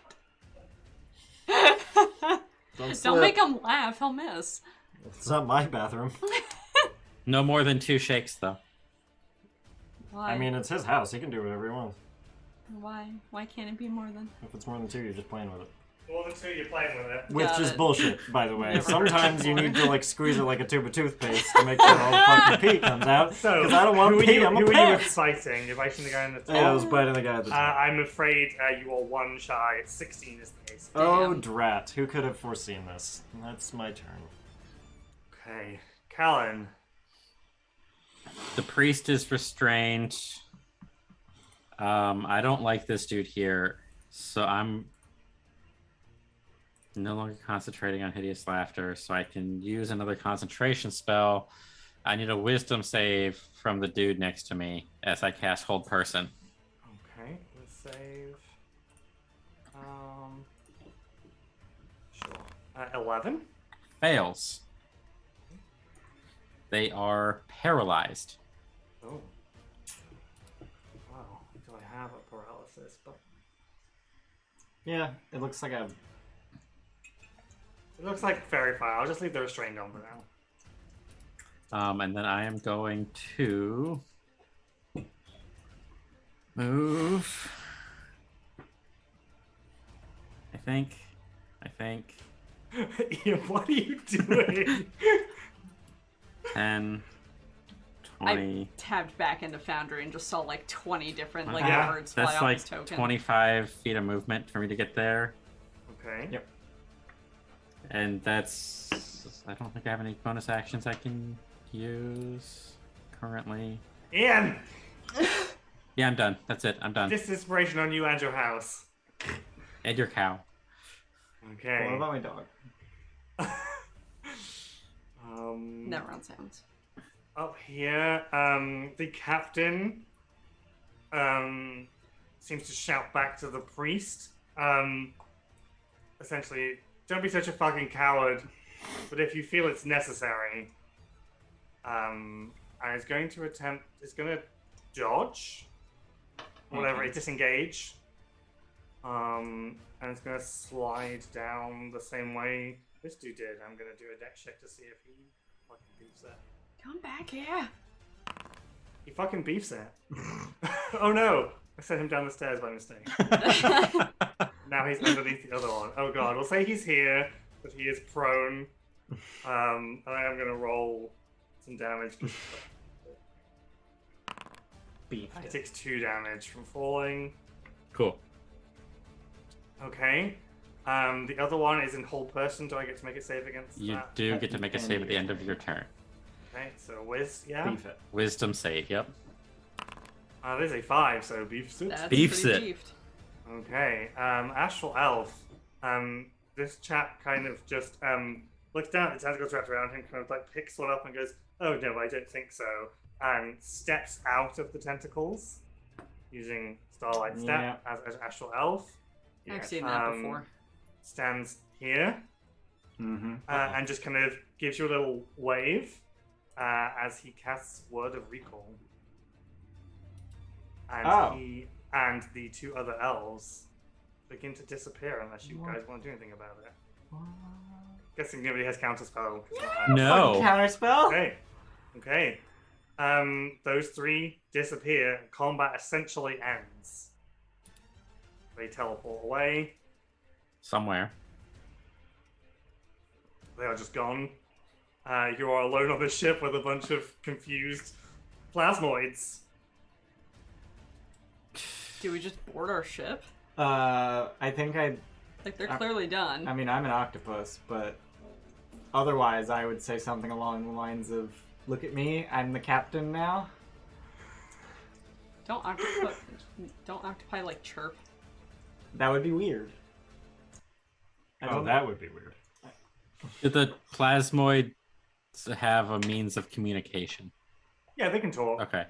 Speaker 5: Don't
Speaker 2: Don't
Speaker 5: slip.
Speaker 2: make him laugh. He'll miss.
Speaker 5: It's not my bathroom.
Speaker 4: No more than 2 shakes, though.
Speaker 2: Why?
Speaker 5: I mean, it's his house. He can do whatever he wants.
Speaker 2: Why? Why can't it be more than?
Speaker 5: If it's more than 2, you're just playing with it.
Speaker 1: More than 2, you're playing with it.
Speaker 5: Which
Speaker 2: Got
Speaker 5: is
Speaker 2: it.
Speaker 5: bullshit, by the way.
Speaker 2: Never
Speaker 5: Sometimes you
Speaker 2: heard
Speaker 5: need to like squeeze it like a tube of toothpaste to make sure all the fucking pee comes out.
Speaker 1: So,
Speaker 5: Because I don't want
Speaker 1: who
Speaker 5: pee
Speaker 1: are
Speaker 5: on my
Speaker 1: you
Speaker 5: pants.
Speaker 1: fighting? You're fighting the guy in the top.
Speaker 5: Yeah, I was biting the guy at the top.
Speaker 1: I'm afraid you are 1 shy. 16 is the case.
Speaker 5: Oh,
Speaker 2: Damn.
Speaker 5: drat. Who could have foreseen this? That's my turn.
Speaker 1: Okay. Callan.
Speaker 4: The priest is restrained. I don't like this dude here, so I'm no longer concentrating on hideous laughter, so I can use another concentration spell. I need a wisdom save from the dude next to me as I cast Hold Person.
Speaker 1: Okay. Let's save. Sure. 11.
Speaker 4: Fails. They are paralyzed.
Speaker 1: Oh. Wow. Do I have a paralysis? But
Speaker 3: Yeah, it looks like a.
Speaker 1: it looks like very fire. I'll just leave the restrained on for now.
Speaker 4: And then I am going to move. I think
Speaker 1: Ian, what are you doing?
Speaker 4: 10, 20.
Speaker 2: I tabbed back into Foundry and just saw like 20 different like
Speaker 1: Yeah,
Speaker 2: words fly
Speaker 4: That's
Speaker 2: off
Speaker 4: like
Speaker 2: his token.
Speaker 4: 25 feet of movement for me to get there.
Speaker 1: Okay.
Speaker 3: Yep.
Speaker 4: And that's... I don't think I have any bonus actions I can use currently.
Speaker 1: Ian!
Speaker 4: Yeah, I'm done. That's it. I'm done.
Speaker 1: This inspiration on you and your house.
Speaker 4: And your cow.
Speaker 1: Okay.
Speaker 3: What about my dog?
Speaker 2: Never on sounds.
Speaker 1: Up here, the captain seems to shout back to the priest. Essentially, don't be such a fucking coward, but if you feel it's necessary, and it's going to dodge, whatever, it's disengage, and it's going to slide down the same way this dude did. I'm going to do a dex check to see if he fucking beefs it.
Speaker 2: Come back here.
Speaker 1: He fucking beefs it. Oh no! I sent him down the stairs by mistake. Now he's underneath the other one. Oh god, we'll say he's here, but he is prone. And I am gonna roll some damage.
Speaker 3: Beef.
Speaker 1: He takes 2 damage from falling.
Speaker 4: Cool.
Speaker 1: Okay. The other one is in hold person. Do I get to make a save against
Speaker 4: You
Speaker 1: that?
Speaker 4: do get to make a save at the end of your turn.
Speaker 1: Okay, so whiz, yeah.
Speaker 3: Beef it.
Speaker 4: Wisdom save, yep.
Speaker 1: There's a 5, so beefs it.
Speaker 2: That's
Speaker 4: Beefs
Speaker 2: pretty
Speaker 4: it.
Speaker 2: beefed.
Speaker 1: Okay, Astral Elf. This chap kind of just looks down at the tentacles wrapped around him, kind of like picks one up and goes, Oh no, I don't think so. And steps out of the tentacles using Starlight Step as Astral Elf.
Speaker 2: I've seen that before.
Speaker 1: Stands here and just kind of gives you a little wave as he casts Word of Recall. And he and the two other elves begin to disappear unless you guys want to do anything about it. Guessing nobody has counterspell.
Speaker 4: No.
Speaker 3: Counterspell?
Speaker 1: Okay. Those three disappear. Combat essentially ends. They teleport away.
Speaker 4: Somewhere.
Speaker 1: They are just gone. You are alone on the ship with a bunch of confused plasmoids.
Speaker 2: Do we just board our ship?
Speaker 3: I think
Speaker 2: Like, they're clearly done.
Speaker 3: I mean, I'm an octopus, but otherwise I would say something along the lines of, look at me, I'm the captain now.
Speaker 2: Don't octopi like chirp.
Speaker 3: That would be weird.
Speaker 5: That would be weird.
Speaker 4: Do the plasmoids have a means of communication?
Speaker 1: Yeah, they can talk.
Speaker 4: Okay.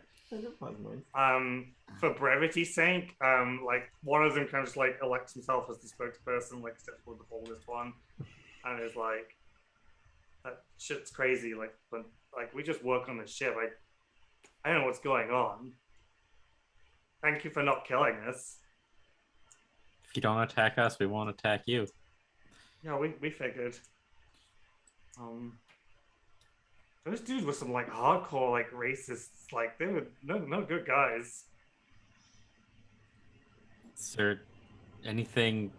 Speaker 1: For brevity's sake, like one of them kind of just like elects himself as the spokesperson, like steps forward the boldest one, and is like, "That shit's crazy. Like, but like we just work on the ship. I don't know what's going on. Thank you for not killing us.
Speaker 4: If you don't attack us, we won't attack you."
Speaker 1: Yeah, we figured. Those dudes were some like hardcore like racists. Like they were no good guys.
Speaker 4: Is there anything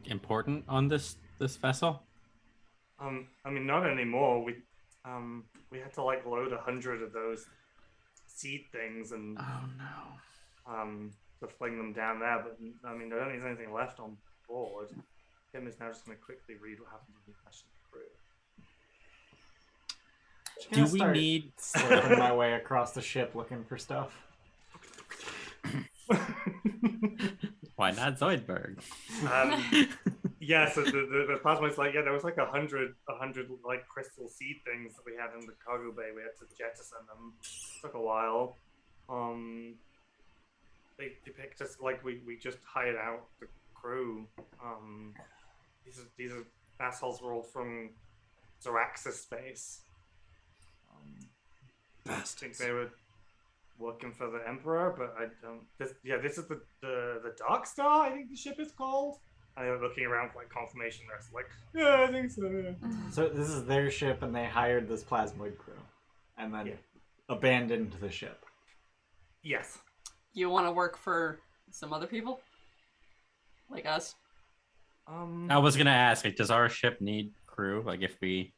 Speaker 4: important on this vessel?
Speaker 1: I mean, not anymore. We had to like load 100 of those seed things and to fling them down there. But I mean, I don't think there's anything left on board. Tim is now just going to quickly read what happened to the rest of the crew.
Speaker 4: Do we need
Speaker 3: slipping my way across the ship looking for stuff?
Speaker 4: Why not Zoidberg?
Speaker 1: Yeah, so the plasmoid's like, yeah, there was like 100 like crystal seed things that we had in the cargo bay. We had to jettison them. It took a while. They picked us like we just hired out the crew. These are assholes were all from Zoraxis space. I think they were working for the Emperor, but I don't. This is the Dark Star. I think the ship is called. And they were looking around for like confirmation. They're like, yeah, I think so. Yeah.
Speaker 3: So this is their ship, and they hired this plasmoid crew, and then abandoned the ship.
Speaker 1: Yes.
Speaker 2: You want to work for some other people, like us?
Speaker 4: I was gonna ask, like, does our ship need crew? Like, if we...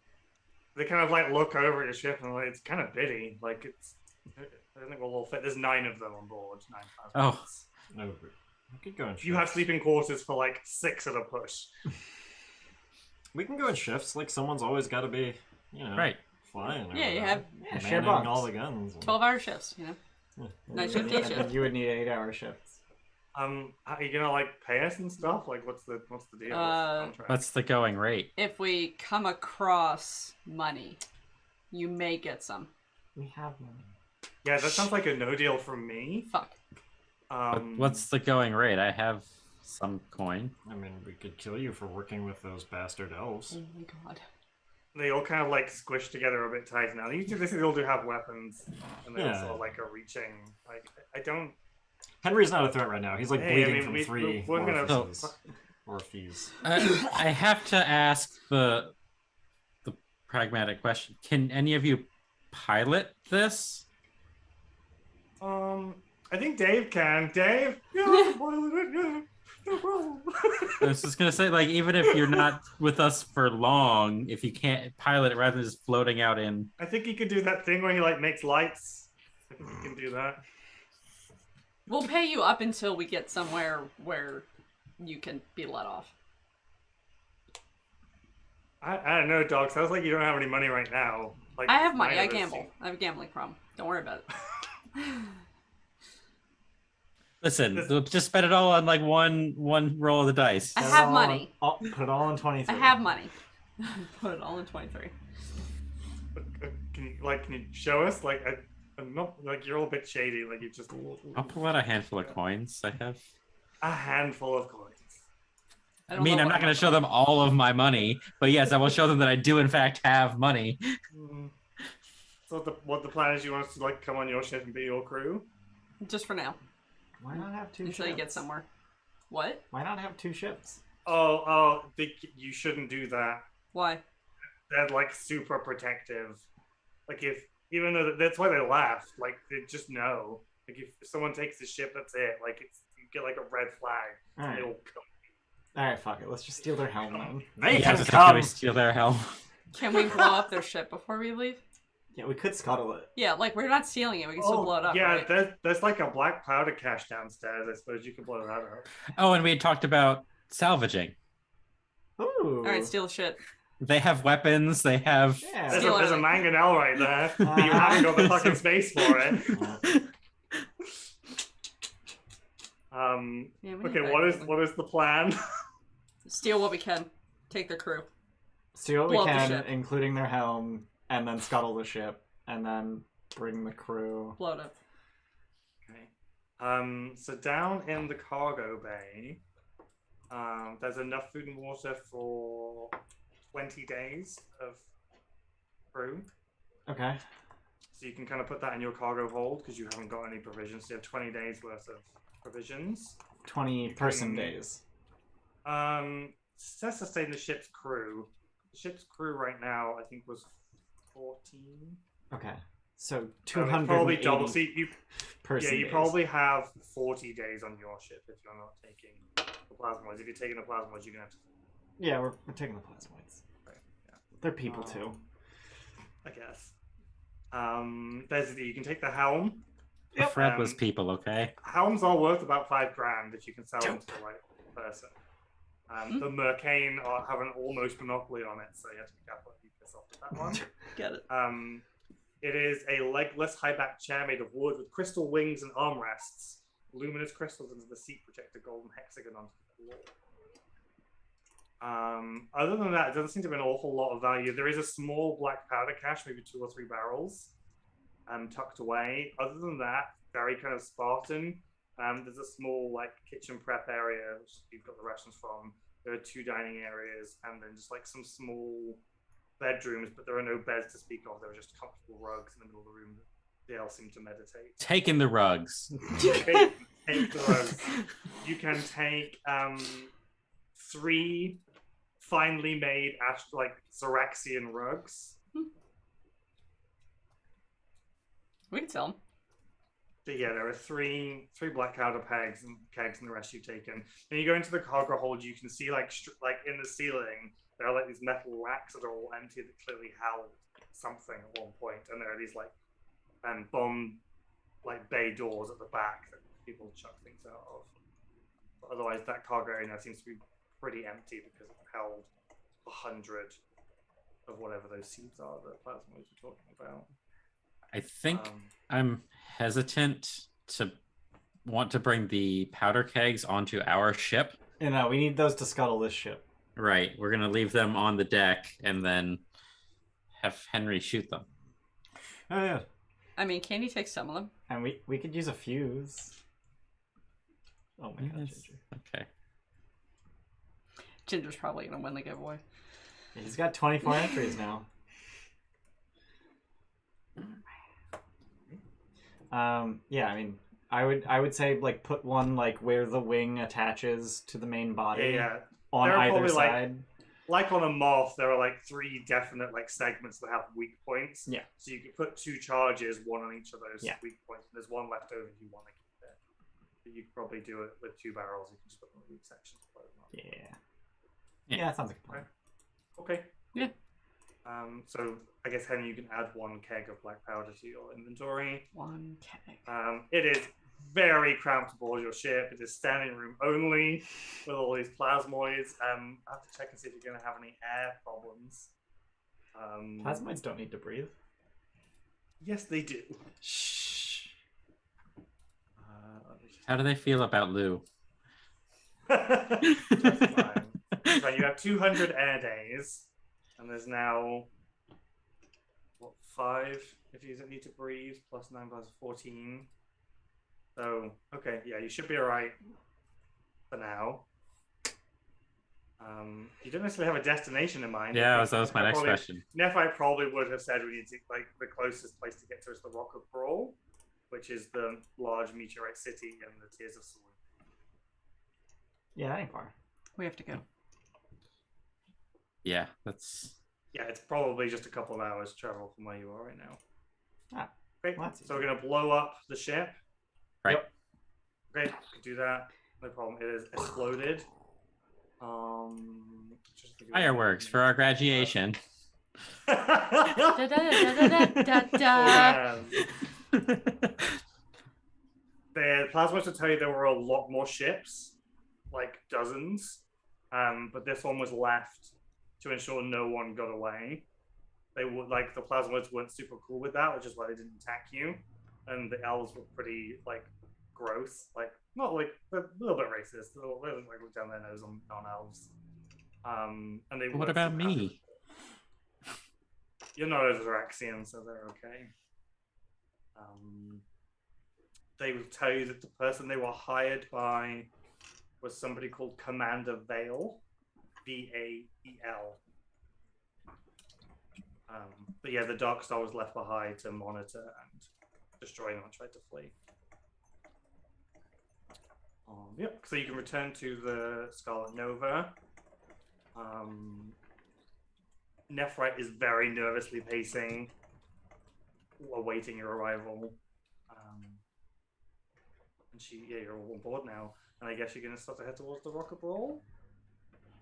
Speaker 1: They kind of like look over at your ship and like, it's kind of bitty. Like it's, I don't think we'll all fit. There's 9 of them on board. 9 plasmoids.
Speaker 5: No, we could go in shifts.
Speaker 1: You have sleeping quarters for like 6 at a push.
Speaker 5: We can go in shifts. Like someone's always got to be,
Speaker 4: right,
Speaker 5: flying.
Speaker 2: Yeah, you have
Speaker 3: share
Speaker 5: all the guns.
Speaker 2: 12-hour shifts. Night shift, day shift.
Speaker 3: You would need 8-hour shifts.
Speaker 1: Are you gonna like pay us and stuff? Like, what's the deal?
Speaker 4: What's the going rate?
Speaker 2: If we come across money, you may get some.
Speaker 3: We have money.
Speaker 1: Yeah, that sounds like a no deal from me.
Speaker 2: Fuck.
Speaker 4: What's the going rate? I have some coin.
Speaker 5: I mean, we could kill you for working with those bastard elves.
Speaker 2: Oh my god.
Speaker 1: They all kind of like squish together a bit tight now. They all do have weapons, and they also like are reaching. Like, I don't.
Speaker 5: Henry's not a threat right now. He's like bleeding from 3 orifices.
Speaker 4: I have to ask the pragmatic question. Can any of you pilot this?
Speaker 1: I think Dave can. Dave? Yeah, I can pilot it, yeah. No problem.
Speaker 4: I was just gonna say, like, even if you're not with us for long, if you can't pilot it rather than just floating out in...
Speaker 1: I think he could do that thing where he like makes lights. I think he can do that.
Speaker 2: We'll pay you up until we get somewhere where you can be let off.
Speaker 1: I don't know, dog. Sounds like you don't have any money right now. Like,
Speaker 2: I have money. I gamble. I have a gambling problem. Don't worry about it.
Speaker 4: Listen, just spend it all on like one roll of the dice.
Speaker 2: I have money.
Speaker 3: Put it all in 23.
Speaker 2: I have money. Put it all in 23.
Speaker 1: Can you show us not like you're all a bit shady, like you just
Speaker 4: I'll pull out a handful of coins I have.
Speaker 1: a handful of coins.
Speaker 4: I mean, I'm not going to show them all of my money, but yes, I will show them that I do in fact have money.
Speaker 1: So what the plan is? You want us to like come on your ship and be your crew?
Speaker 2: Just for now.
Speaker 3: Why not have two
Speaker 2: Until
Speaker 3: ships?
Speaker 2: you get somewhere. What?
Speaker 3: Why not have two ships?
Speaker 1: You shouldn't do that.
Speaker 2: Why?
Speaker 1: They're like super protective. Like even though that's why they left. Like they just know. Like if someone takes the ship, that's it. Like you get like a red flag.
Speaker 3: All right.
Speaker 1: They'll come.
Speaker 3: All right, fuck it. Let's just steal their helm then.
Speaker 5: They
Speaker 4: Yeah,
Speaker 5: can
Speaker 4: just
Speaker 5: come.
Speaker 4: we steal their helm.
Speaker 2: Can we blow up their ship before we leave?
Speaker 3: Yeah, we could scuttle it.
Speaker 2: Yeah, like we're not stealing it. We can still blow it up.
Speaker 1: Yeah,
Speaker 2: right?
Speaker 1: there's like a black powder cache downstairs. I suppose you can blow that up.
Speaker 4: Oh, and we had talked about salvaging.
Speaker 3: Ooh.
Speaker 2: All right, steal the shit.
Speaker 4: They have weapons. They have.
Speaker 3: Yeah.
Speaker 1: There's
Speaker 2: Steal
Speaker 1: a
Speaker 2: everything.
Speaker 1: mangonel right there, but you haven't got the fucking space for it.
Speaker 2: Yeah, we need
Speaker 1: Okay,
Speaker 2: that.
Speaker 1: what is the plan?
Speaker 2: Steal what we can. Take their crew.
Speaker 3: Steal what we
Speaker 2: Blow up the
Speaker 3: can,
Speaker 2: ship.
Speaker 3: including their helm, and then scuttle the ship, and then bring the crew.
Speaker 2: Blow it up.
Speaker 1: Okay. So down in the cargo bay, there's enough food and water for 20 days of crew.
Speaker 3: Okay.
Speaker 1: So you can kind of put that in your cargo hold because you haven't got any provisions. So you have 20 days worth of provisions.
Speaker 3: 20-person days.
Speaker 1: Says to stay in the ship's crew. The ship's crew right now, I think, was 14.
Speaker 3: Okay. So
Speaker 1: So it's
Speaker 3: 280
Speaker 1: probably double. See,
Speaker 3: person
Speaker 1: you
Speaker 3: days.
Speaker 1: probably have 40 days on your ship if you're not taking the plasmoids. If you're taking the plasmoids, you're gonna have to.
Speaker 3: Yeah, we're taking the plasmoids.
Speaker 1: Right, yeah.
Speaker 3: They're people too.
Speaker 1: I guess. You can take the helm.
Speaker 4: Fred was people, okay?
Speaker 1: Helms are worth about $5,000 if you can sell them to the right person. The Mercane have an almost monopoly on it, so you have to be careful if you piss off with that one.
Speaker 2: Get it.
Speaker 1: It is a legless high-back chair made of wood with crystal wings and armrests. Luminous crystals into the seat project a golden hexagon onto the floor. Other than that, it doesn't seem to be an awful lot of value. There is a small black powder cache, maybe 2 or 3 barrels, tucked away. Other than that, very kind of Spartan. There's a small kitchen prep area, which you've got the rations from. There are 2 dining areas, and then just some small bedrooms, but there are no beds to speak of. There are just comfortable rugs in the middle of the room that they all seem to meditate.
Speaker 4: Taking the rugs.
Speaker 1: Take the rugs. You can take 3 finely made Zoraxian rugs.
Speaker 2: We can sell them.
Speaker 1: But yeah, there are three black powder kegs, and the rest you've taken. Then you go into the cargo hold. You can see in the ceiling there are these metal racks that are all empty that clearly held something at one point, and there are these bomb bay doors at the back that people chuck things out of. But otherwise, that cargo area now seems to be pretty empty because it held 100 of whatever those seeds are that plasmoids were talking about.
Speaker 4: I think I'm hesitant to want to bring the powder kegs onto our ship.
Speaker 3: No, we need those to scuttle this ship.
Speaker 4: Right. We're going to leave them on the deck and then have Henry shoot them.
Speaker 5: Oh, yeah.
Speaker 2: I mean, can you take some of them?
Speaker 3: And we could use a fuse. Oh my god,
Speaker 4: Yes.
Speaker 3: Ginger.
Speaker 4: Okay.
Speaker 2: Ginger's probably gonna win the giveaway.
Speaker 3: He's got 24 entries now. Yeah, I mean, I would say put one where the wing attaches to the main body.
Speaker 1: Yeah.
Speaker 3: On
Speaker 1: There are
Speaker 3: either
Speaker 1: probably,
Speaker 3: side.
Speaker 1: Like on a moth, there are 3 definite segments that have weak points.
Speaker 3: Yeah.
Speaker 1: So you could put 2 charges, one on each of those
Speaker 3: Yeah.
Speaker 1: weak points. And there's one left over if you want to keep it. But you could probably do it with 2 barrels. You can just put them in the weak sections. To blow them up.
Speaker 3: Yeah.
Speaker 4: Yeah.
Speaker 3: Yeah, that sounds like a plan.
Speaker 1: Okay.
Speaker 2: Yeah.
Speaker 1: So I guess Henry, you can add 1 keg of black powder to your inventory.
Speaker 2: 1 keg.
Speaker 1: It is very cramped aboard your ship. It is standing room only with all these plasmoids. I have to check and see if you're going to have any air problems.
Speaker 3: Plasmoids don't need to breathe.
Speaker 1: Yes, they do.
Speaker 3: Shh.
Speaker 1: Let me just-
Speaker 4: How do they feel about Lou?
Speaker 1: Just fine. So you have 200 air days, and there's now 5 if you don't need to breathe, plus 9 plus 14. So, okay, yeah, you should be alright for now. You don't necessarily have a destination in mind.
Speaker 4: Yeah, that was my next question.
Speaker 1: Nephi probably would have said we need to, like, the closest place to get to is the Rock of Brawl, which is the large meteorite city and the Tears of Saloon.
Speaker 3: Yeah, that ain't far.
Speaker 2: We have to go.
Speaker 4: Yeah, that's...
Speaker 1: Yeah, it's probably just a couple of hours travel from where you are right now.
Speaker 3: Ah,
Speaker 1: great.
Speaker 3: well,
Speaker 1: So we're going to blow up the ship.
Speaker 4: Right.
Speaker 1: Yep. Great, we can do that. No problem. It is exploded.
Speaker 4: Fireworks for our graduation.
Speaker 2: Da, da, da, da, da.
Speaker 1: The plasmas will tell you there were a lot more ships, like dozens, but this one was left to ensure no one got away. They would the plasmas weren't super cool with that, which is why they didn't attack you, and the elves were pretty gross, not a little bit racist. They look down their nose on non-elves. And they.
Speaker 4: What about me?
Speaker 1: You're not a Zoraxian, so they're okay. They will tell you that the person they were hired by was somebody called Commander Vale, Vael. But yeah, the Dark Star was left behind to monitor and destroy anyone who tried to flee. Yep, so you can return to the Scarlet Nova. Nephrite is very nervously pacing, awaiting your arrival. And you're all on board now. And I guess you're going to start to head towards the Rock of Brawl?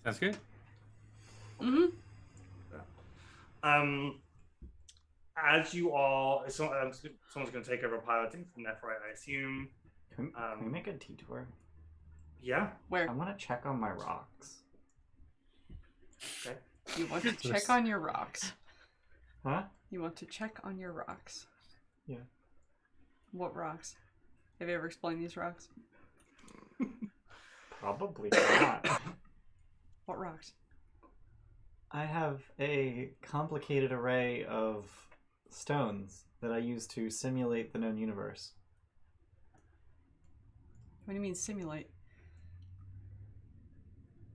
Speaker 4: That's good.
Speaker 2: Mm-hmm.
Speaker 1: Yeah. As you are, someone's going to take over piloting from Nephrite, I assume.
Speaker 3: Can we make a detour?
Speaker 1: Yeah.
Speaker 2: Where?
Speaker 3: I want to check on my rocks.
Speaker 1: Okay.
Speaker 2: You want to check on your rocks.
Speaker 3: Huh?
Speaker 2: You want to check on your rocks.
Speaker 3: Yeah.
Speaker 2: What rocks? Have you ever explained these rocks?
Speaker 3: Probably not.
Speaker 2: What rocks?
Speaker 3: I have a complicated array of stones that I use to simulate the known universe.
Speaker 2: What do you mean simulate?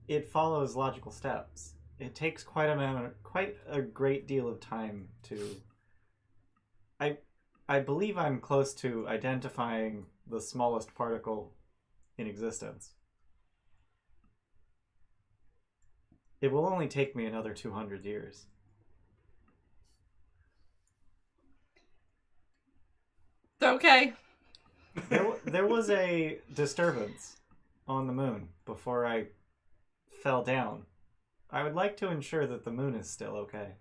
Speaker 3: It follows logical steps. It takes quite a great deal of time to... I believe I'm close to identifying the smallest particle in existence. It will only take me another 200 years.
Speaker 2: Okay.
Speaker 3: There was a disturbance on the moon before I fell down. I would like to ensure that the moon is still okay.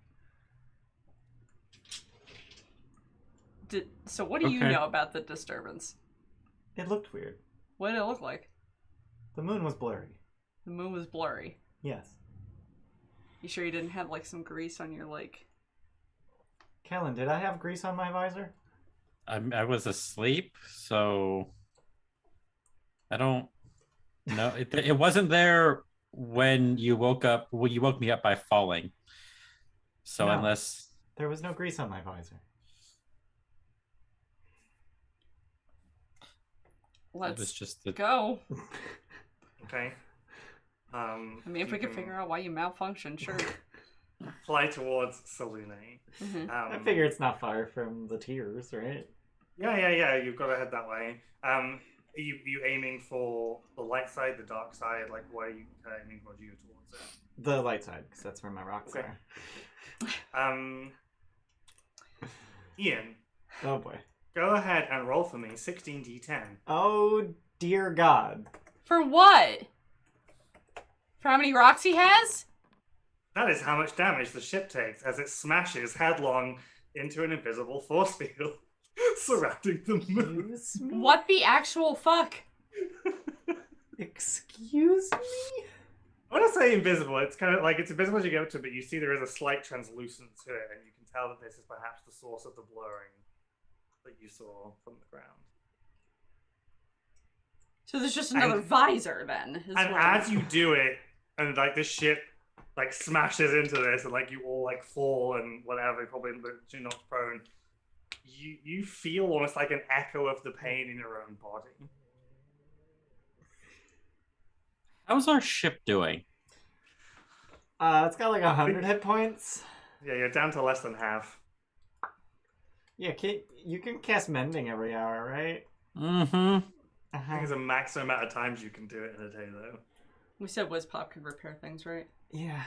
Speaker 2: So what do you know about the disturbance?
Speaker 3: It looked weird.
Speaker 2: What did it look like?
Speaker 3: The moon was blurry.
Speaker 2: The moon was blurry.
Speaker 3: Yes.
Speaker 2: You sure you didn't have some grease on your
Speaker 3: Quelin, did I have grease on my visor?
Speaker 4: I was asleep, so I don't know. It wasn't there when you woke up. Well, you woke me up by falling. So
Speaker 3: No,
Speaker 4: unless
Speaker 3: there was no grease on my visor.
Speaker 2: Let's
Speaker 4: just
Speaker 2: go.
Speaker 1: Okay.
Speaker 2: I mean, if we can figure out why you malfunctioned, sure.
Speaker 1: Fly towards Salune.
Speaker 2: Mm-hmm.
Speaker 3: I figure it's not far from the tiers, right?
Speaker 1: Yeah. You've got to head that way. You aiming for the light side, the dark side? Where are you aiming for? Do you go towards it?
Speaker 3: The light side, because that's where my rocks are.
Speaker 1: Ian.
Speaker 3: Oh boy.
Speaker 1: Go ahead and roll for me 16d10.
Speaker 3: Oh dear God.
Speaker 2: For what? For how many rocks he has?
Speaker 1: That is how much damage the ship takes as it smashes headlong into an invisible force field surrounding the moon.
Speaker 3: Excuse me?
Speaker 2: What the actual fuck?
Speaker 3: Excuse me?
Speaker 1: I want to say invisible. It's kind of it's invisible as you get up to it, but you see there is a slight translucence to it, and you can tell that this is perhaps the source of the blurring that you saw from the ground.
Speaker 2: So there's just another visor then.
Speaker 1: And as you do it, and the ship like smashes into this, and like you all like fall and whatever, probably do not prone. You feel almost like an echo of the pain in your own body.
Speaker 4: How's our ship doing?
Speaker 3: It's got like 100 hit points.
Speaker 1: Yeah, you're down to less than half.
Speaker 3: Yeah, you can cast mending every hour, right?
Speaker 1: I think there's a maximum amount of times you can do it in a day, though.
Speaker 2: We said Wizpop could repair things, right?
Speaker 3: Yeah.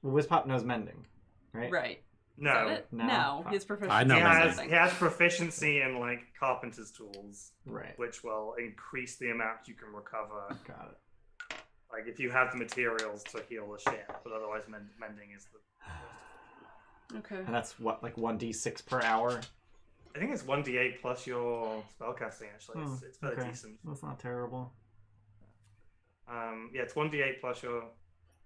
Speaker 3: Well, Wizpop knows mending, right?
Speaker 2: Right.
Speaker 1: No.
Speaker 2: Is that it? No. His proficiency.
Speaker 4: I know
Speaker 1: he has proficiency in like carpenter's tools,
Speaker 3: Right.
Speaker 1: which will increase the amount you can recover.
Speaker 3: Got it.
Speaker 1: Like if you have the materials to heal the ship, but otherwise mending is the.
Speaker 2: Okay.
Speaker 3: And that's what, like 1d6 per hour?
Speaker 1: I think it's 1d8 plus your spellcasting. Actually, it's fairly decent.
Speaker 3: That's not terrible.
Speaker 1: Yeah, it's 1d8 plus your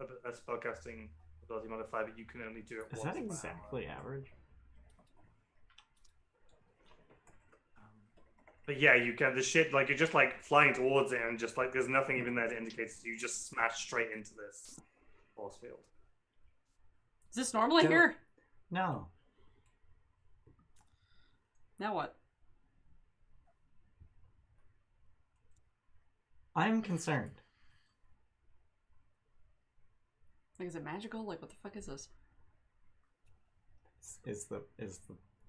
Speaker 1: spellcasting ability modifier, but you can only do it once.
Speaker 3: Is that exactly average?
Speaker 1: But yeah, you get the shit, like, you're just, like, flying towards it, and just, like, there's nothing even there to indicate it. You just smash straight into this force field.
Speaker 2: Is this normally here?
Speaker 3: No.
Speaker 2: Now what?
Speaker 3: I'm concerned.
Speaker 2: Like, is it magical? Like, what the fuck is this?
Speaker 3: Is the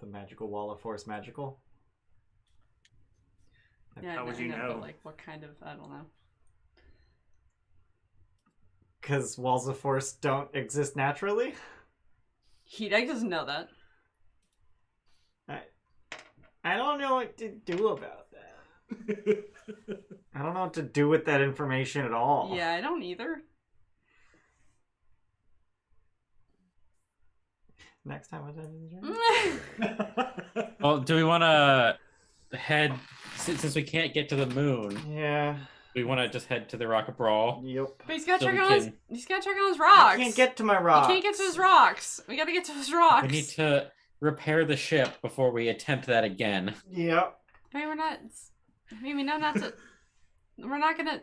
Speaker 3: magical wall of force magical?
Speaker 2: Yeah,
Speaker 1: How would you know?
Speaker 2: But, like, what kind of... I don't know.
Speaker 3: Because walls of force don't exist naturally?
Speaker 2: Hideg doesn't know that.
Speaker 3: I don't know what to do about that. I don't know what to do with that information at all.
Speaker 2: Yeah, I don't either.
Speaker 3: Next time with Dungeons and Dragons.
Speaker 4: Well, do we want to head since we can't get to the moon?
Speaker 3: Yeah.
Speaker 4: We want to just head to the Rocket Brawl.
Speaker 3: Yep.
Speaker 2: But he's got to
Speaker 4: So
Speaker 2: check
Speaker 4: we
Speaker 2: on his.
Speaker 4: can-
Speaker 2: He's got to check on his rocks.
Speaker 3: I can't get to my rocks.
Speaker 2: He can't get to his rocks. We got to get to his rocks.
Speaker 4: We need to repair the ship before we attempt that again.
Speaker 3: Yep.
Speaker 2: I mean, we're not. I mean, we know not to. We're not gonna.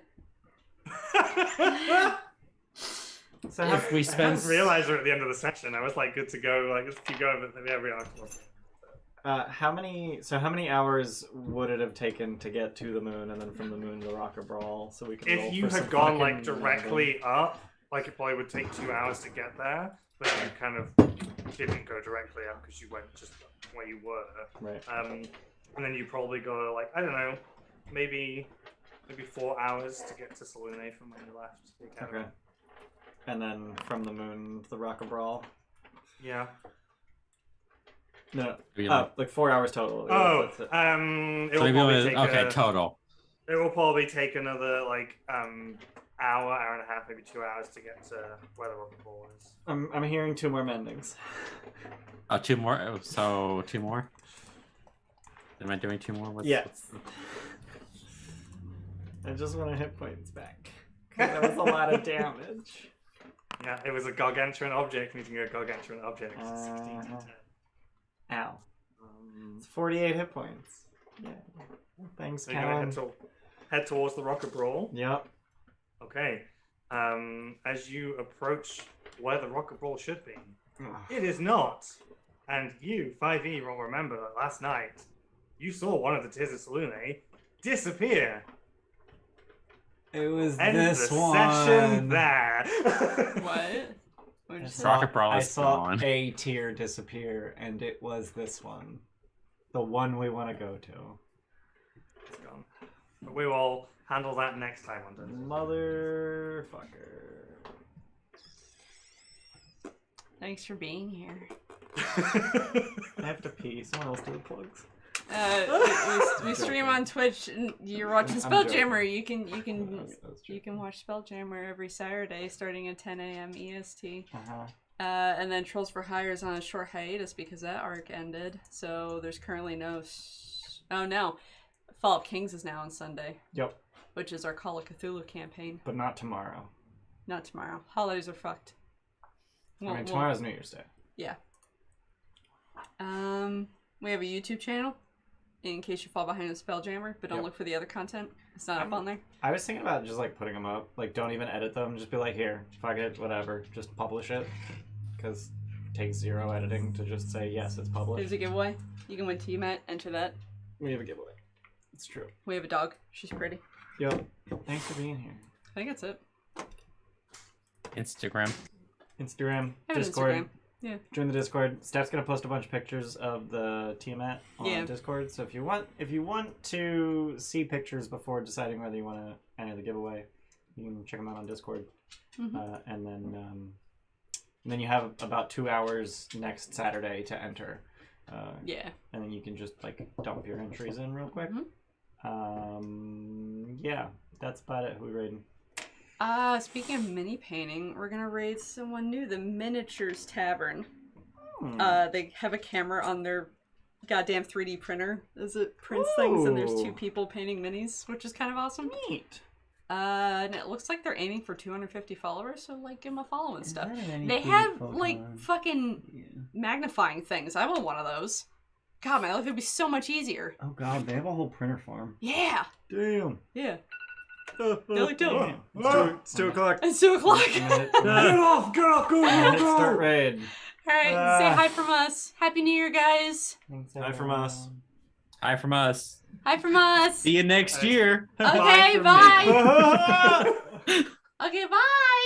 Speaker 3: So
Speaker 4: If we
Speaker 1: I
Speaker 4: spend
Speaker 1: hadn't realized we're at the end of the session. I was like, good to go. Like, let's keep going. But maybe every hour.
Speaker 3: how many hours would it have taken to get to the moon and then from the moon to the Rocket Brawl so we can roll
Speaker 1: If you
Speaker 3: for
Speaker 1: had
Speaker 3: some
Speaker 1: gone
Speaker 3: fucking
Speaker 1: like directly up, like it probably would take 2 hours to get there. But you kind of didn't go directly up because you went just where you were.
Speaker 3: Right.
Speaker 1: And then you probably go like, I don't know, maybe 4 hours to get to Salune from when you left the academy.
Speaker 3: Okay. And then from the moon to the Rocket Brawl.
Speaker 1: Yeah.
Speaker 3: No.
Speaker 4: We
Speaker 3: Like 4 hours total.
Speaker 1: Oh,
Speaker 3: That's it.
Speaker 1: it
Speaker 4: So
Speaker 1: will
Speaker 4: maybe
Speaker 1: probably
Speaker 4: we'll-
Speaker 1: take
Speaker 4: okay, total.
Speaker 1: It will probably take another like hour and a half, maybe 2 hours to get to where the rocket ball is.
Speaker 3: I'm hearing 2 more mendings.
Speaker 4: Oh, 2 more. Oh, so 2 more. Am I doing 2 more?
Speaker 3: Yes. I just want to hit points back. 'Cause that was a lot of damage.
Speaker 1: Yeah, it was a gargantuan object meeting a gargantuan object. 16 to 10.
Speaker 3: Ow. It's 48 hit points. Yeah. Thanks,
Speaker 1: So you're gonna
Speaker 3: Callan.
Speaker 1: head towards the rocket brawl.
Speaker 3: Yep.
Speaker 1: Okay. As you approach where the rocket brawl should be,
Speaker 3: Ugh.
Speaker 1: it is not. And you, 5e, will remember that last night you saw one of the Tears of Salune disappear.
Speaker 3: It was
Speaker 1: End
Speaker 3: this
Speaker 1: the
Speaker 3: one.
Speaker 1: session there.
Speaker 2: What? What'd you
Speaker 3: I
Speaker 2: say?
Speaker 3: saw,
Speaker 4: Rocket Brawl
Speaker 3: I
Speaker 4: is
Speaker 3: saw
Speaker 4: gone.
Speaker 3: a tier disappear, and it was this one. The one we want to go to.
Speaker 1: It's gone. But we will handle that next time on Dungeons.
Speaker 3: Motherfucker.
Speaker 2: Thanks for being here.
Speaker 3: I have to pee. Someone else do the plugs.
Speaker 2: We stream on Twitch. And you're watching
Speaker 3: I'm
Speaker 2: Spelljammer.
Speaker 3: joking.
Speaker 2: You can
Speaker 3: That's
Speaker 2: you can watch Spelljammer every Saturday starting at 10 a.m. EST.
Speaker 3: Uh-huh.
Speaker 2: And then Trolls for Hire is on a short hiatus because that arc ended. So there's currently no. Oh no, Fall of Kings is now on Sunday,
Speaker 3: Yep.
Speaker 2: which is our Call of Cthulhu campaign.
Speaker 3: But not tomorrow.
Speaker 2: Not tomorrow. Holidays are fucked.
Speaker 3: I mean, tomorrow's New Year's Day.
Speaker 2: Yeah. We have a YouTube channel. in case you fall behind in Spelljammer, but don't
Speaker 3: Yep.
Speaker 2: look for the other content. It's not up on there.
Speaker 3: I was thinking about just like putting them up. Like, don't even edit them. Just be like, here, fuck it, whatever. Just publish it. Because it takes 0 editing to just say, yes, it's published.
Speaker 2: There's a giveaway. You can win TMAT. Enter that.
Speaker 3: We have a giveaway. It's true.
Speaker 2: We have a dog. She's pretty.
Speaker 3: Yo, thanks for being here.
Speaker 2: I think that's it.
Speaker 4: Instagram.
Speaker 3: Instagram,
Speaker 2: I have an
Speaker 3: Discord.
Speaker 2: Instagram. Yeah.
Speaker 3: Join the Discord. Steph's gonna post a bunch of pictures of the Tiamat on
Speaker 2: Yeah.
Speaker 3: Discord. So if you want to see pictures before deciding whether you want to enter the giveaway, you can check them out on Discord.
Speaker 2: Mhm.
Speaker 3: And then you have about 2 hours next Saturday to enter.
Speaker 2: Yeah.
Speaker 3: And then you can just like dump your entries in real quick. Yeah, that's about it. Who we raiding?
Speaker 2: Speaking of mini painting, we're gonna raid someone new, the Miniatures Tavern. They have a camera on their goddamn 3D printer as it prints things, and there's 2 people painting minis, which is kind of awesome.
Speaker 3: Neat.
Speaker 2: And it looks like they're aiming for 250 followers, so like give them a follow and stuff.
Speaker 3: Any
Speaker 2: They
Speaker 3: cool
Speaker 2: have
Speaker 3: photo
Speaker 2: like
Speaker 3: on?
Speaker 2: fucking magnifying things. I want one of those. God, my life would be so much easier.
Speaker 3: Oh god, they have a whole printer farm.
Speaker 2: Yeah.
Speaker 3: Damn.
Speaker 2: Yeah. They look dope.
Speaker 3: It's 2 o'clock.
Speaker 2: It's 2 o'clock.
Speaker 1: Get off!
Speaker 3: Hit start raid.
Speaker 2: Alright, say hi from us. Happy New Year, guys.
Speaker 5: Hi from us.
Speaker 4: Hi from us.
Speaker 2: Hi from us.
Speaker 4: See you next year.
Speaker 2: Okay,
Speaker 1: from
Speaker 2: bye. Okay, bye.